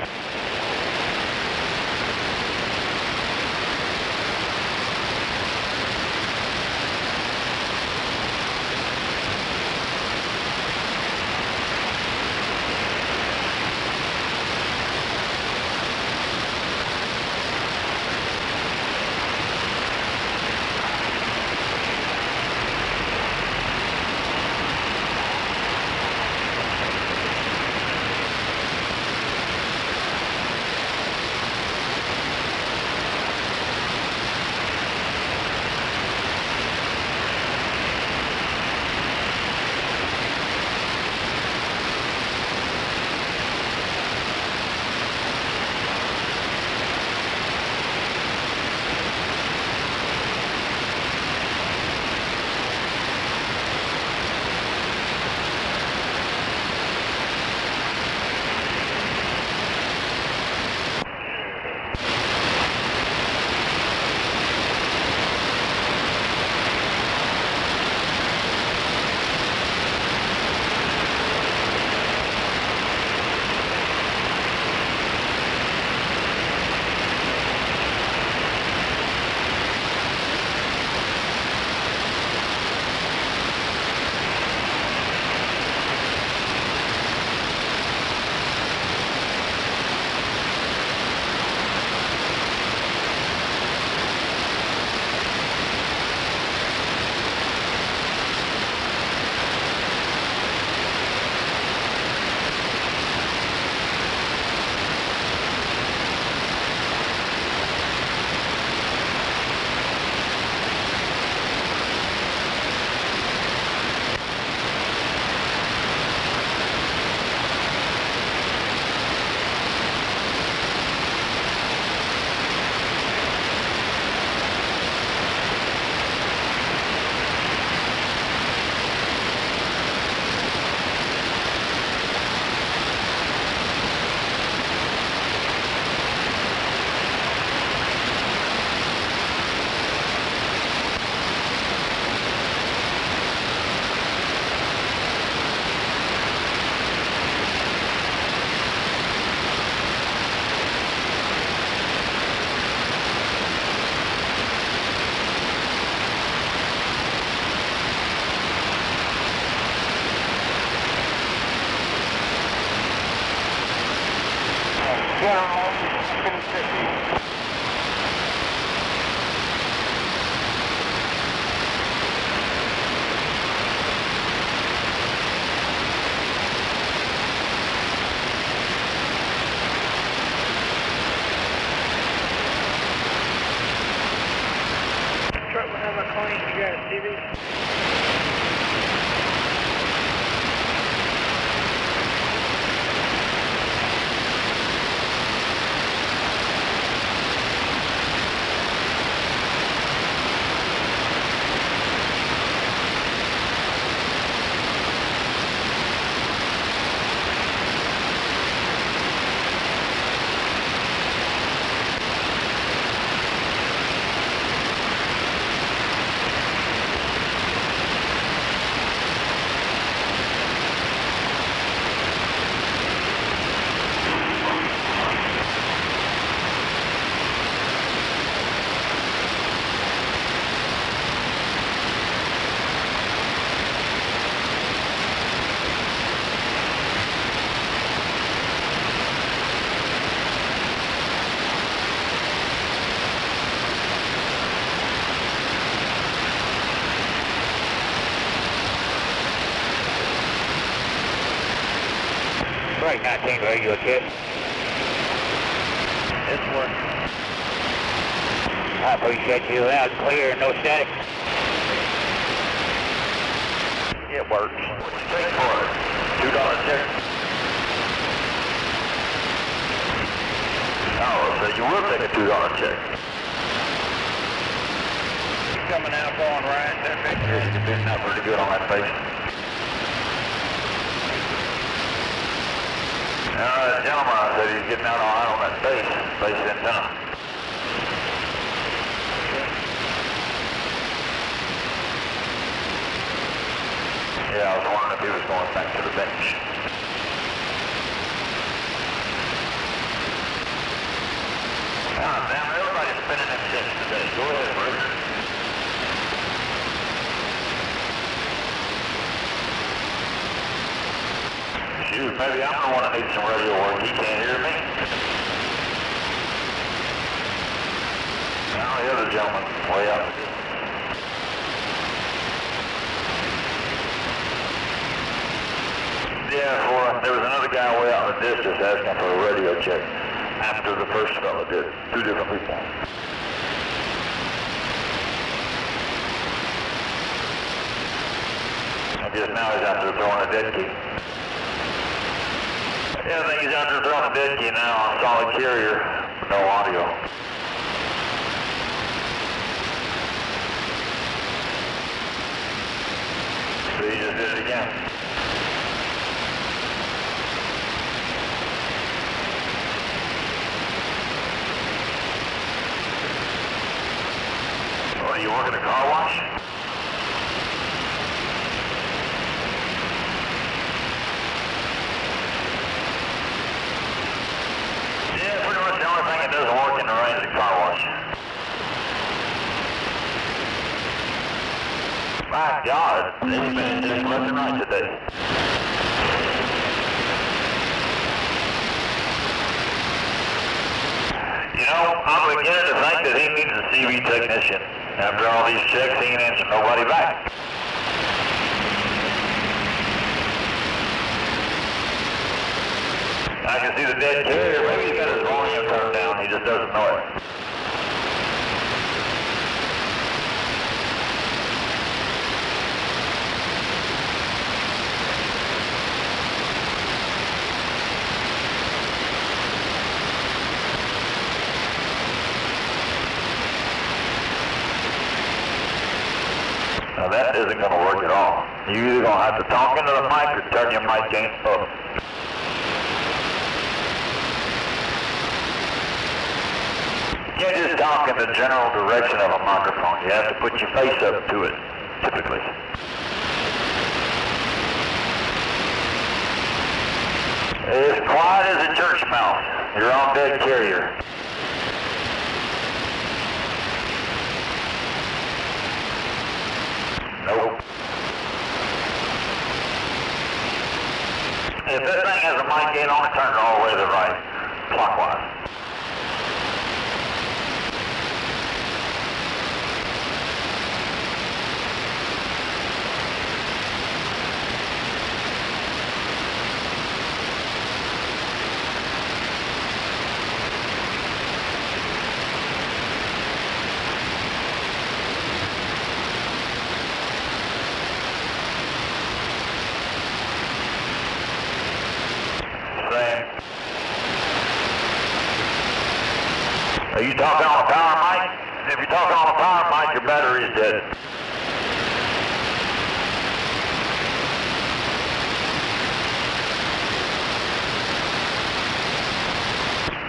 2019 radio check. It's working. I appreciate you loud and clear, no static. It works. What'd you take for it? $2 check? Oh, so you will take a $2 check. He's coming out going right. That big. Yes, you're been out pretty good on that face. The gentleman said he's getting out all right on that face antenna. Yeah, I was wondering if he was going back to the bench. Ah, damn, everybody's spinning them checks today. Go ahead, Rick. Shoot, maybe I'm the one that needs some radio work. He can't hear me. Now the other gentleman way out. Yeah, there was another guy way out in the distance asking for a radio check after the first fellow did. Two different people. I guess now he's out there throwing a dead key. Yeah, I think he's out there throwing a dead key now on solid carrier, no audio. So he just did it again. What, are you working a car wash? Yeah, pretty much the only thing that doesn't work in the rain is a car wash. My God, it's been just left and right today. You know, I'm beginning to think that he needs a CV technician. After all these checks, he ain't answering nobody back. I can see the dead carrier. Maybe he's got his volume turned down. He just doesn't know it. Now that isn't going to work at all. You're either going to have to talk into the mic or turn your mic gain up. You can't just talk in the general direction of a microphone. You have to put your face up to it, typically. As quiet as a church mouse. You're on dead carrier. Nope. If that thing has a mic gain on it, turn it all the way to the right, clockwise. Are you talking on a power mic? If you're talking on a power mic, your battery is dead.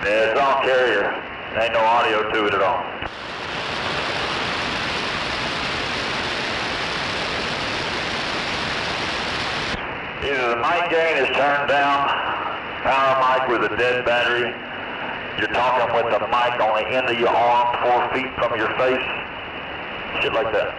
Yeah, it's on carrier. Ain't no audio to it at all. Either the mic gain is turned down, power mic with a dead battery, you're talking with the mic on the end of your arm, 4 feet from your face, shit like that.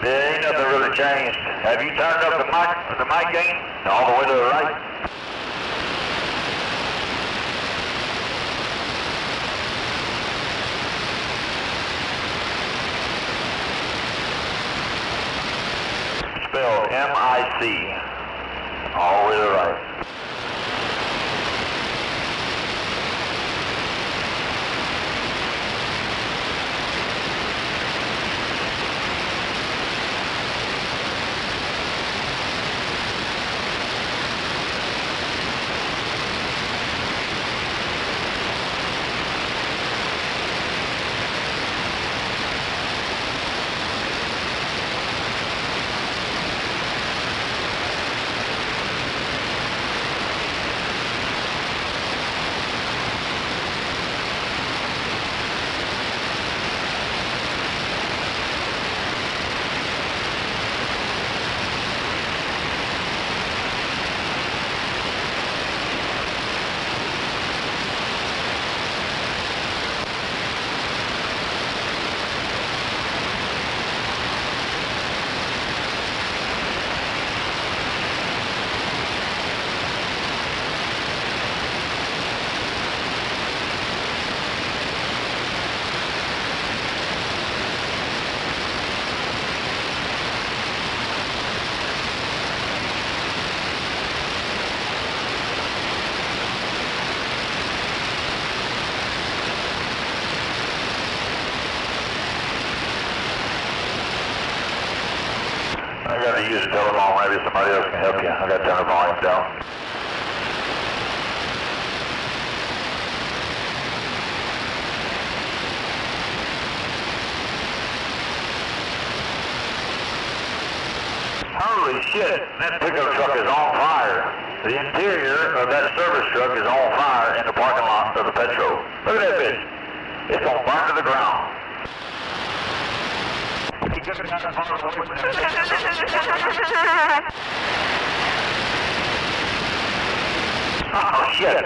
There ain't nothing really changed. Have you turned up the mic gain all the way to the right? spelled M-I-C. All the way to the right. I got to use a telephone, maybe somebody else can help you. I got to turn the volume down. Holy shit, that pickup truck is on fire. The interior of that service truck is on fire in the parking lot of the Petro. Look at that bitch. It's going to burn to the ground. Oh shit.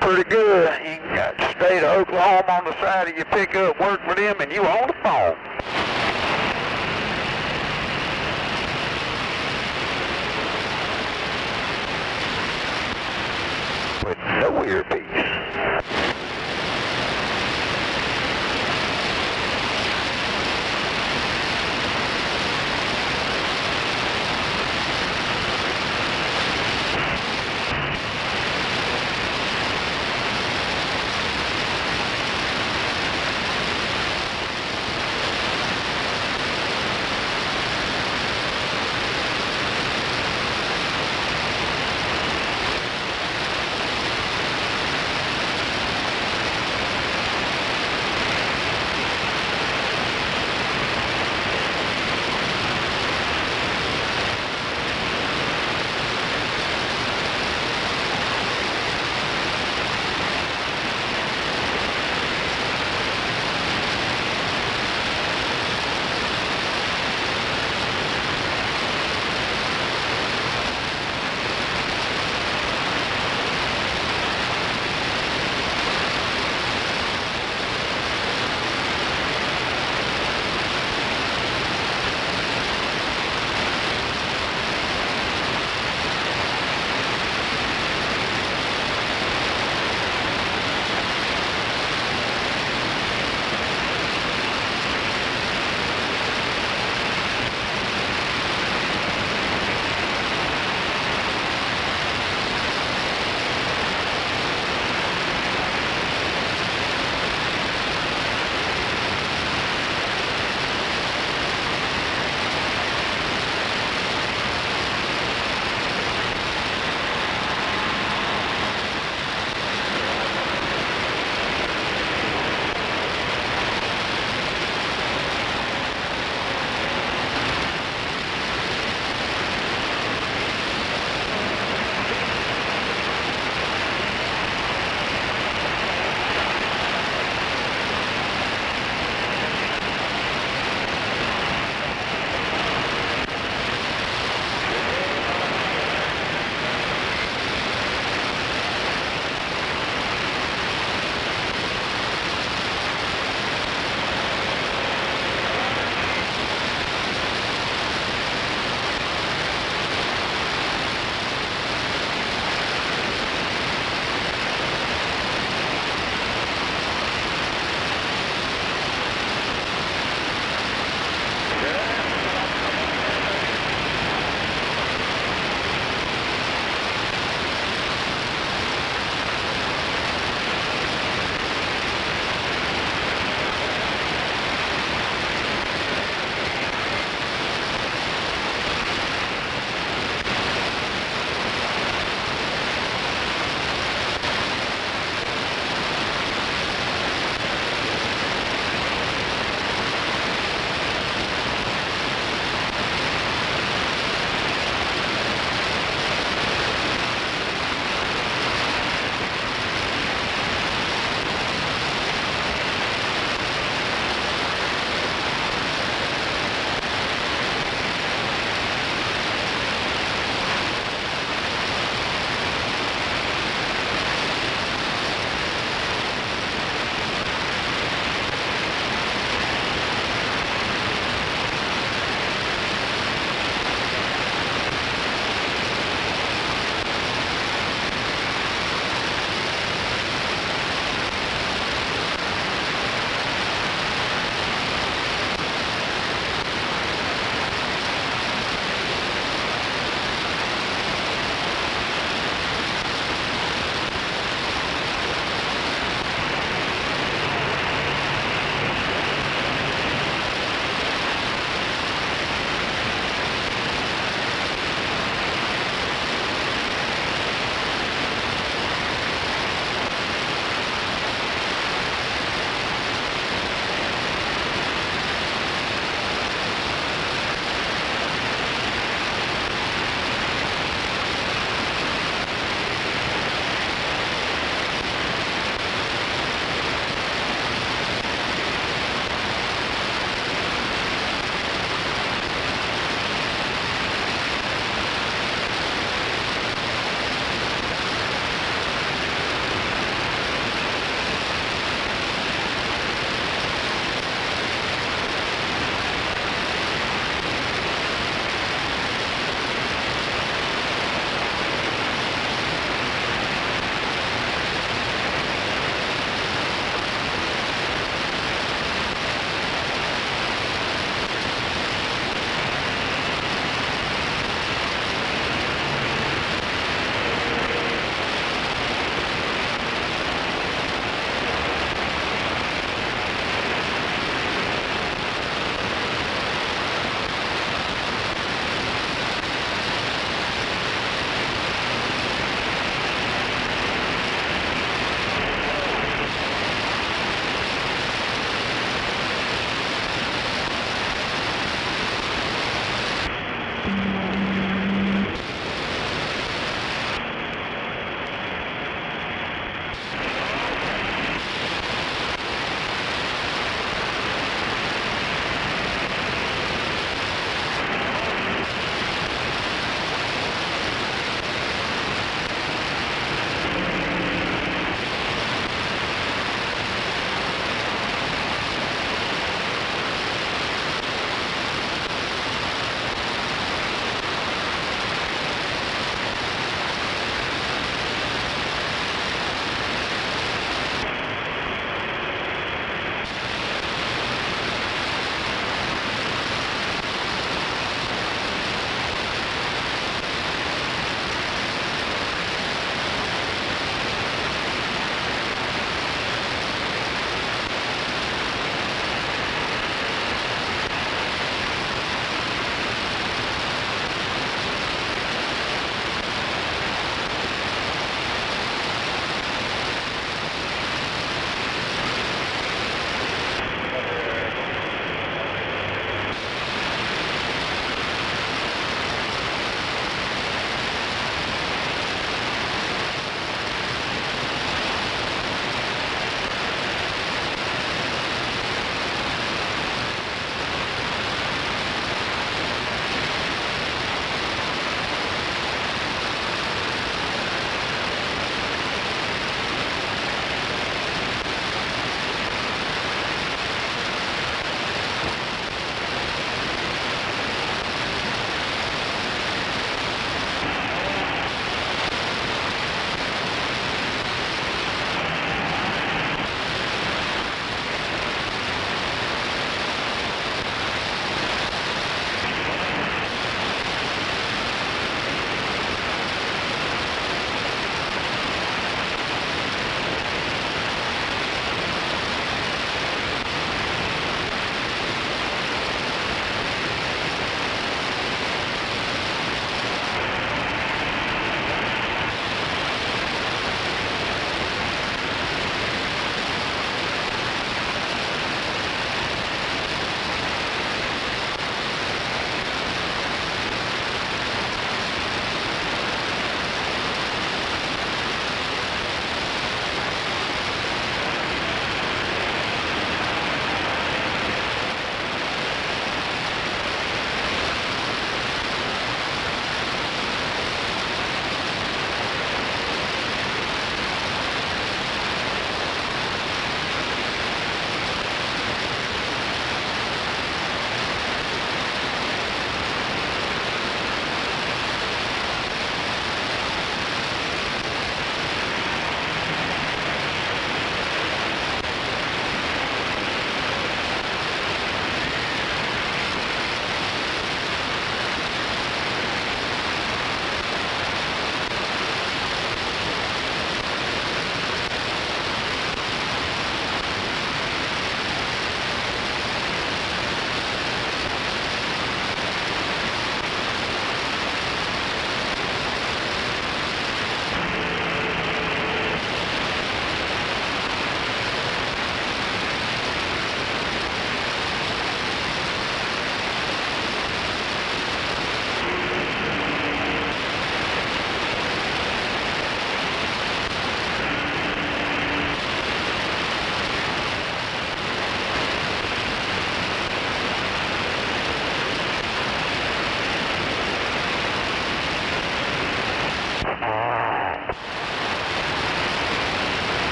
Pretty good. You got the state of Oklahoma on the side of your pickup, work for them, and you on the phone. With no earpiece.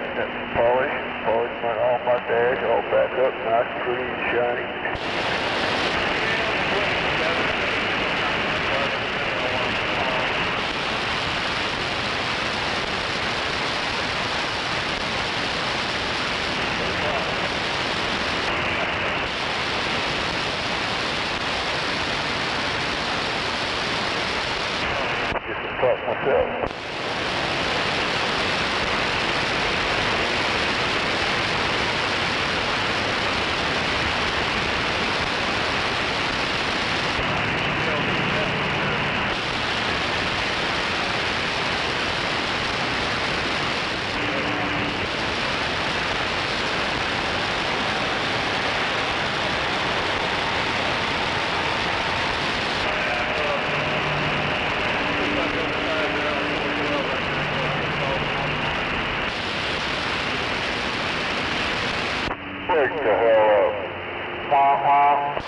Got some polish went on my dash, all back up, nice, pretty and shiny. Just to talk myself. Wake the hell up. Wah, wah.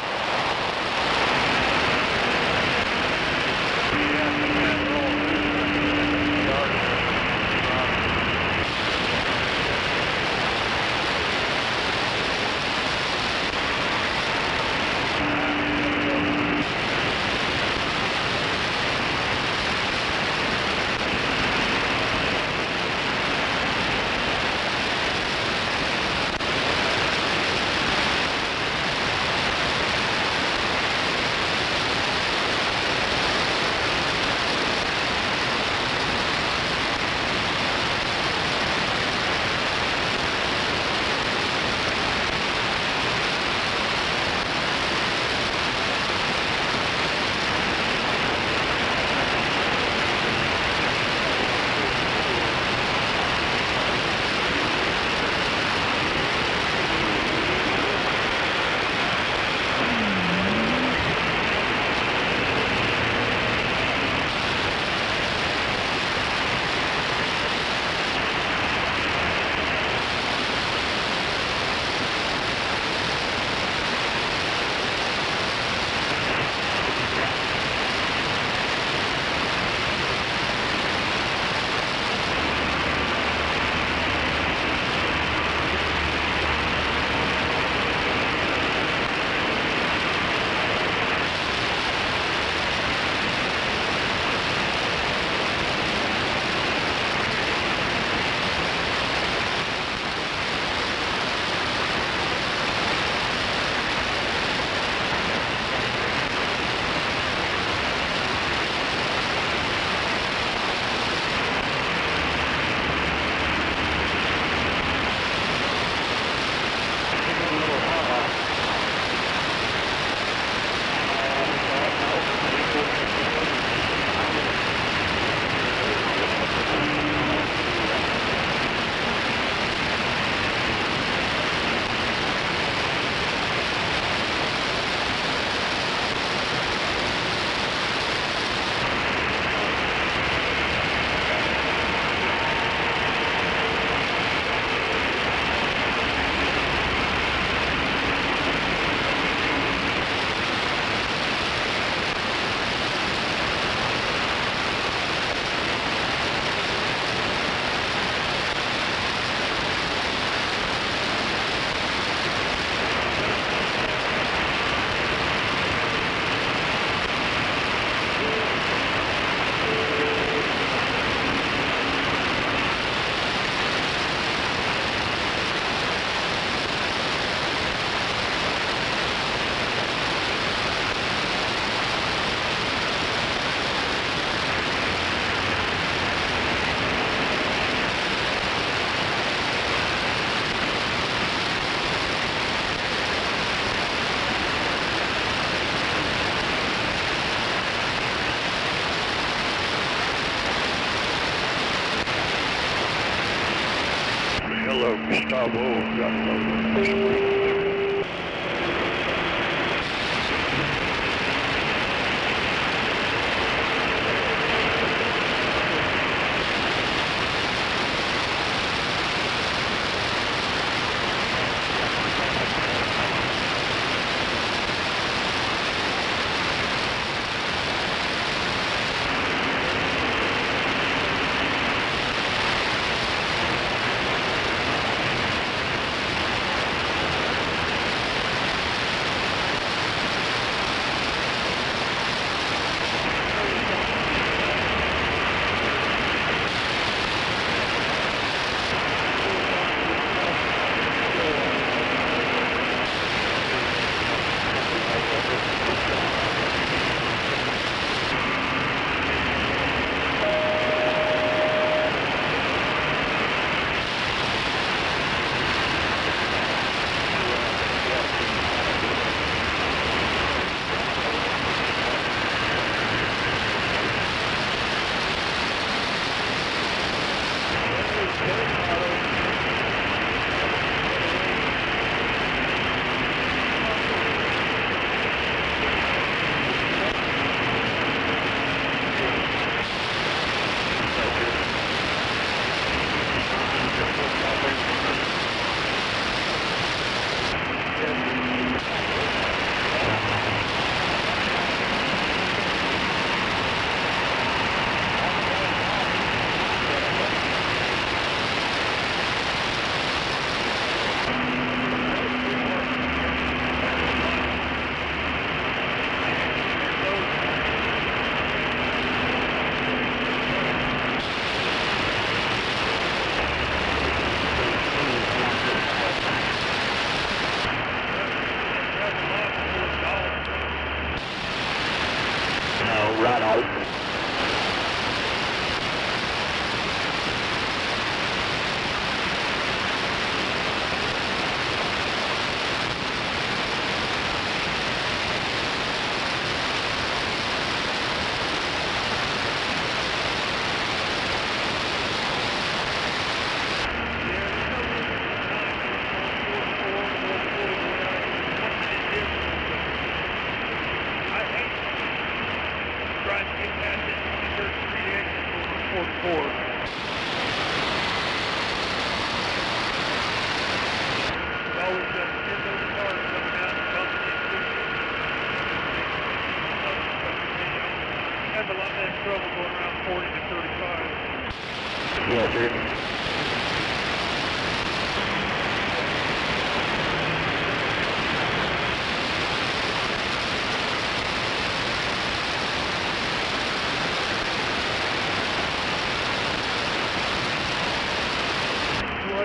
Hello, Gustavo.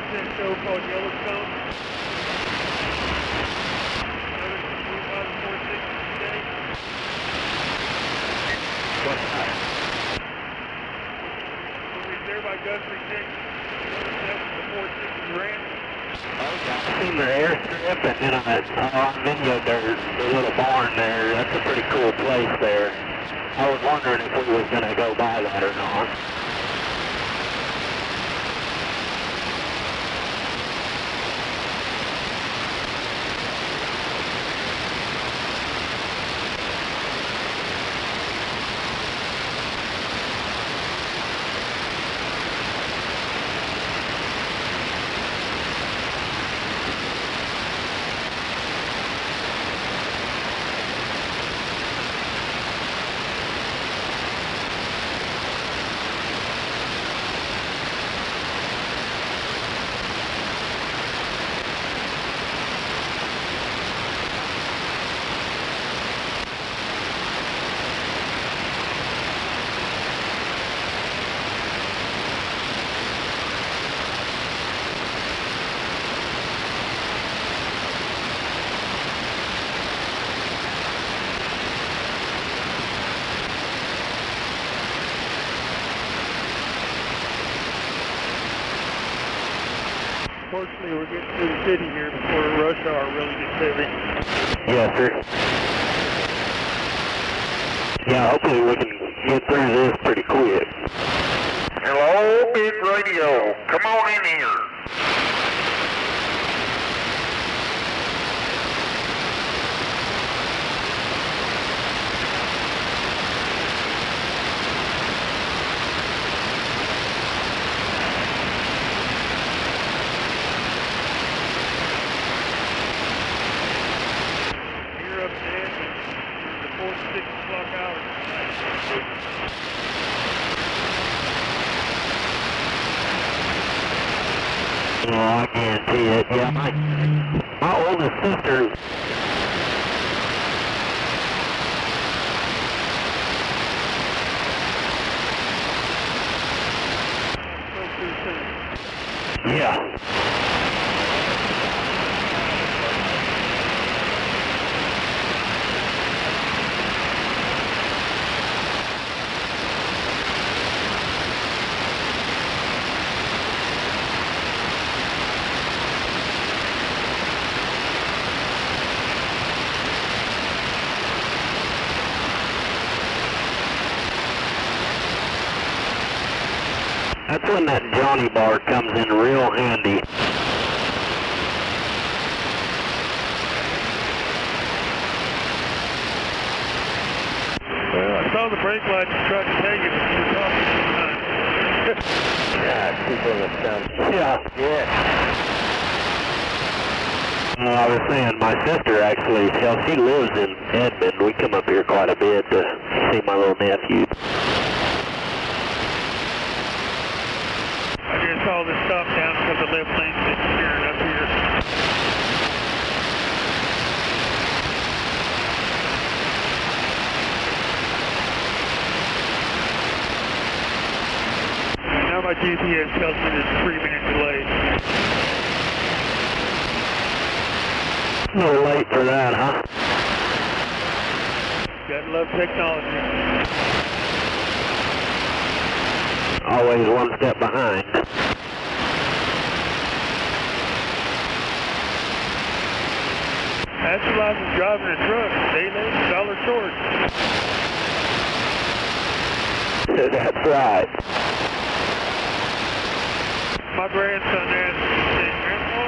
watching that show called Yellowstone? What's that? There by Guthrie, Texas. The 460 Ranch. I've seen their airstrip, and then on video their little barn there. That's a pretty cool place there. I was wondering if we was going to go by that or not. Fortunately, we're getting to the city here before rush hour really gets heavy. Yes, sir. Yeah, hopefully we can get through this pretty quick. Hello, Big Radio. Come on in here. You're up there, the 4 to 6 o'clock hour. Yeah, I guarantee it. Yeah, my oldest sister. Yeah. That's when that Johnny bar comes in real handy. Well, I saw the brake light and tried to tell you, but you were talking at the time. Yeah, people that sound. Yeah. I was saying, my sister actually, hell, she lives in Edmond. We come up here quite a bit to see my little nephew. I guess all this stop down because the left lane's disappearing up here. Now my GPS tells me there's a 3-minute delay. A little late for that, huh? Gotta love technology. Always one step behind. That's the life of driving a truck. Day late, dollar short. That's right. My grandson asked me, he said, Grandpa,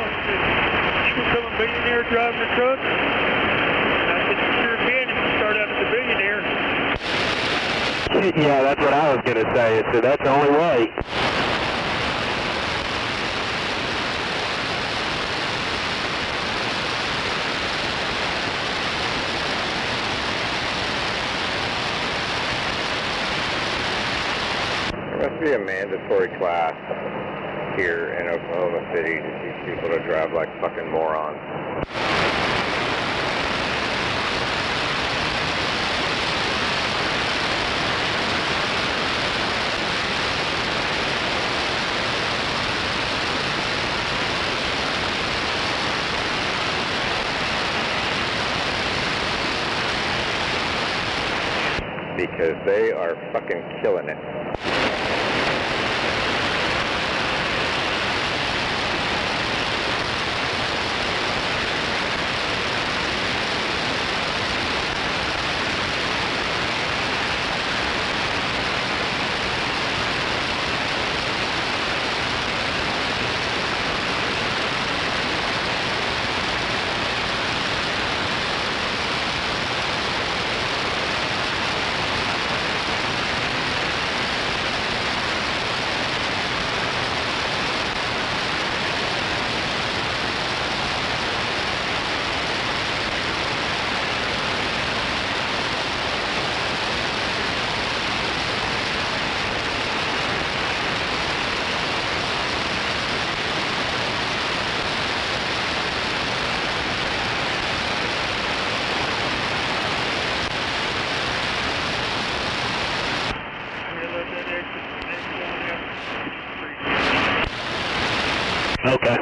you become a millionaire driving a truck? And I said, you sure can if you start out as a billionaire. Yeah, that's what I was going to say. So that's the only way. There must be a mandatory class here in Oklahoma City to teach people to drive like fucking morons. because they are fucking killing it. Okay.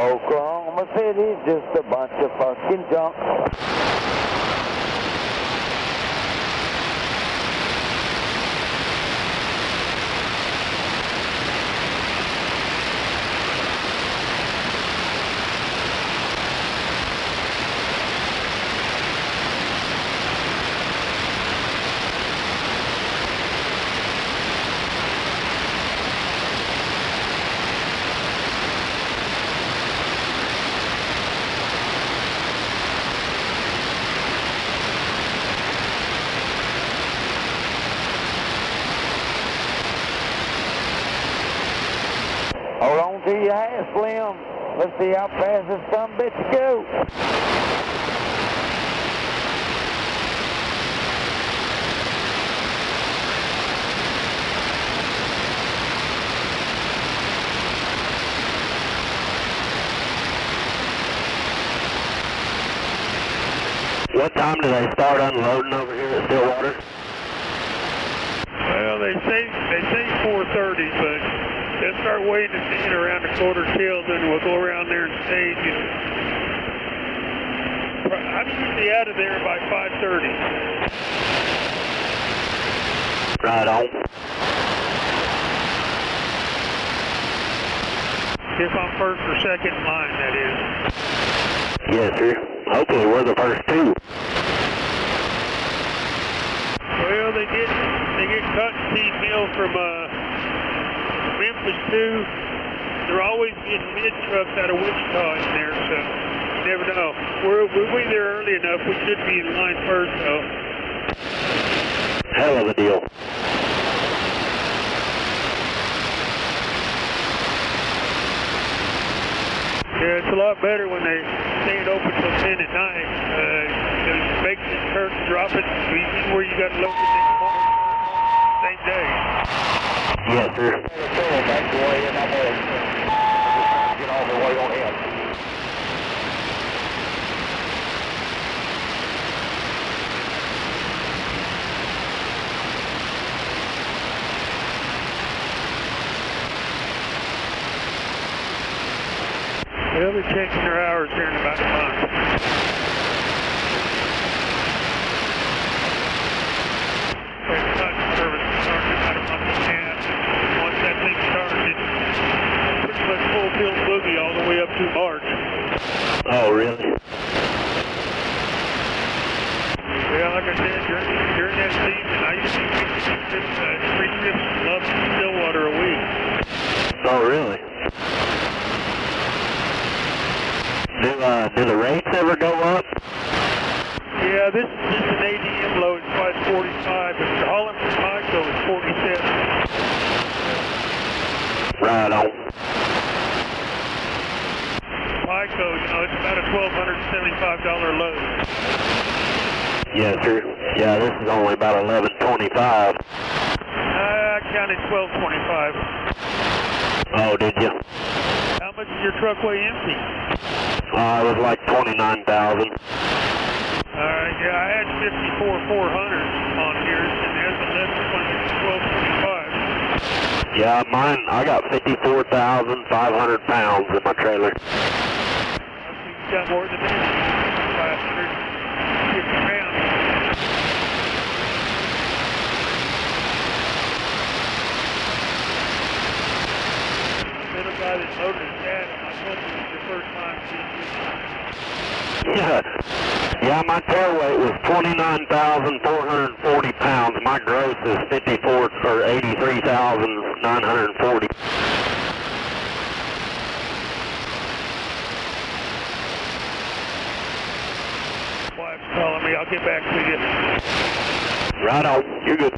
Oklahoma City's just a bunch of fucking junk. Hold on to your hat, Slim. Let's see how fast this son of a bitch goes. What time do they start unloading over here at Stillwater? Well, they say 4:30, but they'll start weighing us in around a quarter till, then we'll go around there and stage. I'm usually out of there by 5:30. Right on. If I'm first or second in line, that is. Yes, sir. Hopefully we're the first two. Well, they get cottonseed meal from Memphis too. They're always getting mid trucks out of Wichita in there, so you never know. We'll be there early enough. We should be in line first, though. Hell of a deal. Yeah, it's a lot better when they stay it open till 10 at night. It makes it turn, drop it, where you got to load the next morning, same day. Yes, sir. Back the way in, I'm going to get all the way on him. They'll be checking their hours here in about a month. Their cut service starts in about a month and a half. Once that thing starts, it's pretty much full tilt boogie all the way up to March. Oh, really? Yeah, like I said, during that season, I usually make 3 trips from Love to Stillwater a week. Oh, really? Do the rates ever go up? Yeah, this is an ADM load, it's probably 45, but the hauling from Pico is 47. Right on. Pico, it's about a $1,275 load. Yes, sir. Yeah, this is only about $11.25. I counted $12.25. Oh, did you? How much is your truck weigh empty? It was like 29,000. Alright, yeah, I had 54,400 on here, and there's 12.25. Yeah, mine, I got 54,500 pounds in my trailer. I think you got more than me. 550 pounds. The little guy that loaded his dad on my book was the first time seeing you. Yeah, my tail weight was 29,440 pounds. My gross is 83,940. Wife's calling me. I'll get back to you. Right on. You're good.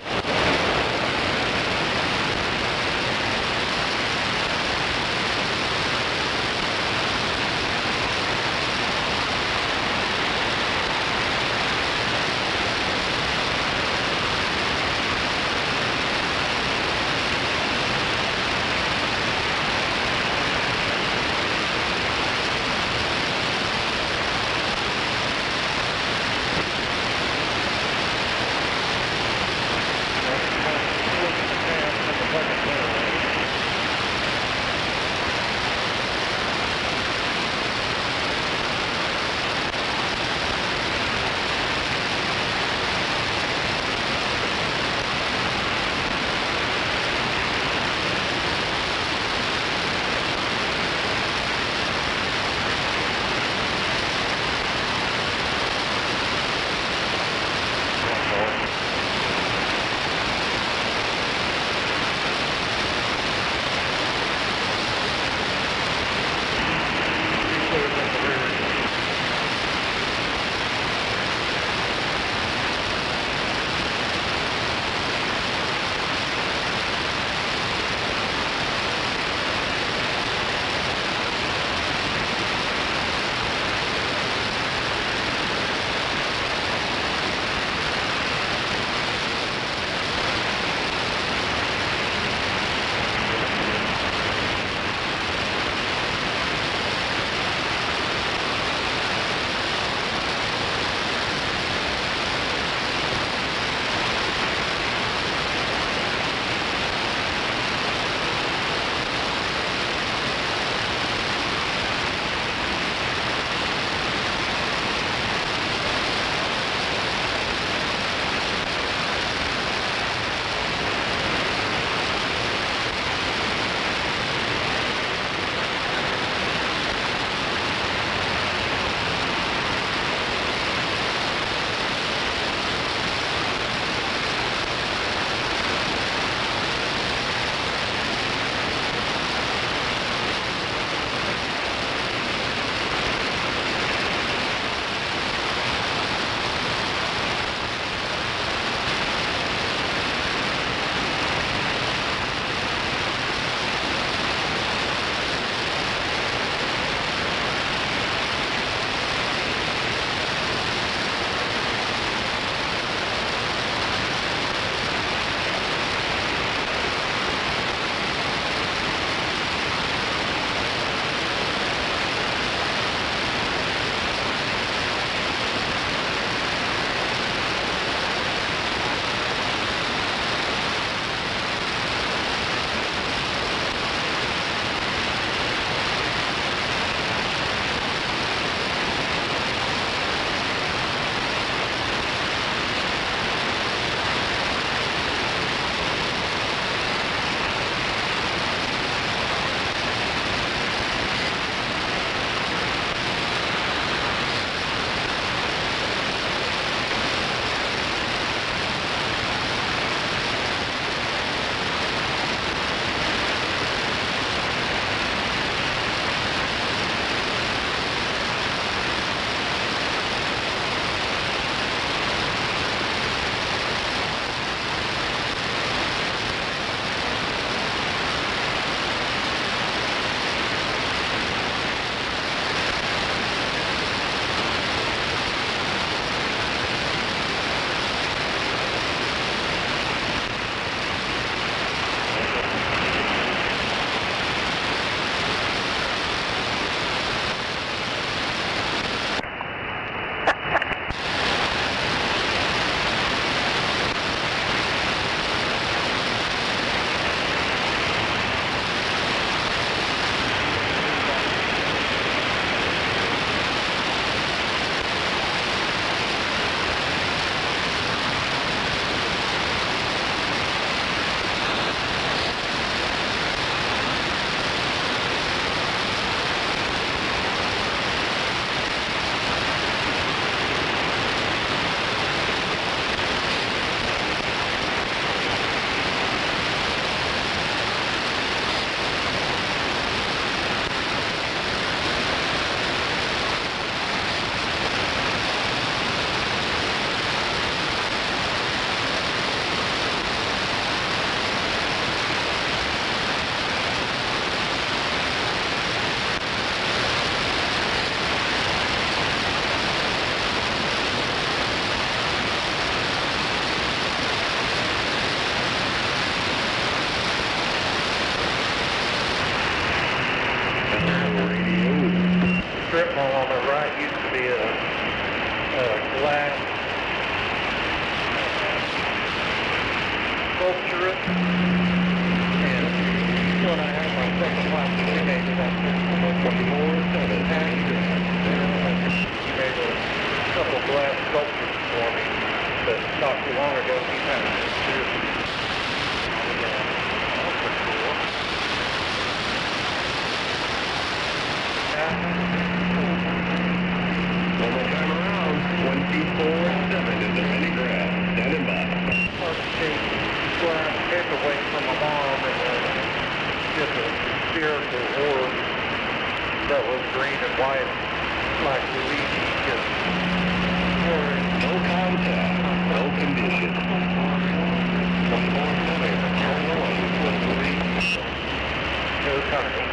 couple glass sculptures for me that not too long ago he had. One more time around, 24-7 is there any grab? Standing by. Glass paperweight from my mom and just a spherical orb that was green and white like Luigi. No contact, no condition. 24-7, no contact.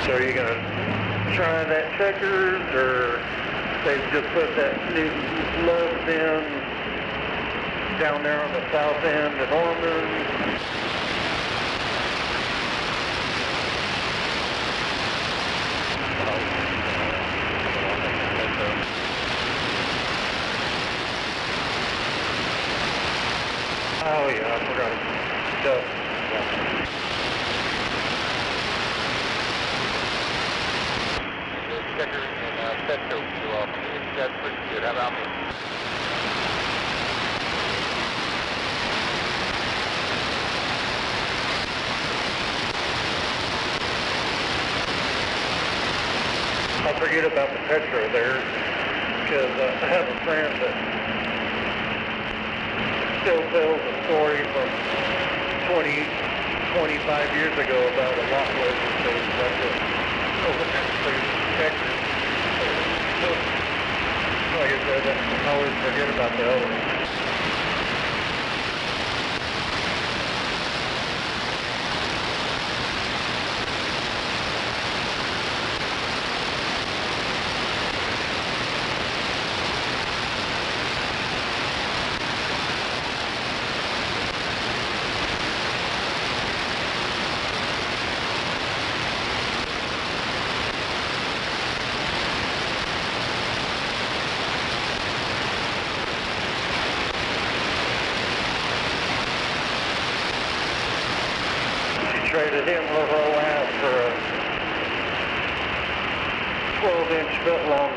So are you going to try that checkers, or they've just put that new Loves in down there on the south end of Norman? Oh yeah, I forgot it. So, That's pretty good. How about me? I forget about the Petro there, because I have a friend that still tells a story from 25 years ago about a lock laser station that's over next to Texas. Like I said, I always forget about the other one. Traded in her ass for a 12-inch foot long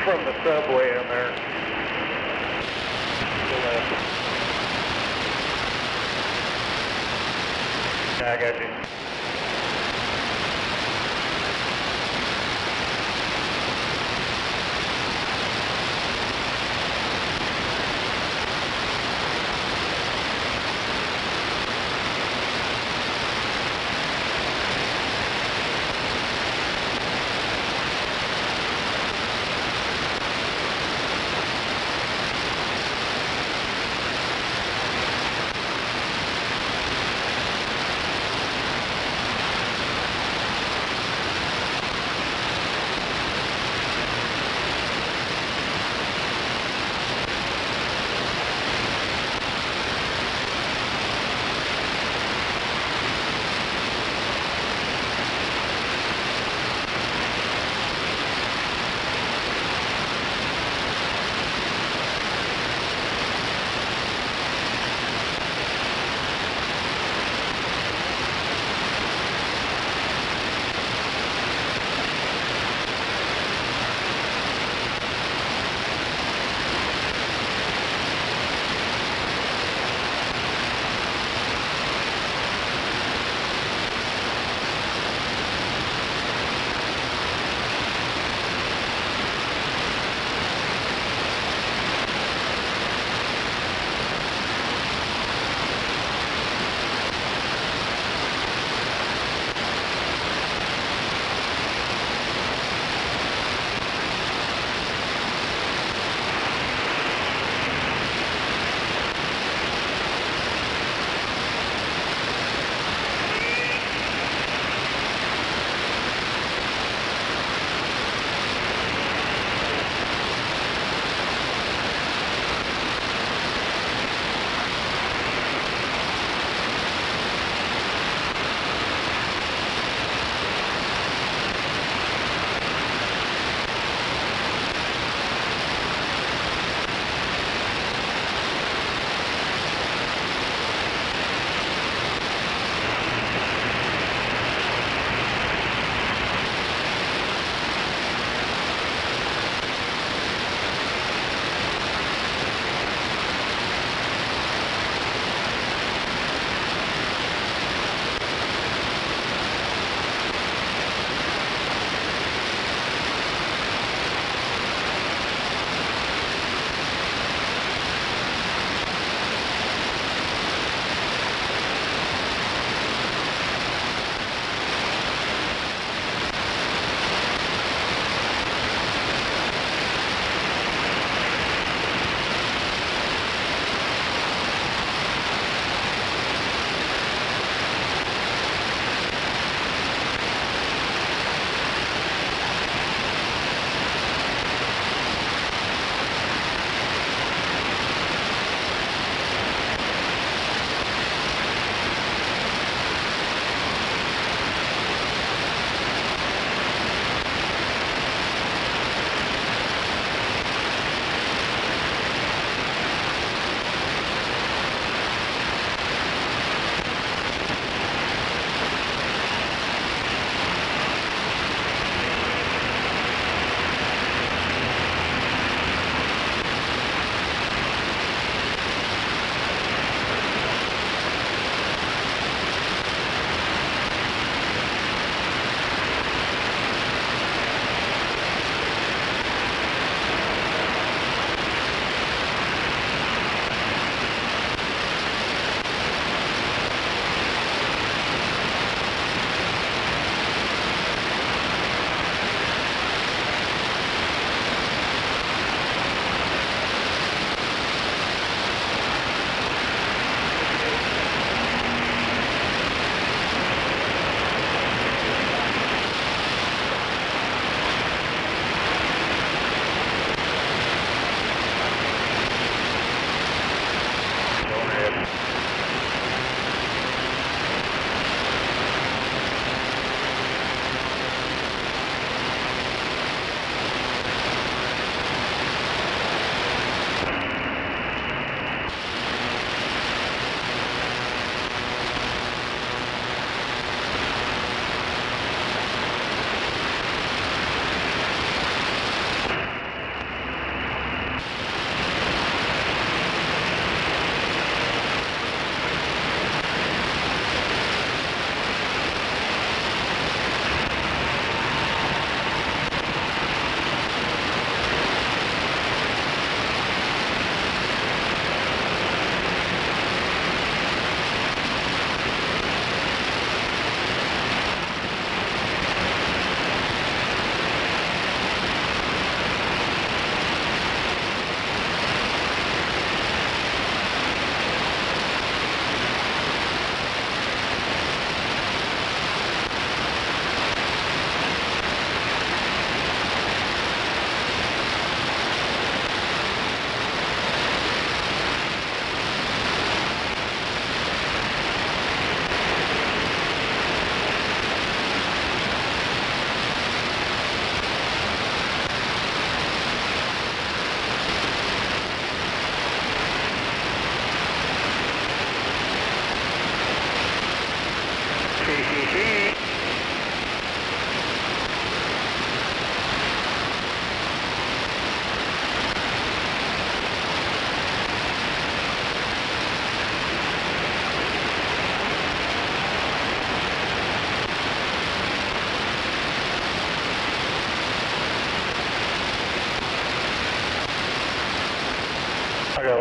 from the subway in there. I got you.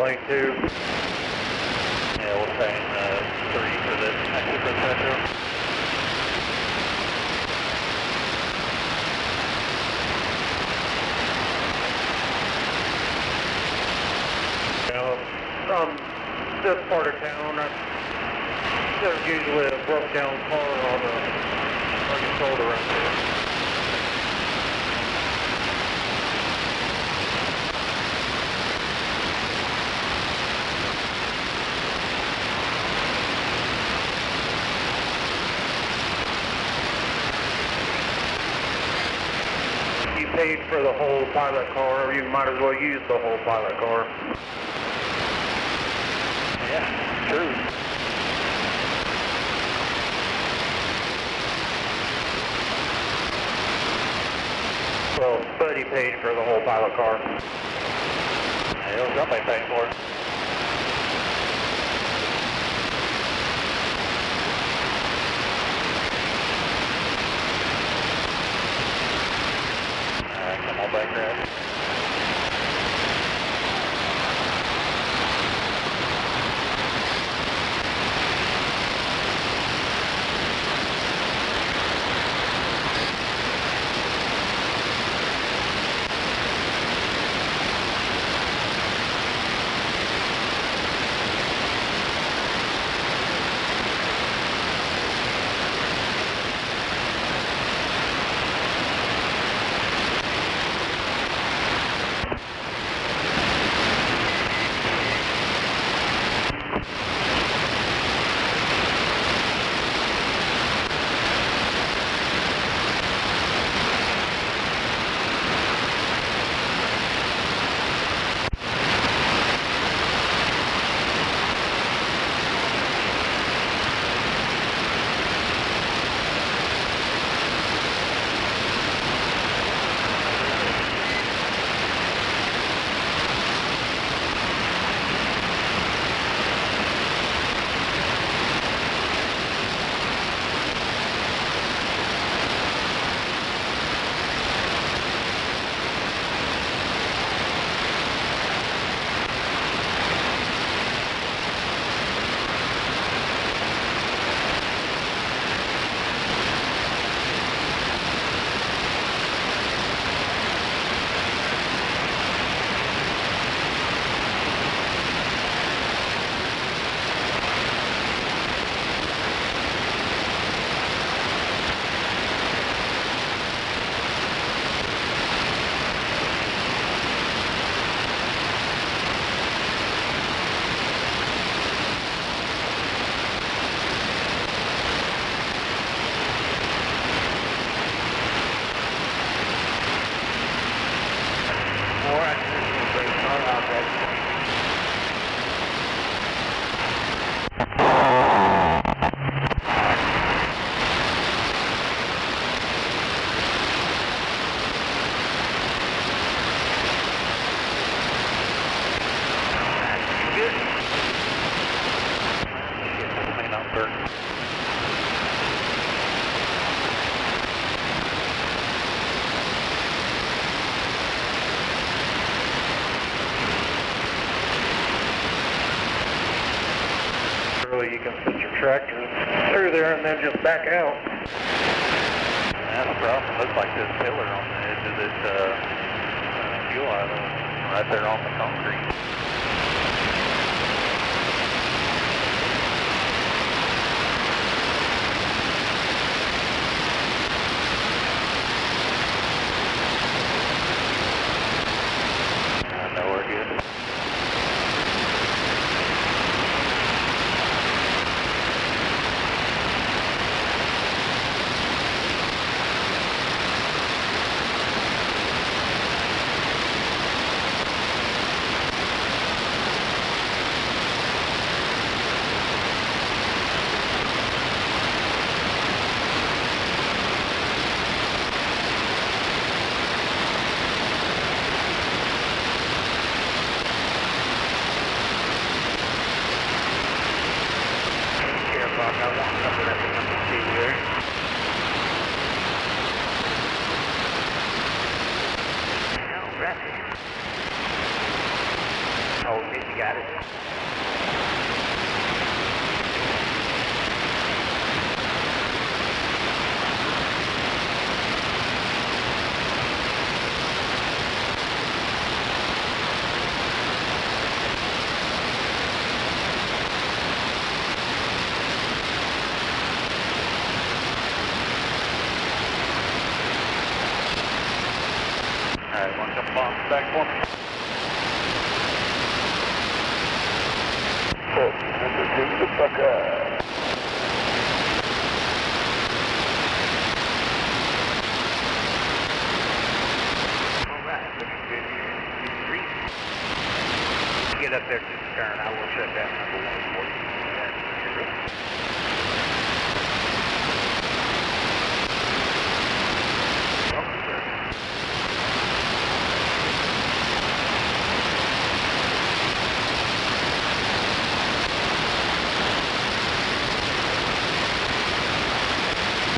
lane 2. Yeah, we'll train 3 for the exit for Central. From this part of town, there's usually a broke down car on your shoulder right there. You paid for the whole pilot car, you might as well use the whole pilot car. Yeah, true. Well, Buddy paid for the whole pilot car. Yeah, somebody paying for it. Alright, come on back there. You can put your tractor through there and then just back out. That's the problem. Looks like this pillar on the edge of this fuel island right there on the concrete. I know we're good. box back for me. Get the fuck out. Get up there to the turn. I will shut down number 1 for you.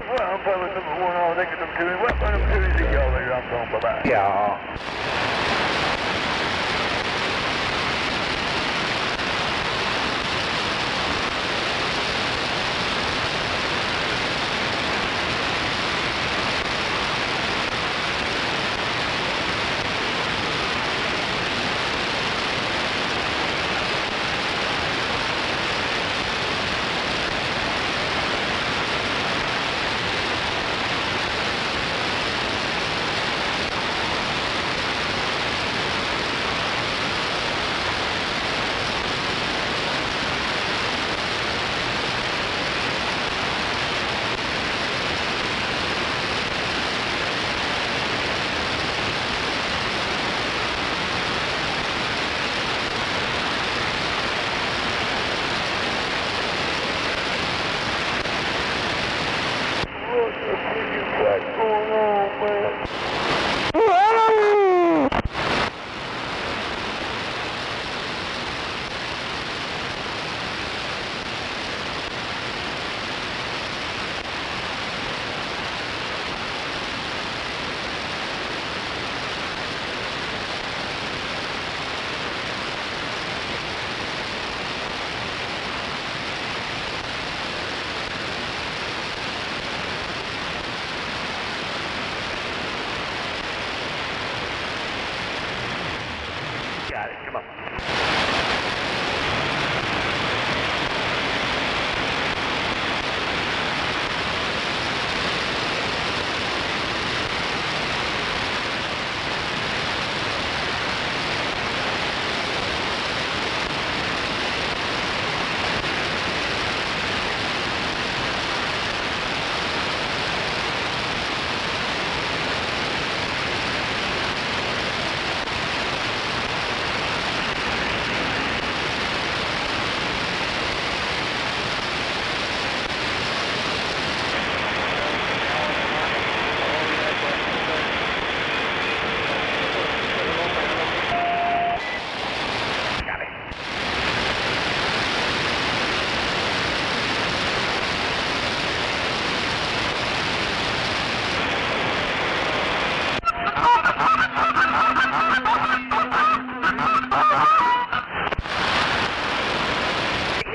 Well, I'm probably number 1 on. They get them to me. What kind of two is y'all there? I'm going bye-bye. Yeah.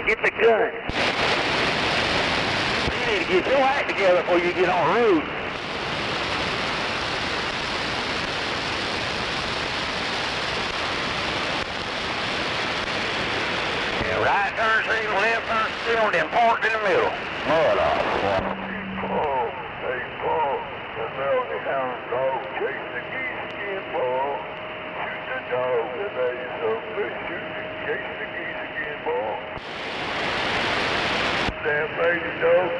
Get the gun. You need to get your act together before you get on the road. Yeah, right turn signal, left turn signal, then parked in the middle. Mud off. Paul, hey Paul, the melody hound dog, chase the geese again, Paul. Shoot the dog, the lady so good, chase the geese again, Paul. Damn lady dog.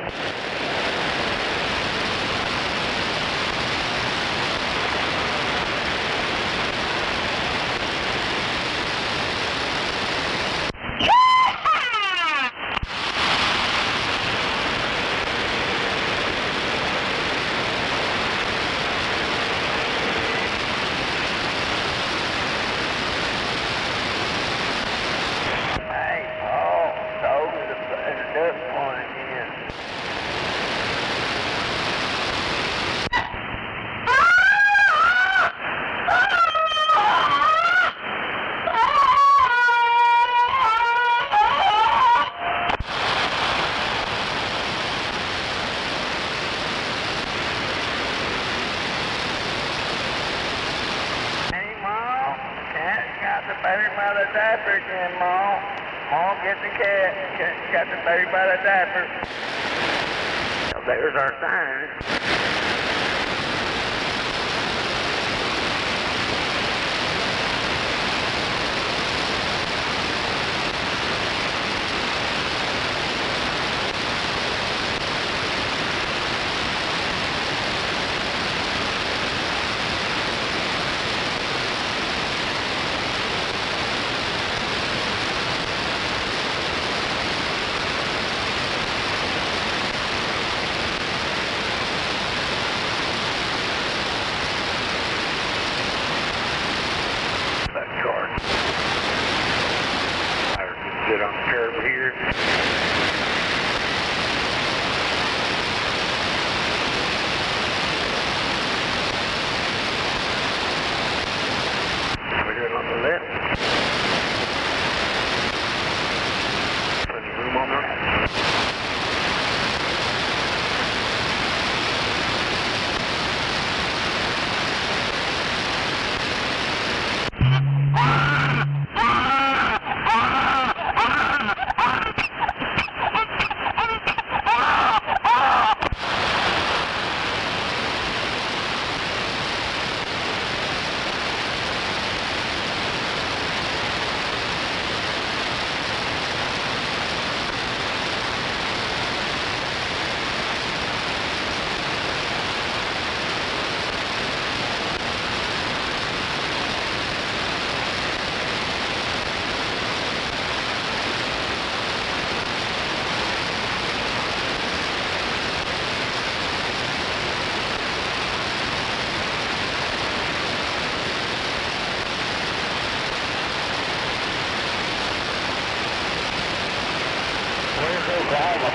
baby by the diaper again, Mom. Mom, get the cat. Got the baby by the diaper. Well, there's our sign.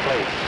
plate.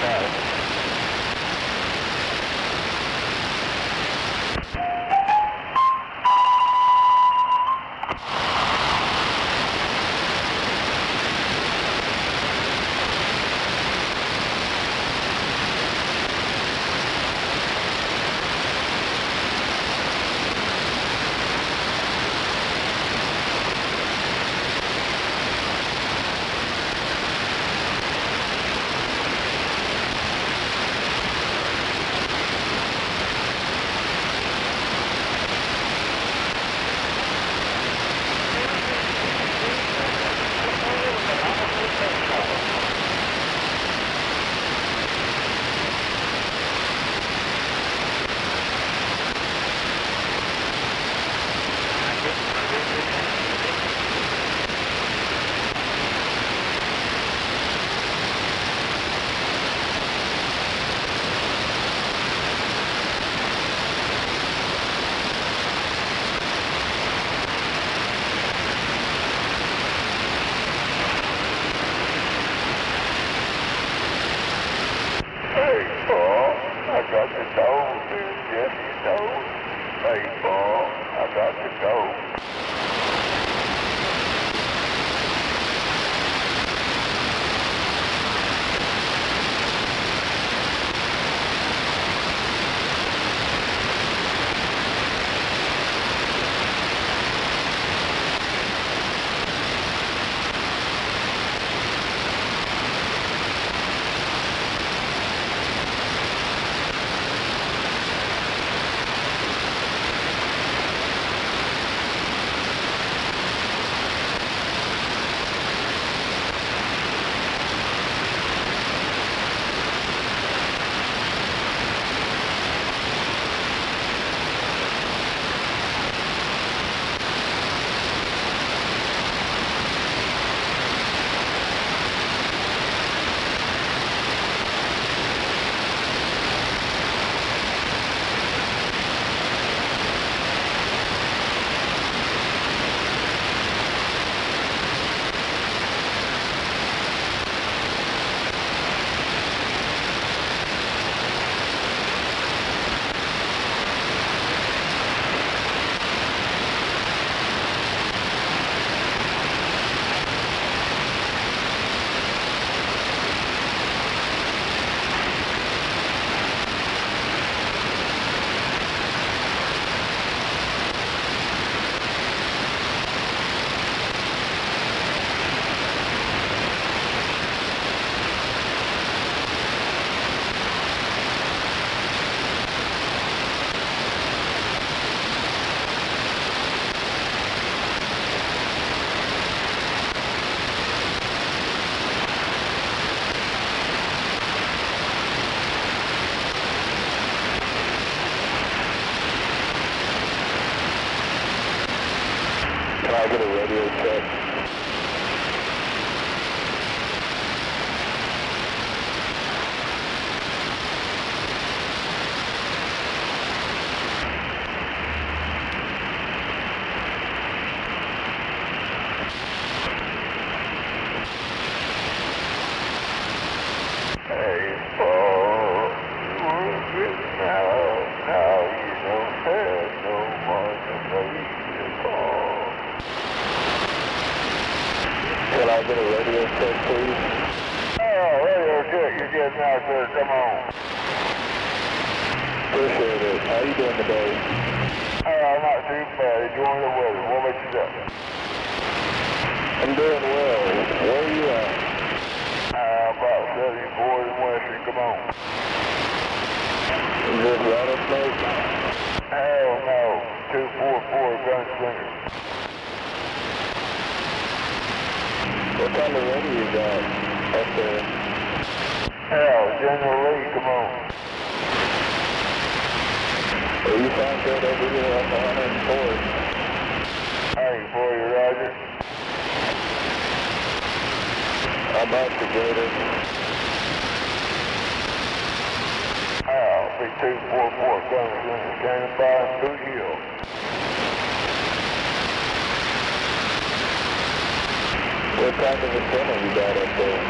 What kind of antenna you got up there?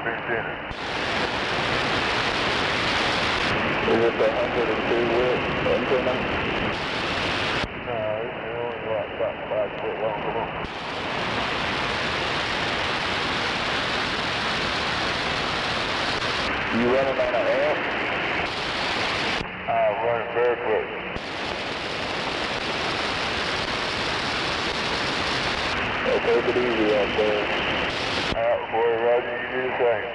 antenna. Is it the 102 width antenna? No, it's only like about 5 foot long. Come on. You running on an amp? I run it barefoot. Take it easy out there. Alright, boy, Roger, you do the same.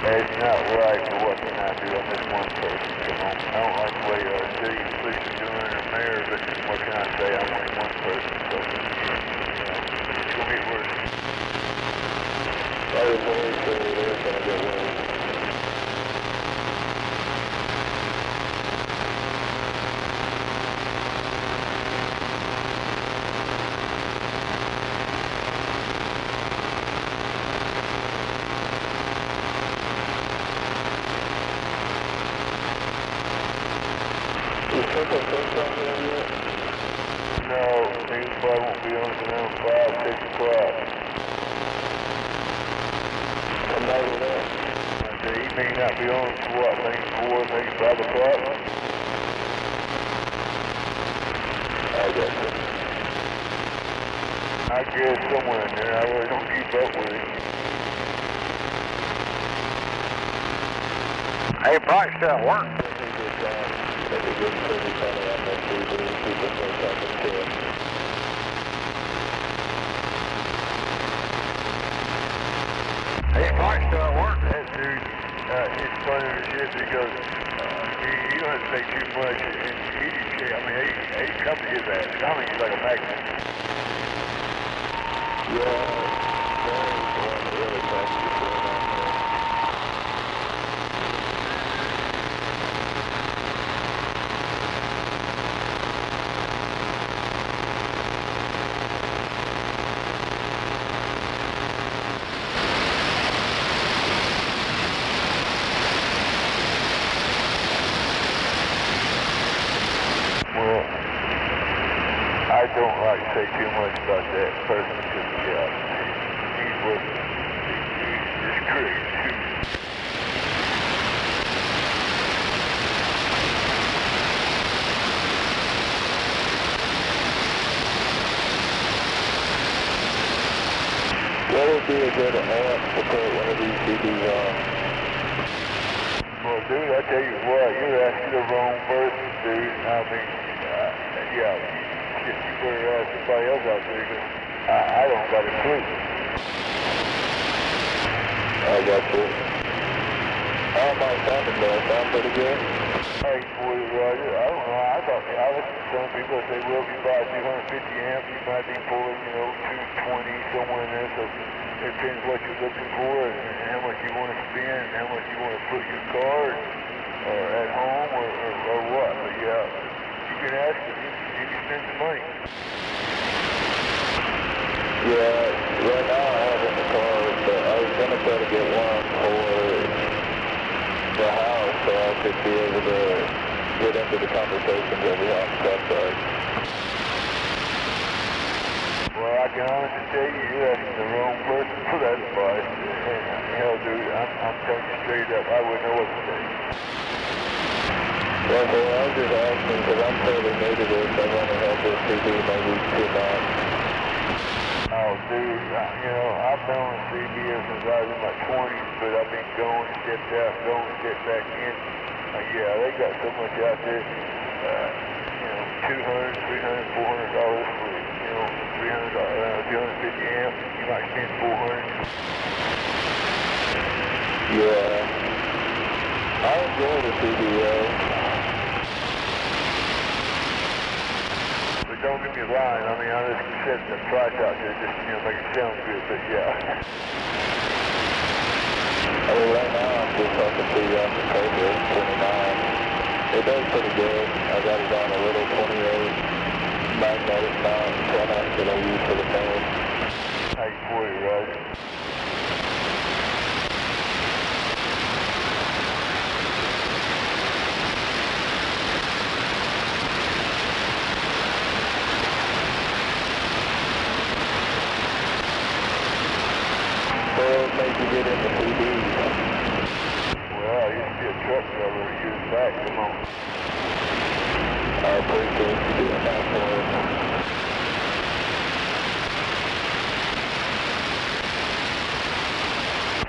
It's not right for what can I do? I'm just one person. Come on. I don't like the way city police are doing or mayor, but what can I say? I'm only one person, so it's gonna get worse. That is very true. It is gonna get worse. No, things probably won't be on around 5, 6 o'clock. What night is that? He may not be on to what, maybe 4, maybe 5 o'clock? I guess so. I guess somewhere in there. I really don't keep up with it. Hey, probably still at work. Hey, probably still at work. That dude, it's funny as shit because he don't have to say too much, and he just can't. I mean, he come to his ass. I mean, he's like a magnet. Really fast. I don't like to say too much about that person because, yeah, he's crazy. What would be a good amp to put one of these CDs on? Well, dude, I tell you what, you're asking the wrong person, dude. I mean, yeah, shit, you better ask somebody else out there because I don't got a clue. I got you. How am I sounding though? Sound pretty good? Hey, boy, Roger, I don't know. I listen to some people that say, well, if you buy 250 amps, you might be pulling, 220, somewhere in there. So it depends what you're looking for and how much you want to spend and how much you want to put in your car or at home or what. But yeah, you can ask them. You can spend some money. Yeah, right now I have in the car, but I was going to try to get one for the house so I could be able to get into the conversations that we have outside. Well, I can honestly tell you, you're asking the wrong person for that advice. And, hell, dude, I'm telling you straight up, I wouldn't know what to say. Well, so I was just asking because I'm totally new to this. I want to help this CD maybe 2 months. Oh, dude, I've been on the CBS since I was in my 20s, but I've been going, stepped out, going, stepped back in. Yeah, they got so much out there, $200, $300, $400 for, 250 amps. You might spend $400. Yeah. I enjoy the CBS. But don't get me lying, I mean, I just set the price out there just, make it sound good, but yeah. Oh, right now I'm just on the pre-off the Cobra 29. It does pretty good. I got it on a little 28 magnetic mount 10-amp that I use for the phone. 840, Roger. What made you get into CDs? Well, I used to be a truck driver years back, come on. I appreciate you doing that for us.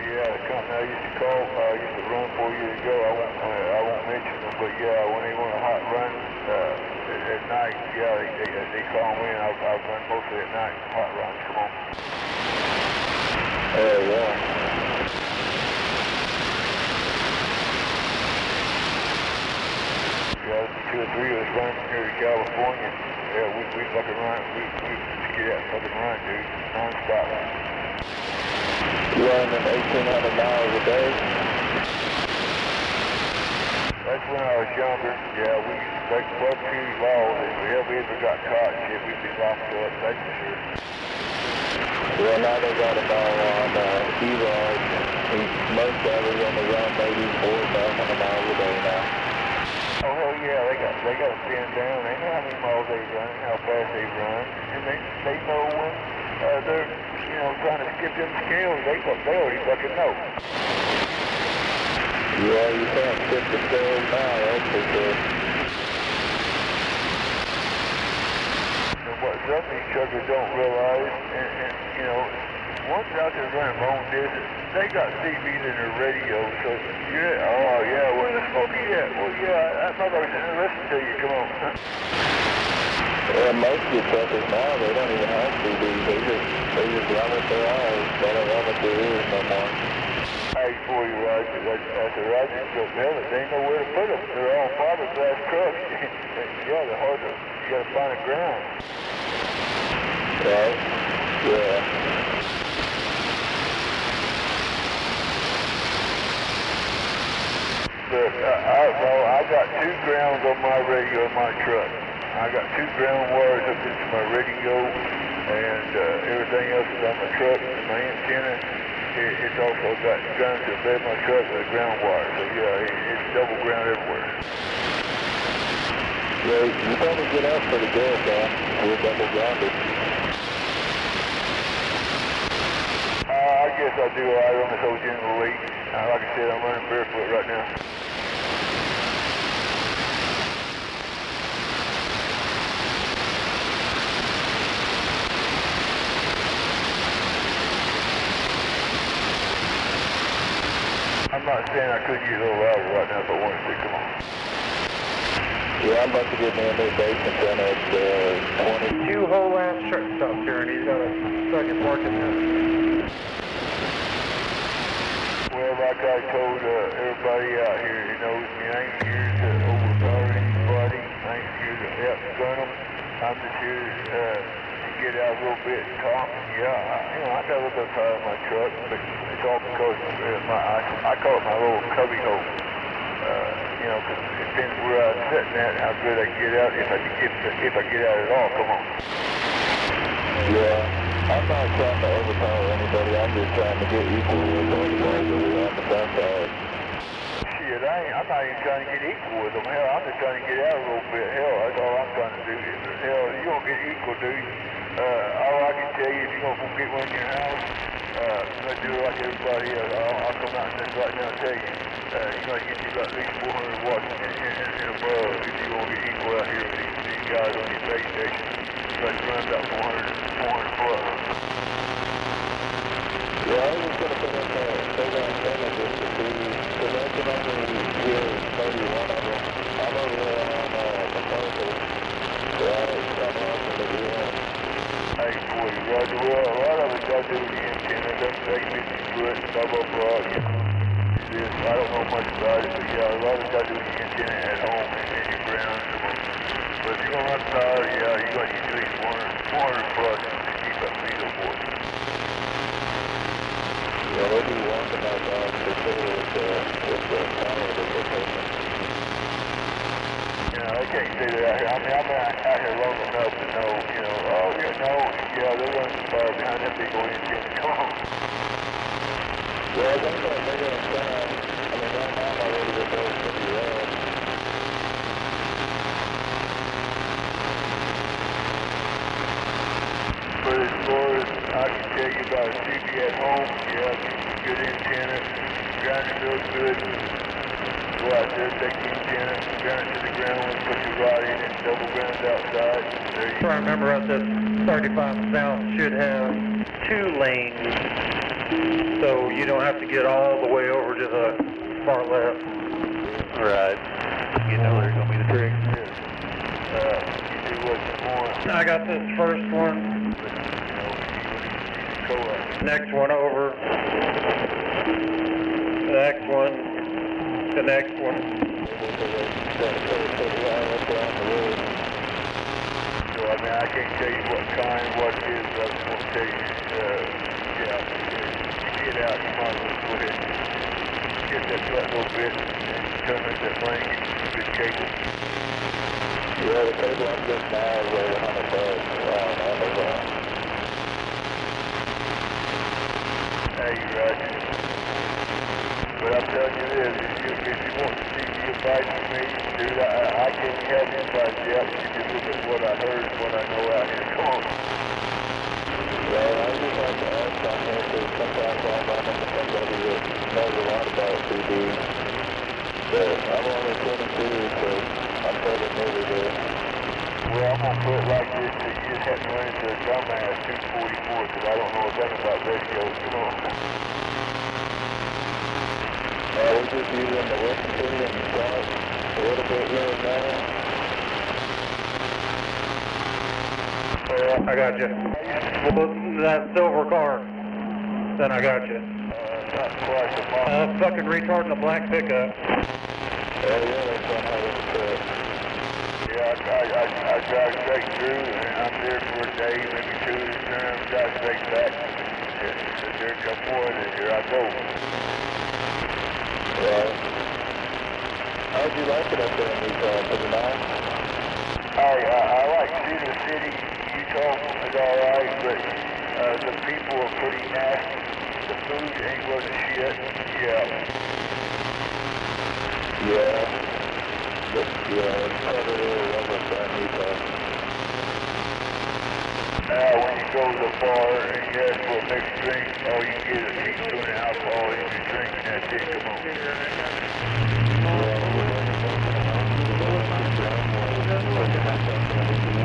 Yeah, the company I used to call, I used to run for years ago. I won't mention them, but yeah, when they want a hot run at night, yeah, they call me and I'll run mostly at night, hot runs, come on. Yeah. Yeah, there's 2 or 3 of us running from here to California. Yeah, we fucking run, we just get out and fucking run, dude, non-stop. You running 1,800 miles a day? That's when I was younger. Yeah, we used to break barbecue laws. If we ever got caught and shit, we'd be locked up, that's for sure. Well, now they got them all on E-Rod. Most of them only run maybe 4,000 miles a day now. Oh, hell yeah, they got them pinned down. They know how many miles they run, how fast they run, and they know when they're, trying to skip them scales. They already fucking know. Yeah, you can't skip the scales now, that's for sure. And what some of these truckers don't realize, and ones out there running long distance, they got CBs in their radio, so where's the Smokey at? Well, yeah, that motherfucker's in there listening to you, come on. Yeah, most of the truckers now, they don't even have CDs, they just run with their eyes, they don't run with their ears no more. Hey, for you, Roger, that's a Roger truck, hell, they know where to put them, they're all fiberglass trucks. Yeah, they're hard to, you gotta find a ground. Right? Yeah. But I got 2 grounds on my radio in my truck. I got 2 ground wires up into my radio, and everything else is on my truck. And my antenna, it's also got ground to the bed of my truck with a ground wire. So yeah, it's double ground everywhere. Yeah, you probably get out pretty good, man. With double grounded. I guess I do all right on this old General Lee. Like I said, I'm running barefoot right now. I'm not saying I couldn't get a little louder right now if I wanted to. Come on. Yeah, I'm about to get me a new base antenna at 20. 2 whole ass truck stops here, and he's got a fucking parking there. Well, like I told everybody out here, you know, I ain't here to overpower anybody. I ain't here to outgun them. I'm just here to get out a little bit and talk. Yeah, I got a little bit of tire in my truck, but it's all because I call it my little cubby hole. You know, because it depends where I'm sitting at, how good I can get out, if I get out at all. Come on. Yeah, I'm not trying to overpower anybody. I'm just trying to get equal with all the guys over on the front side. Shit, I'm not even trying to get equal with them. Hell, I'm just trying to get out a little bit. Hell, that's all I'm trying to do. Hell, you don't get equal, dude. All I can tell you, if you're going to get one in your house, let's do it like everybody else. I'll come out and just right now and tell you, you got to get you about at least 400 watts and above if you want to get equal out here with these guys on your base station. You got to run about 400 plus. Yeah, I was just going to put in the antenna just to see, because I can only hear maybe one of them. I'm over there on the Parker. I'm watching the VM. Hey, boy, Roger. Well, a lot of it got to do with the antenna. That's like 50 foot, blah, blah, blah. You know, this. I don't know much about it, but yeah, a lot of it got to do with the antenna at home and your ground. But if you're going to run power, yeah, you got to get at least 400 plus to keep up speed of board. Yeah, they do want to know that for sure with the power that they're taking. You know, they can't say that out here. I mean, I'm out here long enough to know, you know, oh, you know, yeah, they're running some power behind that big old antenna. Come on. Well, I think that bigger antenna, I mean, right now my radio bill is pretty low. But as far as I can tell you about a CB at home, yeah, good antenna, ground it real good. Go out there, take the antenna, ground it to the ground, put your rod in it, double ground outside. There you go. I remember up this 35 South should have 2 lanes, so you don't have to get all the way over to the far left. Right. You know there's going to be the trick. You do what you want. I got this first one. Next one over. The next one. The next one. So, I mean, I can't tell you what kind, what it is, but I just want to tell you, yeah, you get out, you might as well go ahead and get that butt a little bit and turn up that lane, get you some good cable. Yeah, the cable I'm getting now is over 100 bucks on Amazon. Hey, Roger. But I'm telling you this, if you want to see the advice from me, dude, I can't have advice yet, but you just look at what I heard and what I know out here. Come on. Well, I just like to ask on here, because sometimes I'm running into somebody that knows a lot about CD. But I'm only 22, so I'm probably new to this. Well, I'm going to put it like this, so you just have to run into a dumbass 244, because I don't know a thing about radios. Come on. We're just using the Western and start a little bit here and there. I got you. That silver car. Then I got you. Not quite a mile. Fucking retard in the black pickup. Yeah, that's one hell of a trip. Yeah, I drive straight through, and I'm there for a day, maybe 2 at a time, drive straight back. There a couple more, and here I go. Right. How'd you like it up there in Utah? Pretty nice? I like Cedar City, Utah is alright, but the people are pretty nasty. The food ain't worth a shit. Yeah. It's probably really rough up there in Utah. go to the bar and you ask for a mixed drink, all you get is a teaspoon of alcohol in your drink, and that's it. Come on.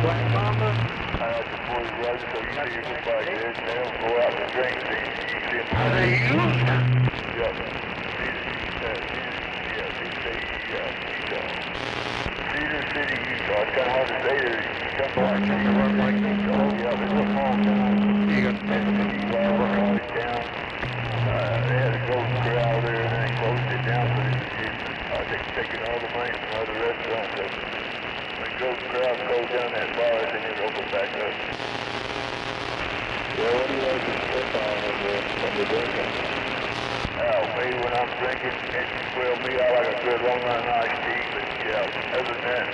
Black Mamba? That's the boys, Roger, so you see everybody there, they don't go out to drink, you see them. Are they used? Yeah. Cedar City, Utah. It's kind of hard to say there. You come by and you run like Utah. Yeah, there's a small town. You got to take the Utah around the town. They had a golden corral there and they closed it down, but it's taking all the money from other restaurants. So when the golden corral closed down that bar, then it opened back up. Well, what do you like to strip on when you're drinking? Oh, me, when I'm drinking, well, me, I like a good long run iced tea, but yeah, other than that,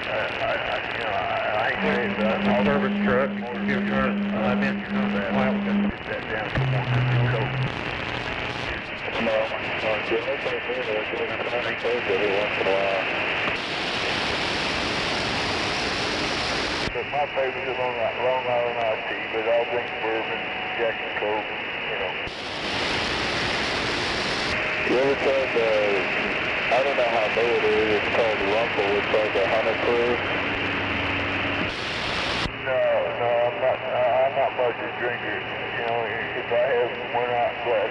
I ain't saying that. Service truck, give yours, I meant you know that. Well, just sit that down, come on, let's go. No, yeah, that's what I mean. It's kind of close every once in a while. But my favorite is Long Island iced tea, but I'll drink bourbon, Jack and Coke, you know. You ever tried I don't know how new it is, it's called Rumble, it's like a 100 proof. No, I'm not much a drinker. You know, if I have one out glass,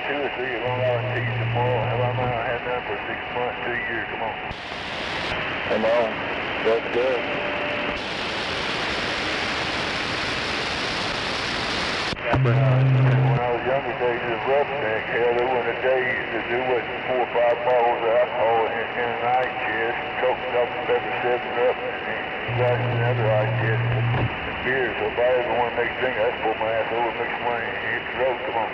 2 or 3 Long Island teas tomorrow, and I might not have none for 6 months to a year, come on. Come on, that's good. When I was younger days of Roughneck, hell, there wasn't a day to do what 4 or 5 bottles of alcohol in an ice chest, Coke, Dr. Pepper, 7-Up, and glasses and other ice chests, and beer. So if I ever want to make a drink, I just pull my ass over, make some money, and hit the road, come on.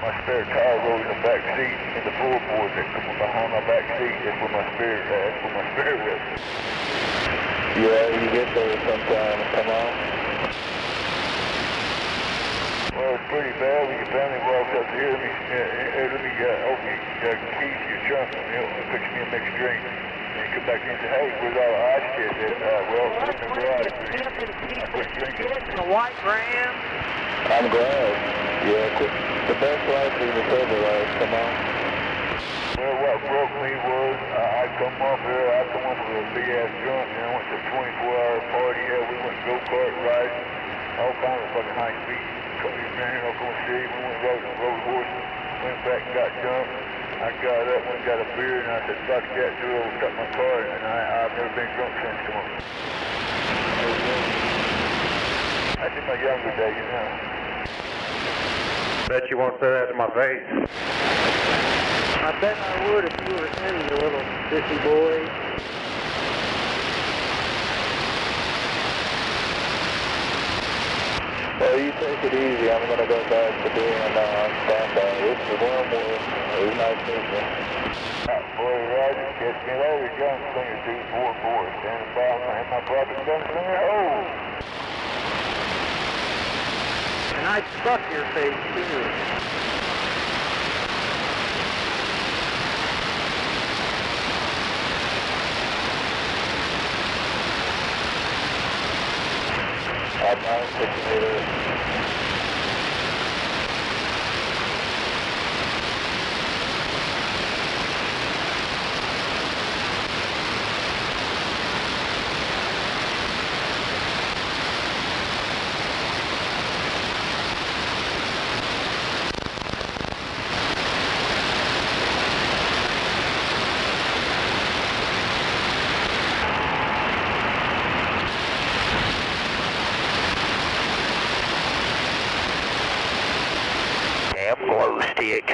My spare tire rolled in the back seat, in the floorboard that come behind my back seat, that's where my spare was. Yeah, you get those sometimes, come on. Well, it's pretty bad when your family walks up to here, let me open your keys to your trunk, and they'll fix me a mixed drink. And you come back in and say, hey, where's all the ice chest at? Well, it's in the garage. I quit drinking. A white Ram? I'm glad. Yeah, the best life is the sober life, come on. Well, what broke me was I come off of a big ass drunk, and I went to a 24-hour party. Yeah, we went go-kart riding, all kinds of fucking high speed. We ran here in Oklahoma City, we went rode horses, went back and got drunk. I got up, went and got a beer, and I said, fuck that, we'll cut my car, and I've never been drunk since. Come on. That's in my younger days, you know. Bet you won't say that to my face. I bet I would if you were in, you little sissy boy. Well, you take it easy. I'm going to go back to being on standby. This is Wormwood. It was nice meeting you. Boy, Roger, catch me later, gunslinger 244. Standing by my private gunslinger. Oh! And I'd suck your face, too. I'm 968. Glow sticks.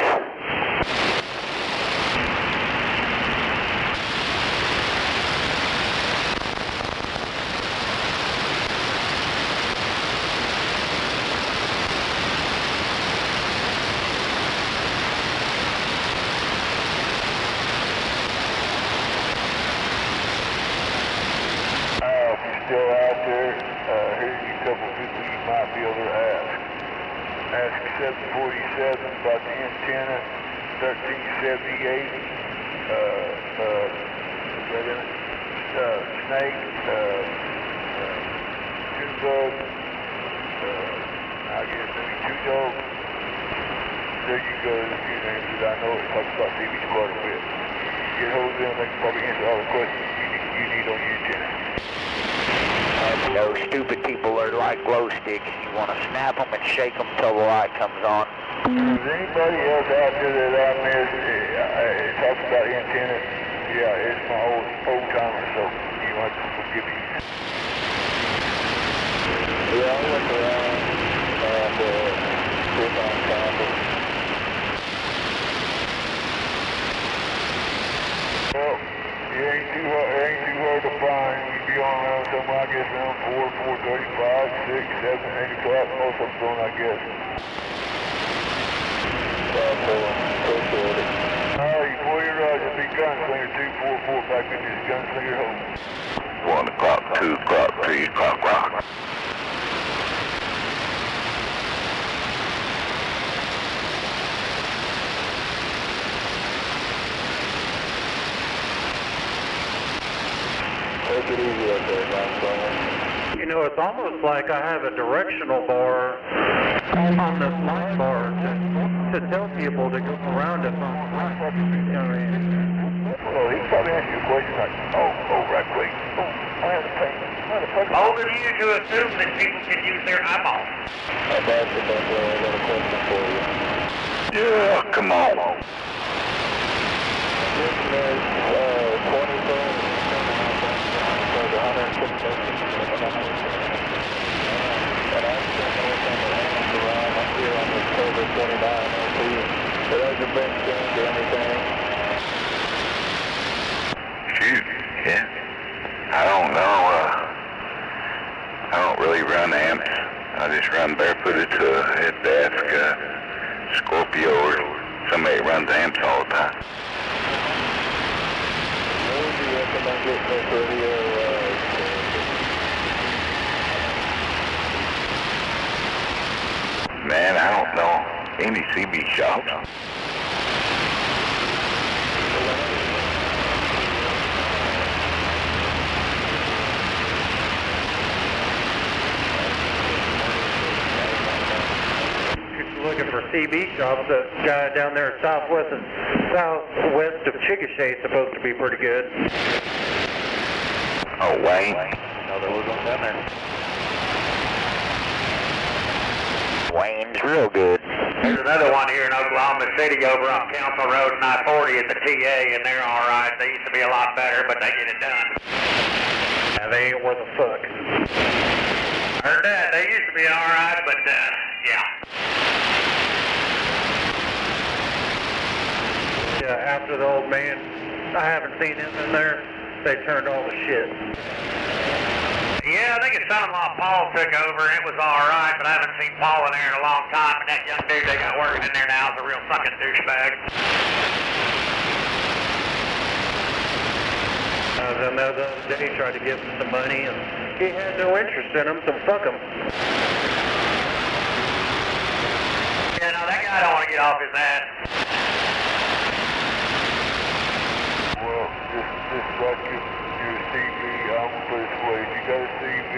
If you're still out there, here's a couple people you might be able to ask. Ask 747 about the antenna, 1378, Snake, bud. I guess maybe 2 dogs. There you go, there's a few names that I know that talks about CBs quite a bit. Get hold of them, they can probably answer all the questions you need on your antenna. Those stupid people are like glow sticks. You want to snap them and shake them till the light comes on. Is anybody else out there that I missed? It talks about the antenna. Yeah, it's my old timer, so you have to forgive me. Yeah, I'll look around and see if I can find it. Well, it ain't too hard to find. You'd be on around somewhere, I guess, around 4:35, 6, 7, 8 o'clock. Most of them don't, I guess. Appreciate it. Alright, boy, you're right. It'll be Gunslinger 244 back in this Gunslinger hole. 1 o'clock, 2 o'clock, 3 o'clock, rock. Take it easy up there, Gunslinger. You know, it's almost like I have a directional bar on this line bar to tell people to go around if I'm right. Well, he probably asked you a question like, right quick. I had a pain. Old of you to assume that people can use their eyeballs. I got a question for you. Yeah, come on. Listeners, 20 phones, 106 and I'm checking what's on the hands around up here on this Cobra 29 LP. It hasn't been changed or anything. Shoot, yeah. I don't know, I don't really run amps. I just run barefooted to hit the Africa Scorpio or somebody runs amps all the time. When would you recommend getting this radio Man, I don't know any CB shops. Looking for CB shops. The guy down there southwest of Chickasha is supposed to be pretty good. Oh, Wayne? No, there was one down there. Wayne's real good. There's another one here in Oklahoma City over on Council Road and I-40 at the TA, and they're all right. They used to be a lot better, but they get it done. Yeah, they ain't worth a fuck. Heard that. They used to be all right, but, yeah. Yeah, after the old man, I haven't seen him in there. They turned all the shit. Yeah, I think his son-in-law Paul took over, and it was all right, but I haven't seen Paul in there in a long time, and that young dude they got working in there now is a real fucking douchebag. I was in there the other day, tried to give him some money, and he had no interest in him, so fuck him. Yeah, no, that guy don't want to get off his ass. Well, this is like your CB. I'm going to put it this way. If you got a CB,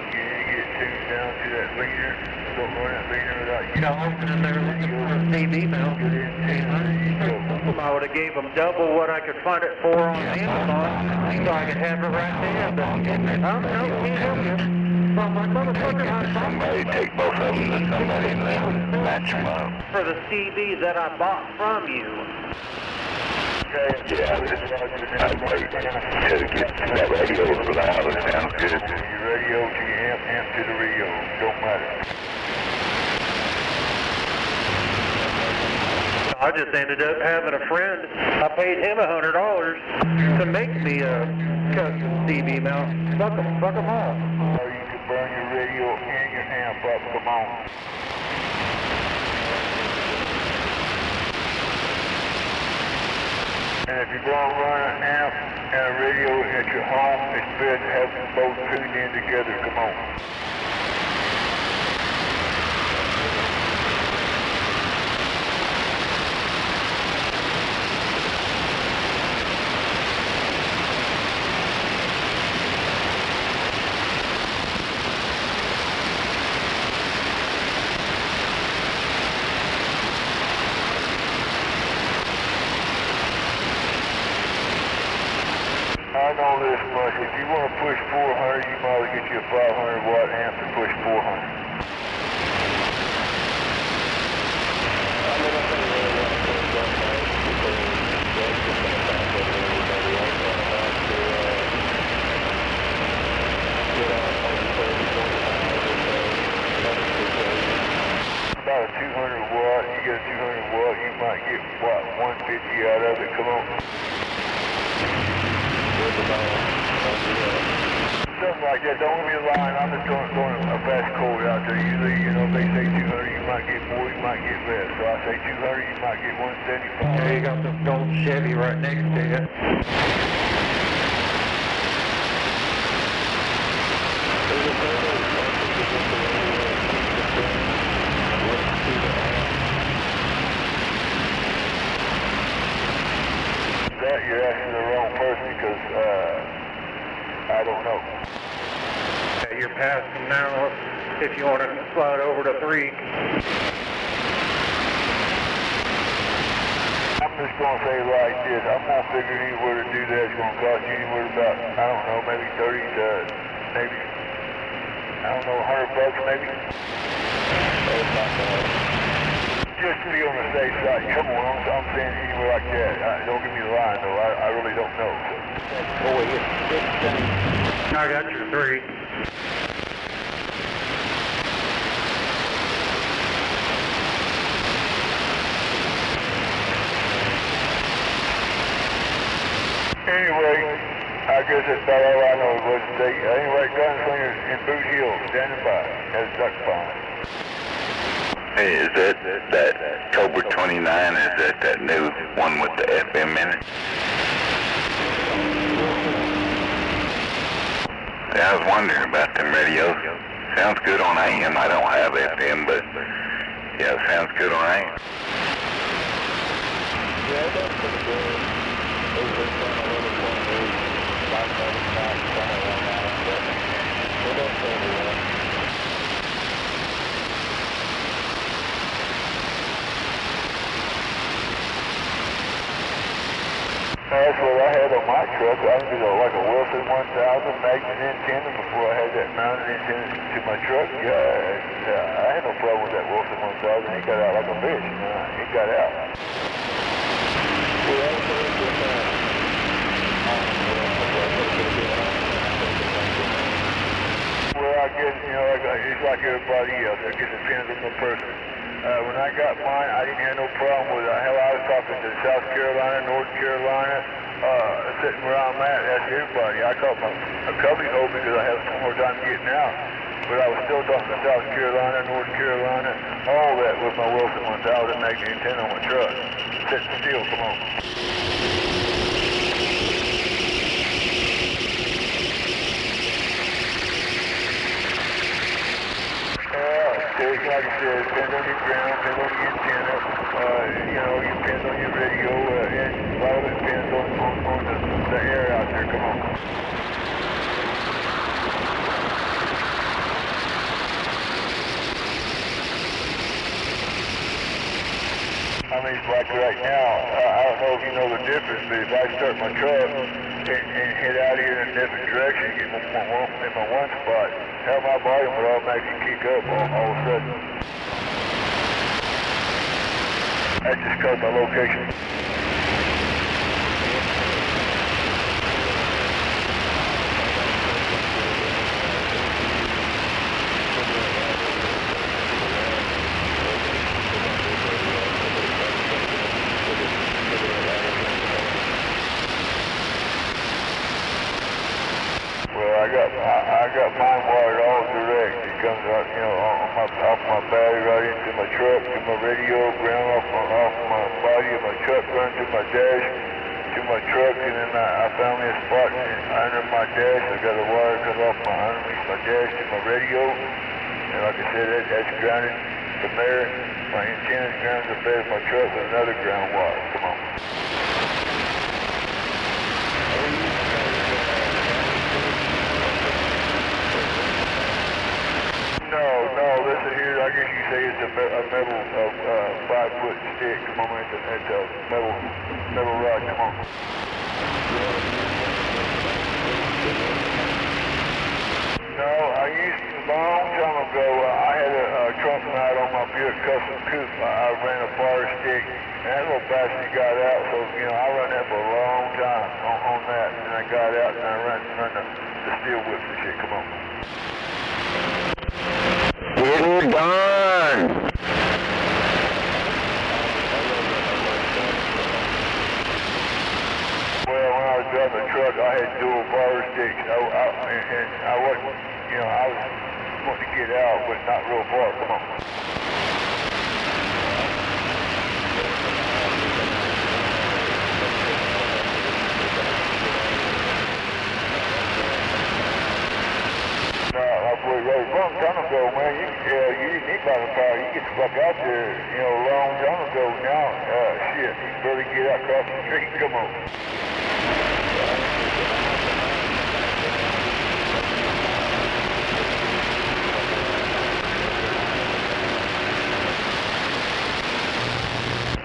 you need to get tuned down to that leader. Don't run that leader without you. No, I'm in there looking for a CB mount. I would have gave him double what I could find it for on Amazon, so I could have it right there, but I don't know, can't help you. Well, my motherfucker, Somebody take both of them to somebody and then match them up. for the CB that I bought from you. Yeah, I'd wait till it gets that radio loud. It sounds good. Your radio to your amp to the radio. Don't matter. I just ended up having a friend. I paid him $100 to make me a custom CB mount. Fuck them all. Or you can burn your radio and your amp up. Come on. And if you're going to run an amp and a radio at your home, it's best to have them both tuned in together. Come on. much. If you want to push 400, you might as well get you a 500 watt amp to push 400. About a 200 watt, you get a 200 watt, you might get, what, 150 out of it, come on. Something like that, don't give me a line, I'm just throwing a fast code out there. Usually, you know, if they say 200, you might get more, you might get less. So I say 200, you might get 175. Yeah, you got the old Chevy right next to you. That you're asking the wrong person because I don't know. Yeah, you're past them now if you want to slide over to 3. I'm just going to say like this. I'm going to figure anywhere to do that is going to cost you anywhere about, I don't know, maybe 30 to maybe, I don't know, $100 maybe. Just to be on the safe side. Come on, I'm saying anywhere like that. Don't give me the line though. I really don't know. Boy, I got your 3. Anyway, I guess that's about all I know. But anyway, gunslingers in Boot Hill, standing by as duck pond. Hey, is that Cobra 29? Is that new one with the FM in it? Yeah, I was wondering about them radios. Sounds good on AM. I don't have FM, but yeah, it sounds good on AM. Yeah, that's pretty good. That's what I had on my truck. I did like a Wilson 1000 magnet antenna before I had that mounted antenna to my truck. Yeah, I had no problem with that Wilson 1000. He got out like a bitch. He got out. Well, I guess, you know, it's like everybody else. I guess it depends on the person. When I got mine, I didn't have no problem with it. Hell, I was talking to South Carolina, North Carolina, sitting where I'm at, that's everybody. I caught a cubby hole because I had more time getting out. But I was still talking to South Carolina, North Carolina, all that with my Wilson 1000 magnet antenna on my truck. Sitting still, come on. Like I said, depends on your ground, depends on your antenna, you know, it depends on your radio, and a lot of it depends on the air out there, come on. I mean, like right now, I don't know if you know the difference, but if I start my truck and head out here in a different direction, get in my one spot, hell, my volume would automatically kick up all of a sudden. That's just because my location. I got mine wired all direct. It comes out, you know, off my battery right into my truck, to my radio, ground off my body of my truck, run to my dash, to my truck, and then I found me a spot under my dash. I got a wire cut off underneath my dash to my radio, and like I said, that's grounded from there. My antenna's grounded to the bed of my truck with another ground wire. Come on. No, listen here, I guess you say it's a metal 5-foot stick. Come on, it's a metal rod, come on. No, I used to, a long time ago, I had a trunk mount on my Buick Custom Coupe. I ran a fire stick, and that little bastard got out, so, you know, I ran that for a long time on that, and I got out, and I ran the steel whips and shit. Come on. Get her done! Well, when I was driving the truck, I had dual fire sticks, and I wasn't, you know, I was wanting to get out, but not real far. Come on. No, like we rode a long time ago, man, you didn't need by the fire. You get the fuck out there, you know, a long time ago now. Shit, you better get out across the street. Come on.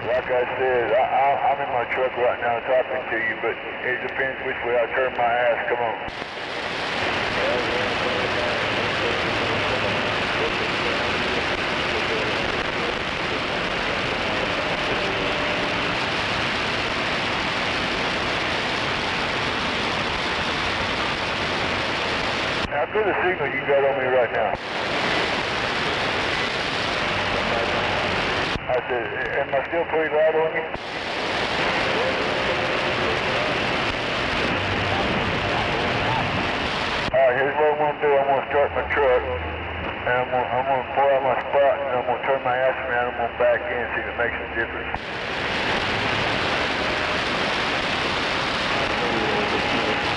Like I said, I'm in my truck right now talking to you, but it depends which way I turn my ass. Come on. How good a signal you got on me right now? I said, am I still pretty loud on you? Alright, here's what I'm going to do. I'm going to start my truck, and I'm going to pull out my spot, and I'm going to turn my ass around, I'm going to back in, see if it makes a difference.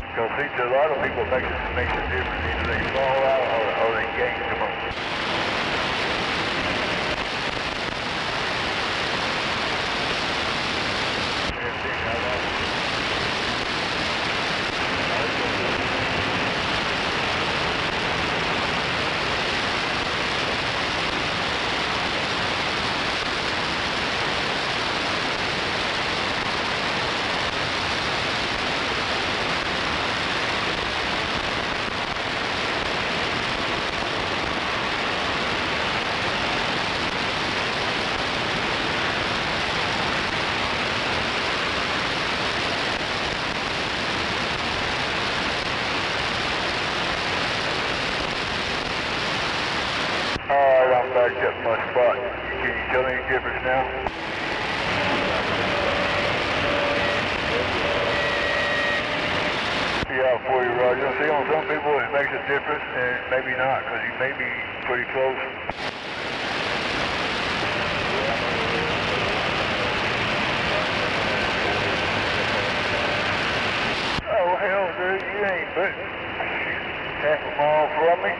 Because see, to a lot of people, it makes a difference. Either they fall out or they gain. Come on. Alright, I'm backed up in my spot. Can you tell any difference now? Yeah, for you, Roger. See, on some people it makes a difference, and maybe not, because you may be pretty close. Oh, hell, dude, you ain't but half a mile from me.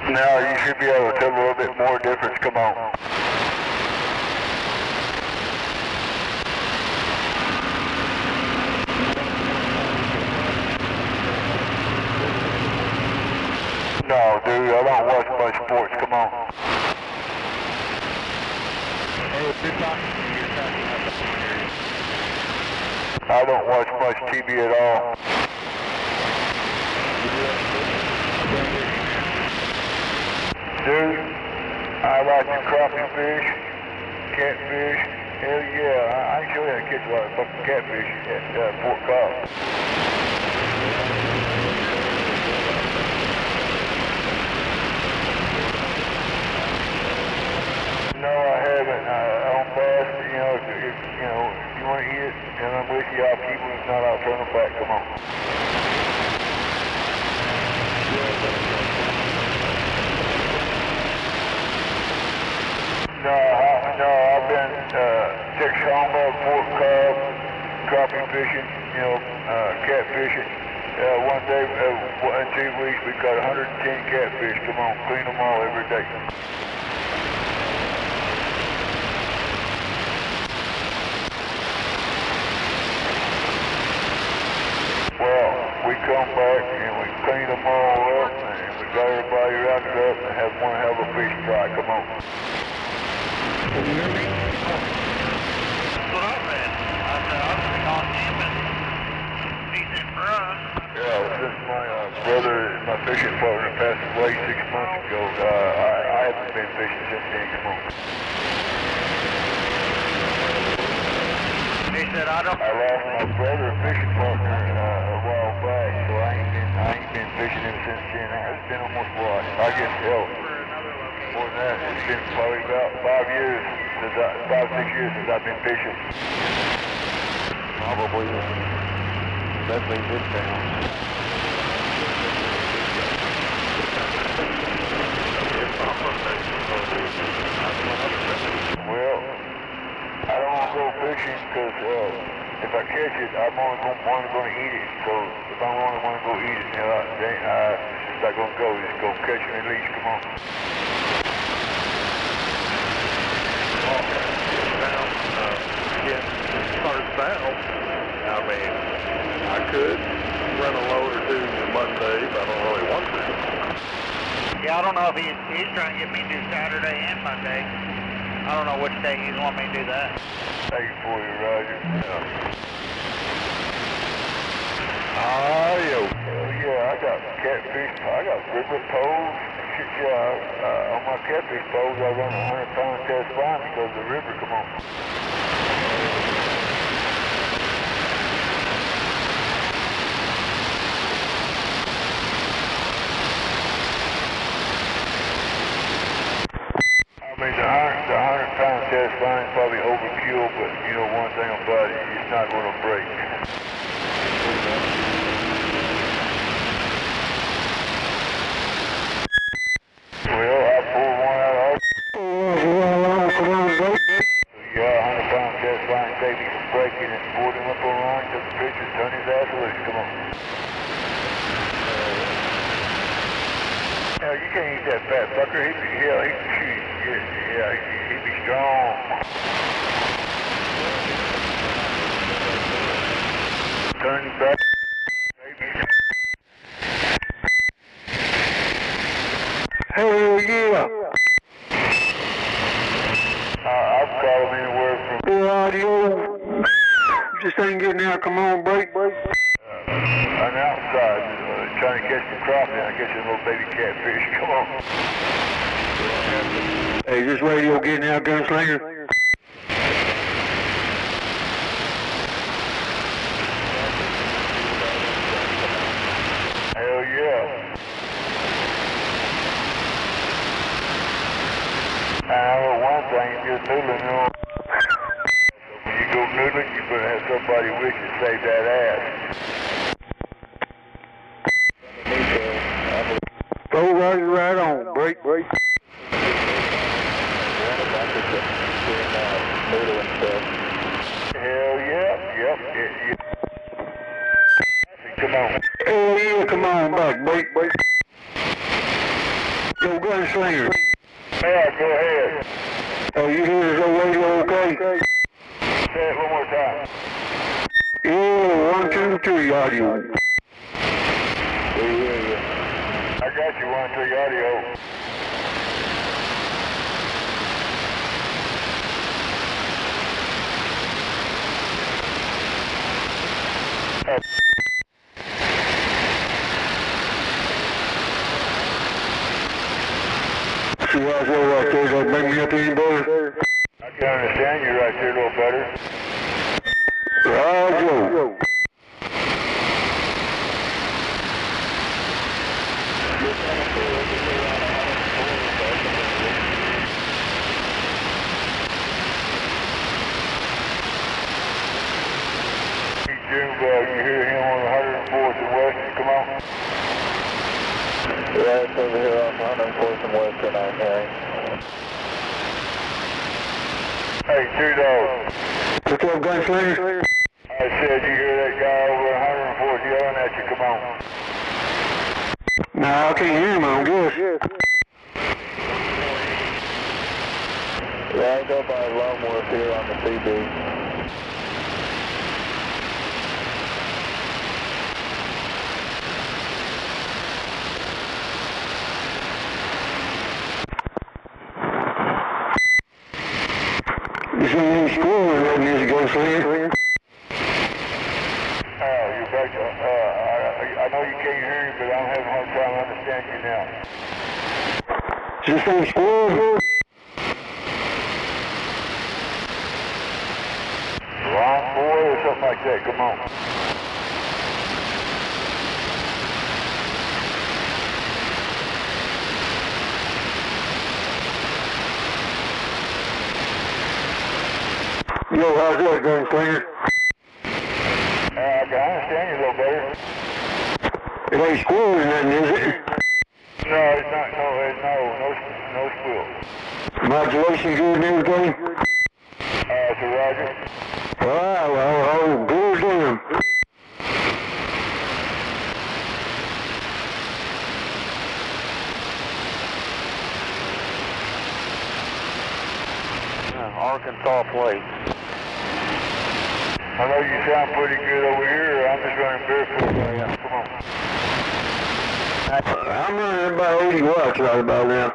Now you should be able to tell a little bit more difference. Come on. No, dude, I don't watch much sports. Come on. I don't watch much TV at all. Dude, I like to crappie fish, catfish. Hell yeah, I can show you how to catch a lot of fucking catfish at Fort Cobb. No, I haven't. On bass, you know, if you want to eat it, and I'm with you, I'll keep them. If not, I'll turn them back. Come on. No, I've been Texoma, Fort Cobb, crappie fishing, catfishing. One day, in 2 weeks, we caught 110 catfish. Come on, clean them all every day. we come back and we clean them all up and we got everybody rounded up and have one hell of a fish fry. Come on. That's what I said. I said I was going to call him and decent for us. Yeah, since my brother, my fishing partner, passed away 6 months ago, I haven't been fishing since then. Come on. He said I lost my brother, fishing partner, a while back, so I ain't been fishing ever since then. It's been almost what? I guess hell, more than that. It's been probably about 5 years, 5, 6 years since I've been fishing. Probably. Especially this town. Well, I don't want to go fishing because if I catch it, I'm only going to eat it. So if I only want to go eat it, I'm not going to go. Just go catch and release. Come on. Starts south. I mean, I could run a load or two Monday, but I don't really want to. Yeah, I don't know if he's trying to get me to do Saturday and Monday. I don't know which day he's want me to do that. Thank you for you, Roger. Yo. Hell yeah, I got catfish. I got river poles. Shit, yeah. On my catfish poles, I run a 100-pound test line because of the river. Come on. I mean, the 100-pound test line is probably overkill, but you know one thing about it, it's not going to break. Well, I pulled one out. Yeah, 100-pound test line saved me from breaking and pulled him up on line, took a picture, turned his ass loose. Come on. Now, you can't eat that fat fucker. He can shoot. Yeah, he'd be strong. Turn him back. Hell yeah! I've caught him anywhere from... Radio. Just ain't getting out. Come on, break. I'm outside trying to catch some crappie. I catch a little baby catfish. Come on. Hey, is this radio getting out, Gunslinger? Hell yeah. I know one thing, just noodling on. When you go noodling, you better have somebody with you to save that ass. Go right on. Break. Hell yeah. Yep. Come on. Hell yeah, come on back. Break. Yo, Gunslinger. Yeah, go ahead. Oh, you hear this old radio okay? Say it one more time. Yeah, 1, 2, 3 audio. I got you, 1, 3 audio. See why I right there, does that make me up any better? I can understand you right there a little better. Roger. You hear him on 104th and Western, come on. Yeah, it's over here on 104th and Western, I'm hearing. Hey, 2 dogs. What's up, Gunslinger? I said you hear that guy over 104th yelling at you, come on. Nah, I can't hear him, I don't guess. Yeah, I go by Lone Wolf here on the CB. Slinger? You're back. I know you can't hear me, but I'm having a hard time understanding you now. Is this thing squirrel? Long boy or something like that. Come on. Yo, how's that going, Slinger? I can understand you a little better. It ain't squirrel or nothing, is it? No, it's not. No squeal. Modulation good and everything? So Roger. Well, I'll go down. Arkansas plate. I know you sound pretty good over here. I'm just running barefoot right now. Come on. I'm running about 80 watts right about now.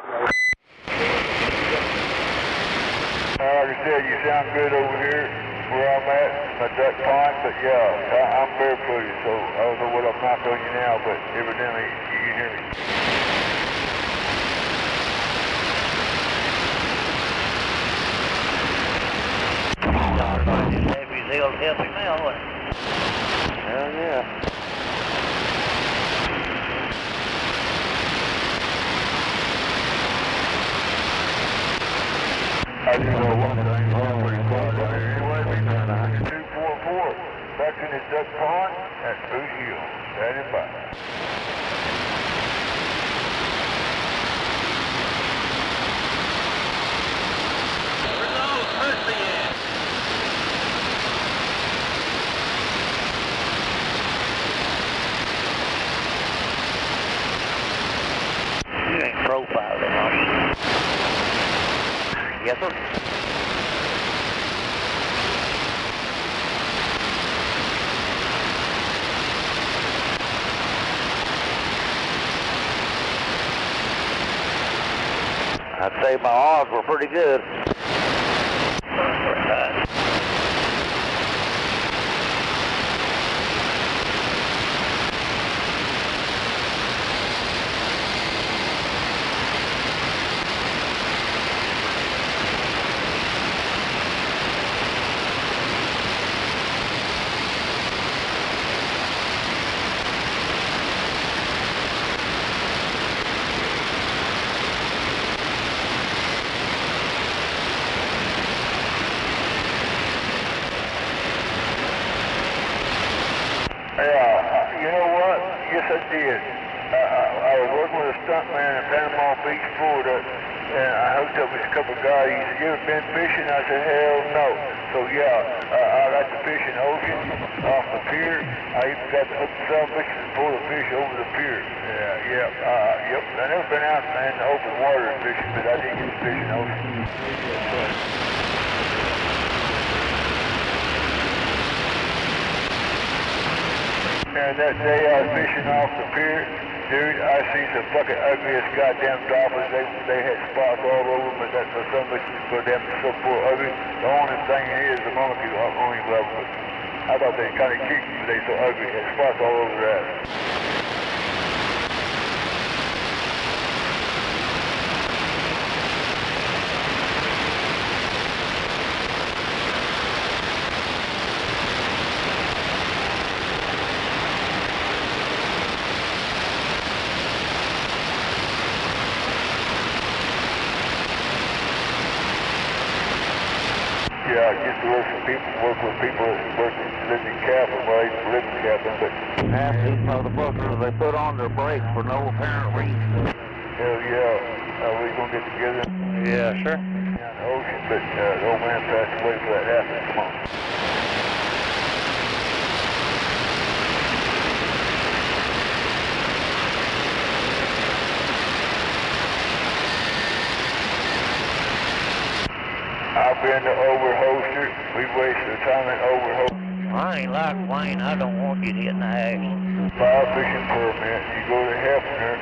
Like I said, you sound good over here where I'm at, my duck pond, but yeah, I'm barefooted, so I don't know what I'm knocking on you now, but evidently you can hear me. He'll help him now, what? Hell yeah. I do know one thing, I'm pretty close out here. Anyway, 244, back in the duck pond at Boot Hill, standing by. Where's all the mercy at? You ain't profiled him, huh? Yes, sir. I'd say my odds were pretty good. You know what? Yes, I did. I was working with a stuntman in Panama Beach, Florida, and I hooked up with a couple of guys. He said, "You ever been fishing?" I said, "Hell no." So yeah, I got to fish in the ocean off the pier. I even got to hook the salvage and pull the fish over the pier. Yep. I never been out in the open water fishing, but I did get to fish in the ocean. And that day I was fishing off the pier, dude, I see some fucking ugliest goddamn dolphins. They had spots all over them, but that's for some bitches so damn so poor ugly. The only thing is the monkey only love them. I thought they kind of cute, but they so ugly. They had spots all over their ass. Yeah, I get to work with people that live in cabin, well, they live in cabin, but half these motherfuckers, they put on their brakes for no apparent reason. Hell yeah. We gonna get together? Yeah, sure. In the ocean, but the old man passed away for that to happen. Come on. I've been to Overholster. We wasted time at Overholster. I ain't like Wayne. I don't want to get hit in the ass. Buy a fishing permit. You go to Hefner.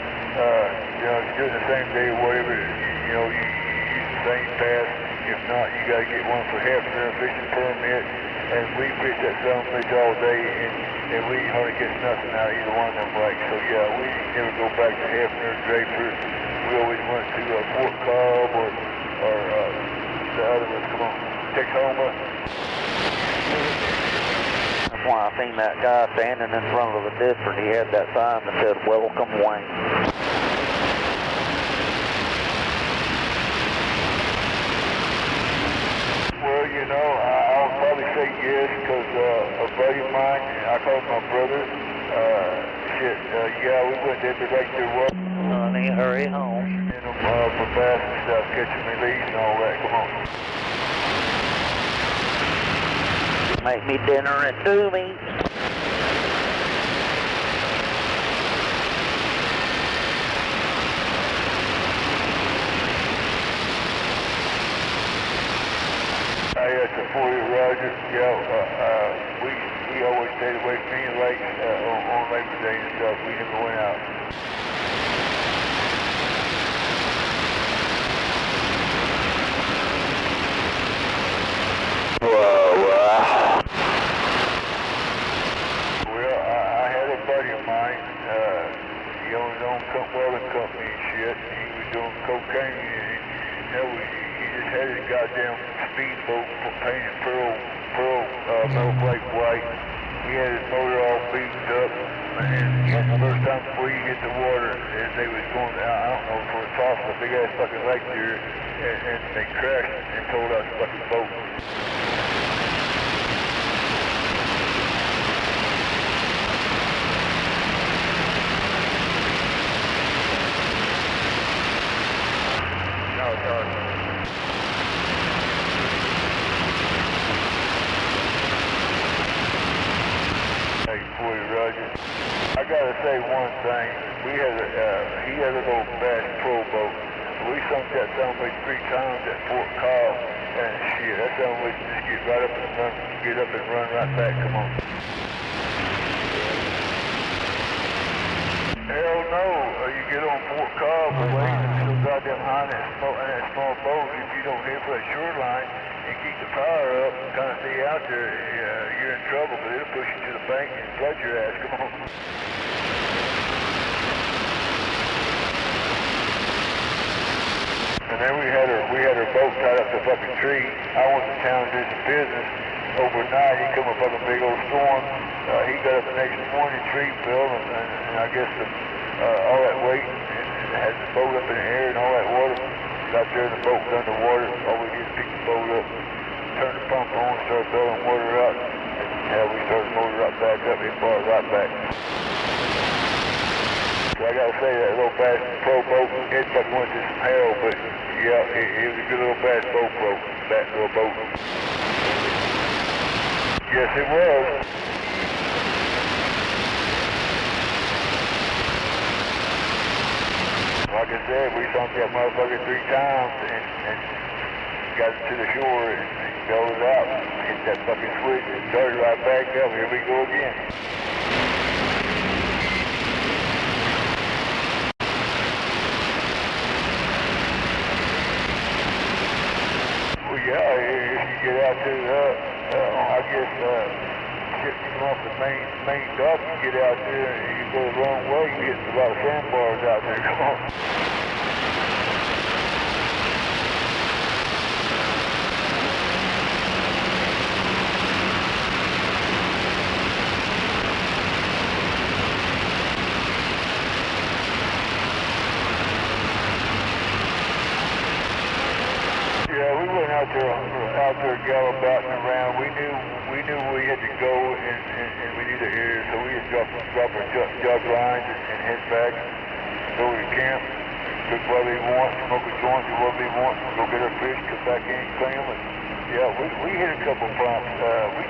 You do it the same day or whatever. You use the same pass. If not, you got to get one for half an hour fishing permit. And we fish that son of a bitch all day, and we hardly catch nothing out of either one of them lakes. So yeah, we never go back to Hefner, Draper. We always went to Fort Cobb or the other ones. Come on, Texoma. That's why I seen that guy standing in front of the different. He had that sign that said, "Welcome Wayne." Well, you know, I'll probably say yes, because a buddy of mine, I call him my brother, yeah, we went there to like their work. Honey, hurry home. And for bass and stuff, catching me leads and all that, come on. Make me dinner and do me. Hey, it's a 40 Roger. Yeah, we always stayed away from any lakes on Labor Day and stuff. We never went out. Well, I had a buddy of mine. He owned his own welding company and shit. And he was doing cocaine. And he just had his goddamn speedboat painted pearl metal plate white. He had his motor all beaten up, and the first time before he hit the water, as they was going, I don't know, for a toss a big ass fucking lake there, and they crashed and pulled out the fucking boat. No, sorry. Roger. I gotta say one thing. He had a little Bass Pro boat. We sunk that son of a bitch 3 times at Fort Cobb, and shit, that son of a bitch just get right up and run, get up and run right back. Come on. Hell no. You get on Fort Cobb, the waves are so goddamn high in that small boat. If you don't hit for that shoreline and keep the power up and kind of stay out there, you're in trouble, but it'll push you to the bank and flood your ass. Come on. And then we had her boat tied up to a fucking tree. I went to town to do some business. Overnight, he come a fucking big old storm. He got up the next morning, tree fell, and I guess all that weight and had the boat up in the air and all that water. Got there and the boat was underwater. All we did was pick the boat up, turn the pump on, started blowing water out. And we started the motor right back up. It brought it right back. So I gotta say that little Bass Pro boat, it fucking went through some hell, but yeah, it was a good little Bass Pro boat. Yes, it was. Like I said, we sunk that motherfucker 3 times and got it to the shore and bailed it out. Hit that fucking switch and started right back up. Here we go again. Well, yeah, if you get out to I guess, shit, you come off the main dock, you get out there and you go the wrong way, you get a lot of sandbars out there. Come on. Yeah, we went out there gallivanting around. We knew where we had to go, and we knew the area, so we just drop our jug lines and head back, go to camp, cook whatever we want, smoke a joint, do whatever we want, go get our fish, come back in, clean them, and yeah, we hit a couple prompts. We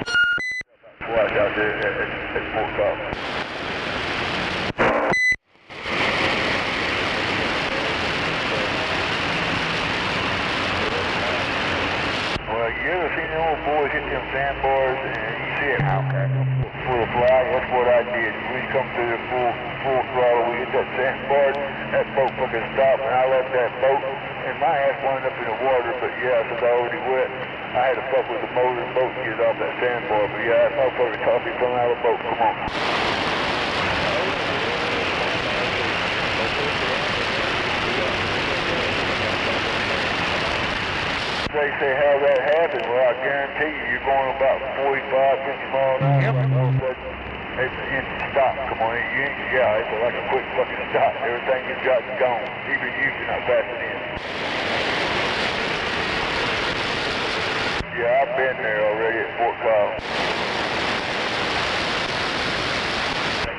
twice out there at Fort Cobb. Well, you ever seen the old boys hit them sandbars and you see it for the fly? That's what I did. We come through the full throttle, we hit that sandbar, that boat fucking stopped, and I left that boat, and my ass wound up in the water, but yeah, since I already wet, I had to fuck with the motor of the boat to get off that sandbar, but yeah, that motherfucker taught me coming out of the boat, come on. They say how that happened, well I guarantee you, you're going about 45, 50 miles an hour, like all of a sudden, it's an instant stop, come on, yeah, it's like a quick fucking stop, everything you've got is gone, even you if you're not passing in. Yeah, I've been there already at Fort Kyle.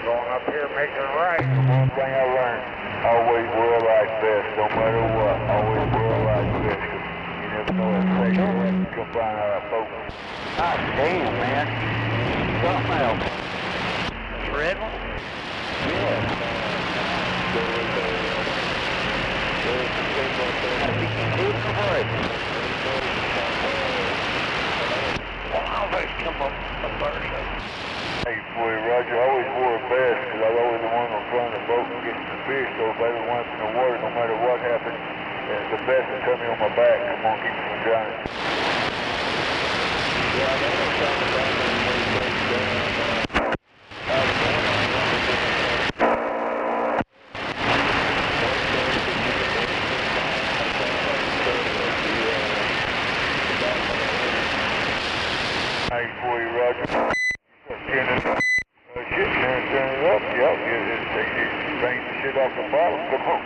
Going up here making a right. One thing I learned, always wear life vest, no matter what, always wear life vest. You never know what say you have to come flying out of that boat. God damn, man. Something else. Red one? Yeah. Hey, boy, Roger, I always wore a vest because I was always the one on front of the boat and getting the fish, so if I ever went up in the water, no matter what happened, the vest would come me on my back. Come on, keep me from drowning. Yeah, I know what's on the back. Hey, boy, Roger. Turn it up, yep. It brings the shit off the bottom. Come on.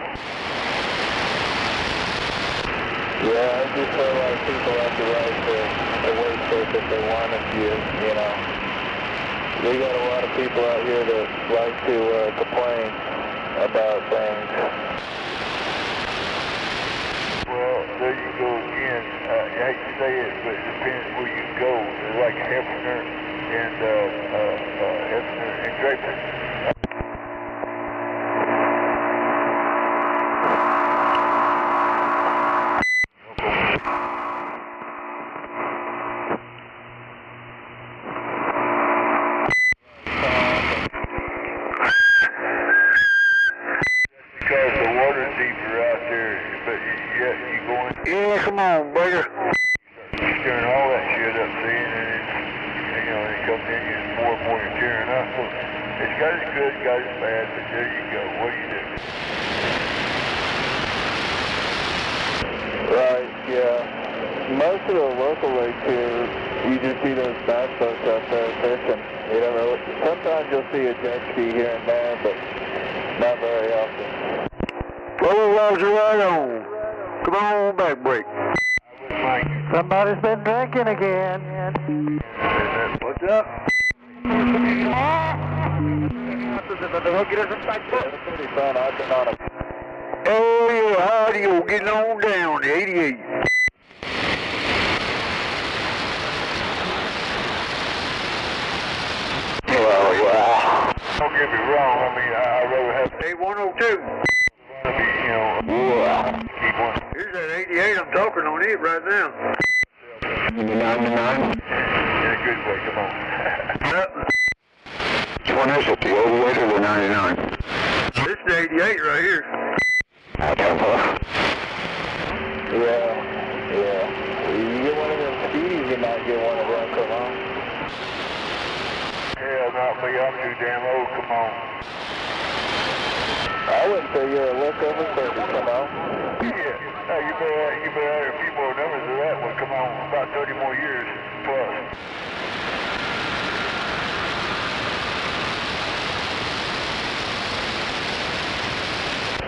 Yeah, I just feel like people have the right to waste it if they want to, you know. We got a lot of people out here that like to complain about things. Well, there you go again. I hate to say it, but it depends where you go. It's like Hefner and Draper. Because the water's deeper out there, but yet you going. Yeah, come on, brother. Stirring all that shit up, see, and then it's, you know, it comes in, and more and more you're tearing up. So it's got its good, got its bad, but there you go. What do you do? Right, yeah. Most of the local lakes here, you just see those bass boats out there fishing. You don't really, sometimes you'll see a jet ski here and there, but not very often. Well, Roger, right on. Come on, back break. Somebody's been drinking again. What's up? Oh, yeah, audio getting on down to 88. Don't get me wrong, I mean, I'd rather have A102. you know, keep one. Here's that 88, I'm talking on it right now. 99. In a good way, come on. Which one is it, the 88 or the 99? This is the 88 right here. Yeah. You get one of them speedies, you might get one of them, come on. Hell, not me, I'm too damn old, come on. I wouldn't say you're a lick over 30, come on. Yeah, hey, you better add a few more numbers to that one, come on, about 30 more years plus.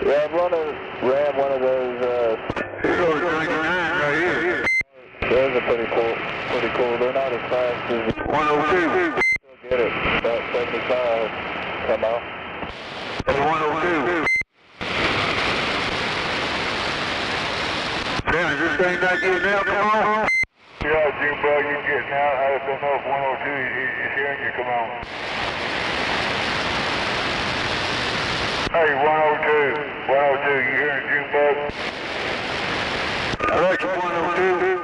Yeah, ran one of those, Here's 99 right here. those are pretty cool. They're not as fast as 102. get it, about 75, come on. Hey, 102. Yeah, is this thing not getting out? Come on. Yeah, Junebug, you're getting out. I just don't know if 102 is hearing you, come on. Hey, 102, you hearing Junebug? I like you, 102.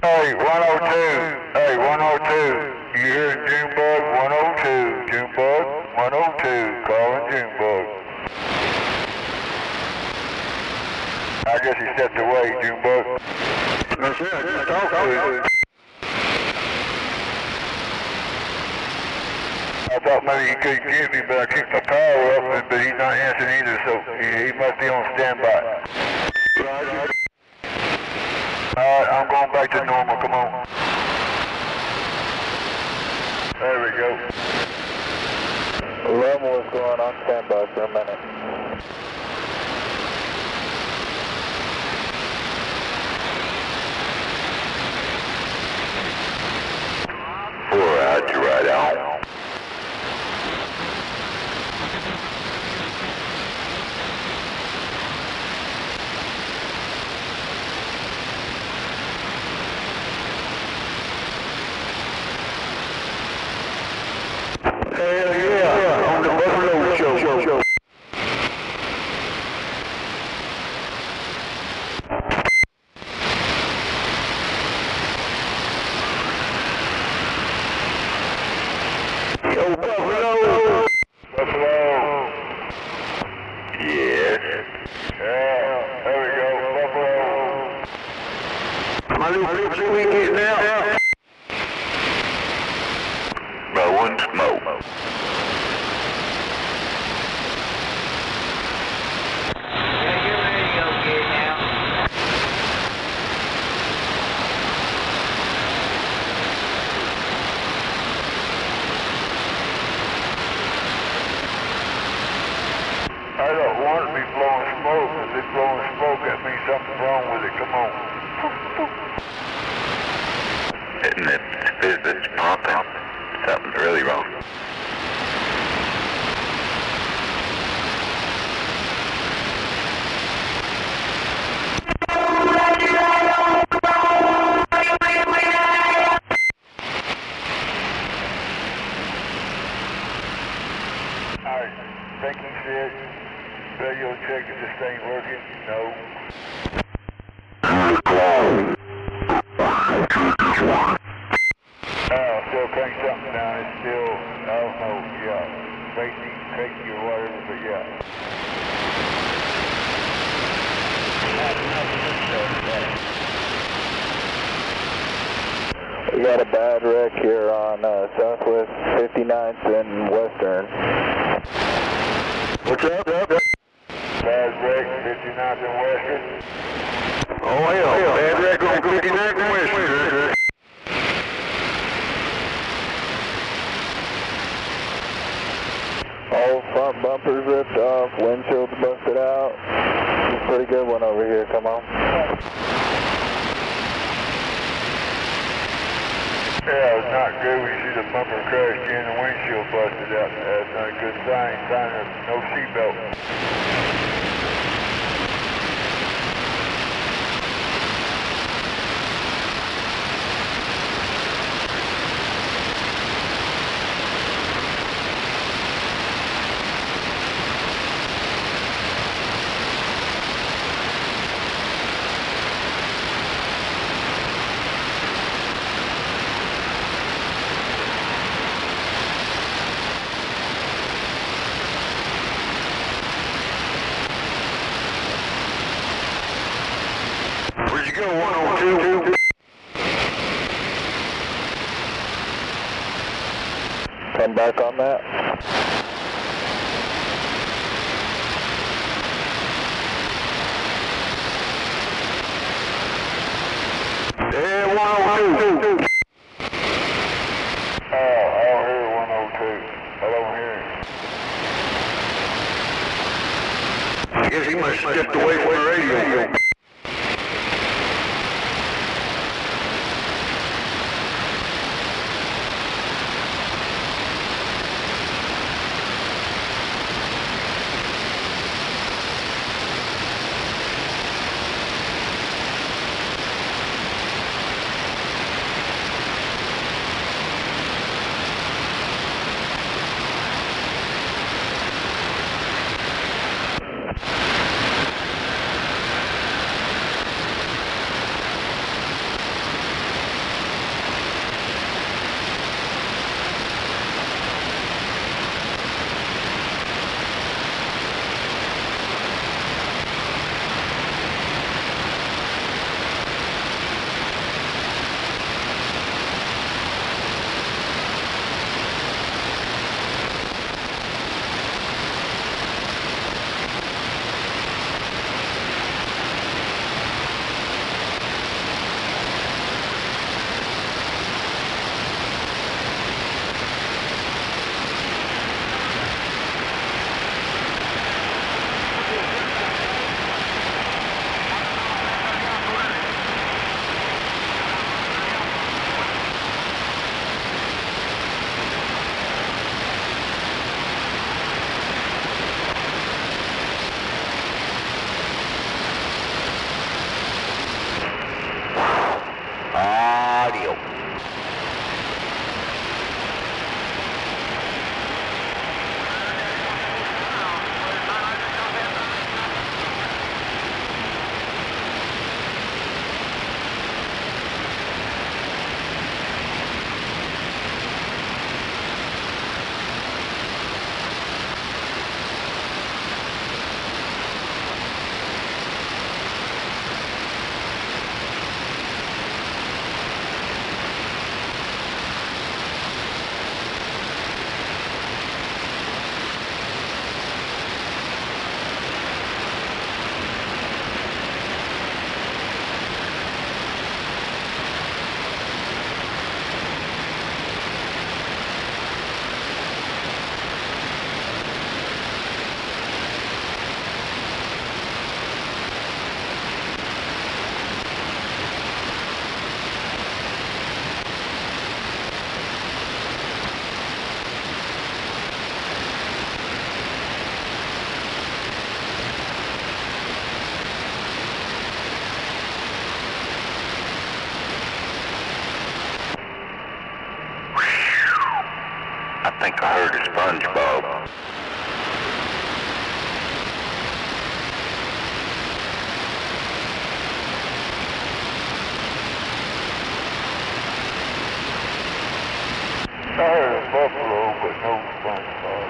Hey, 102, you hearing Junebug? 102, Junebug, 102. calling Junebug. I guess he stepped away, Junebug. That's it, I just talked to him. I thought maybe he couldn't get me, but I kicked my power up, but he's not answering either, so he must be on standby. Alright, I'm going back to normal, come on. There we go. 11 was going on standby for a minute. Roger, right out. Hell yeah, on the Buffalo show. Yo, Buffalo. Buffalo. Yes. Yeah, there we go, Buffalo. My little we getting out. Blowing smoke. I don't want to be blowing smoke. If it's blowing smoke, that means something's wrong with it. Come on. If it's pumping, something's really wrong. Alright, thinking shit. Radio check if this thing working. No. Still crank something down. It's still, I don't know, yeah. Crazy or whatever, but yeah. We got a bad wreck here on Southwest 59th and Western. What's up? Bad wreck, 59th and Western. Oh hell, bad wreck on 59th and Western. All front bumpers ripped off, windshield's busted out. It's a pretty good one over here, come on. Yeah, it's not good when you see the bumper crashed in and the windshield busted out. That's not a good sign. Sign of no seatbelt. Where'd you go, 102? Come back on that. Yeah, 102. I don't hear 102. I don't hear him. I guess he must have stepped away from the radio. think I heard a SpongeBob. I heard a buffalo, but no SpongeBob.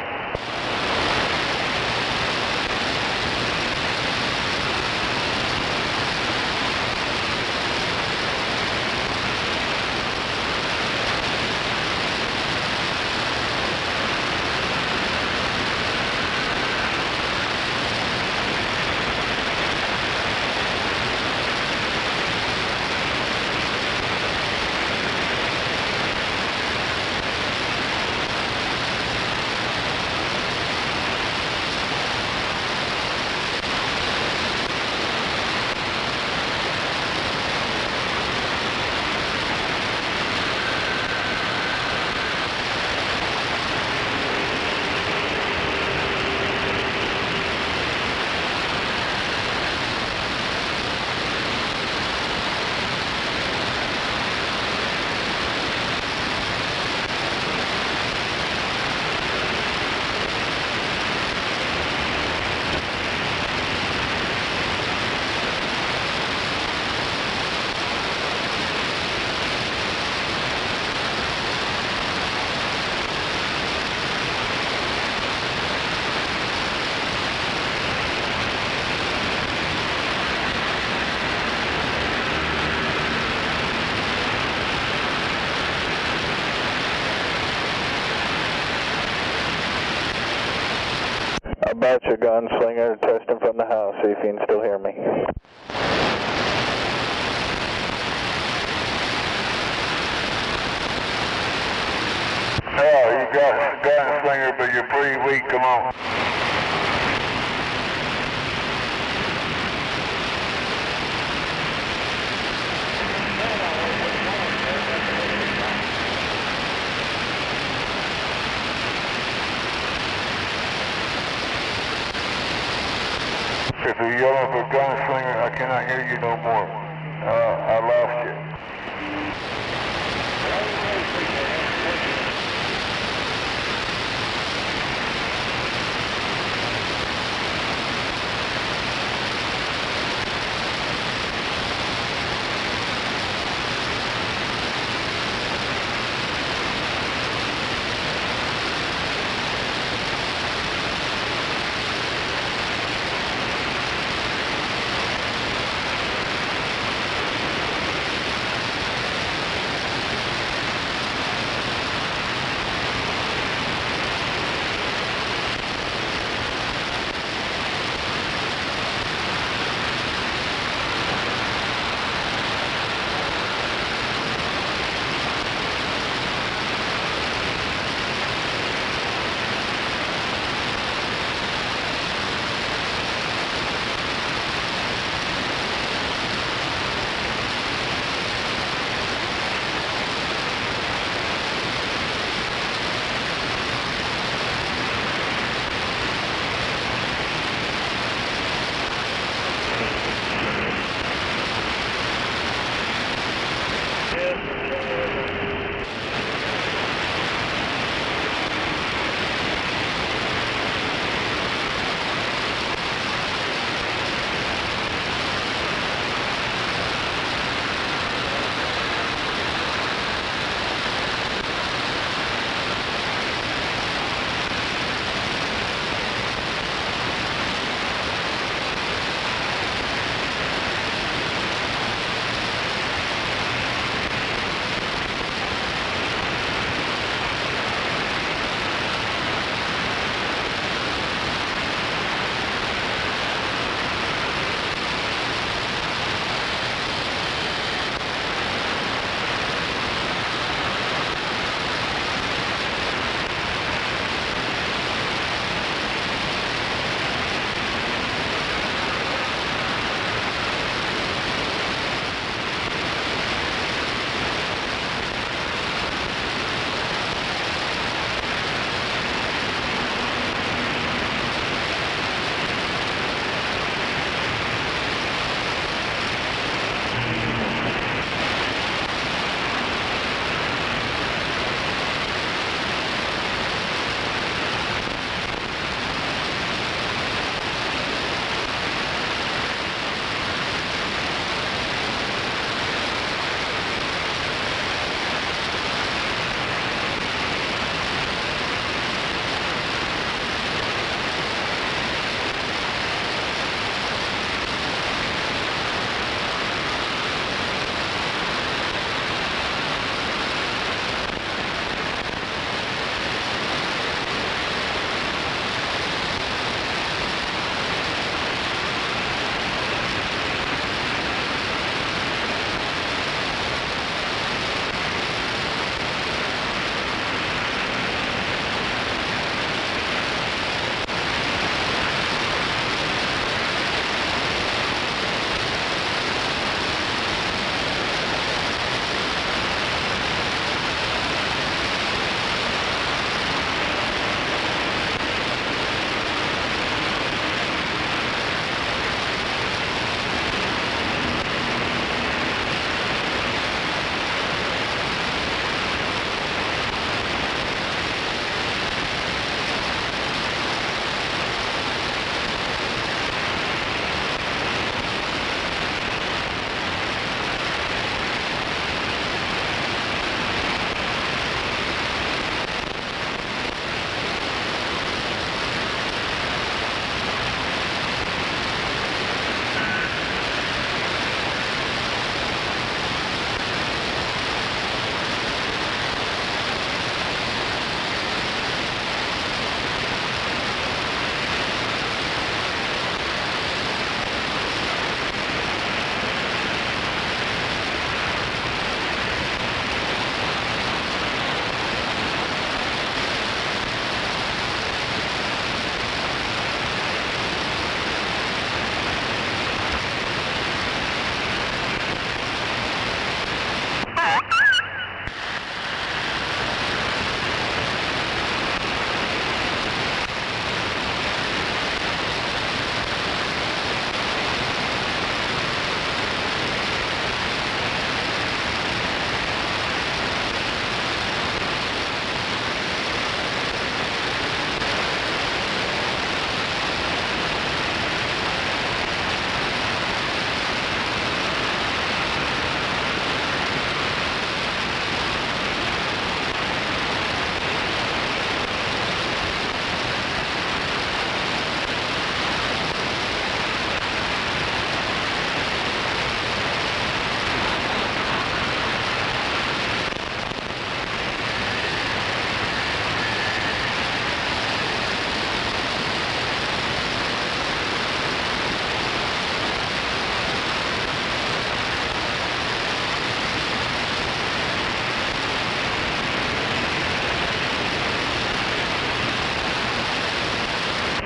About your gunslinger, testing from the house, see if you can still hear me. Yeah, you got a gunslinger, but you're pretty weak, come on. If you're yelling for gunslinger, I cannot hear you no more. I lost you.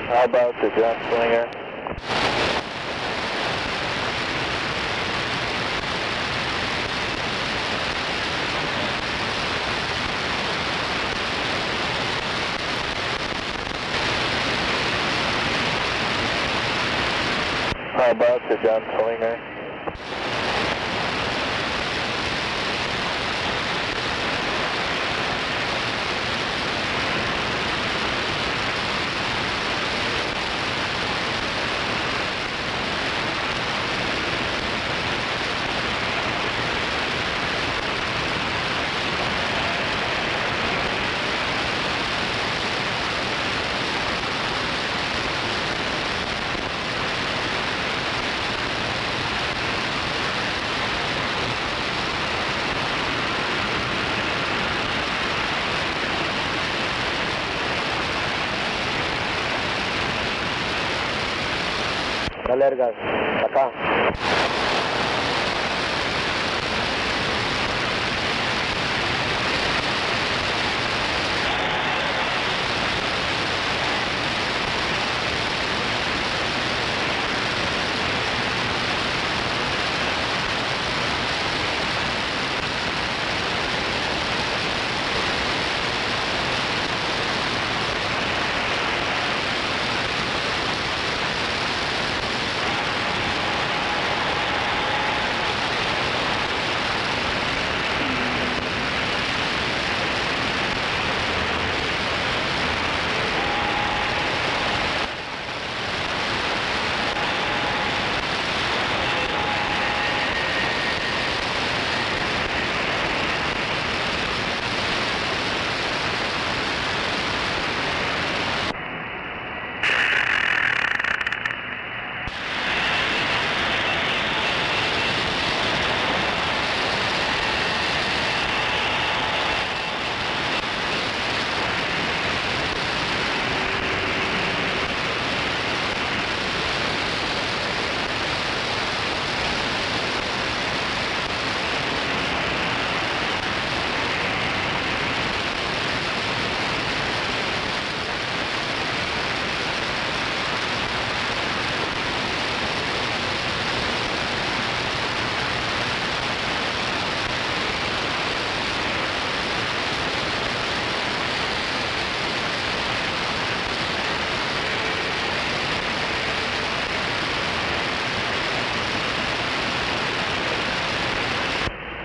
How about the gunslinger? How about the gunslinger? Larga, acá.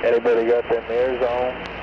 Anybody got their mirrors on?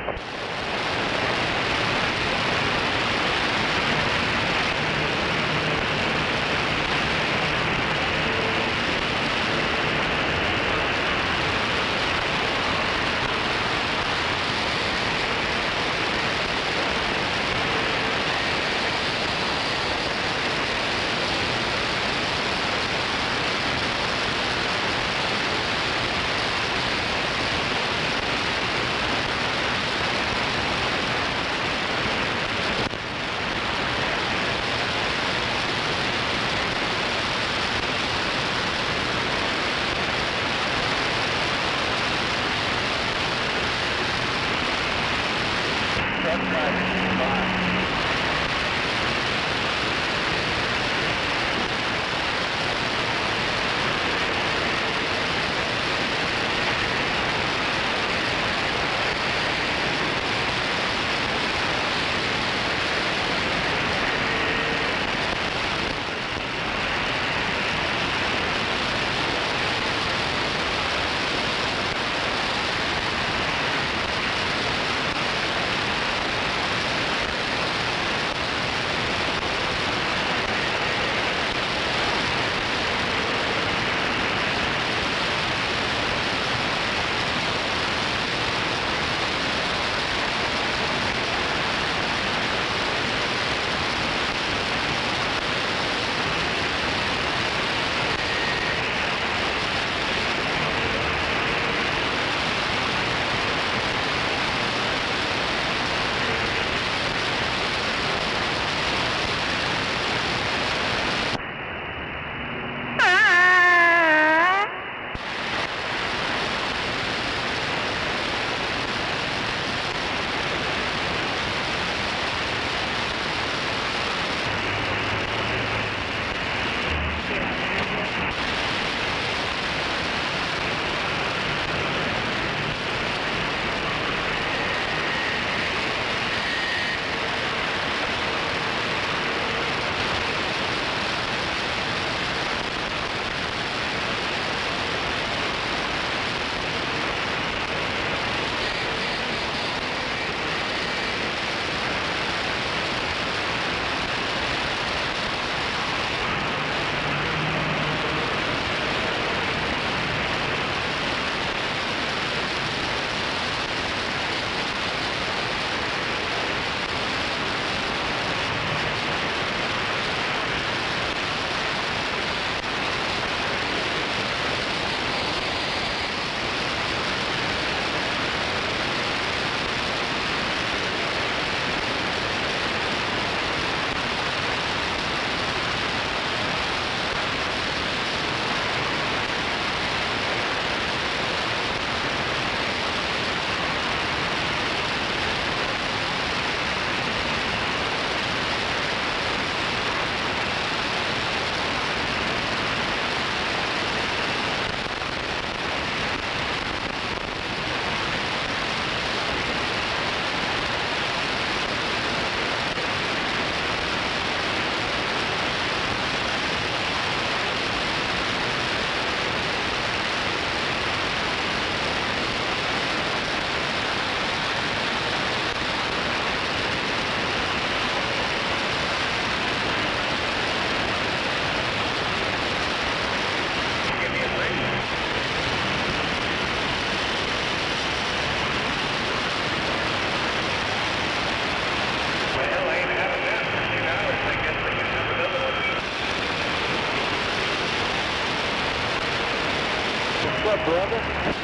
up, brother?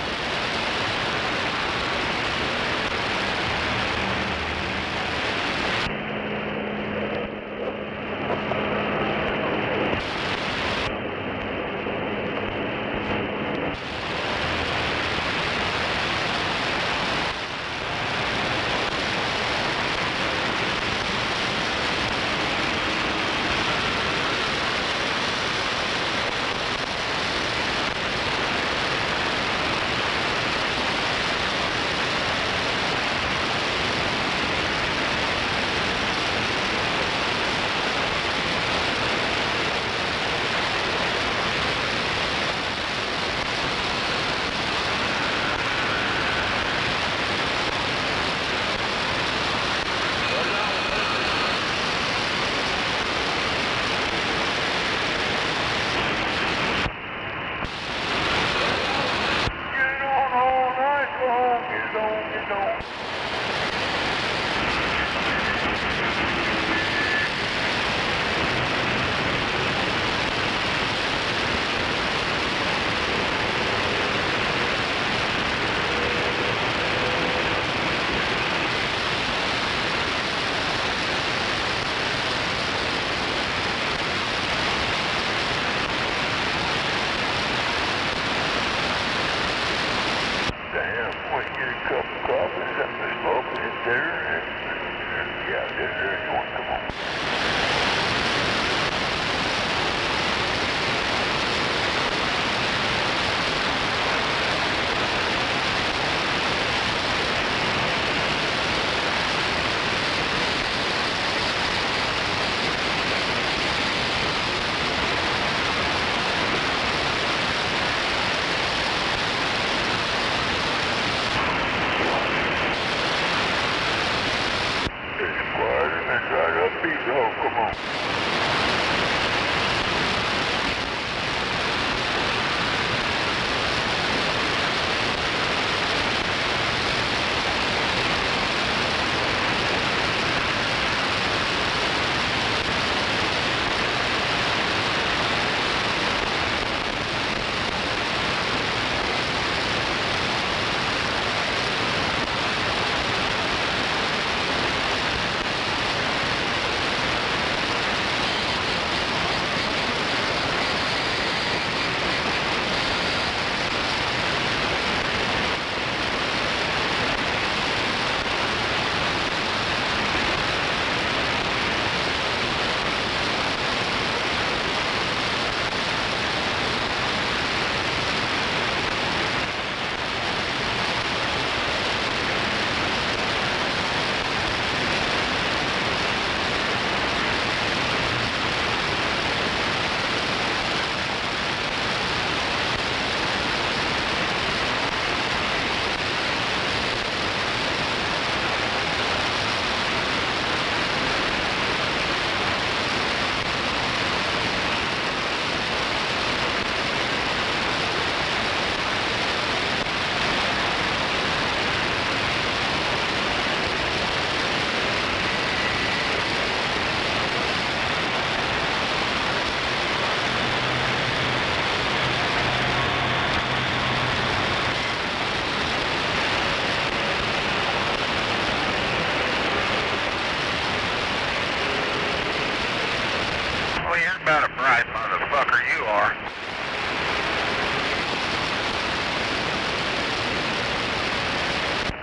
About a bright motherfucker you are.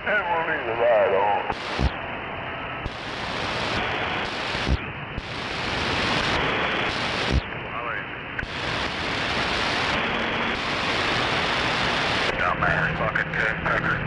And we'll leave the light on. Dumbass fucking cocksucker.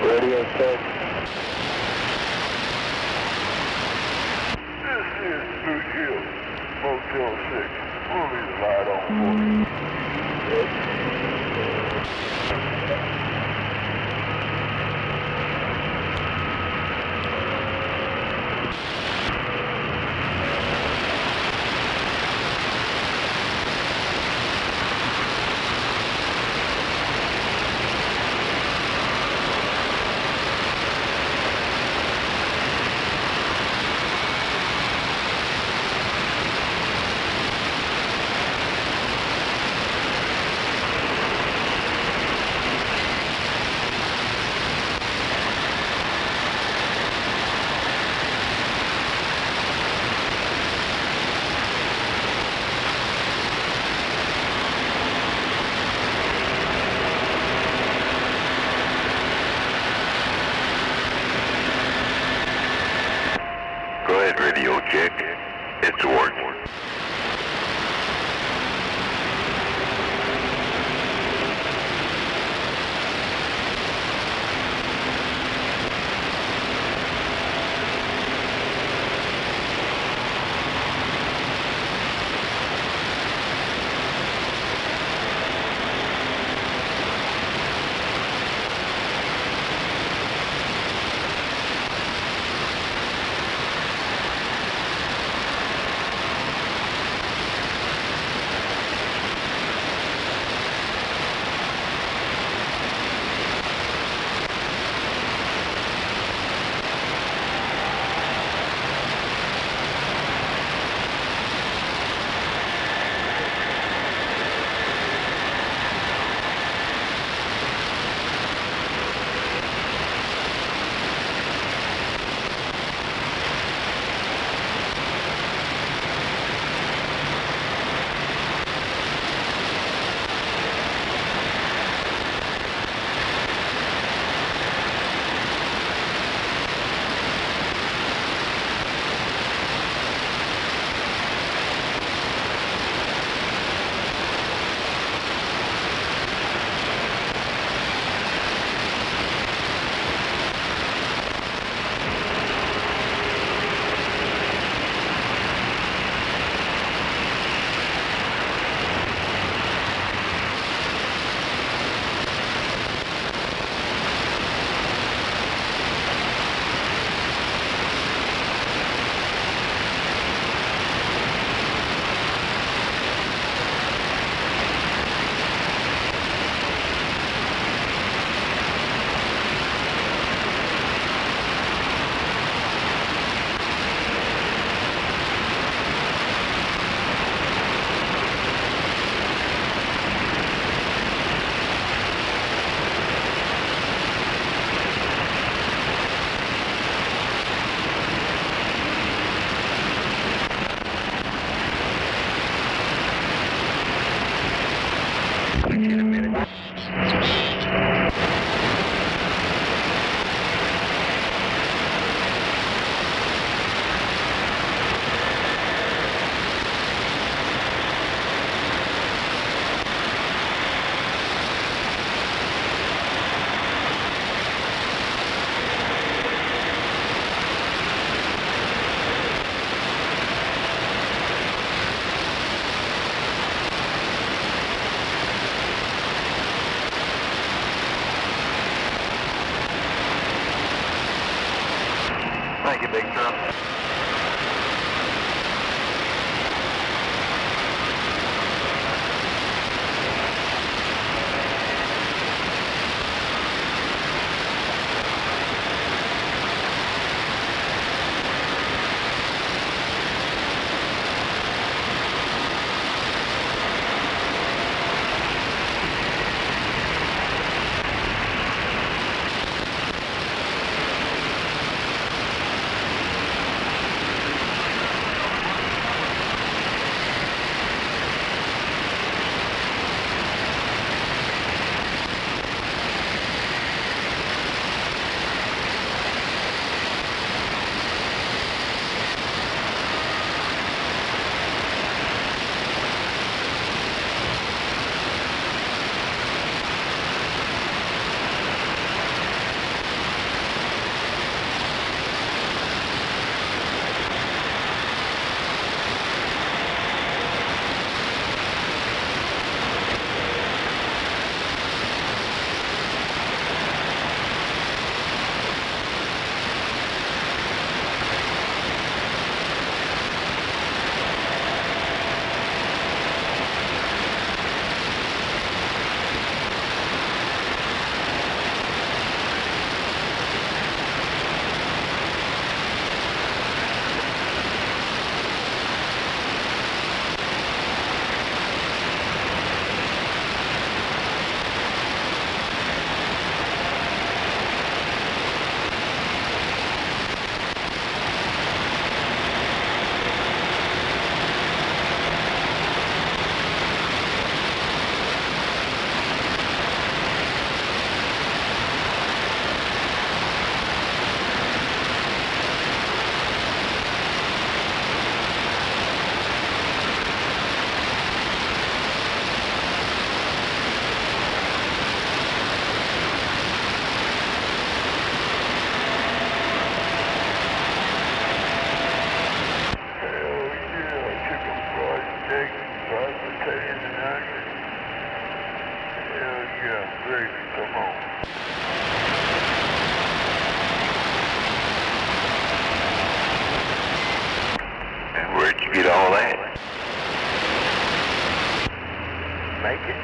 Radio check. This is Blue Hill, Motel 6. We'll leave the light on for you. big truck. Get all that. Make it.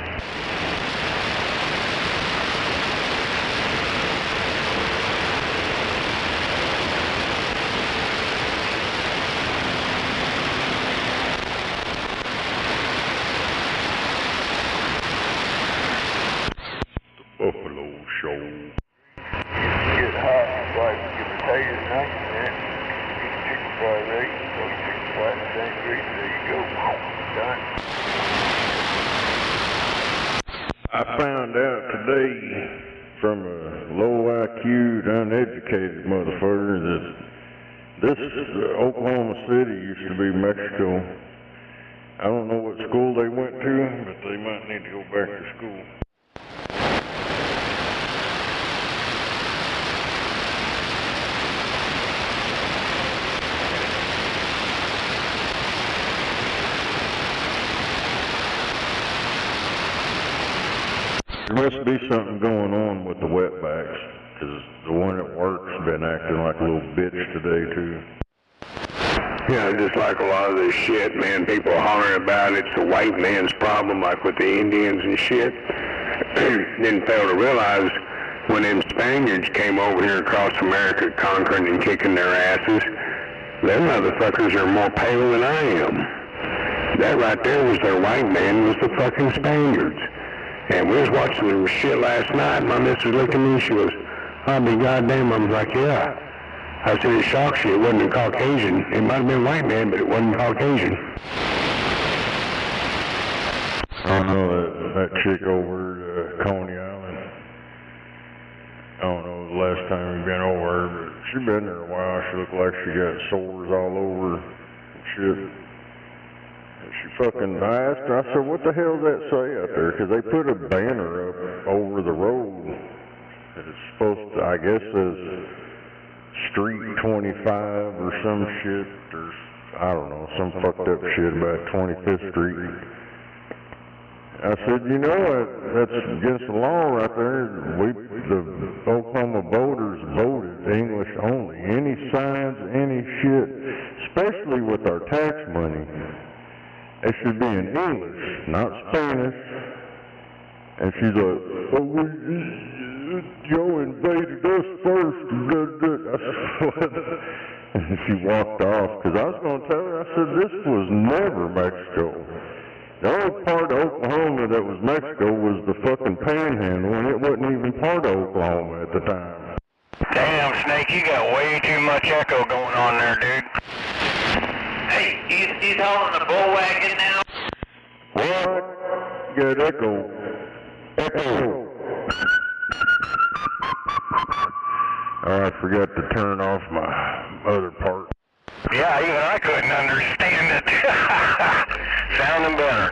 The Buffalo Show. Get hot, like get potatoes and onions in it. Get chicken fried rice, those chicken fried and same grease, there you go. Done. I found out today from a low IQ'd, uneducated motherfucker that this Oklahoma City used to be Mexico. I don't know what school they went to, but they might need to go back to school. There must be something going on with the wetbacks, because the one at work's been acting like a little bitch today, too. Yeah, just like a lot of this shit, man, people are hollering about it's a white man's problem, like with the Indians and shit. Didn't fail to realize when them Spaniards came over here across America conquering and kicking their asses, them motherfuckers are more pale than I am. That right there was their white man, was the fucking Spaniards. And we was watching the shit last night, and my missus looked at me, she goes, I'll be goddamn. I was like, yeah. I said, it shocks you, it wasn't a Caucasian. It might have been a white man, but it wasn't Caucasian. I know that chick over at Coney Island. I don't know the last time we've been over her, but she been there a while. She looked like she got sores all over and shit. And she fucking, I asked her, I said, what the hell does that say out there? Because they put a banner up over the road. It's supposed to, I guess, says Street 25 or some shit, or I don't know, some fucked up shit about 25th Street. I said, you know, that's against the law right there. The Oklahoma voters voted English only. Any signs, any shit, especially with our tax money, it should be in English, not Spanish. And she's like, oh, Joe invaded us first. I said, and she walked off, because I was going to tell her, I said, this was never Mexico. The only part of Oklahoma that was Mexico was the fucking panhandle, and it wasn't even part of Oklahoma at the time. Damn, Snake, you got way too much echo going on there, dude. Hey, he's hauling the bull wagon now? What? Got echo. Echo. Oh, I forgot to turn off my other part. Yeah, even I couldn't understand it. Sounding better.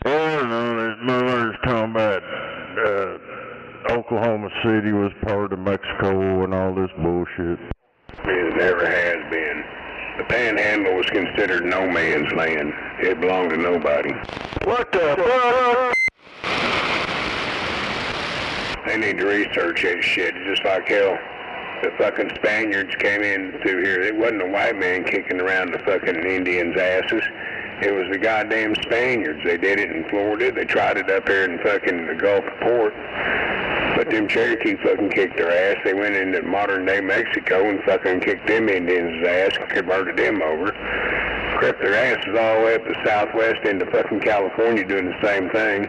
Oh, no, this mother's talking about Oklahoma City was part of Mexico and all this bullshit. It never has been. The Panhandle was considered no man's land. It belonged to nobody. What the fuck? They need to research that shit, just like hell. The fucking Spaniards came in through here. It wasn't a white man kicking around the fucking Indians' asses. It was the goddamn Spaniards. They did it in Florida. They tried it up here in fucking the Gulf Port. But them Cherokee fucking kicked their ass. They went into modern-day Mexico and fucking kicked them Indians' ass, converted them over. Crept their asses all the way up the southwest into fucking California doing the same thing.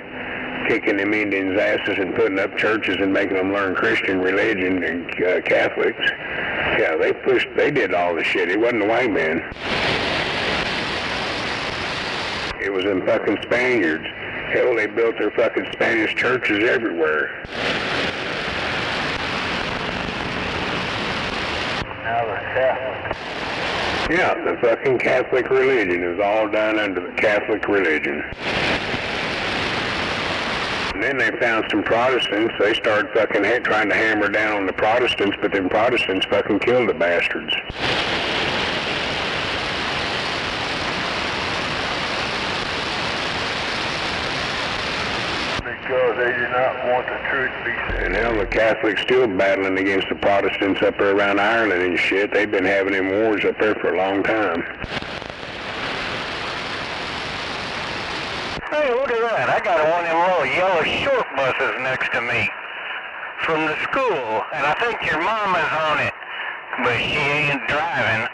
Kicking them Indians' asses and putting up churches and making them learn Christian religion and Catholics. Yeah, they did all the shit. It wasn't the white man. It was them fucking Spaniards. Hell, they built their fucking Spanish churches everywhere. Now they're Catholic. Yeah, the fucking Catholic religion. It was all done under the Catholic religion. And then they found some Protestants. They started fucking trying to hammer down on the Protestants, but them Protestants fucking killed the bastards. Because they did not want the truth to be said. And hell, the Catholics still battling against the Protestants up there around Ireland and shit. They've been having them wars up there for a long time. Hey, look at that. I got one of them little yellow short buses next to me from the school, and I think your mama's on it, but she ain't driving.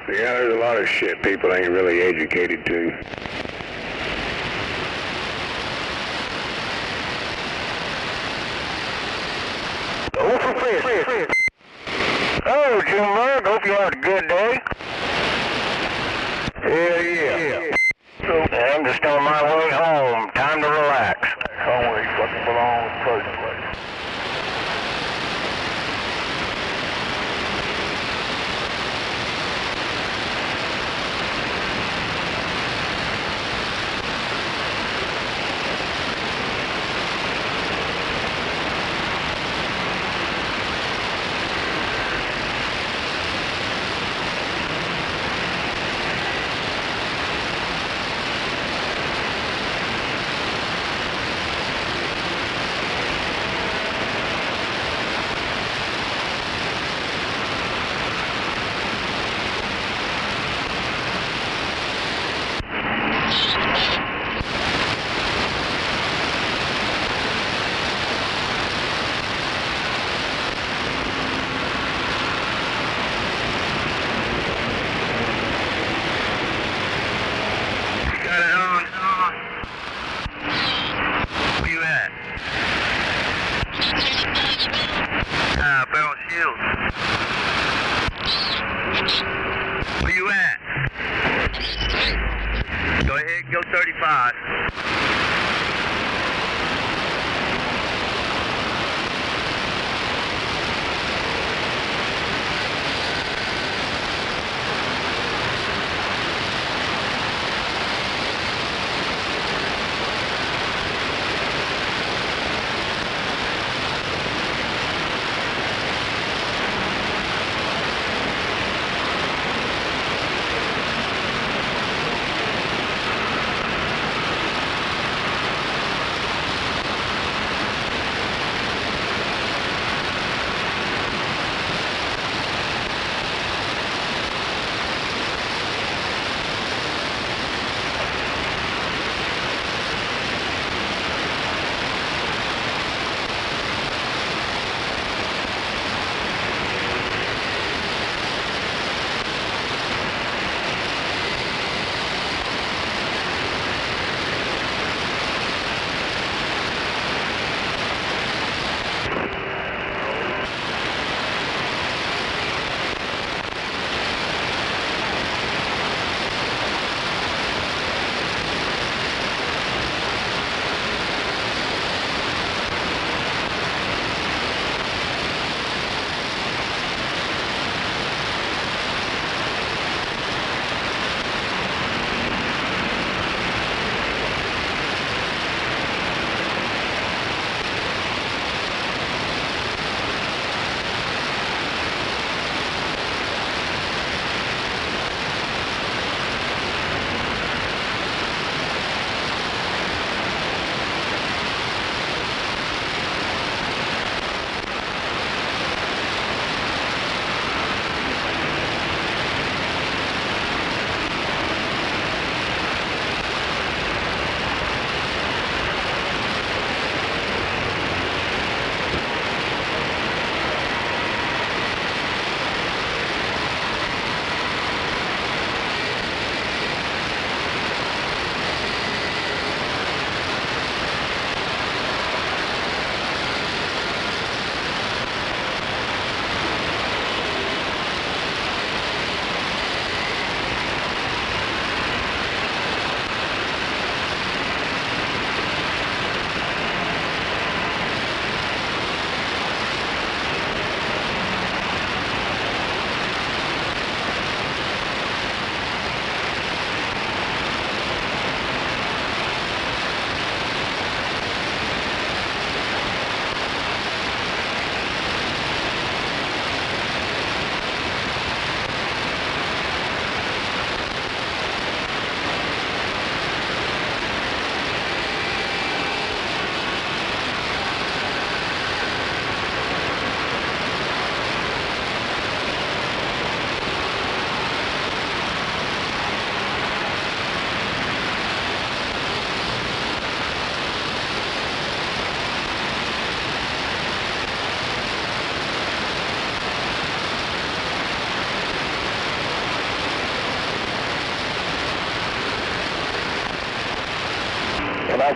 Yeah, there's a lot of shit people ain't really educated to. Oh, for fish. Oh, Jim, hope you had a good day. Yeah. I'm just on my way home. Time to relax. Home where he fucking belongs personally. Go 35.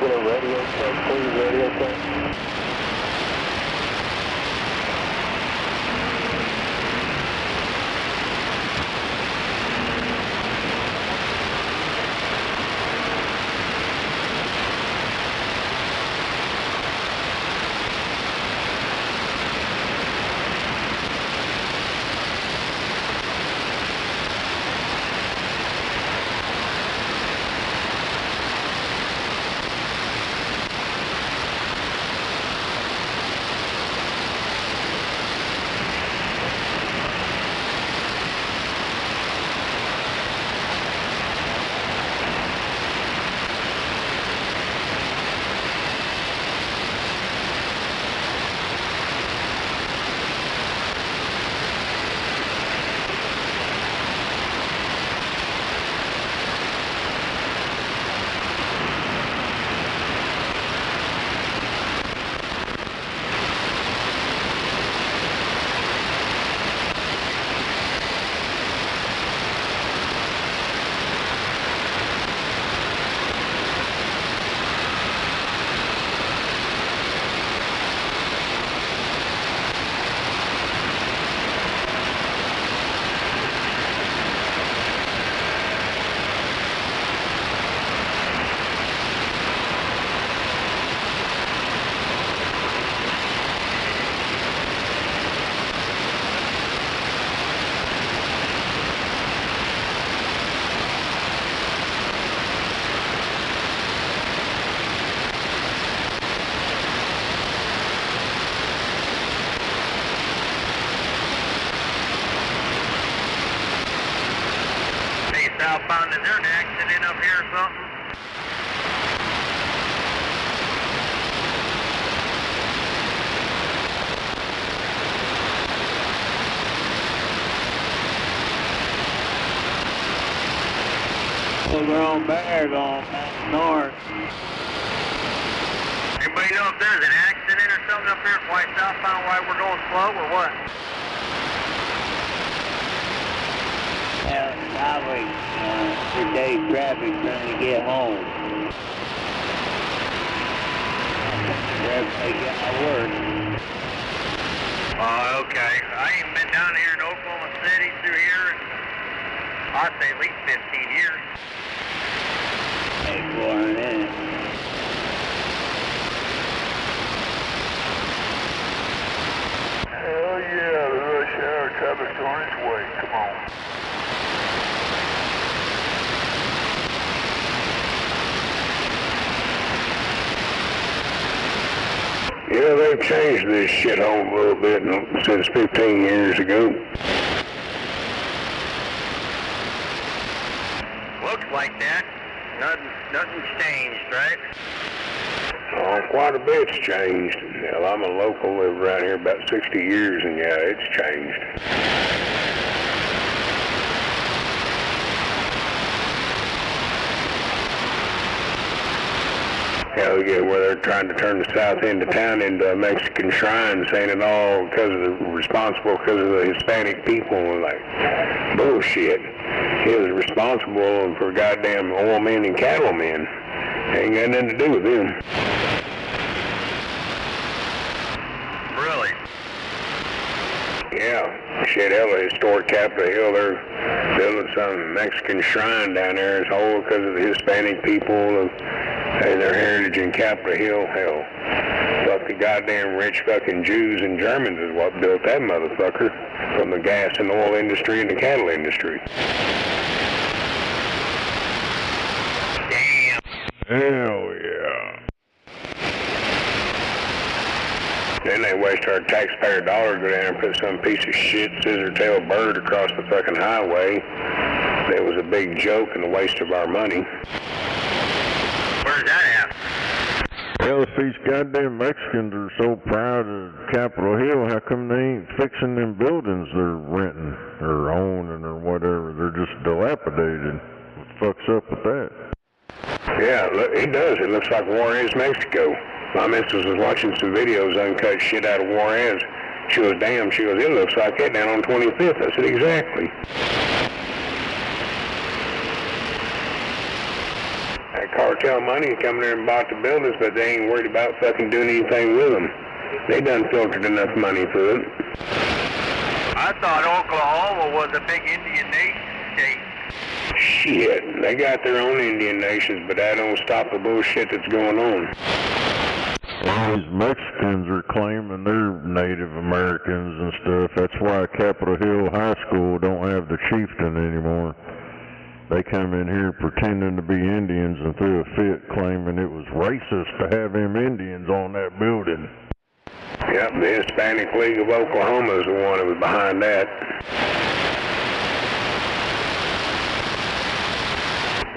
get a radio check, please? Radio check. Southbound, is there an accident up here or something? Full-grown bear going back north. Anybody know if there's an accident or something up here? Why southbound, why we're going slow or what? Probably today's traffic trying to get home. Everybody get my work. Oh, okay. I ain't been down here in Oklahoma City through here in, I'd say at least 15 years. Hey, boring, isn't it? Hell yeah, the rush hour traffic's on its way. Come on. Yeah, they've changed this shithole a little bit since 15 years ago. Looks like that. Nothing's changed, right? Oh, quite a bit's changed. Hell, I'm a local, lived around here about 60 years, and yeah, it's changed. Hell yeah, where they're trying to turn the south end of town into a Mexican shrine, saying it all responsible because of the Hispanic people. And like, bullshit. He was responsible for goddamn oil men and cattle men. Ain't got nothing to do with them. Really? Yeah. Shit, hell, the historic Capitol Hill, they're building some Mexican shrine down there. It's all because of the Hispanic people and their heritage in Capitol Hill. Hell, fuck the goddamn rich fucking Jews and Germans is what built that motherfucker from the gas and oil industry and the cattle industry. Damn. Hell yeah. Then they waste our taxpayer dollar, go down and put some piece of shit scissor-tailed bird across the fucking highway. That was a big joke and a waste of our money. Where's that at? Hell, if these goddamn Mexicans are so proud of Capitol Hill, how come they ain't fixing them buildings they're renting or owning or whatever? They're just dilapidated. What fucks up with that? Yeah, look, it does. It looks like Juarez, Mexico. My missus was watching some videos, uncut shit out of Juarez. She goes, damn, she goes, it looks like that down on 25th. I said, exactly. That car cartel money and come there and bought the buildings, but they ain't worried about fucking doing anything with them. They done filtered enough money through it. I thought Oklahoma was a big Indian nation state. Shit, they got their own Indian nations, but that don't stop the bullshit that's going on. Well, these Mexicans are claiming they're Native Americans and stuff. That's why Capitol Hill High School don't have the chieftain anymore. They come in here pretending to be Indians and threw a fit claiming it was racist to have them Indians on that building. Yep, the Hispanic League of Oklahoma is the one that was behind that.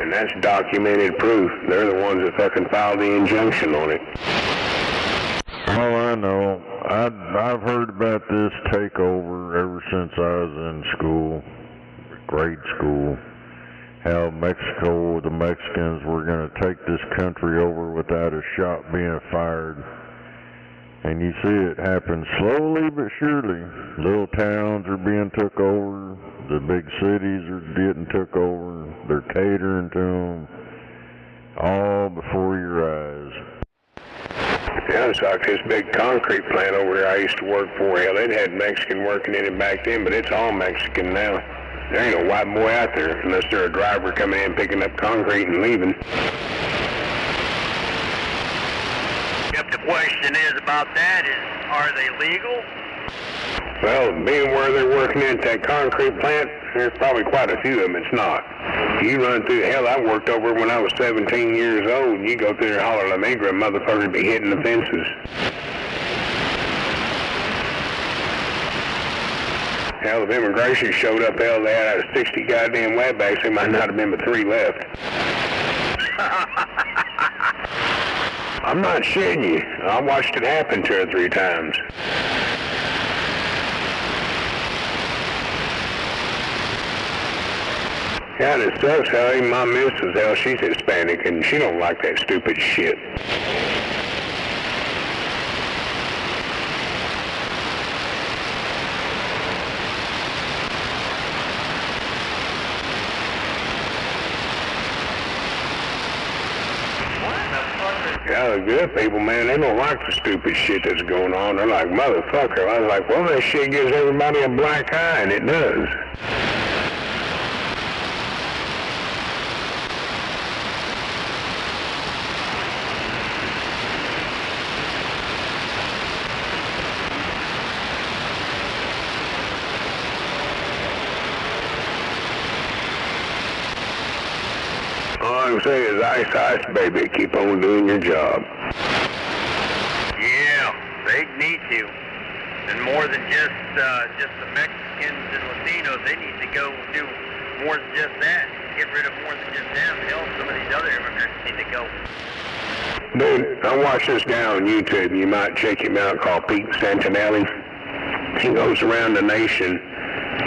And that's documented proof. They're the ones that fucking filed the injunction on it. Oh, I know. I've heard about this takeover ever since I was in school, grade school. How Mexico, the Mexicans were going to take this country over without a shot being fired. And you see it happen slowly but surely. Little towns are being took over. The big cities are getting took over. They're catering to them. All before your eyes. Yeah, it's like this big concrete plant over here I used to work for. Hell, it had Mexican working in it back then, but it's all Mexican now. There ain't a white boy out there unless they're a driver coming in, picking up concrete and leaving. Yep, the question is about that is, are they legal? Well, being where they're working at that concrete plant, there's probably quite a few of them it's not. You run through, hell, I worked over when I was 17 years old, and you go through there and holler La Negra, motherfuckers be hitting the fences. Hell, if immigration showed up, hell, they had out of 60 goddamn wetbacks, there might not have been but 3 left. I'm not shitting you. I watched it happen 2 or 3 times. Yeah, and it sucks how even my missus, hell, she's Hispanic, and she don't like that stupid shit. Yeah, the good people, man, they don't like the stupid shit that's going on. They're like, motherfucker. I was like, well, that shit gives everybody a black eye, and it does. All I'm saying is ice, ice, baby. Keep on doing your job. Yeah, they need to. And more than just the Mexicans and Latinos, they need to go do more than just that. Get rid of more than just them. Hell, some of these other immigrants need to go. Dude, I watched this guy on YouTube. You might check him out, called Pete Santinelli. He goes around the nation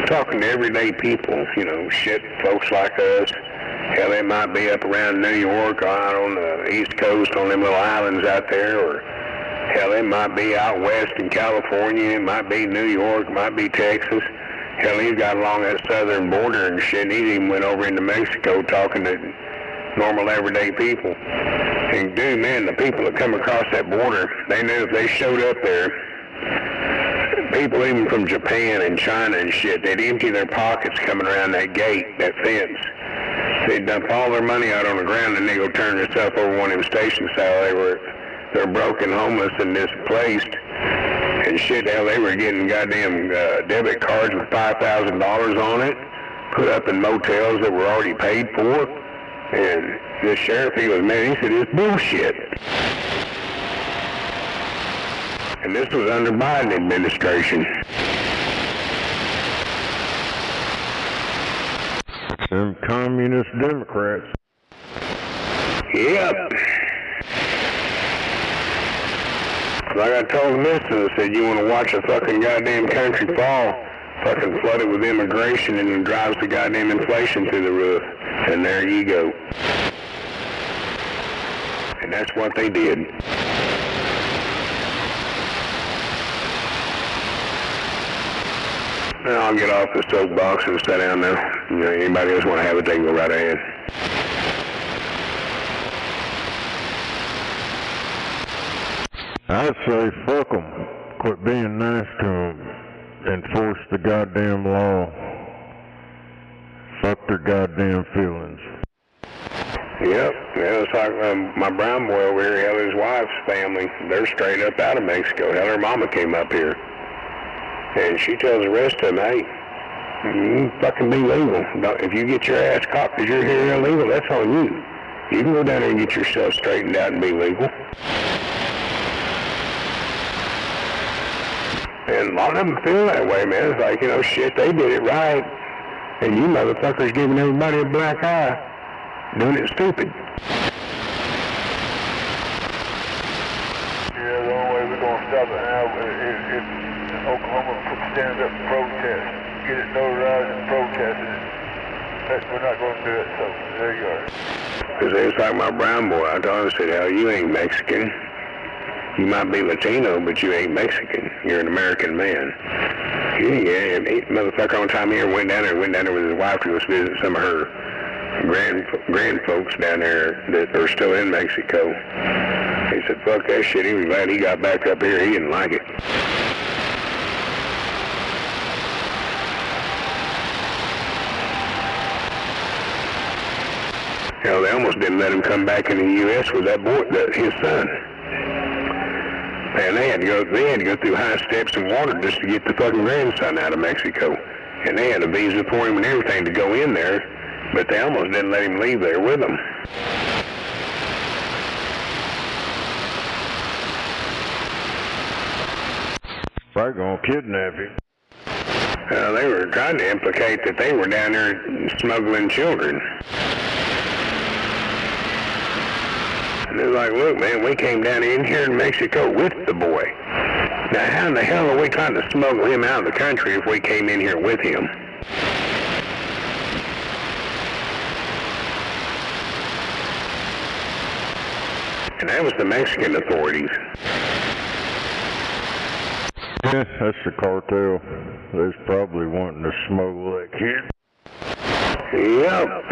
talking to everyday people, you know, shit, folks like us. Hell, they might be up around New York or out on the East Coast on them little islands out there, or hell, they might be out west in California, it might be New York, it might be Texas. Hell, he's got along that southern border and shit, and he even went over into Mexico talking to normal everyday people. And dude, man, the people that come across that border, they knew if they showed up there, people even from Japan and China and shit, they'd empty their pockets coming around that gate, that fence. They'd dump all their money out on the ground and they go turn themselves over one of them stations how they're broken, homeless, and displaced. And shit, hell, they were getting goddamn debit cards with $5,000 on it, put up in motels that were already paid for. And the sheriff, he was, man, he said, it's bullshit. And this was under Biden administration. Them communist Democrats. Yep. Like I told the missus, I said, you want to watch a fucking goddamn country fall, fucking flooded with immigration, and it drives the goddamn inflation through the roof. And there you go. And that's what they did. Now I'll get off the soapbox and sit down now. You know, anybody else want to have it, they can go right ahead. I'd say fuck 'em. Quit being nice to 'em. Enforce the goddamn law. Fuck their goddamn feelings. Yep, yeah, it's like my brown boy over here, hell, his wife's family, they're straight up out of Mexico. Hell, her mama came up here. And she tells the rest of them, hey, you fucking be legal. If you get your ass caught because you're here illegal, that's on you. You can go down there and get yourself straightened out and be legal. And a lot of them feel that way, man. It's like, you know, shit, they did it right. And you motherfuckers giving everybody a black eye. Doing it stupid. Yeah, the only way we're going to stop it now is Oklahoma stand up and protest. Get it notarized and protest it. We're not going to do it, so there you are. Because it's like my brown boy. I told him, I said, hell, you ain't Mexican. You might be Latino, but you ain't Mexican. You're an American man. Yeah, motherfucker, one time here went down there with his wife to go visit some of her grand folks down there that are still in Mexico. He said, fuck that shit. He was glad he got back up here. He didn't like it. Hell, they almost didn't let him come back in the U.S. with that boy, his son. And they had to go through high steps and water just to get the fucking grandson out of Mexico. And they had a visa for him and everything to go in there, but they almost didn't let him leave there with them. They're gonna kidnap him. They were trying to implicate that they were down there smuggling children. And they're like, look, man, we came down in here in Mexico with the boy. Now, how in the hell are we trying to smuggle him out of the country if we came in here with him? And that was the Mexican authorities. Yeah, that's the cartel. They're probably wanting to smuggle that kid. Yep.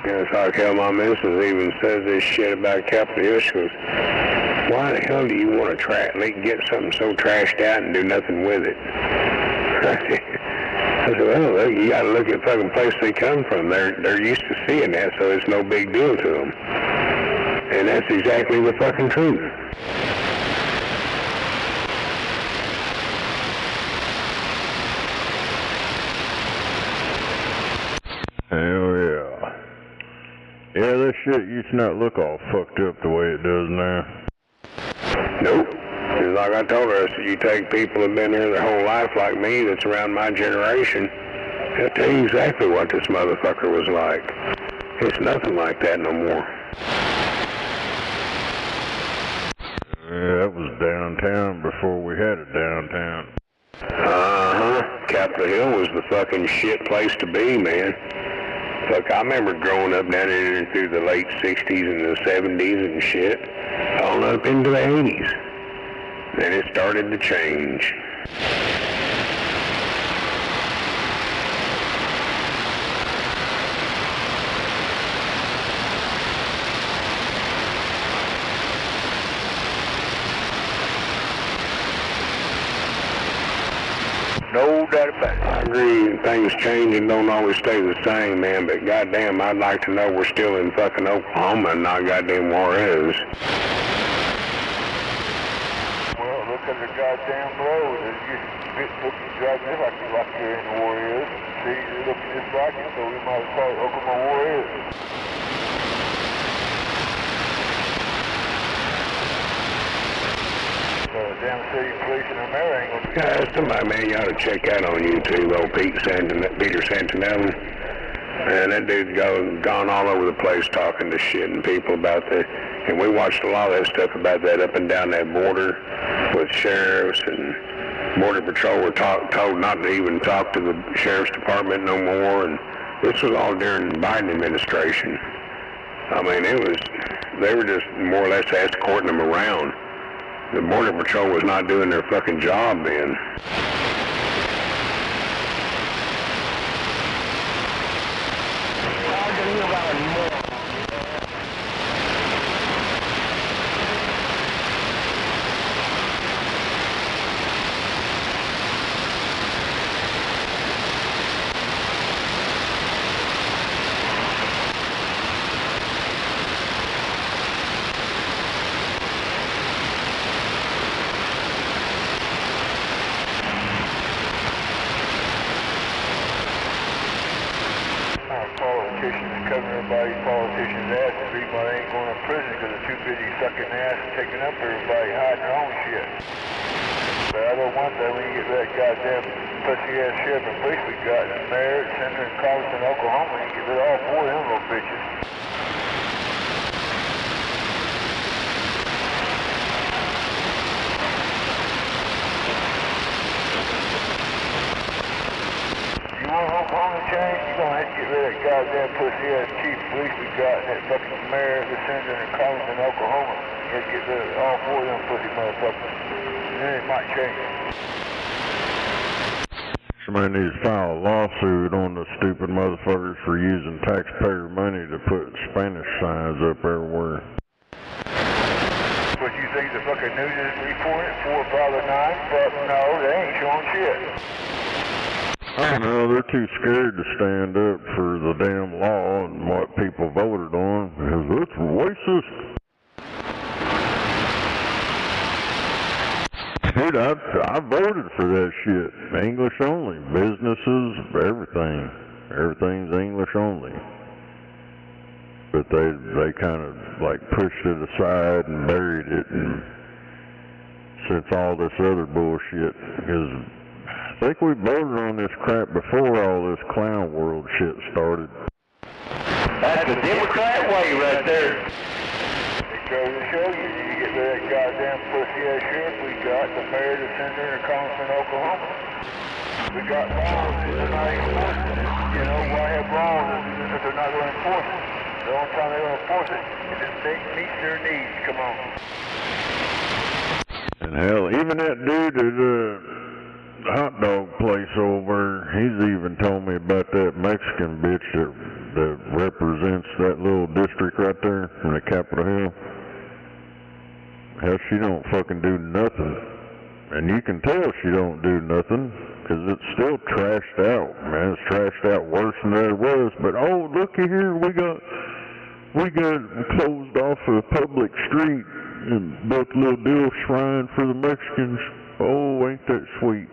It's like hell, my missus even says this shit about Capitol Hill. She goes, why the hell do you want to get something so trashed out and do nothing with it? I said, well, look, you got to look at the fucking place they come from. They're used to seeing that, so it's no big deal to them. And that's exactly the fucking truth. Hell yeah. Yeah, this shit used to not look all fucked up the way it does now. Nope. Just like I told her, I said, you take people that have been here their whole life like me, that's around my generation, they'll tell you exactly what this motherfucker was like. It's nothing like that no more. Yeah, that was downtown before we had it downtown. Uh-huh. Capitol Hill was the fucking shit place to be, man. Look, I remember growing up down there through the late 60s and the 70s and shit, all up into the 80s. Then it started to change. No doubt about it. I agree, things change and don't always stay the same, man, but goddamn, I'd like to know we're still in fucking Oklahoma and not goddamn Juarez. Well, look at the goddamn road. Look, drive this like you're in Juarez. See, it looks just like it, so we might call it Oklahoma Juarez. Damn city police in America ain't gonna... Yeah, somebody, man, you ought to check out on YouTube, old Peter Santinelli. Man, that dude's gone all over the place talking to shit and people about the... And we watched a lot of that stuff about that up and down that border with sheriffs and Border Patrol were told not to even talk to the Sheriff's Department no more. And this was all during the Biden administration. I mean, they were just more or less escorting them around. The Border Patrol was not doing their fucking job then. Politicians' ass and reason why they ain't going to prison because they're too busy sucking ass and taking up everybody, hiding their own shit. But I don't want that when you get that goddamn pussy-ass sheriff and police we got in Merritt, Center, and Collinston, Oklahoma, and you get rid of all four of them little bitches. You want Oklahoma to change? You're going to have to get rid of that goddamn pussy-ass chief police we got in that fucking Merritt, Center, and Collinston, Oklahoma. You have to get rid of all four of them pussy motherfuckers. And then it might change. Somebody needs to file a lawsuit on the stupid motherfuckers for using taxpayer money to put Spanish signs up everywhere. What you think the fucking news is reporting? 4 Father 9? But no, they ain't showing shit. I don't know, they're too scared to stand up for the damn law and what people voted on because it's racist. Dude, I voted for that shit. English only. Businesses, everything. Everything's English only. But they kind of like pushed it aside and buried it and since all this other bullshit because I think we voted on this crap before all this clown world shit started. That's the Democrat way right there. It goes to show you, you get rid of that goddamn pussy-ass sheriff we got, the mayor, the senator, and Collinston, Oklahoma. We got laws that they're not enforcing it. You know, why have laws if they're not going to enforce it? The only time they're going to enforce it is if they meet their needs. Come on. And hell, even that dude at the hot dog place over, he's even told me about that Mexican bitch that represents that little district right there from the Capitol Hill. Hell, she don't fucking do nothing. And you can tell she don't do nothing, because it's still trashed out, man. It's trashed out worse than it was. But, oh, looky here, we got closed off a public street and built a little deal shrine for the Mexicans. Oh, ain't that sweet.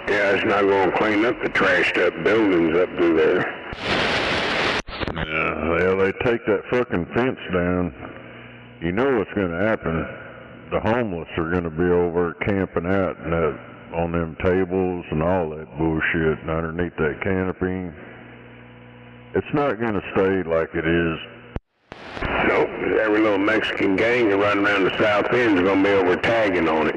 Yeah, it's not going to clean up the trashed up buildings up through there. Yeah, well, they take that fucking fence down. You know what's going to happen. The homeless are going to be over camping out and on them tables and all that bullshit and underneath that canopy. It's not going to stay like it is. Nope, every little Mexican gang that run around the south end is going to be over tagging on it.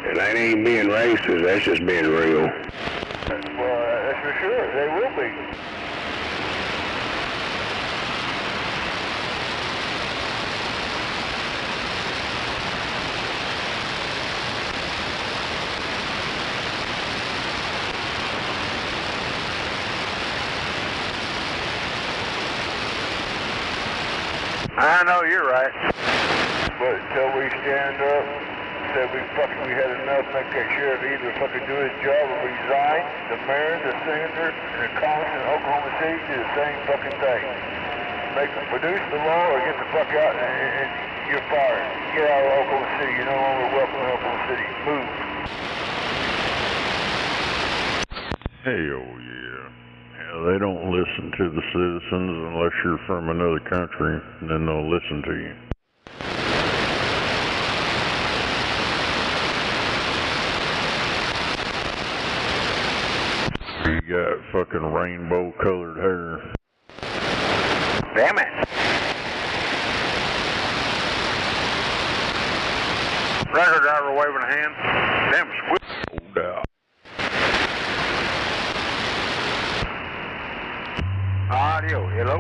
And that ain't being racist, that's just being real. Well, that's for sure, they will be. I know you're right. But until we stand up, said we had enough, make that sheriff either fucking do his job or resign. The mayor, the senator, and the congressman in Oklahoma City do the same fucking thing. Make them produce the law or get the fuck out and you're fired. Get out of Oklahoma City. You're no longer welcome in Oklahoma City. Move. Hell yeah. They don't listen to the citizens unless you're from another country, and then they'll listen to you. got fucking rainbow colored hair. Damn it. Record driver waving a hand. Damn squid. Hold out. Audio, hello.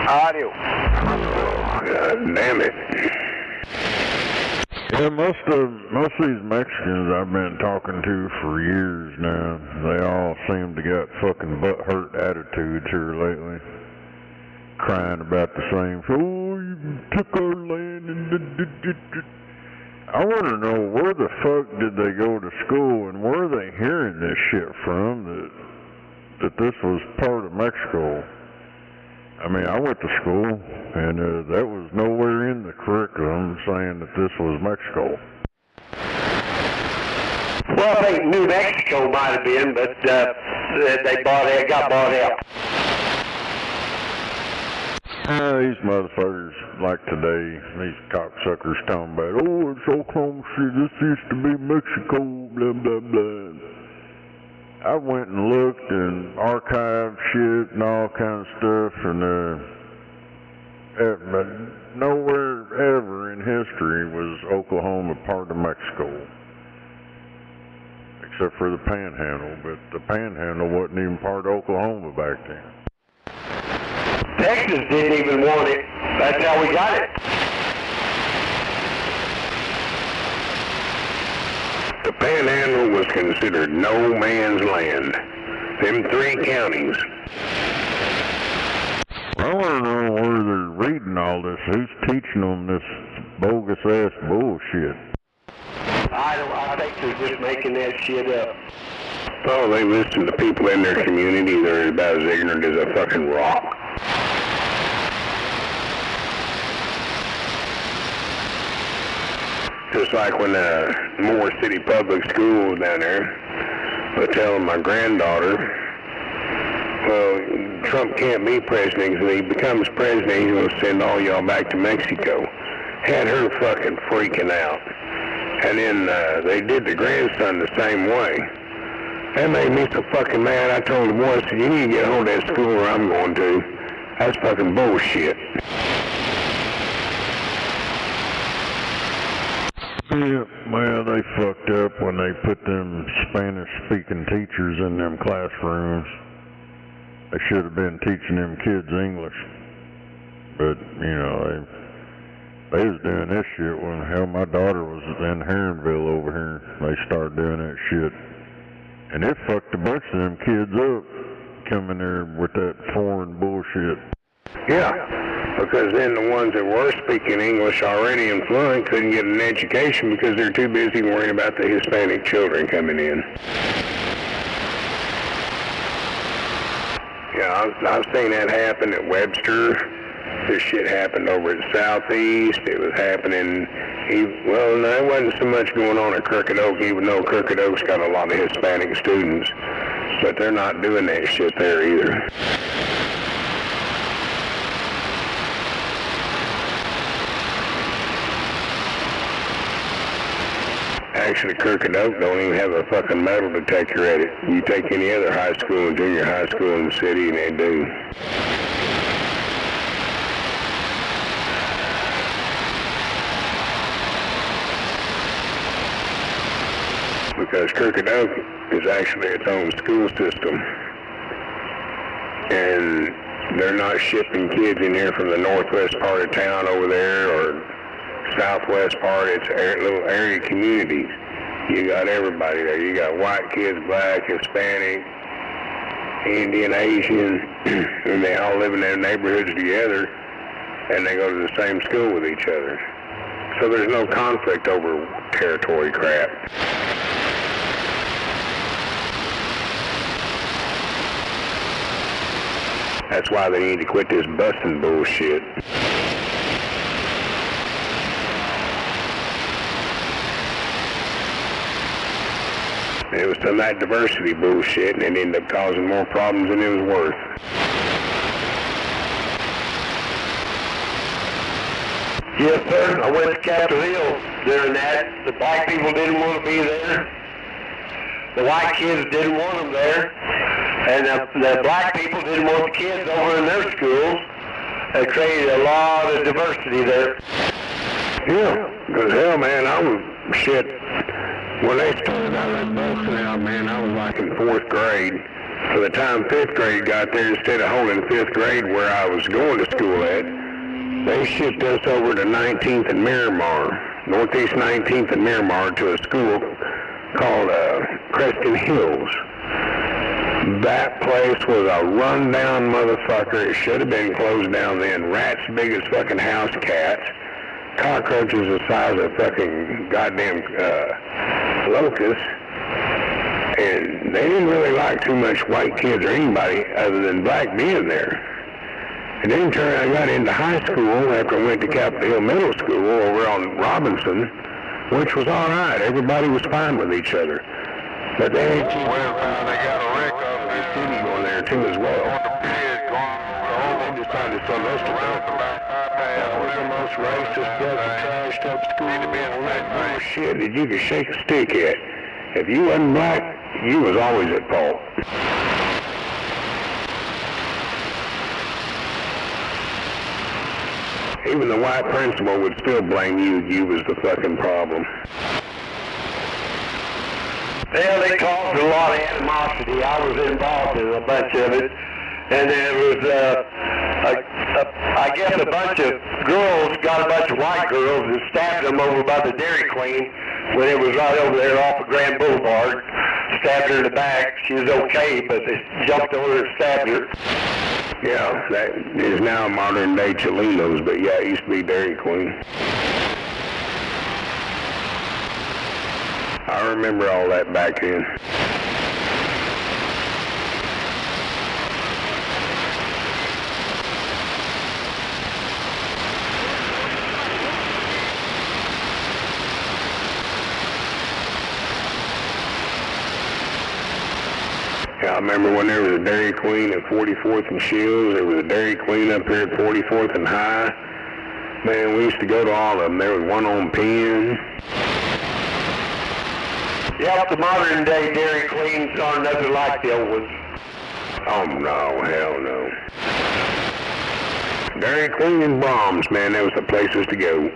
Audio. Oh, God damn it. Yeah, most of these Mexicans I've been talking to for years now, they all seem to got fucking butt-hurt attitudes here lately. Crying about the same, oh, you took our land and I want to know, where the fuck did they go to school and where are they hearing this shit from that this was part of Mexico? I mean, I went to school and that was nowhere in the curriculum saying that this was Mexico. Well, I think New Mexico might have been, but they got bought out. These motherfuckers, like today, these cocksuckers talking about, oh, it's Oklahoma City, this used to be Mexico, blah, blah, blah. I went and looked and archived shit and all kind of stuff, and nowhere ever in history was Oklahoma part of Mexico. Except for the Panhandle, but the Panhandle wasn't even part of Oklahoma back then. Texas didn't even want it. That's how we got it. The Panhandle was considered no man's land. Them 3 counties. I want to know where they're reading all this. Who's teaching them this bogus ass bullshit? I think they're just making that shit up. Oh, they listen to people in their community. They're about as ignorant as a fucking rock. Just like when Moore City Public School down there was telling my granddaughter, well, Trump can't be president because if he becomes president, he's going to send all y'all back to Mexico. Had her fucking freaking out. And then they did the grandson the same way. That made me so fucking mad. I told the boy, I said, you need to get hold of that school where I'm going to. That's fucking bullshit. Yeah, well, they fucked up when they put them Spanish-speaking teachers in them classrooms. They should have been teaching them kids English. But, you know, they was doing this shit when, hell, my daughter was in Heronville over here. They started doing that shit. And it fucked a bunch of them kids up coming there with that foreign bullshit. Yeah, because then the ones that were speaking English already and fluent couldn't get an education because they're too busy worrying about the Hispanic children coming in. Yeah, I've seen that happen at Webster. This shit happened over at Southeast. It was happening, well, no, it wasn't so much going on at Crooked Oak, even though Crooked Oak's got a lot of Hispanic students. But they're not doing that shit there either. Actually, Crooked Oak don't even have a fucking metal detector at it. You take any other high school and junior high school in the city and they do. Because Crooked Oak is actually its own school system. And they're not shipping kids in here from the northwest part of town over there or southwest part. It's little area communities. You got everybody there. You got white kids, black, Hispanic, Indian, Asian, and they all live in their neighborhoods together, and they go to the same school with each other. So there's no conflict over territory crap. That's why they need to quit this busing bullshit. It was some of that diversity bullshit, and it ended up causing more problems than it was worth. Yes, sir. I went to Capitol Hill during that. The black people didn't want to be there. The white kids didn't want them there. And the black people didn't want the kids over in their schools. It created a lot of diversity there. Yeah, because hell, man, I was, shit, when they started out that busting out, man, I was like in 4th grade. By the time 5th grade got there, instead of holding 5th grade where I was going to school at, they shipped us over to 19th and Miramar, Northeast 19th and Miramar, to a school called Creston Hills. That place was a rundown motherfucker. It should have been closed down then. Rats big as fucking house cats. Cockroaches the size of fucking goddamn locusts. And they didn't really like too much white kids or anybody other than black being there. And then I got into high school after I went to Capitol Hill Middle School over on Robinson, which was all right. Everybody was fine with each other. But they got a wreck off the city going there too as well. They decided to send us to that was the most racist, trashed up school. All that shit that you could shake a stick at. If you wasn't black, you was always at fault. Even the white principal would still blame you. You was the fucking problem. Yeah, they caused a lot of animosity. I was involved in a bunch of it. And there was, I guess a bunch of girls got a bunch of white girls and stabbed them over by the Dairy Queen when it was right over there off of Grand Boulevard. Stabbed her in the back. She was okay, but they jumped over her and stabbed her. Yeah, that is now modern day Cholinos, but yeah, it used to be Dairy Queen. I remember all that back then. Yeah, I remember when there was a Dairy Queen at 44th and Shields. There was a Dairy Queen up here at 44th and High. Man, we used to go to all of them. There was one on Penn. Yep, the modern day Dairy Queens are nothing like the old ones. Oh no, hell no. Dairy Queen and Brahms, man, that was the places to go.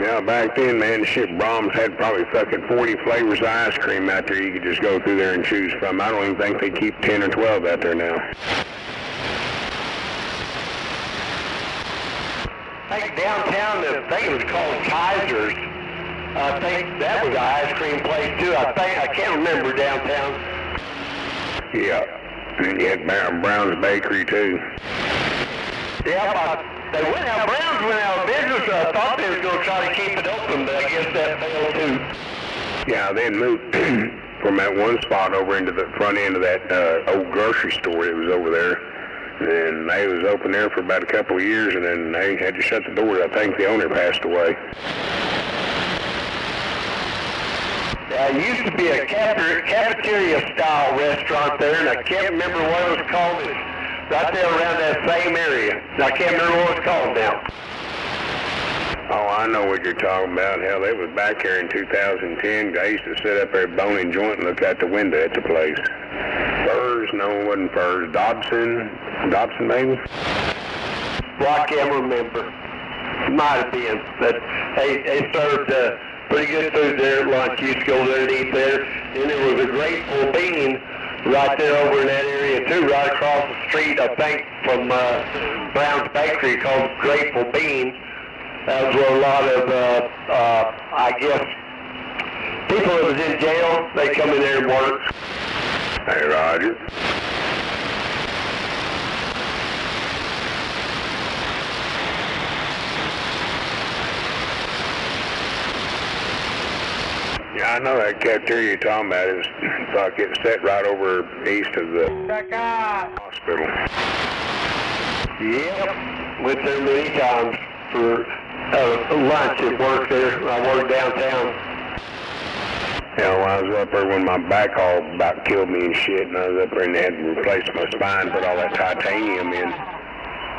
Yeah, back then, man, the shit Brahms had probably fucking 40 flavors of ice cream out there you could just go through there and choose from. I don't even think they keep 10 or 12 out there now. I think downtown, I think it was called Kaiser's. I think that was an ice cream place too. I can't remember downtown. Yeah, and you had Brown's Bakery too. Yeah, they went out, Brown's went out of business. I thought they was going to try to keep it open, but I guess that failed too. Yeah, they moved from that one spot over into the front end of that old grocery store that was over there. And they was open there for about a couple of years, and then they had to shut the doors. I think the owner passed away. It used to be a cafeteria-style restaurant there, and I can't remember what it was called. It's right there around that same area. I can't remember what it's called now. Oh, I know what you're talking about. Hell, it was back here in 2010. I used to sit up there boning joint and look out the window at the place. Furs? No, it wasn't Furs. Dobson maybe? Well, I can't remember. Might have been, but they served pretty good food there at lunch. You used to go there and eat there. And there was a Grateful Bean right there over in that area too, right across the street, I think, from Brown's Bakery, called Grateful Bean. That was where a lot of, I guess, people that was in jail, they come in there and work. Hey, Roger. Yeah, I know that cafeteria you're talking about. It was like it set right over east of the hospital. Yep, went there many times for lunch at work there. I worked downtown. Hell, I I was up there when my backhaul about killed me and shit, and I was up there and they had to replace my spine, put all that titanium in.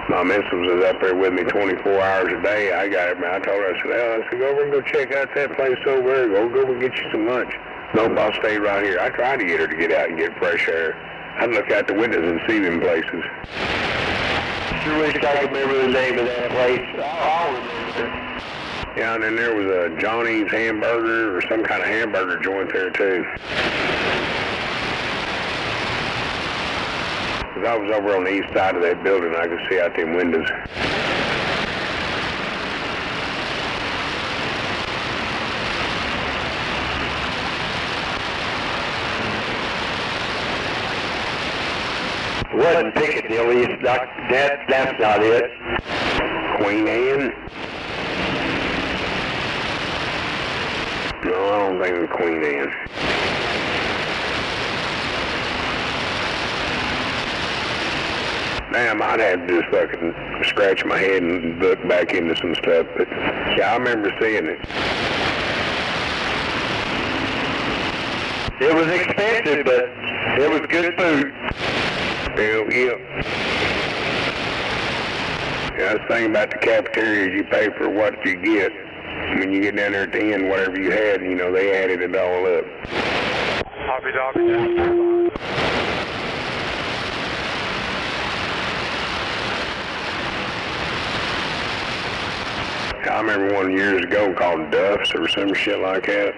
My missus was up there with me 24 hours a day. I got it, man. I told her, I said, go over and go check out that place over there. Go and get you some lunch. Nope, I'll stay right here. I tried to get her to get out and get fresh air. I'd look out the windows and see them places. Sure wish I could remember the name of that place. I'll remember. Yeah, and then there was a Johnny's hamburger or some kind of hamburger joint there too. Cause I was over on the east side of that building, I could see out them windows. It wasn't Piccadilly, it's not, that's not it. Queen Anne? No, I don't think it was Queen Anne. Damn, I'd have to just fucking scratch my head and look back into some stuff, but yeah, I remember seeing it. It was expensive, but it was good food. Hell yeah. Yeah, I was thinking about the cafeterias, you pay for what you get. When you get down there at the end, whatever you had, you know, they added it all up. Copy, Doctor. I remember one years ago called Duff's or some shit like that.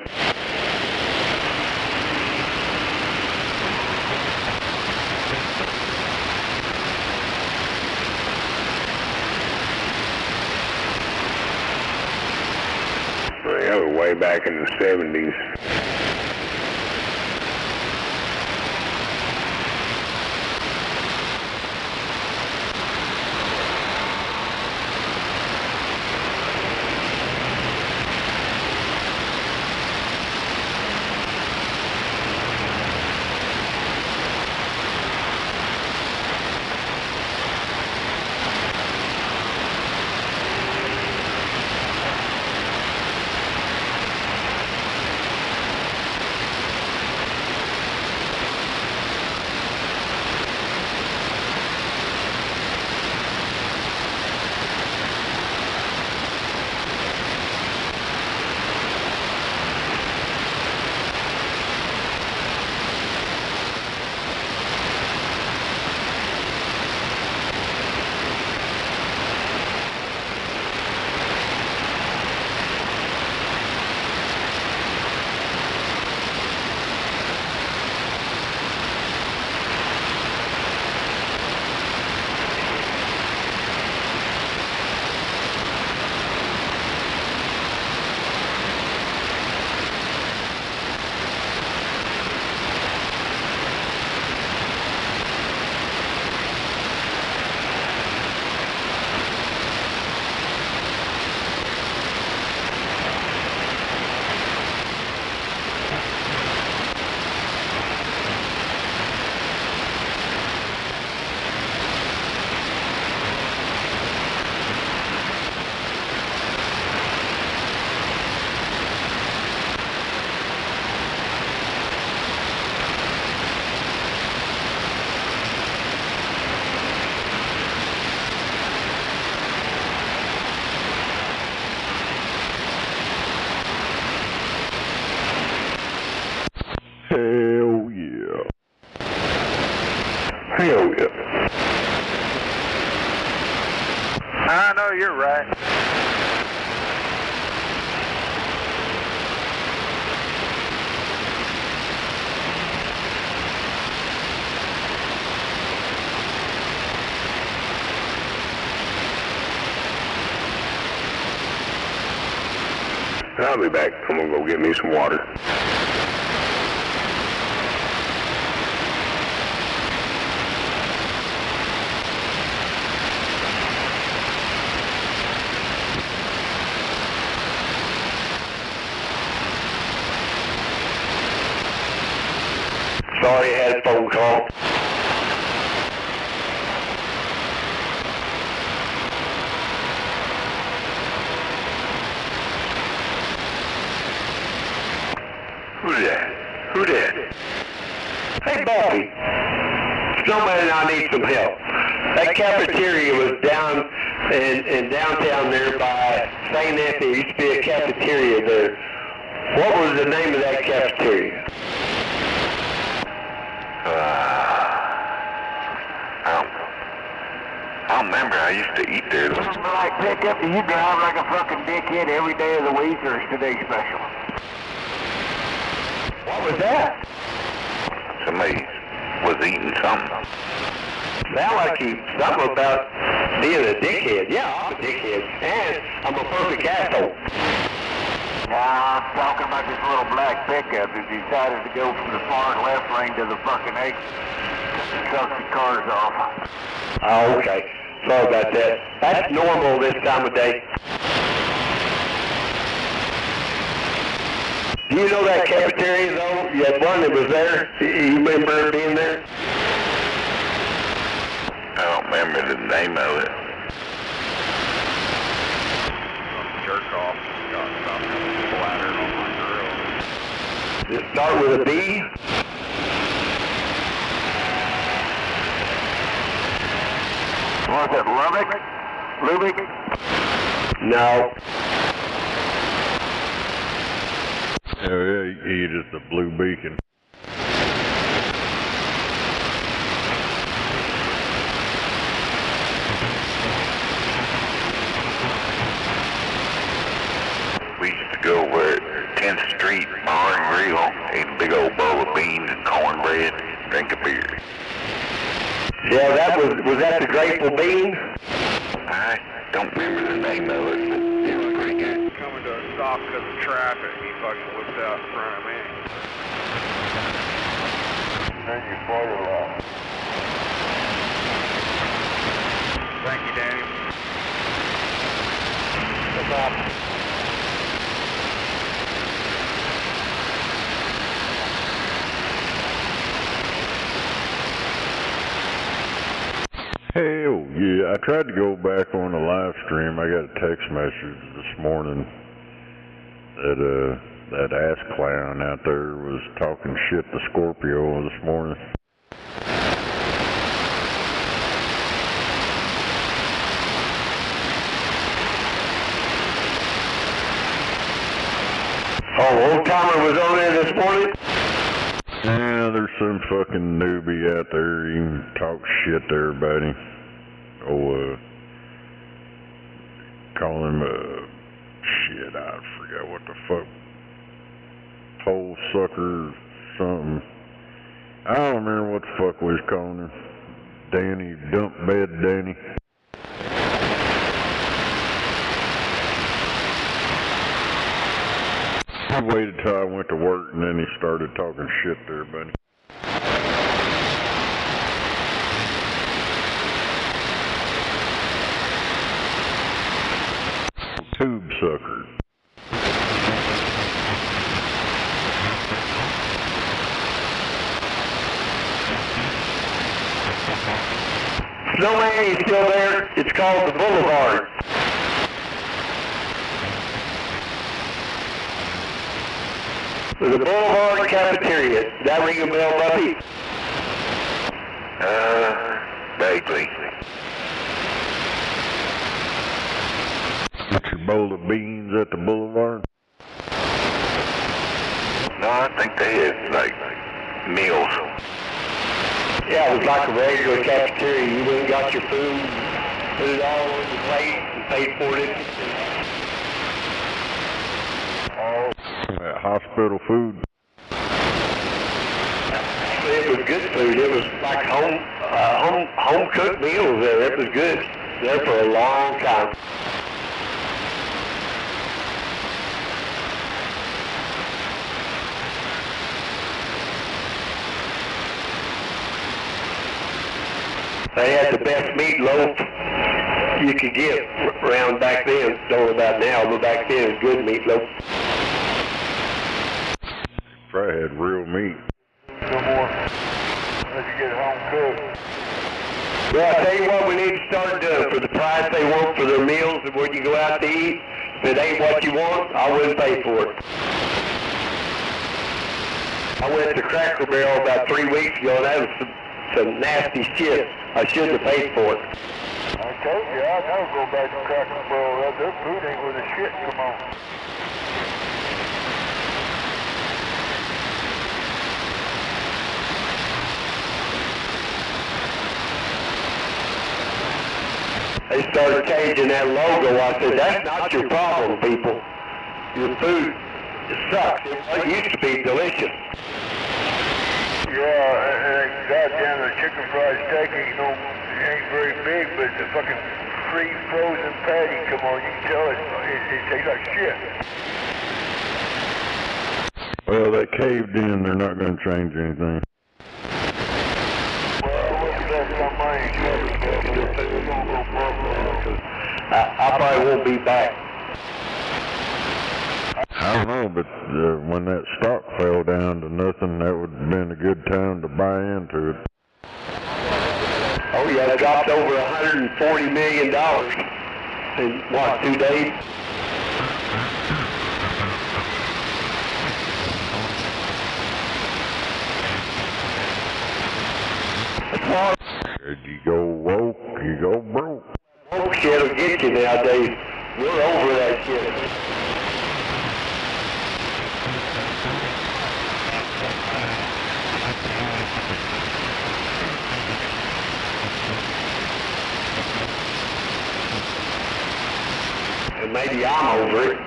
Well, that was way back in the 70s. Hell yeah. Hell yeah. I know you're right. I'll be back. I'm gonna go get me some water. Sorry, I had a phone call. Who's that? Who did? Hey, Buffy. Snowman and I need some help. That cafeteria was down in downtown there by St. Anthony. There used to be a cafeteria there. What was the name of that cafeteria? I don't remember. I used to eat there. Like pickup, do you drive like a fucking dickhead every day of the week, or is today special? What was that? Somebody was eating something. Sound like you something about being a dickhead. Yeah, I'm a dickhead, and I'm a perfect asshole. Nah, I'm talking about this little black pickup that decided to go from the far left lane to the fucking exit. Cut the cars off. Oh, okay. Sorry about that. That's normal this time of day. Do you know that cafeteria, though? You had one that was there? You remember being there? I don't remember the name of it. Jerk off. Got something splattered on my grill. Does it start with a B? Was it Lubbock? Lubick? No. Oh yeah, he just a blue beacon. We used to go over at 10th Street Bar and Grill, eat a big old bowl of beans and cornbread, drink a beer. Yeah, was that the Grateful Bean? I don't remember the name of it, but it was pretty good. Coming to a stop because of traffic, he fucking whipped out in front of me. Turn your photo off. Thank you, Danny. No problem. Hell yeah, I tried to go back on the live stream. I got a text message this morning that ass clown out there was talking shit to Scorpio this morning. Oh, Old Timer was on there this morning? Yeah, there's some fucking newbie out there. He can talk shit to everybody. Call him, shit, I forgot what the fuck. Hole sucker, something. I don't remember what the fuck we was calling him. Danny, dump bed Danny. I waited till I went to work and then he started talking shit to everybody. Tube sucker. Snowman, he's still there. It's called the Boulevard. The Boulevard Cafeteria. Does that ring a bell, Buffy? Vaguely. Get your bowl of beans at the Boulevard? No, I think they had, like, meals. Yeah, it was like a regular cafeteria. You went and got your food, put it all on the plate, and paid for it. Hospital food. It was good food. It was like home cooked meals there. It was good. There for a long time. They had the best meatloaf you could get around back then. Don't know about now, but back then it was good meatloaf. Probably had real meat. No more. Unless you get home cooked. Well, I tell you what we need to start doing for the price they want for their meals and when you go out to eat. If it ain't what you want, I wouldn't pay for it. I went to Cracker Barrel about 3 weeks ago, and that was some nasty shit. I shouldn't have paid for it. I told you, I'd never go back to Cracker Barrel. Their food ain't worth a shit. Come on. They started changing that logo. I said, that's not your problem, people. Your food sucks. It used to be delicious. Yeah, and goddamn the chicken fried steak ain't very big, but the fucking frozen patty, come on, you can tell it tastes like shit. Well, they caved in. They're not going to change anything. I probably won't be back. I don't know, but when that stock fell down to nothing, that would have been a good time to buy into it. Oh yeah, it dropped over $140 million in, what, 2 days? You go woke, you go broke. Woke shit will get you nowadays. We're over that shit. And maybe I'm over it.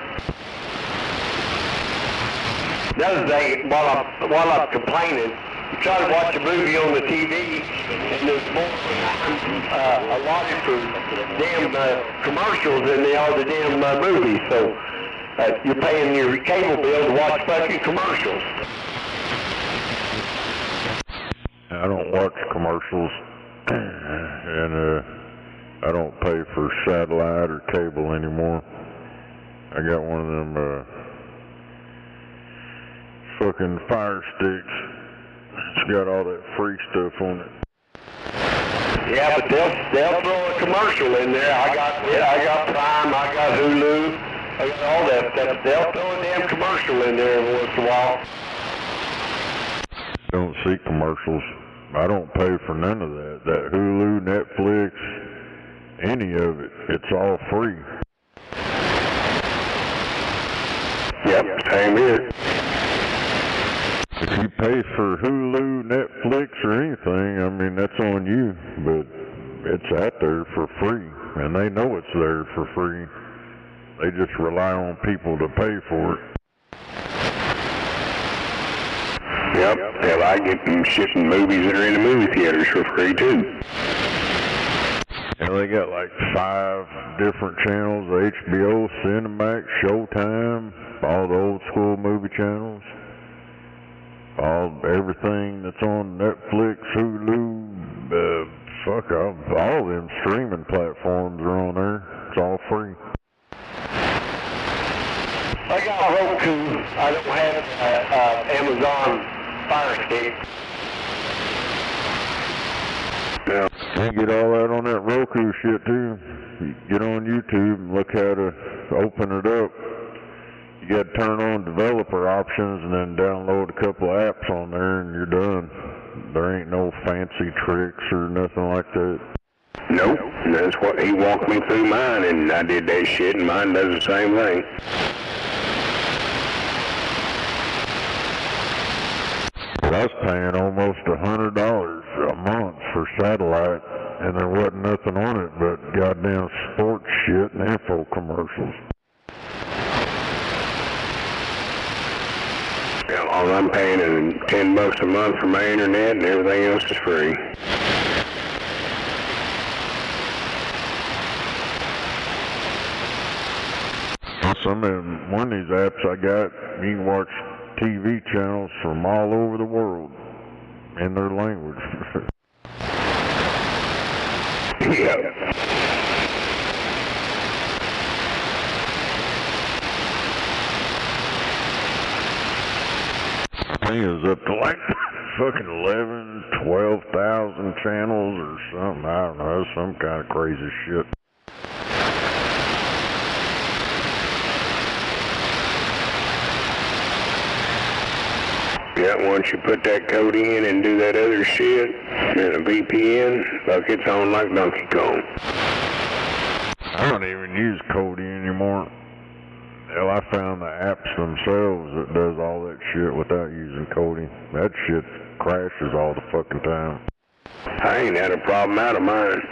Another thing, while I'm complaining, you try to watch a movie on the TV, and there's more allotted for damn commercials than they are the damn movies. So you're paying your cable bill to watch fucking commercials. I don't watch commercials, and I don't pay for satellite or cable anymore. I got one of them fucking Fire Sticks. It's got all that free stuff on it. Yeah, but they'll throw a commercial in there. I got Prime, I got Hulu, I got all that stuff. They'll throw a damn commercial in there every once in a while. Don't see commercials. I don't pay for none of that. That Hulu, Netflix, any of it. It's all free. Yep, same here. If you pay for Hulu, Netflix, or anything, I mean, that's on you, but it's out there for free, and they know it's there for free. They just rely on people to pay for it. Yep, hell, I get them shitting movies that are in the movie theaters for free, too. And they got like 5 different channels, HBO, Cinemax, Showtime, all the old school movie channels. Everything that's on Netflix, Hulu, all them streaming platforms are on there. It's all free. I got Roku. I don't have Amazon Fire Stick. Yeah. You get all that on that Roku shit too. You get on YouTube and look how to open it up. You got to turn on developer options and then download a couple of apps on there and you're done. There ain't no fancy tricks or nothing like that. Nope, that's what he walked me through mine, and I did that shit, and mine does the same thing. I was paying almost $100 a month for satellite, and there wasn't nothing on it but goddamn sports shit and info commercials. All I'm paying is $10 a month for my internet, and everything else is free. One of these apps I got, you can watch TV channels from all over the world in their language. Yeah. I think it was up to like fucking 11, 12,000 channels or something. I don't know, some kind of crazy shit. Yeah, once you put that code in and do that other shit, and a VPN, like it's on like Donkey Kong. I don't even use Cody anymore. Hell, I found the apps themselves that does all that shit without using Cody. That shit crashes all the fucking time. I ain't had a problem out of mine.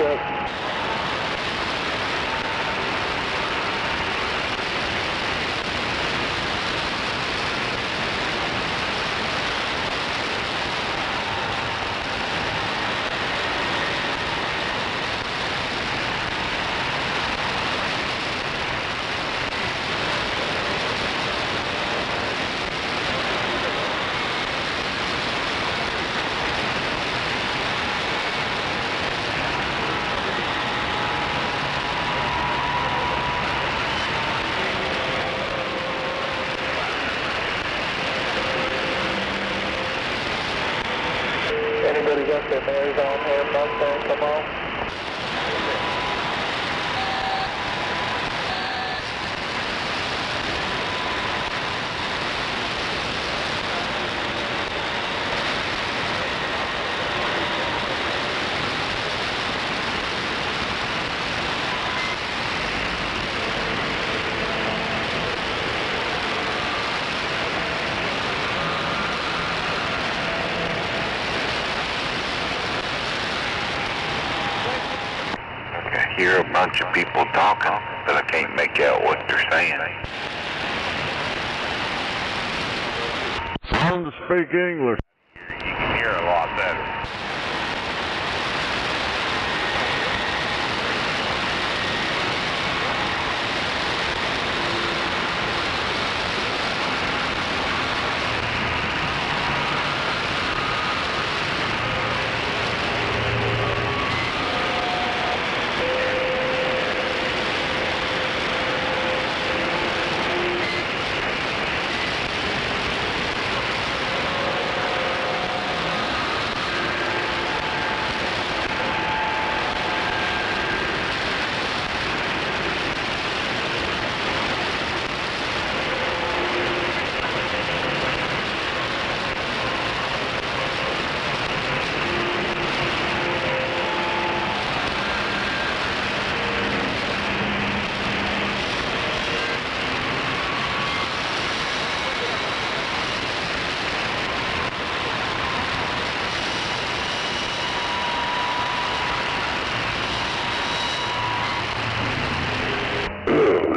truck. Anybody got their bears on here? Mustang, come on. I hear a bunch of people talking, but I can't make out what they're saying. Learn to speak English. You can hear a lot better.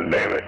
Damn it.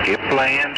Skip land.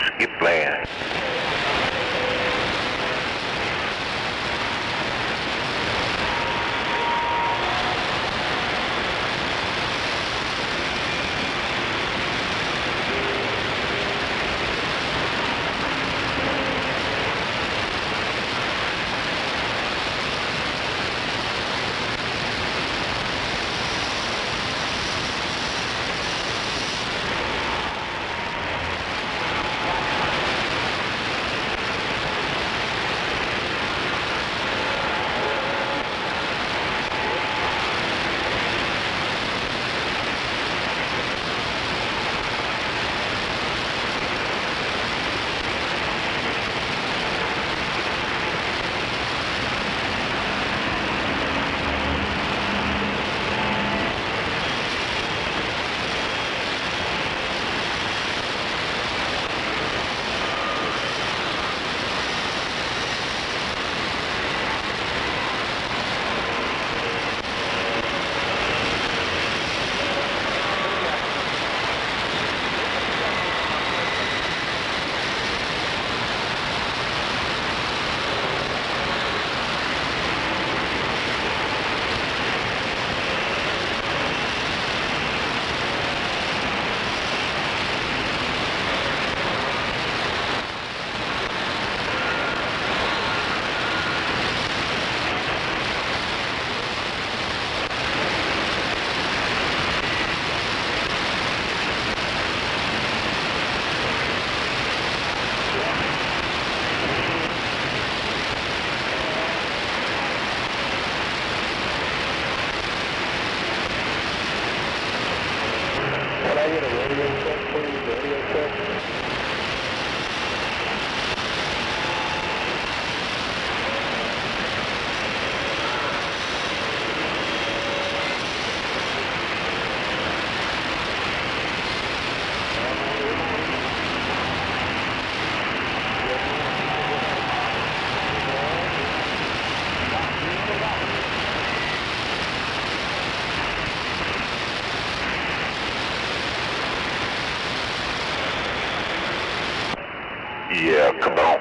Yeah, come on.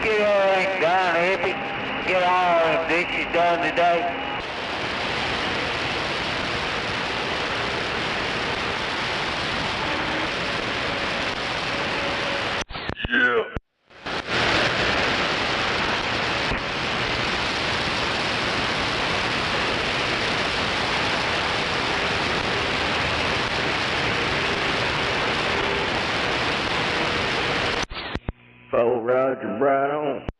Get all that done, hippie. Get all them dishes done today. Yeah. Full Roger, right on.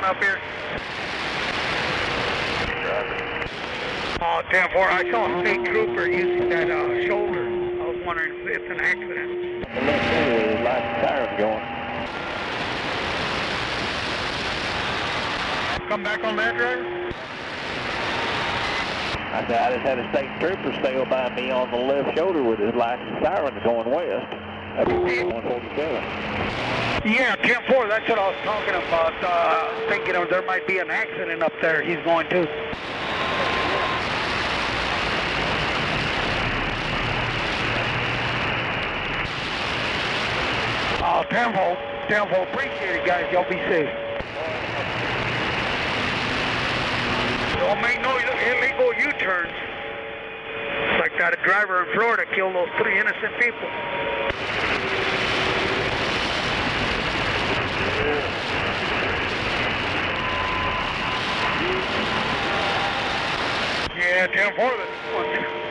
up here? Oh, 10-4, I saw a state trooper using that shoulder. I was wondering if it's an accident. The left shoulder with his lights and sirens going. Come back on that, driver? I said, I just had a state trooper sail by me on the left shoulder with his lights and sirens going west. That's 147. Yeah, 10-4, that's what I was talking about. Thinking there might be an accident up there. He's going to. Oh, 10-4, appreciate it, guys. Y'all be safe. Don't make no illegal U-turns. It's like that driver in Florida killed those 3 innocent people. Yeah, 10-4, that's one.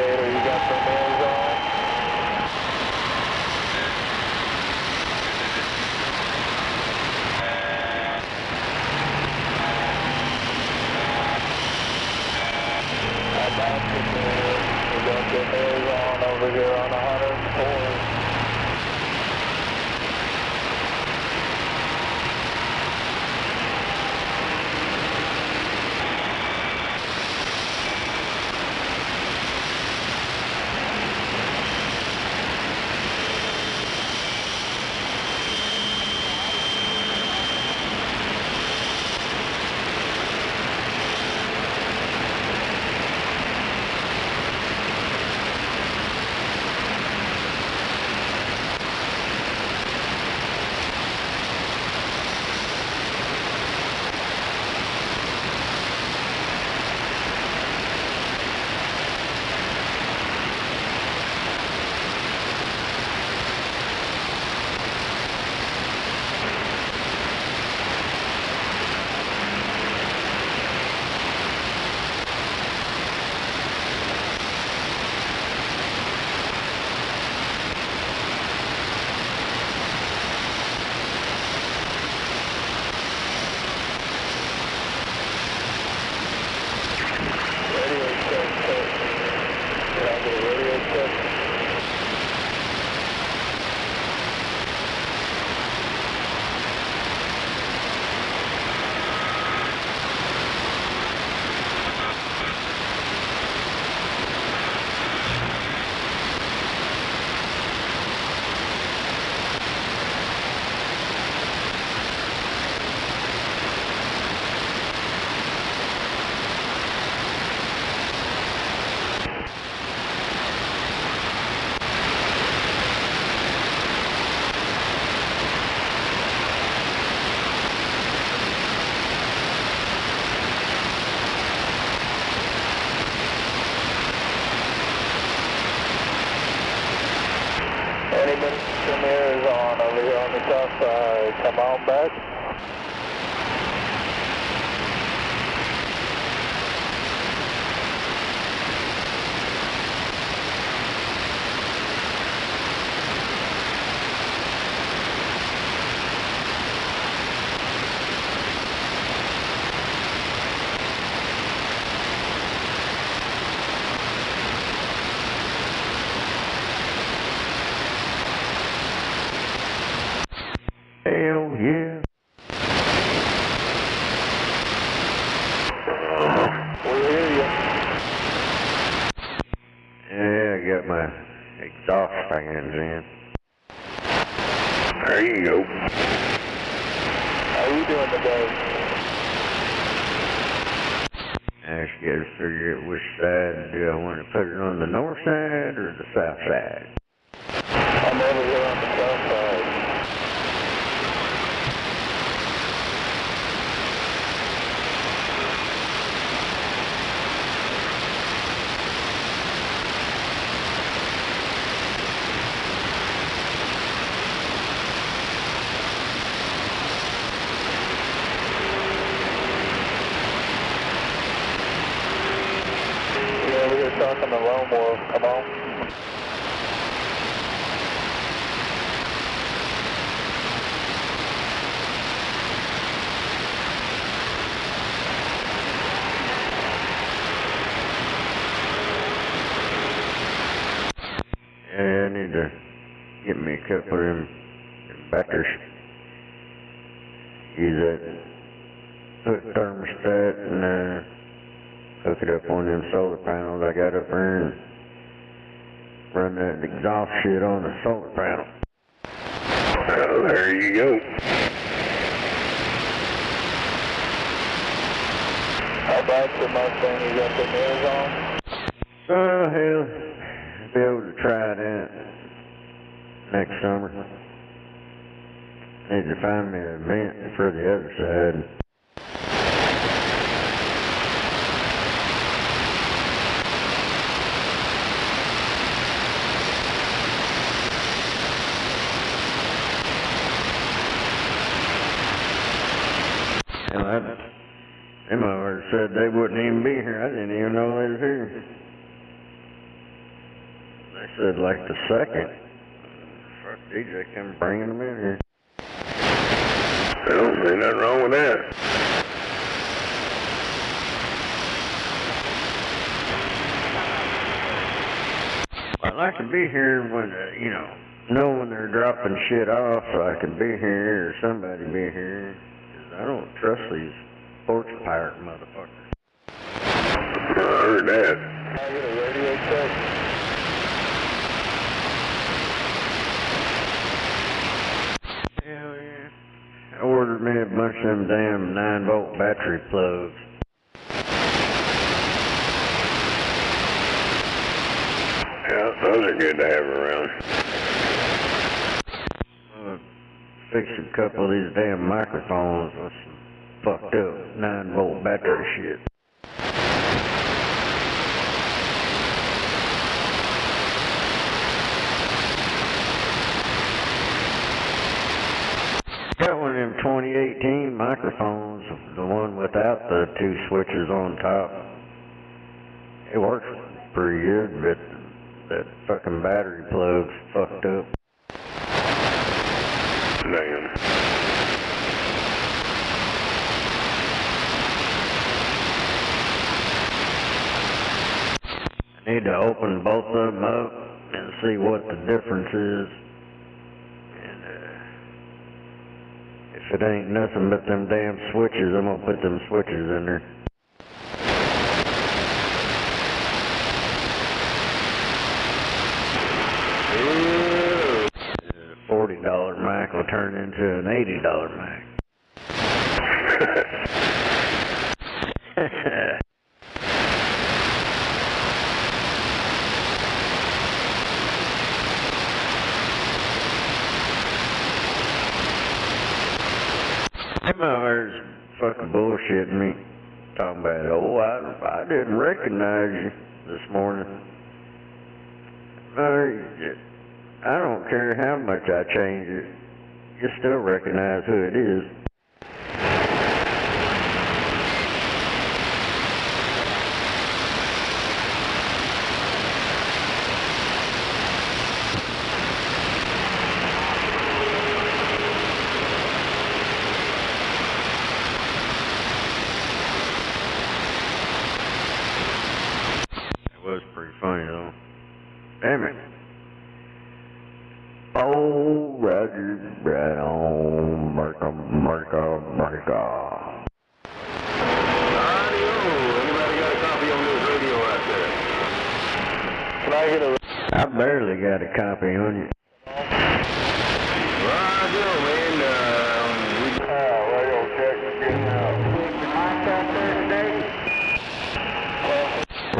Gator, you got the mirrors on? I got the mirrors. You got the mirrors on over here on 104. Anybody with the mirrors on over here on the top side, come on back. Hell yeah. We hear you. Yeah, I got my exhaust fans in. There you go. How you doing today? I just gotta figure out which side do I want to put it on, the north side or the south side. I'm over here on the south side. Talking to Lone Wolf, come on. Yeah, I need to get me a couple of them backers. Use that foot thermostat and hook it up on them solar panels I got up there and run that exhaust shit on the solar panel. Oh, there you go. How about the Mustang? You got the mirrors on? Oh, hell. I'll be able to try that next summer. Need to find me a vent for the other side. Them already said they wouldn't even be here. I didn't even know they was here. They said like the second. Fuck, DJ come bringing them in here. Well, ain't nothing wrong with that. Well, I can be here when, know when they're dropping shit off, so I can be here or somebody be here. 'Cause I don't trust these porch pirate motherfuckers. I heard that. I get a radio check. Hell yeah. I ordered me a bunch of them damn 9-volt battery plugs. Yeah, those are good to have around. Fix a couple of these damn microphones with some fucked up 9-volt battery shit. Got one of them 2018 microphones, the one without the 2 switches on top. It works pretty good, but that fucking battery plug's fucked up. Damn. I need to open both of them up and see what the difference is. And if it ain't nothing but them damn switches, I'm gonna put them switches in there. $40 mic will turn into an $80 mic. Them others fucking bullshitting me. Talking about, oh, I didn't recognize you this morning. I don't care how much I change it. You still recognize who it is. That was pretty funny though. Damn it. Oh, Roger Brown, Marco. Anybody got a copy on this radio out there? Can I get a... I barely got a copy on you. Roger, man. radio check is getting out.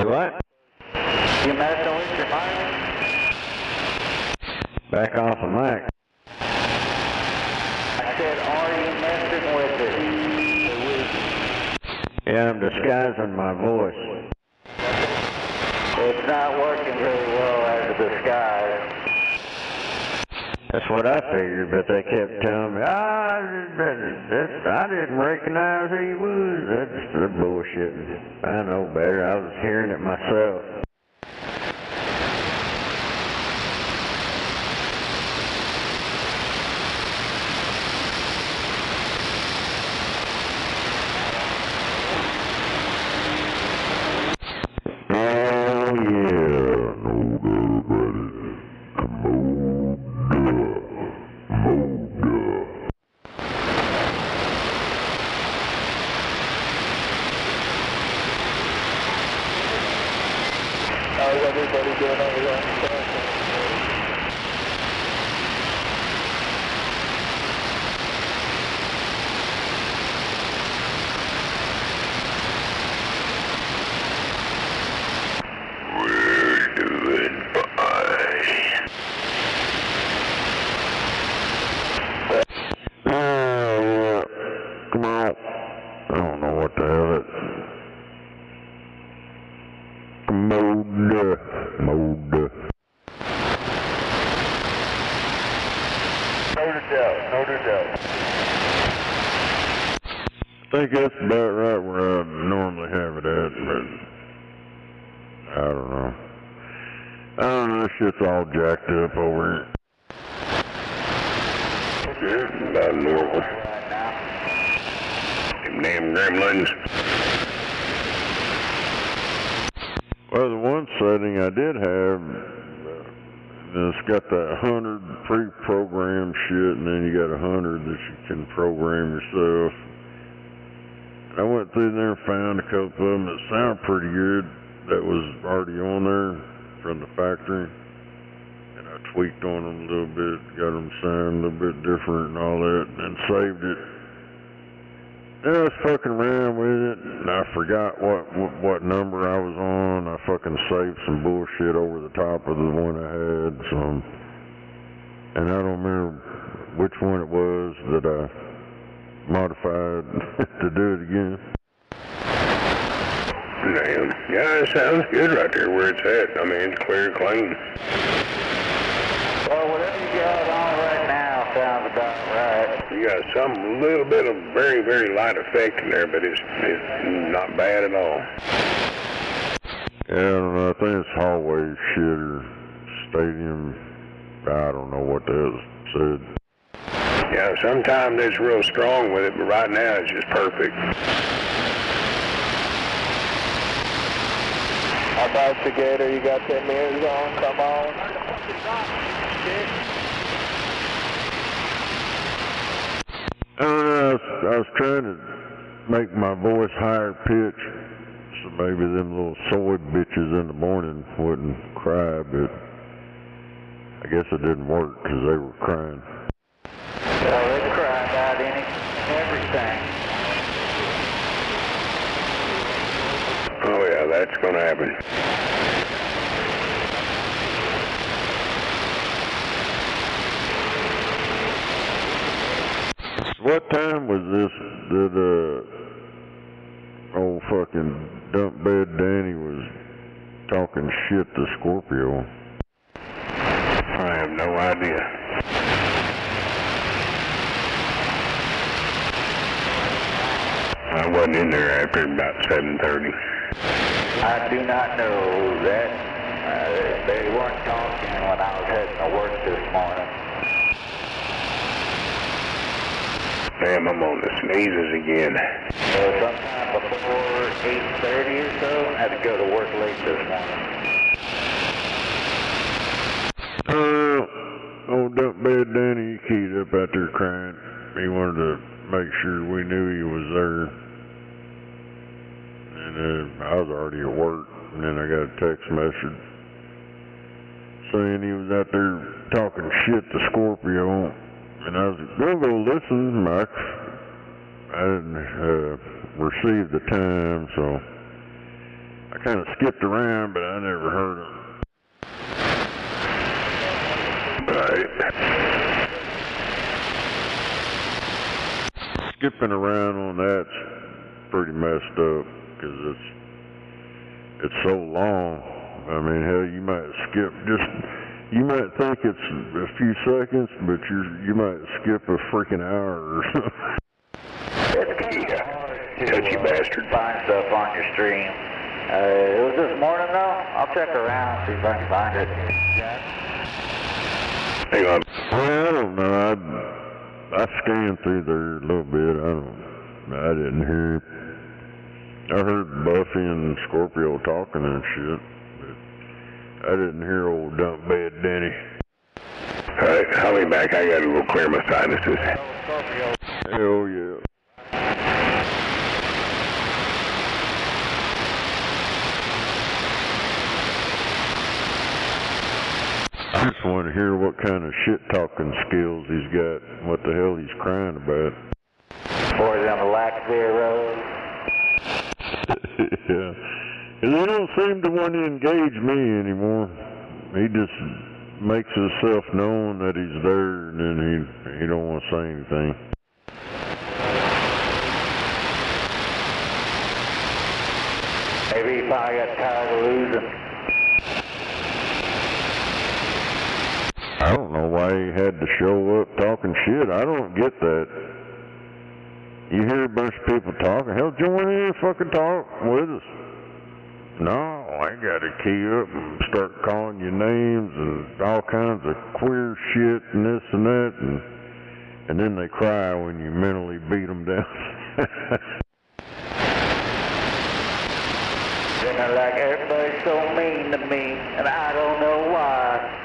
What? You messing with your mic? Back off the mic. I said, are you messing with it? Yeah, I'm disguising my voice. It's not working very well as a disguise. That's what I figured, but they kept telling me, I didn't recognize who he was. That's bullshit. I know better. I was hearing it myself. How's everybody doing over there in Wisconsin? We're doing fine. Come on. I don't know what the hell it is. Mode. No doubt. I think that's about right where I normally have it at, but I don't know. I don't know, this shit's all jacked up over here. Yeah, about normal. Them damn gremlins. Well, the one setting I did have, it's got that 100 pre-programmed shit, and then you got 100 that you can program yourself. I went through there and found a couple of them that sound pretty good that was already on there from the factory. And I tweaked on them a little bit, got them sound a little bit different and all that, and then saved it. And I was fucking around with it, and I forgot what number I was on. I fucking saved some bullshit over the top of the one I had, so, and I don't remember which one it was that I modified to do it again. Damn. Yeah, it sounds good right there where it's at. I mean, it's clear, clean. Well, whatever you got on right now sounds about right. You got some little bit of very, very light effect in there, but it's not bad at all. Yeah, I don't know. I think it's hallway shit or stadium. I don't know what the hell it said. Yeah, sometimes it's real strong with it, but right now it's just perfect. How about you, Gator? You got 10 meters on? Come on. I don't know. I was trying to make my voice higher pitch, so maybe them little soy bitches in the morning wouldn't cry, but I guess it didn't work because they were crying. Well, they cry about everything. Oh yeah, that's gonna happen. What time was this that old fucking dump bed Danny was talking shit to Scorpio? I have no idea. I wasn't in there after about 7:30. I do not know that. They weren't talking when I was heading to work this morning. Damn, I'm on the sneezes again. Sometime before 8:30 or so, I had to go to work late this morning. Old dump bed Danny, he keyed up out there crying. He wanted to make sure we knew he was there. And I was already at work, and then I got a text message saying he was out there talking shit to Scorpio. And I was going to go listen, Mike. I didn't receive the time, so I kind of skipped around, but I never heard him. Right. Skipping around on that's pretty messed up, because it's so long. I mean, hell, you might skip you might think it's a few seconds, but you might skip a freaking hour or something. Touchy bastard. Find stuff on your stream. It was this morning though. I'll check around, see if I can find it. Hang on. Well, I don't know. I scanned through there a little bit. I didn't hear it. I heard Buffy and Scorpio talking and shit, but I didn't hear old dump bed Danny. Alright, I'll be back. I gotta go clear my sinuses. Hell yeah. I just want to hear what kind of shit-talking skills he's got, what the hell he's crying about. Boys on the Lackville Road. Yeah. And they don't seem to want to engage me anymore. He just makes himself known that he's there, and then he don't want to say anything. Maybe he finally got tired of losing. I don't know why he had to show up talking shit. I don't get that. You hear a bunch of people talking, hell, join in and fucking talk with us. No. they got to key up and start calling you names and all kinds of queer shit and this and that, and then they cry when you mentally beat them down. Then I like everybody's so mean to me, and I don't know why.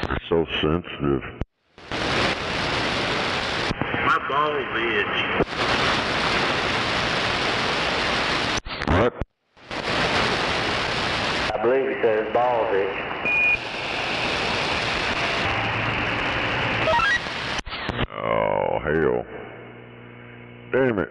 They're so sensitive. My balls itch. What? I believe he said his balls itch. Oh, hell. Damn it.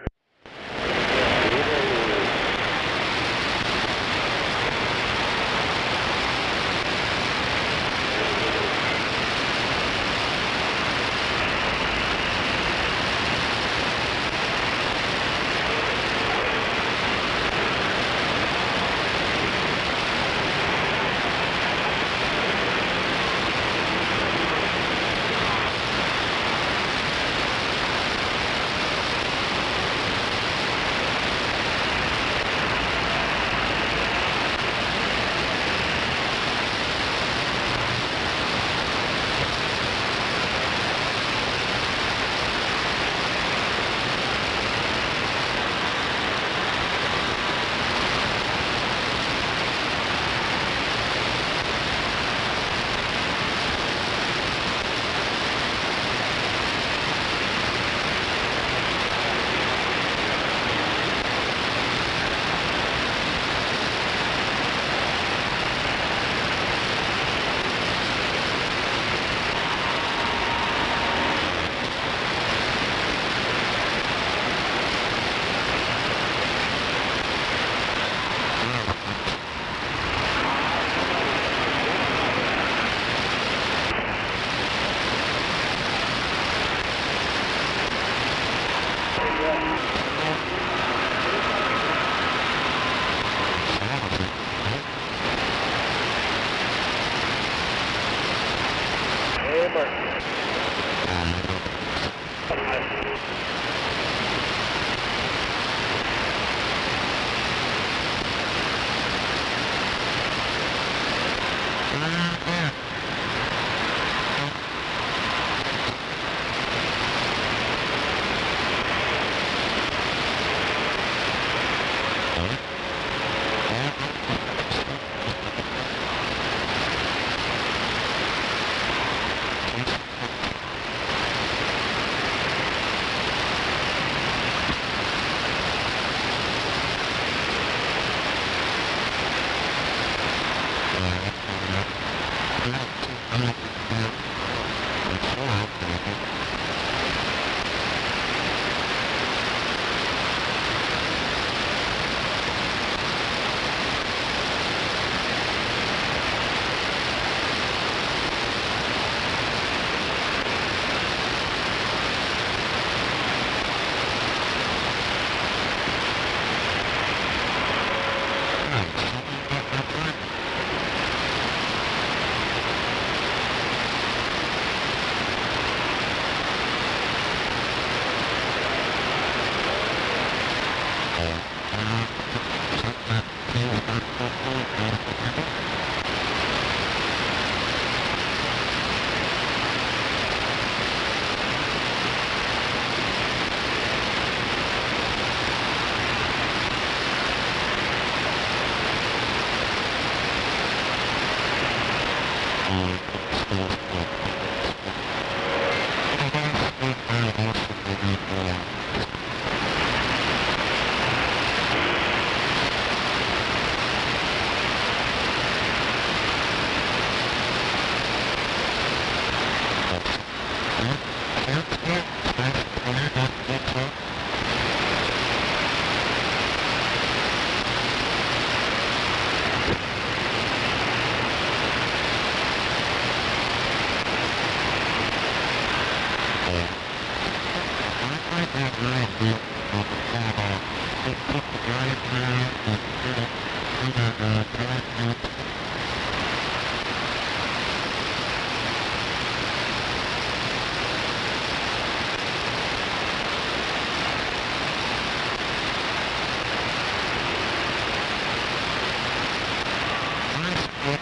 Yeah,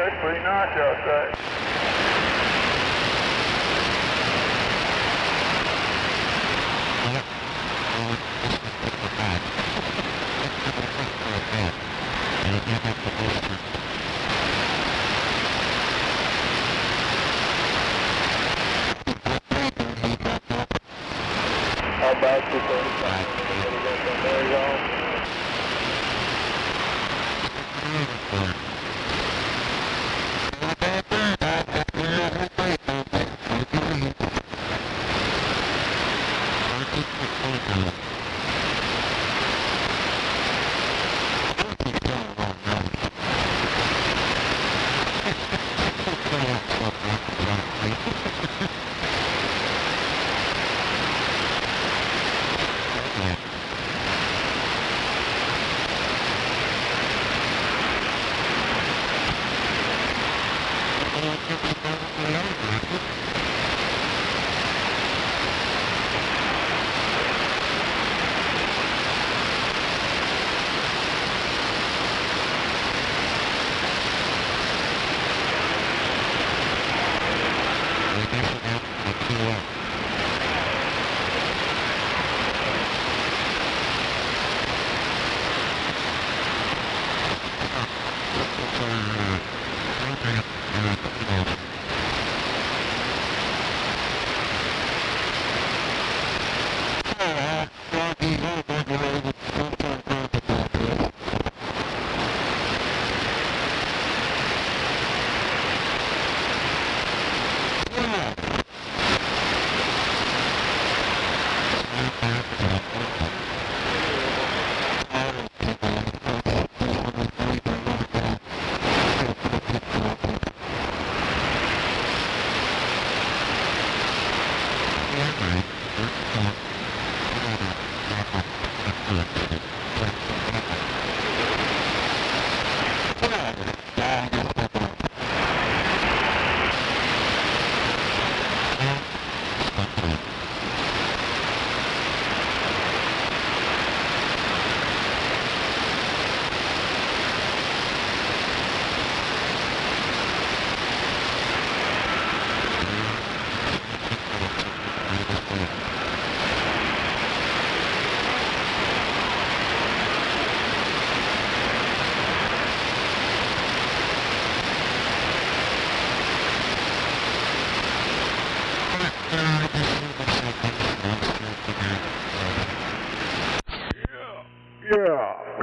it's pretty nice outside. How about 235?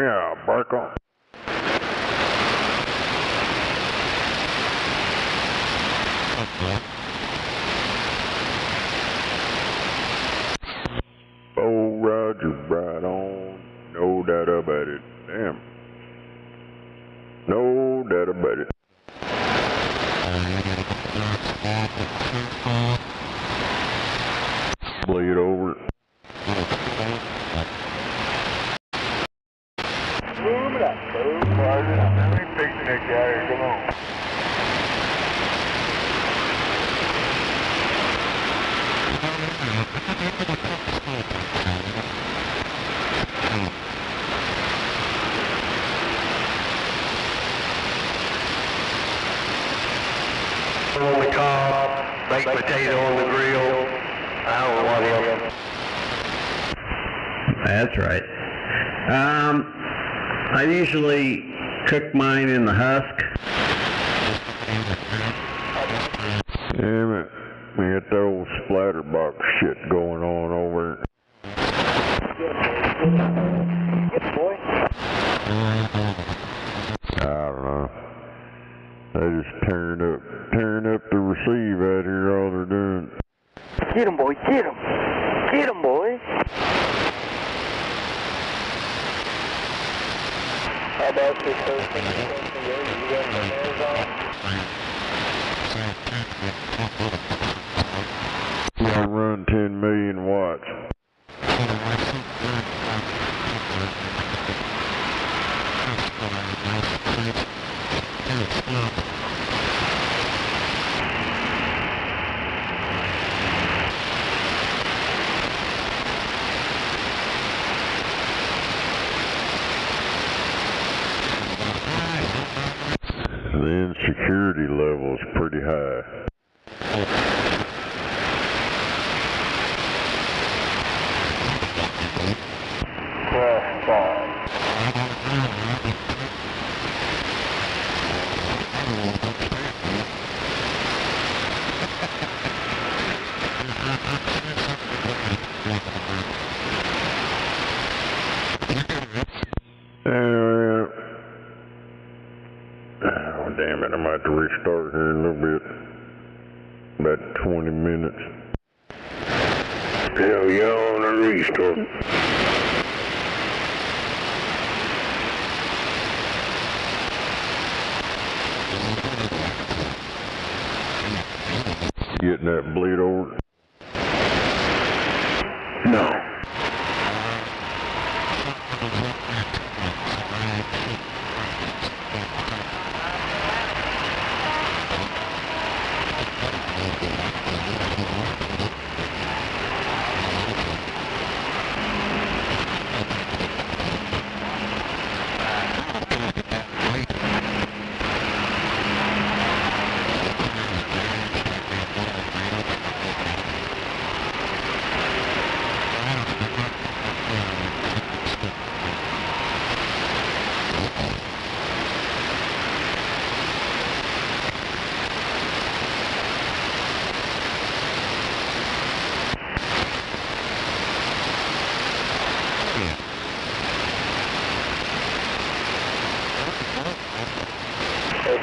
Yeah, bark on. Oh, Roger, right on. No doubt about about it. Damn. No doubt about it. Bleed over. Boom it up, boom, fire it up. Let me picnic out here, come on. On the cob, baked potato on the grill. I don't know what else. That's right. I usually cook mine in the husk. Damn it. We got the old splatterbox shit going on over. Get the boy. I don't know. They just tearing up the receive out here, all they're doing. Get him, boy, get him. Get him, boy. How about this 13? You got the nails on? Gonna run 10 million watts. The insecurity level is pretty high. Oh, damn it, I might have to restart here in a little bit. About 20 minutes. Hell yeah, on a restart. Getting that bleed over? No.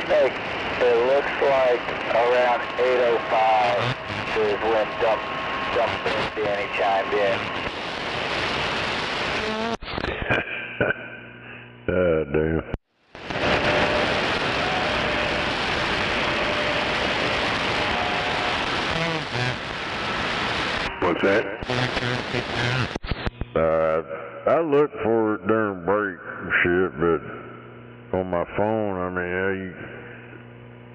Nake, it looks like around 8:05 is when Dump Danny chimed in. Damn. What's that? I look for it during break and shit, but on my phone, I mean,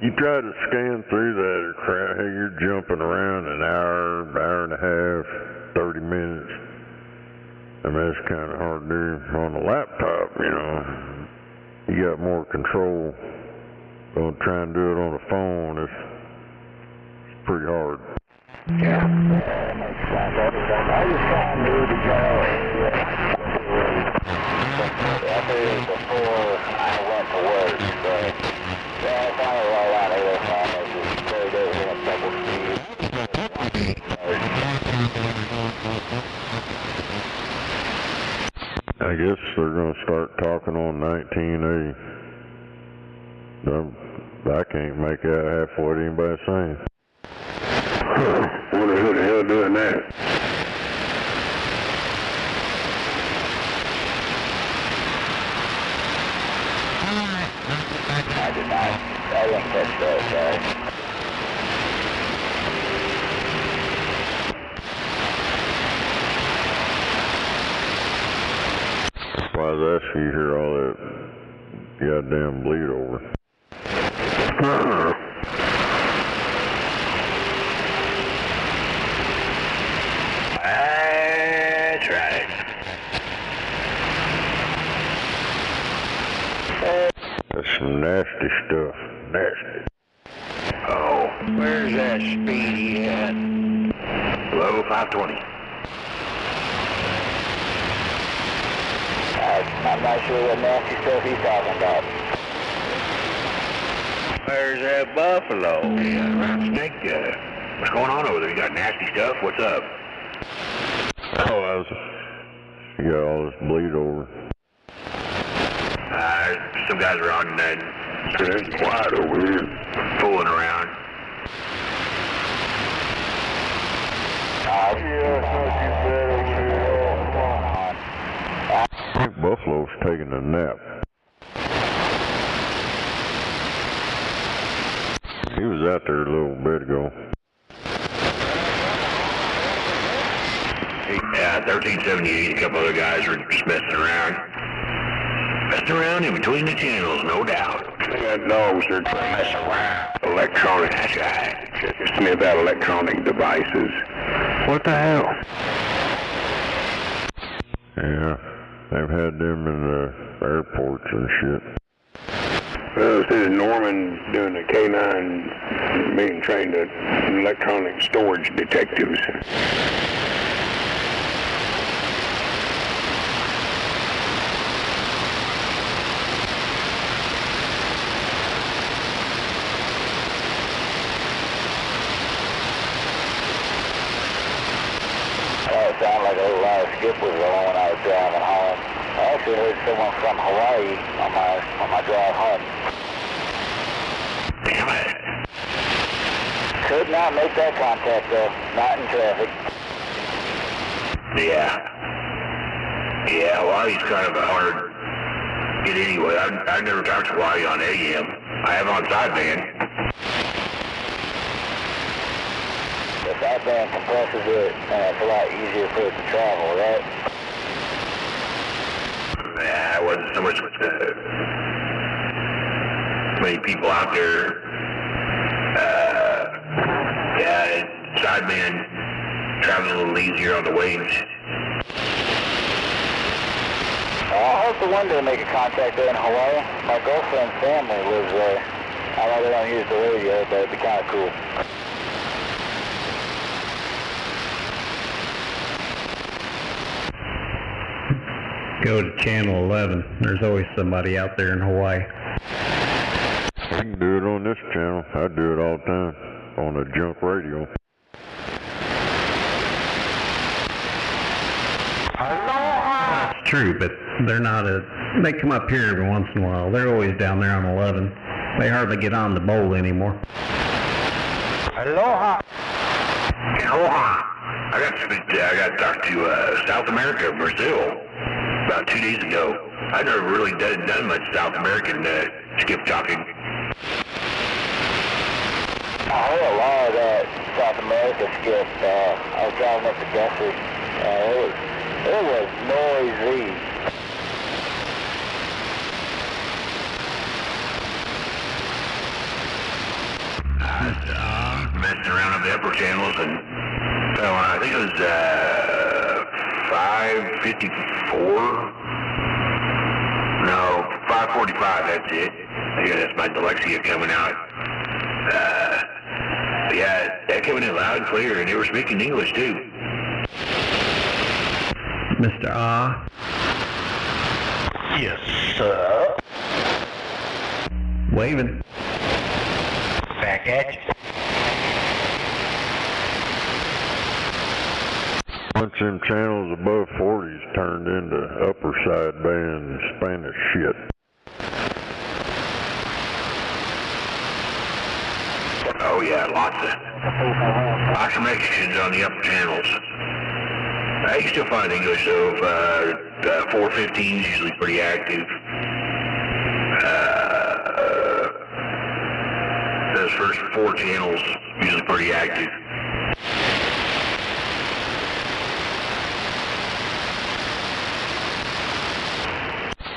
you try to scan through that crap, hey, you're jumping around an hour and a half, 30 minutes. I mean, it's kind of hard to do on a laptop, you know. You got more control. Don't try and do it on a phone. It's pretty hard. Yeah. I was trying to do the job. I did it before I went to work, but yeah, I kind of roll out of this one. I just stayed over in a couple of I guess they're going to start talking on 19A. I can't make out half what anybody's saying. Wonder who the hell doing that? did not. I didn't catch that, sorry. Why is that you hear all that goddamn bleed over? That's right. That's some nasty stuff. Nasty. Oh, where's that Speedy at? Hello, 520. I'm not sure what nasty stuff he's talking about. Where's that buffalo? Yeah, Snake, what's going on over there? You got nasty stuff? What's up? Oh, you got all this bleed over. Some guys are on that. It's quiet over here. Fooling around. I think Buffalo's taking a nap. He was out there a little bit ago. Yeah, 1378, a couple other guys were just messing around. Messing around in between the channels, no doubt. They got dogs that are messing around. Electronic, that's right. Sniff out electronic devices. What the hell? Yeah, they've had them in the airports and shit. Well, this is Norman doing a K9 being trained to electronic storage detectives. It sounded like a lot of skip was rolling when I was driving home. I actually heard someone from Hawaii on my drive home. Damn it. Could not make that contact though, not in traffic. Yeah. Yeah, Hawaii's kind of a hard get anyway. I've never talked to Hawaii on AM. I have on sideband. The sideband compresses it, and it's a lot easier for it to travel, right? Yeah, it wasn't so much many people out there. Yeah, sideband travels a little easier on the waves. I hope to one day make a contact there in Hawaii. My girlfriend's family lives there. I know they don't use the radio, but it'd be kind of cool. Go to channel 11. There's always somebody out there in Hawaii. We can do it on this channel. I do it all the time on a junk radio. That's true, but they're not they come up here every once in a while. They're always down there on 11. They hardly get on the bowl anymore. Aloha. Aloha. I got to talk to South America, Brazil, about 2 days ago. I've never really done much South American skip talking. I heard a lot of that South America skip. I was driving up to Guthrie, and it was noisy. Messing around on the upper channels and fell on, I think it was 554. No, 545, that's it. Yeah, that's my dyslexia coming out. Yeah, that coming in loud and clear, and they were speaking English too. Mr. Ah? Yes, sir. Waving. Back at you. Once them channels above 40s turned into upper sideband Spanish shit. Oh yeah, lots of Mexicans on the upper channels. You still find English though. 415 is usually pretty active. first 4 channels, usually pretty active.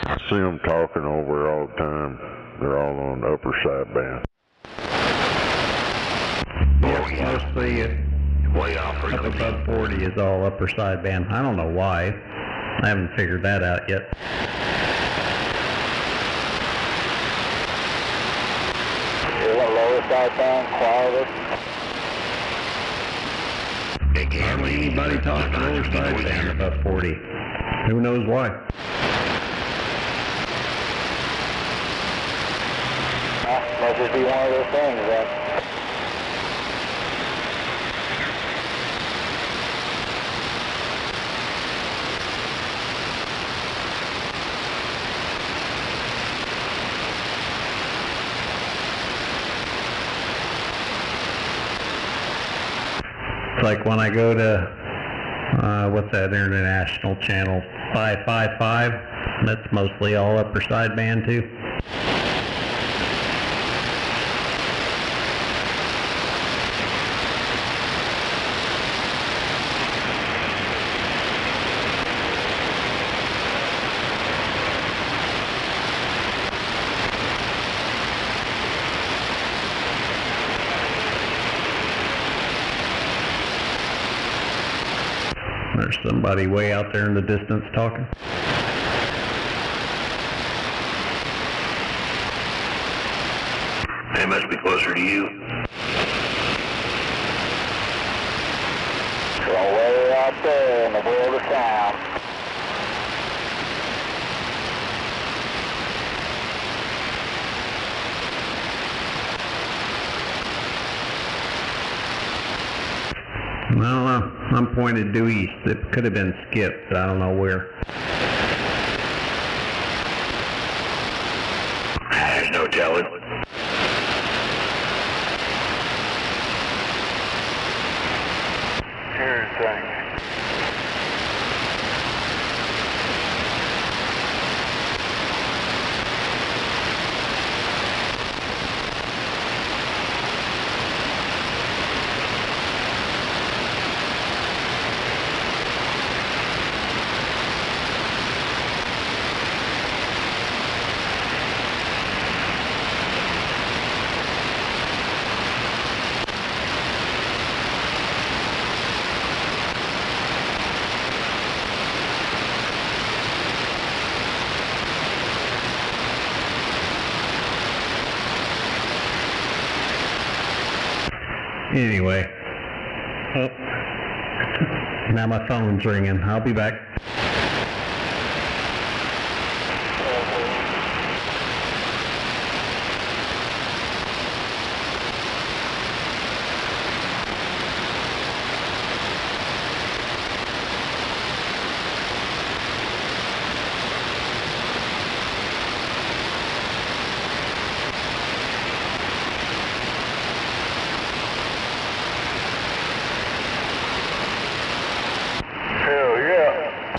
I see them talking over all the time. They're all on the upper sideband. Yes, mostly up above 40 is all upper sideband. I don't know why. I haven't figured that out yet. You want lower sideband, quieter? Hardly anybody talks lower sideband above 40. Who knows why? Must just be one of those things then. It's like when I go to, what's that international channel, 555, that's mostly all upper sideband too. There's somebody way out there in the distance talking. They must be closer to you. They're way out there in the world of sound. I don't know. I'm pointed due east. It could have been Skip, but I don't know where. There's no telling. Hearing things. Anyway. Oh. Now my phone's ringing. I'll be back. Hell yeah.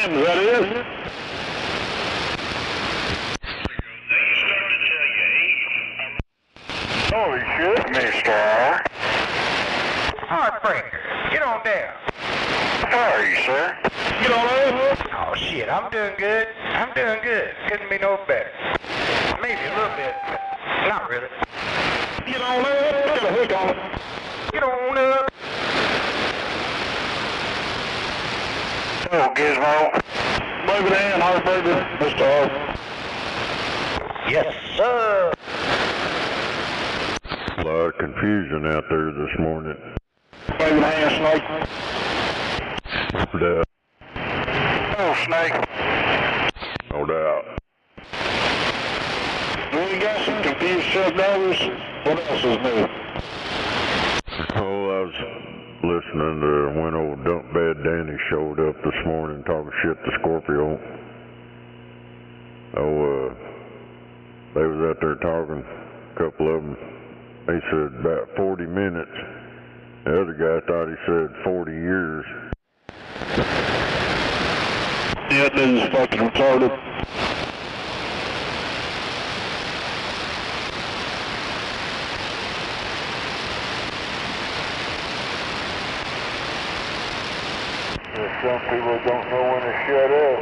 Sam, is that it? Holy shit. Mr. Heartbreaker, get on down. How are you, sir? Get on over. Oh shit, I'm doing good. I'm doing good. Couldn't be no better. Maybe a little bit, but not really. Get on up. Got a hook on it. Get on up. Oh, Gizmo. Move it in, Heartbreaker. Mr. Hart. Yes, sir. A lot of confusion out there this morning. Move it in, Snake. No doubt. Oh, Snake. No doubt. We got some confused shutdowns. What else is new? Oh, I was listening to when old Dump Bad Danny showed up this morning talking shit to Scorpio. Oh, they was out there talking, a couple of them. He said about 40 minutes. The other guy thought he said 40 years. Yeah, this is fucking retarded. Some people don't know when to shut up.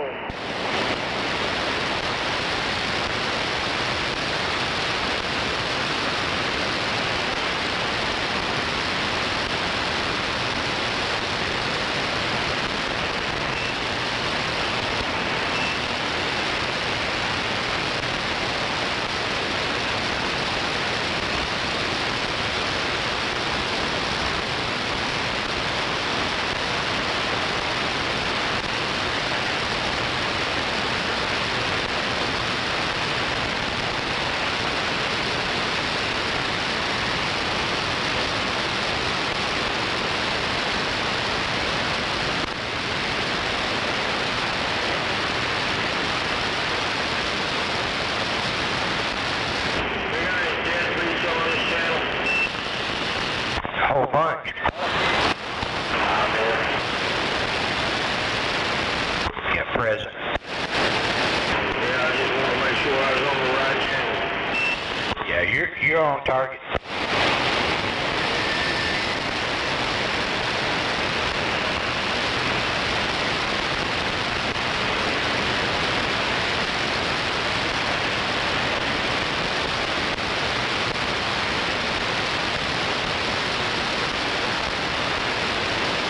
Whole bunch. Yeah, present. Yeah, I just want to make sure I was on the right channel. Yeah, you're on target.